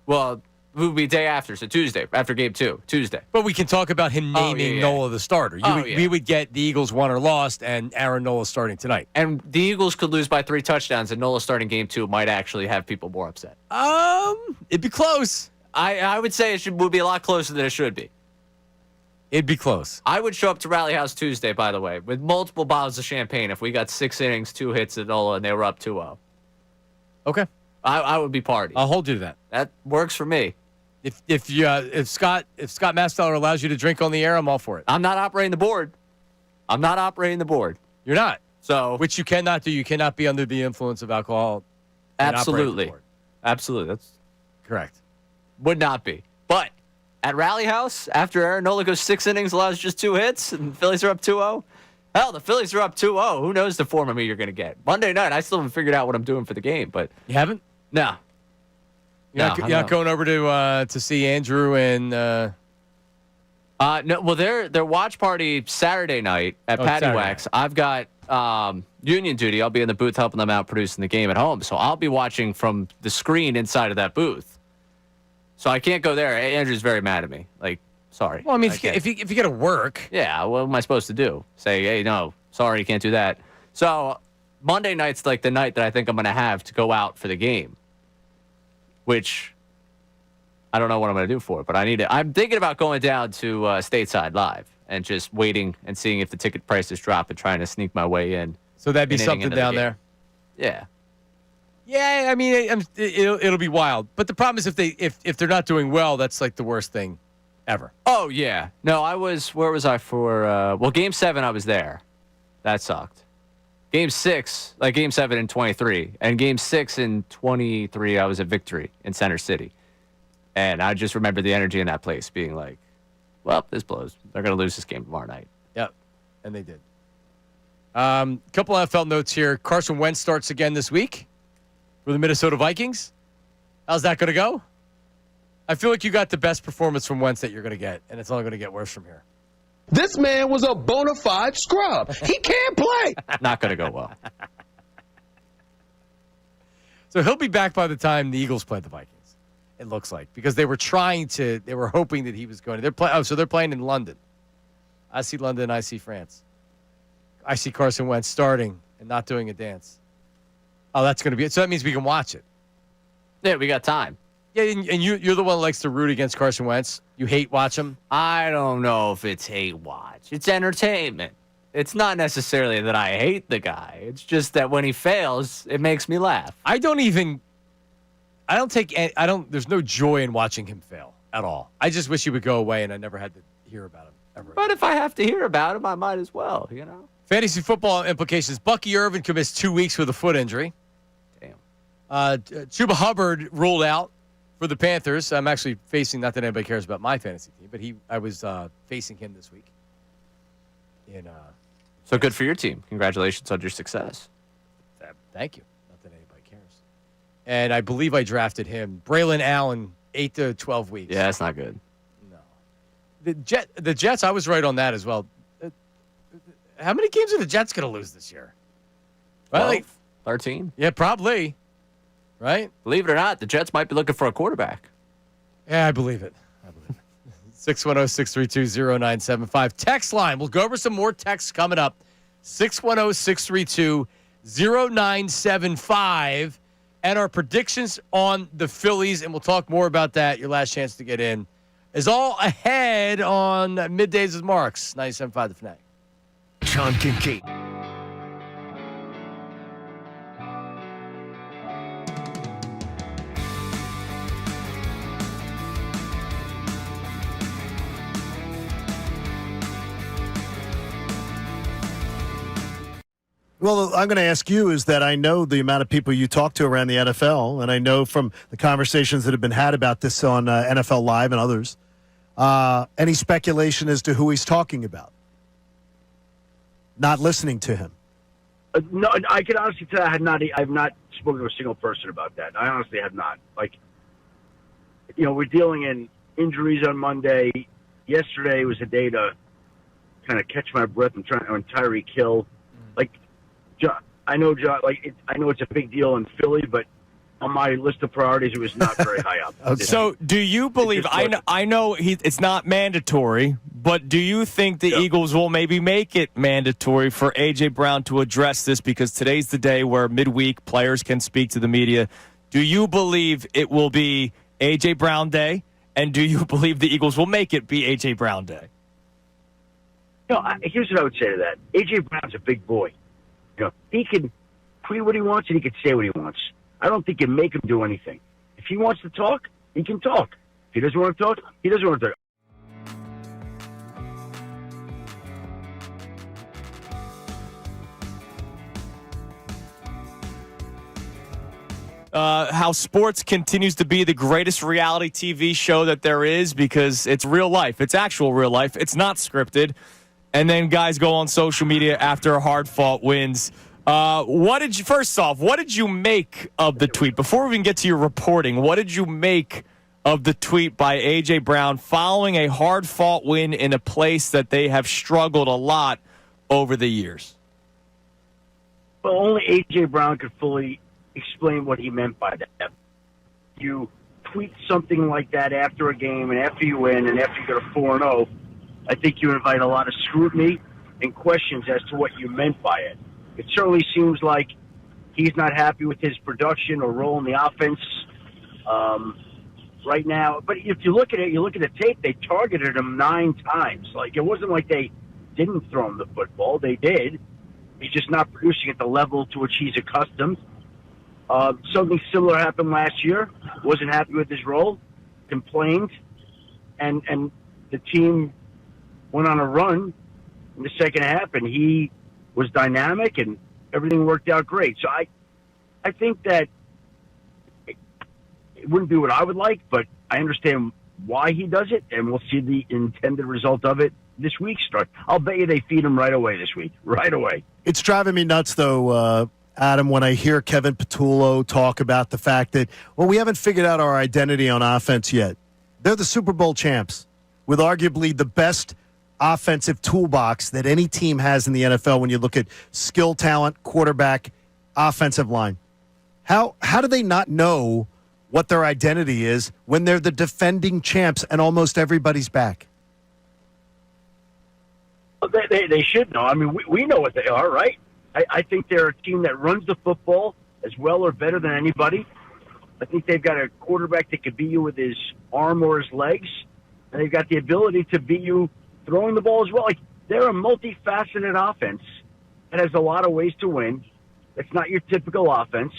Well, it would be day after, so Tuesday, after Game 2, Tuesday. But we can talk about him naming Nola the starter. We would get the Eagles won or lost, and Aaron Nola starting tonight. And the Eagles could lose by 3 touchdowns, and Nola starting Game 2 might actually have people more upset. It'd be close. I would say would be a lot closer than it should be. It'd be close. I would show up to Rally House Tuesday, by the way, with multiple bottles of champagne if we got 6 innings, 2 hits at Nola, and they were up 2-0. Okay. I would be partying. I'll hold you to that. That works for me. If Scott Masteller allows you to drink on the air, I'm all for it. I'm not operating the board. You're not. So, which you cannot do. You cannot be under the influence of alcohol. and operate the absolutely. board. Absolutely. That's correct. Would not be. But at Rally House, after Aaron Nola goes 6 innings, allows just 2 hits, and the Phillies are up 2-0. Hell, the Phillies are up 2-0. Who knows the form of me you're going to get? Monday night, I still haven't figured out what I'm doing for the game. But you haven't? No. You're not going over to see Andrew and. No. Well, their watch party Saturday night at Patty Wax. I've got union duty. I'll be in the booth helping them out producing the game at home. So I'll be watching from the screen inside of that booth. So I can't go there. Andrew's very mad at me. Like, sorry. Well, I mean, if you got to work. Yeah, what am I supposed to do? Say, hey, no, sorry, you can't do that. So Monday night's like the night that I think I'm going to have to go out for the game, which I don't know what I'm going to do for it, but I'm thinking about going down to Stateside Live and just waiting and seeing if the ticket prices drop and trying to sneak my way in. So that'd be something down there? Yeah. Yeah, I mean, it'll be wild. But the problem is if they're not doing well, that's like the worst thing ever. Oh, yeah. No, where was I for, Game 7, I was there. That sucked. Game 6, like Game 7 in 23, and Game 6 in 23, I was at Victory in Center City. And I just remember the energy in that place being like, well, this blows. They're going to lose this game tomorrow night. Yep, and they did. Couple NFL notes here. Carson Wentz starts again this week for the Minnesota Vikings. How's that going to go? I feel like you got the best performance from Wentz that you're going to get, and it's only going to get worse from here. This man was a bona fide scrub. He can't play. Not going to go well. So he'll be back by the time the Eagles play the Vikings. It looks like, because they were hoping that he was going to. They're playing in London. I see London, I see France. I see Carson Wentz starting and not doing a dance. Oh, that's going to be it. So that means we can watch it. Yeah, we got time. Yeah, and you're the one that likes to root against Carson Wentz. You hate watch him? I don't know if it's hate watch. It's entertainment. It's not necessarily that I hate the guy. It's just that when he fails, it makes me laugh. There's no joy in watching him fail at all. I just wish he would go away and I never had to hear about him ever. But if I have to hear about him, I might as well, you know? Fantasy football implications. Bucky Irvin could miss 2 weeks with a foot injury. Damn. Chuba Hubbard ruled out for the Panthers. I'm actually facing, not that anybody cares about my fantasy team, but I was facing him this week. So good for your team. Congratulations on your success. Thank you. Not that anybody cares. And I believe I drafted him. Braylon Allen, 8 to 12 weeks. Yeah, that's not good. No. The Jets, I was right on that as well. How many games are the Jets going to lose this year? 12, 13? Yeah, probably. Right? Believe it or not, the Jets might be looking for a quarterback. Yeah, I believe it. 610-632-0975. Text line. We'll go over some more texts coming up. 610-632-0975. And our predictions on the Phillies, and we'll talk more about that. Your last chance to get in is all ahead on Middays with Marks, 97.5 The Fanatic. John Kincade. Well, I'm going to ask you is that I know the amount of people you talk to around the NFL, and I know from the conversations that have been had about this on NFL Live and others, any speculation as to who he's talking about? Not listening to him. No, I can honestly tell I have not spoken to a single person about that. I honestly have not. Like, we're dealing in injuries on Monday. Yesterday was a day to kind of catch my breath and try on Tyreek Hill. Like, I know it's a big deal in Philly, but on my list of priorities, it was not very high up. Okay. So, do you believe? I know it's not mandatory, but do you think the Eagles will maybe make it mandatory for A.J. Brown to address this? Because today's the day where midweek players can speak to the media. Do you believe it will be A.J. Brown Day, and do you believe the Eagles will make it be A.J. Brown Day? Here's what I would say to that. A.J. Brown's a big boy. He can tweet what he wants and he can say what he wants. I don't think you make him do anything. If he wants to talk, he can talk. If he doesn't want to talk, he doesn't want to talk. How sports continues to be the greatest reality TV show that there is because it's real life. It's actual real life. It's not scripted. And then guys go on social media after hard-fought wins. First off, what did you make of the tweet? Before we even get to your reporting, what did you make of the tweet by A.J. Brown following a hard-fought win in a place that they have struggled a lot over the years? Well, only A.J. Brown could fully explain what he meant by that. You tweet something like that after a game and after you win and after you go to 4-0, I think you invite a lot of scrutiny and questions as to what you meant by it. It certainly seems like he's not happy with his production or role in the offense right now. But if you look at it, you look at the tape, they targeted him 9 times. Like, it wasn't like they didn't throw him the football. They did. He's just not producing at the level to which he's accustomed. Something similar happened last year. Wasn't happy with his role, complained, and the team went on a run in the second half, and he was dynamic, and everything worked out great. So I think that it wouldn't be what I would like, but I understand why he does it, and we'll see the intended result of it this week start. I'll bet you they feed him right away this week, right away. It's driving me nuts, though, Adam, when I hear Kevin Patullo talk about the fact that, well, we haven't figured out our identity on offense yet. They're the Super Bowl champs with arguably the best offensive toolbox that any team has in the NFL when you look at skill, talent, quarterback, offensive line. How do they not know what their identity is when they're the defending champs and almost everybody's back? Well, they should know. I mean, we know what they are, right? I think they're a team that runs the football as well or better than anybody. I think they've got a quarterback that could beat you with his arm or his legs, and they've got the ability to beat you throwing the ball as well. Like, they're a multifaceted offense that has a lot of ways to win. It's not your typical offense.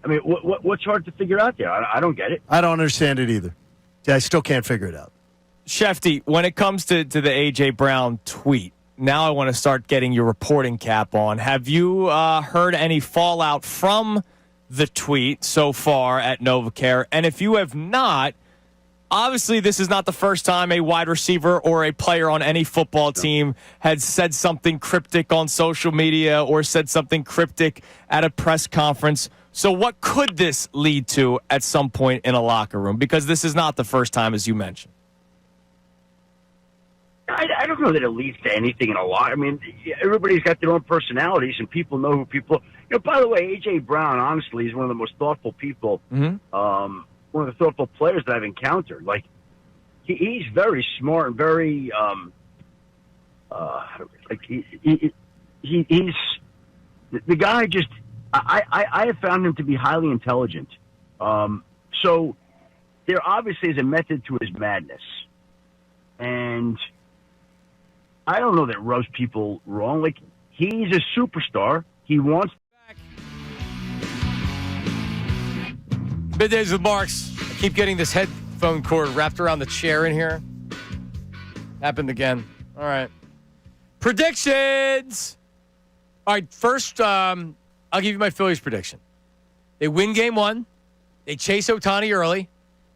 I mean, what's hard to figure out there? I don't get it. I don't understand it either. I still can't figure it out. Shefty, when it comes to the A.J. Brown tweet, now I want to start getting your reporting cap on. Have you heard any fallout from the tweet so far at NovaCare? And if you have not, obviously this is not the first time a wide receiver or a player on any football team had said something cryptic on social media or said something cryptic at a press conference. So what could this lead to at some point in a locker room? Because this is not the first time, as you mentioned. I don't know that it leads to anything in a lot. I mean, everybody's got their own personalities, and people know who people. By the way, A.J. Brown, honestly, is one of the most thoughtful people. One of the thoughtful players that I've encountered. Like, he's very smart and very he's the guy. Just I have found him to be highly intelligent. So there obviously is a method to his madness, and I don't know that rubs people wrong. Like, he's a superstar. He wants back. Middays with Marks. I keep getting this headphone cord wrapped around the chair in here. Happened again. All right. Predictions. All right. First, I'll give you my Phillies prediction. They win game 1. They chase Ohtani early.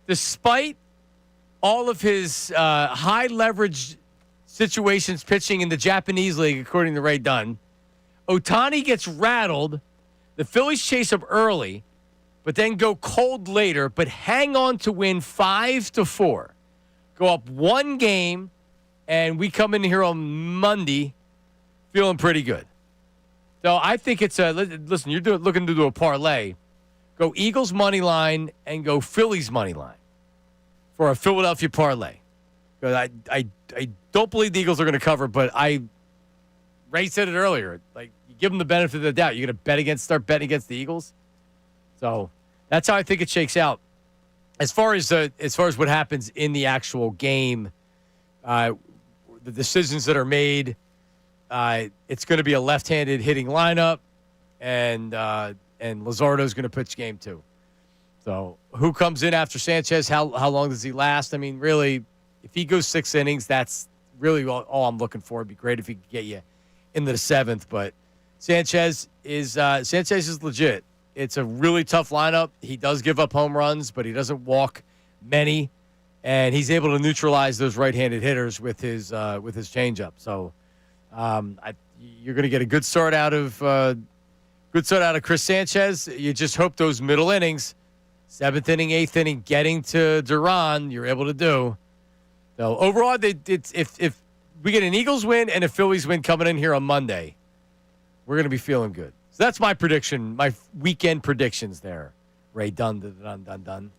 Despite all of his high leverage situations pitching in the Japanese league, according to Ray Dunn, Ohtani gets rattled. The Phillies chase him early, but then go cold later, but hang on to win 5-4. Go up 1 game, and we come in here on Monday feeling pretty good. So I think it's listen, you're looking to do a parlay. Go Eagles money line and go Phillies money line for a Philadelphia parlay. Because I don't believe the Eagles are going to cover, but Ray said it earlier. Like, you give them the benefit of the doubt. You're going to start betting against the Eagles. So that's how I think it shakes out. As far as what happens in the actual game, the decisions that are made. It's going to be a left-handed hitting lineup, and Luzardo's going to pitch game 2. So who comes in after Sanchez? How long does he last? I mean, really, if he goes 6 innings, that's really all I'm looking for. It'd be great if he could get you into the 7th, but Sanchez is legit. It's a really tough lineup. He does give up home runs, but he doesn't walk many, and he's able to neutralize those right-handed hitters with his changeup. So you're going to get a good start out of Chris Sanchez. You just hope those middle innings, 7th inning, 8th inning, getting to Duran, you're able to do. So overall, if we get an Eagles win and a Phillies win coming in here on Monday, we're going to be feeling good. So that's my prediction, my weekend predictions there. Ray, done.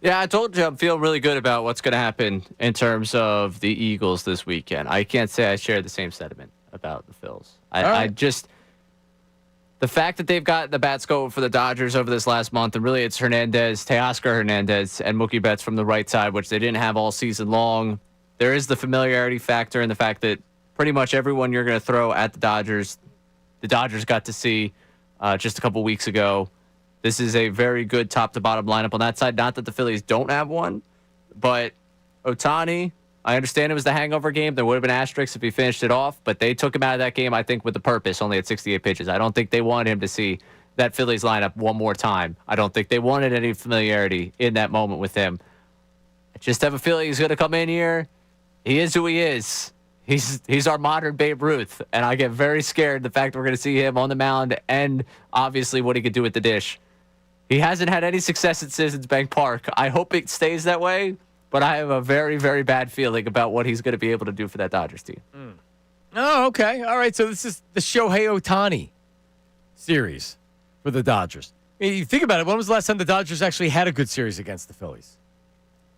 Yeah, I told you I'm feeling really good about what's going to happen in terms of the Eagles this weekend. I can't say I share the same sentiment about the Phils. I just the fact that they've got the bats going for the Dodgers over this last month, and really it's Teoscar Hernandez, and Mookie Betts from the right side, which they didn't have all season long. There is the familiarity factor and the fact that pretty much everyone you're going to throw at the Dodgers got to see just a couple weeks ago. This is a very good top-to-bottom lineup on that side. Not that the Phillies don't have one, but Ohtani, I understand it was the hangover game. There would have been asterisks if he finished it off, but they took him out of that game, I think, with a purpose, only at 68 pitches. I don't think they wanted him to see that Phillies lineup one more time. I don't think they wanted any familiarity in that moment with him. I just have a feeling he's going to come in here. He is who he is. He's our modern Babe Ruth, and I get very scared the fact that we're going to see him on the mound and obviously what he could do with the dish. He hasn't had any success at Citizens Bank Park. I hope it stays that way, but I have a very, very bad feeling about what he's going to be able to do for that Dodgers team. Oh, okay. All right, so this is the Shohei Ohtani series for the Dodgers. I mean, you think about it, when was the last time the Dodgers actually had a good series against the Phillies?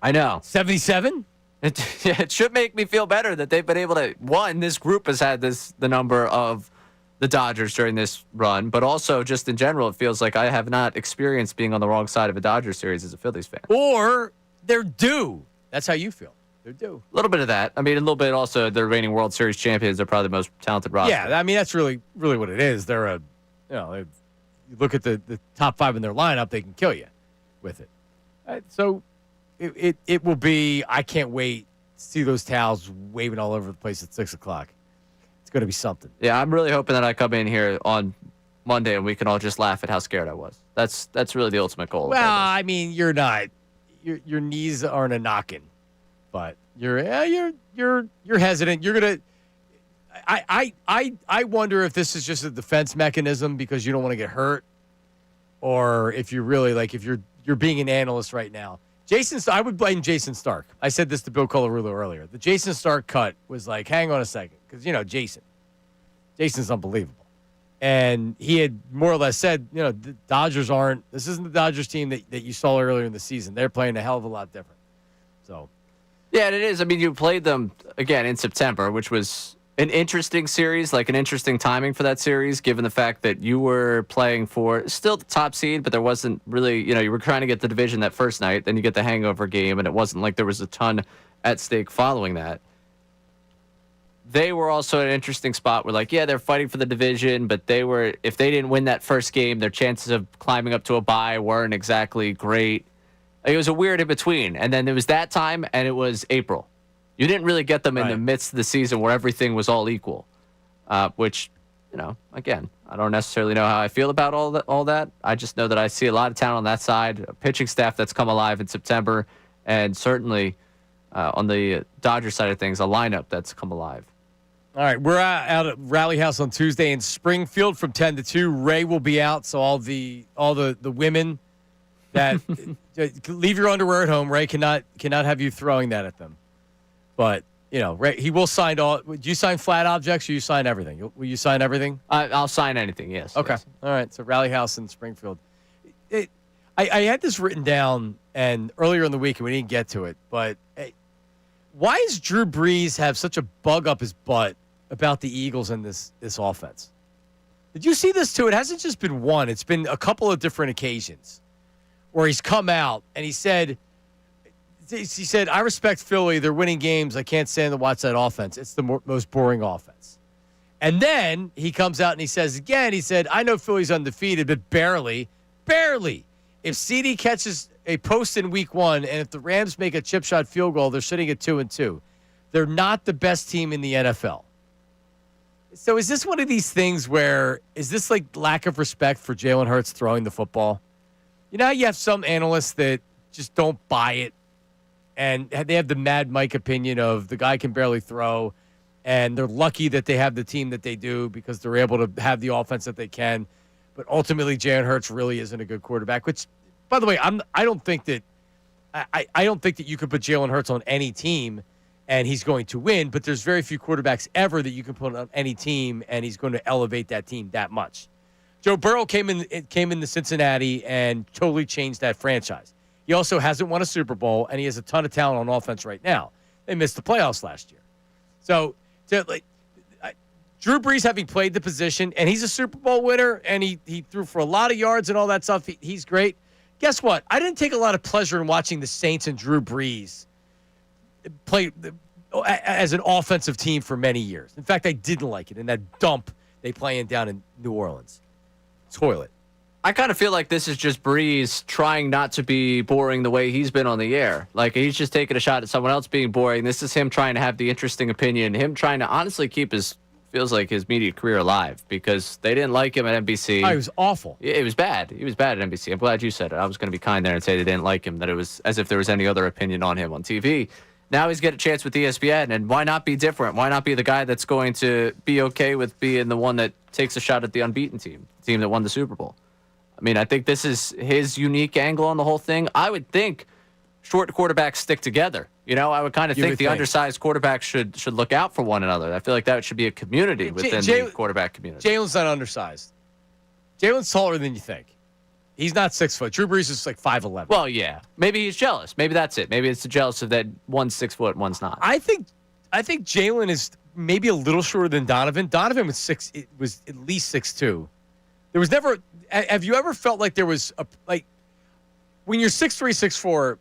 I know. 77? It should make me feel better that they've been able to, one, this group has had the number of the Dodgers during this run, but also just in general, it feels like I have not experienced being on the wrong side of a Dodgers series as a Phillies fan. Or they're due. That's how you feel. They're due. A little bit of that. I mean, a little bit also the reigning World Series champions are probably the most talented roster. Yeah, I mean, that's really what it is. They're you look at the top 5 in their lineup, they can kill you with it. So it will be, I can't wait to see those towels waving all over the place at 6 o'clock. It's going to be something. Yeah, I'm really hoping that I come in here on Monday and we can all just laugh at how scared I was. That's really the ultimate goal. Well, I mean, you're not. Your knees aren't a knocking, but you're hesitant. You're gonna. I wonder if this is just a defense mechanism because you don't want to get hurt, or if you're really if you're being an analyst right now. I would blame Jason Stark. I said this to Bill Colarulo earlier. The Jason Stark cut was like, hang on a second, because Jason's unbelievable, and he had more or less said, the Dodgers aren't. This isn't the Dodgers team that you saw earlier in the season. They're playing a hell of a lot different. So, yeah, it is. I mean, you played them again in September, which was an interesting series, like an interesting timing for that series, given the fact that you were playing for still the top seed, but there wasn't really, you were trying to get the division that first night, then you get the hangover game, and it wasn't like there was a ton at stake following that. They were also in an interesting spot where, they're fighting for the division, but if they didn't win that first game, their chances of climbing up to a bye weren't exactly great. It was a weird in-between, and then there was that time, and it was April. You didn't really get them in the midst of the season where everything was all equal, which, again, I don't necessarily know how I feel about all that. I just know that I see a lot of talent on that side, a pitching staff that's come alive in September, and certainly on the Dodgers side of things, a lineup that's come alive. All right, we're out at Rally House on Tuesday in Springfield from 10 to 2. Ray will be out, so all the women that leave your underwear at home. Ray cannot have you throwing that at them. But, Ray, he will sign all. Do you sign flat objects or you sign everything? Will you sign everything? I'll sign anything, yes. Okay. Yes. All right. So Rally House in Springfield. I had this written down, and earlier in the week, and we didn't get to it, but why does Drew Brees have such a bug up his butt about the Eagles and this offense? Did you see this too? It hasn't just been one. It's been a couple of different occasions where he's come out and he said he said, I respect Philly. They're winning games. I can't stand to watch that offense. It's the most boring offense. And then he comes out and he says again, he said, I know Philly's undefeated, but barely. If CD catches a post in week 1 and if the Rams make a chip shot field goal, they're sitting at 2-2. They're not the best team in the NFL. So is this one of these things where, is this like lack of respect for Jalen Hurts throwing the football? You know how you have some analysts that just don't buy it, and they have the Mad Mike opinion of the guy can barely throw, and they're lucky that they have the team that they do because they're able to have the offense that they can. But ultimately, Jalen Hurts really isn't a good quarterback. Which, by the way, I don't think that you could put Jalen Hurts on any team and he's going to win. But there's very few quarterbacks ever that you can put on any team and he's going to elevate that team that much. Joe Burrow came into Cincinnati and totally changed that franchise. He also hasn't won a Super Bowl, and he has a ton of talent on offense right now. They missed the playoffs last year. So, Drew Brees having played the position, and he's a Super Bowl winner, and he threw for a lot of yards and all that stuff. He's great. Guess what? I didn't take a lot of pleasure in watching the Saints and Drew Brees play as an offensive team for many years. In fact, I didn't like it in that dump they play in down in New Orleans. Toilet. I kind of feel like this is just Breeze trying not to be boring the way he's been on the air. Like, he's just taking a shot at someone else being boring. This is him trying to have the interesting opinion, him trying to honestly keep his media career alive because they didn't like him at NBC. Oh, he was awful. It was bad. He was bad at NBC. I'm glad you said it. I was going to be kind there and say they didn't like him, that it was as if there was any other opinion on him on TV. Now he's got a chance with ESPN, and why not be different? Why not be the guy that's going to be okay with being the one that takes a shot at the unbeaten team, the team that won the Super Bowl? I mean, I think this is his unique angle on the whole thing. I would think short quarterbacks stick together. You know, I would kind of think the undersized quarterbacks should look out for one another. I feel like that should be a community within the quarterback community. Jalen's not undersized. Jalen's taller than you think. He's not 6 foot. Drew Brees is like 5'11". Well, yeah. Maybe he's jealous. Maybe that's it. Maybe it's jealous of that one's 6 foot, one's not. I think Jalen is maybe a little shorter than Donovan. Donovan was at least 6'2". There was never. Have you ever felt like there was when you're 6'3", 6'4",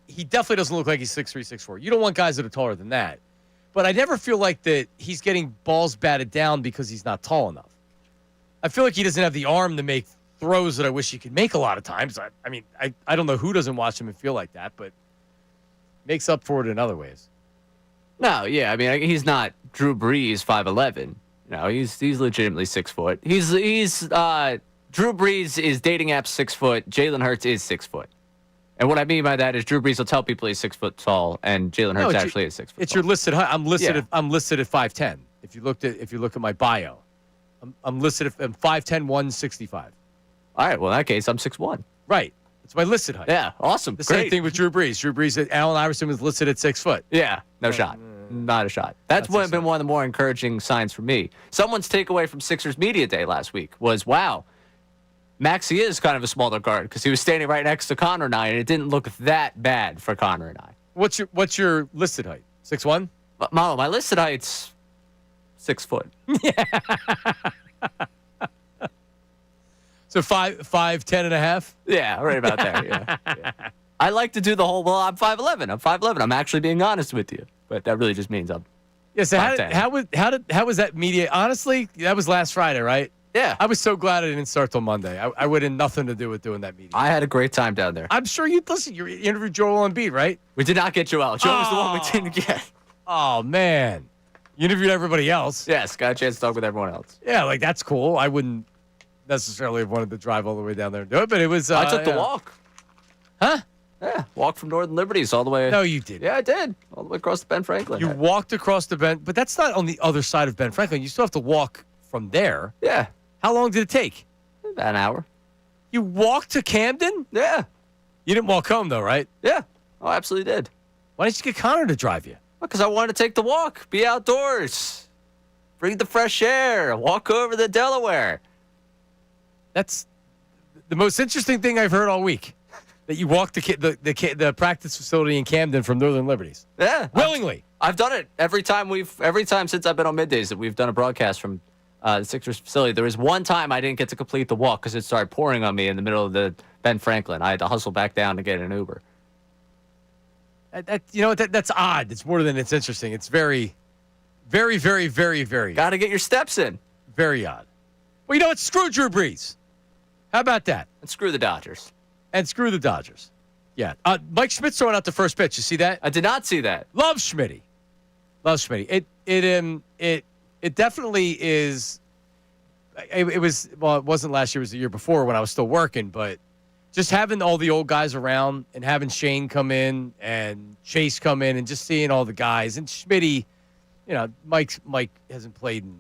he definitely doesn't look like he's 6'3", 6'4". You don't want guys that are taller than that. But I never feel like that he's getting balls batted down because he's not tall enough. I feel like he doesn't have the arm to make throws that I wish he could make a lot of times. I mean, I don't know who doesn't watch him and feel like that, but makes up for it in other ways. No, yeah. I mean, he's not Drew Brees 5'11". No, he's legitimately 6 foot. He's Drew Brees is dating app 6 foot. Jalen Hurts is 6 foot. And what I mean by that is Drew Brees will tell people he's 6 foot tall, and Jalen Hurts actually is 6 foot. It's tall. your listed height. I'm listed at 5'10". If you look at my bio, I'm listed at 5'10", 165. All right. Well, in that case, I'm 6'1". Right. It's my listed height. Yeah. Awesome. The Great. same thing with Drew Brees. Drew Brees, Allen Iverson was listed at 6 foot. Yeah. No shot. Not a shot. That's been one of the more encouraging signs for me. Someone's takeaway from Sixers Media Day last week was, wow, Maxey is kind of a smaller guard because he was standing right next to Connor and I, and it didn't look that bad for Connor and I. What's your listed height? 6'1"? My listed height's 6 foot. Yeah. So 5'10" and a half? Yeah, right about there. Yeah. I like to do the whole, I'm 5'11". I'm actually being honest with you. But that really just means I'm Yeah, so how was that media? Honestly, that was last Friday, right? Yeah. I was so glad I didn't start till Monday. I would have nothing to do with doing that media. I had a great time down there. I'm sure you interviewed Joel Embiid, right? We did not get Joel. Joel was the one we didn't get. Oh, man. You interviewed everybody else. Yes, got a chance to talk with everyone else. Yeah, like that's cool. I wouldn't necessarily have wanted to drive all the way down there and do it, but it was. I took the walk. Huh? Yeah, walk from Northern Liberties all the way. No, you didn't. Yeah, I did. All the way across the Ben Franklin. You walked across the Ben, but that's not on the other side of Ben Franklin. You still have to walk from there. Yeah. How long did it take? About an hour. You walked to Camden? Yeah. You didn't walk home, though, right? Yeah. Oh, I absolutely did. Why didn't you get Connor to drive you? Because I wanted to take the walk, be outdoors, breathe the fresh air, walk over the Delaware. That's the most interesting thing I've heard all week. That you walked the practice facility in Camden from Northern Liberties. Yeah, willingly. I've done it every time since I've been on Middays that we've done a broadcast from the Sixers facility. There was one time I didn't get to complete the walk because it started pouring on me in the middle of the Ben Franklin. I had to hustle back down to get an Uber. That's odd. It's more than it's interesting. It's very, very, very, very, very. Got to get your steps in. Very odd. Well, you know what? Screw Drew Brees. How about that? And screw the Dodgers. And screw the Dodgers. Yeah. Mike Schmidt's throwing out the first pitch. You see that? I did not see that. Love Schmitty. Love Schmitty. It definitely is. It was, well, it wasn't last year. It was the year before when I was still working. But just having all the old guys around and having Shane come in and Chase come in and just seeing all the guys. And Schmitty, Mike hasn't played in,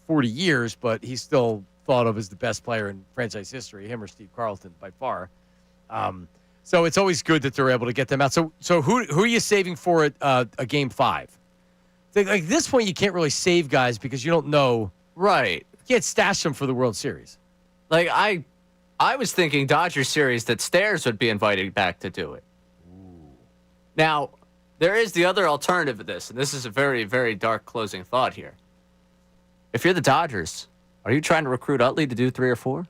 40 years, but he's still thought of as the best player in franchise history, him or Steve Carlton by far. So it's always good that they're able to get them out. So who are you saving for a Game 5? Like this point, you can't really save guys because you don't know. Right. You can't stash them for the World Series. Like I was thinking Dodgers series that Stairs would be invited back to do it. Ooh. Now, there is the other alternative of this, and this is a very, very dark closing thought here. If you're the Dodgers, are you trying to recruit Utley to do 3 or 4?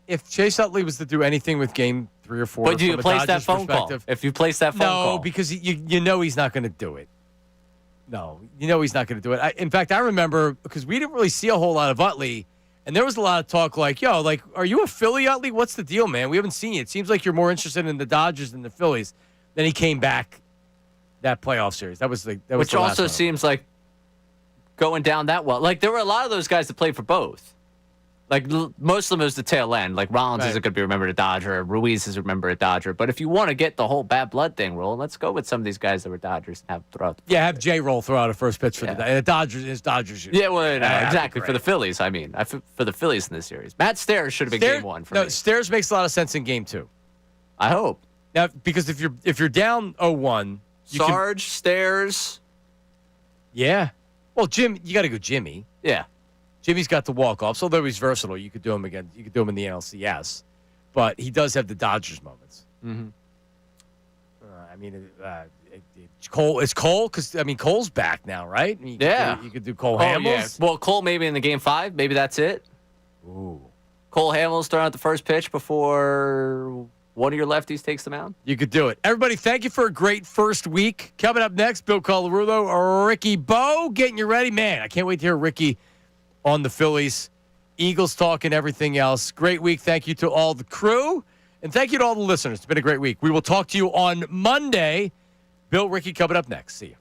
If Chase Utley was to do anything with Game 3 or 4, but do you place that phone call? If you place that phone call, no, because you know he's not going to do it. No, he's not going to do it. In fact, I remember because we didn't really see a whole lot of Utley, and there was a lot of talk like, are you a Philly Utley? What's the deal, man? We haven't seen you. It seems like you're more interested in the Dodgers than the Phillies. Then he came back that playoff series. Which also seems like going down that well. Like there were a lot of those guys that played for both. Like most of them was the tail end. Like Rollins isn't going to be remembered a Dodger. Ruiz is remembered a Dodger. But if you want to get the whole bad blood thing rolling, let's go with some of these guys that were Dodgers and have throw. Have J-Roll throw out a first pitch for the Dodgers. It's Dodgers. Yeah, well, exactly for the Phillies. I mean, for the Phillies in this series, Matt Stairs should have been Game 1 for me. Stairs makes a lot of sense in Game 2. I hope. Now, because if you're down 0-1, Sarge, Stairs. Yeah. Well, Jim, you got to go Jimmy. Yeah. Jimmy's got the walk-offs, although he's versatile. You could do him again. You could do him in the NLCS. But he does have the Dodgers moments. Mm-hmm. Cole. Is Cole? Because, Cole's back now, right? You could do Cole Hamels. Yeah. Well, Cole maybe in the Game 5. Maybe that's it. Ooh. Cole Hamels throwing out the first pitch before one of your lefties takes the mound. You could do it. Everybody, thank you for a great first week. Coming up next, Bill Colarulo, Ricky Bo, getting you ready. Man, I can't wait to hear Ricky on the Phillies, Eagles talk, and everything else. Great week. Thank you to all the crew, and thank you to all the listeners. It's been a great week. We will talk to you on Monday. Bill, Ricky, coming up next. See you.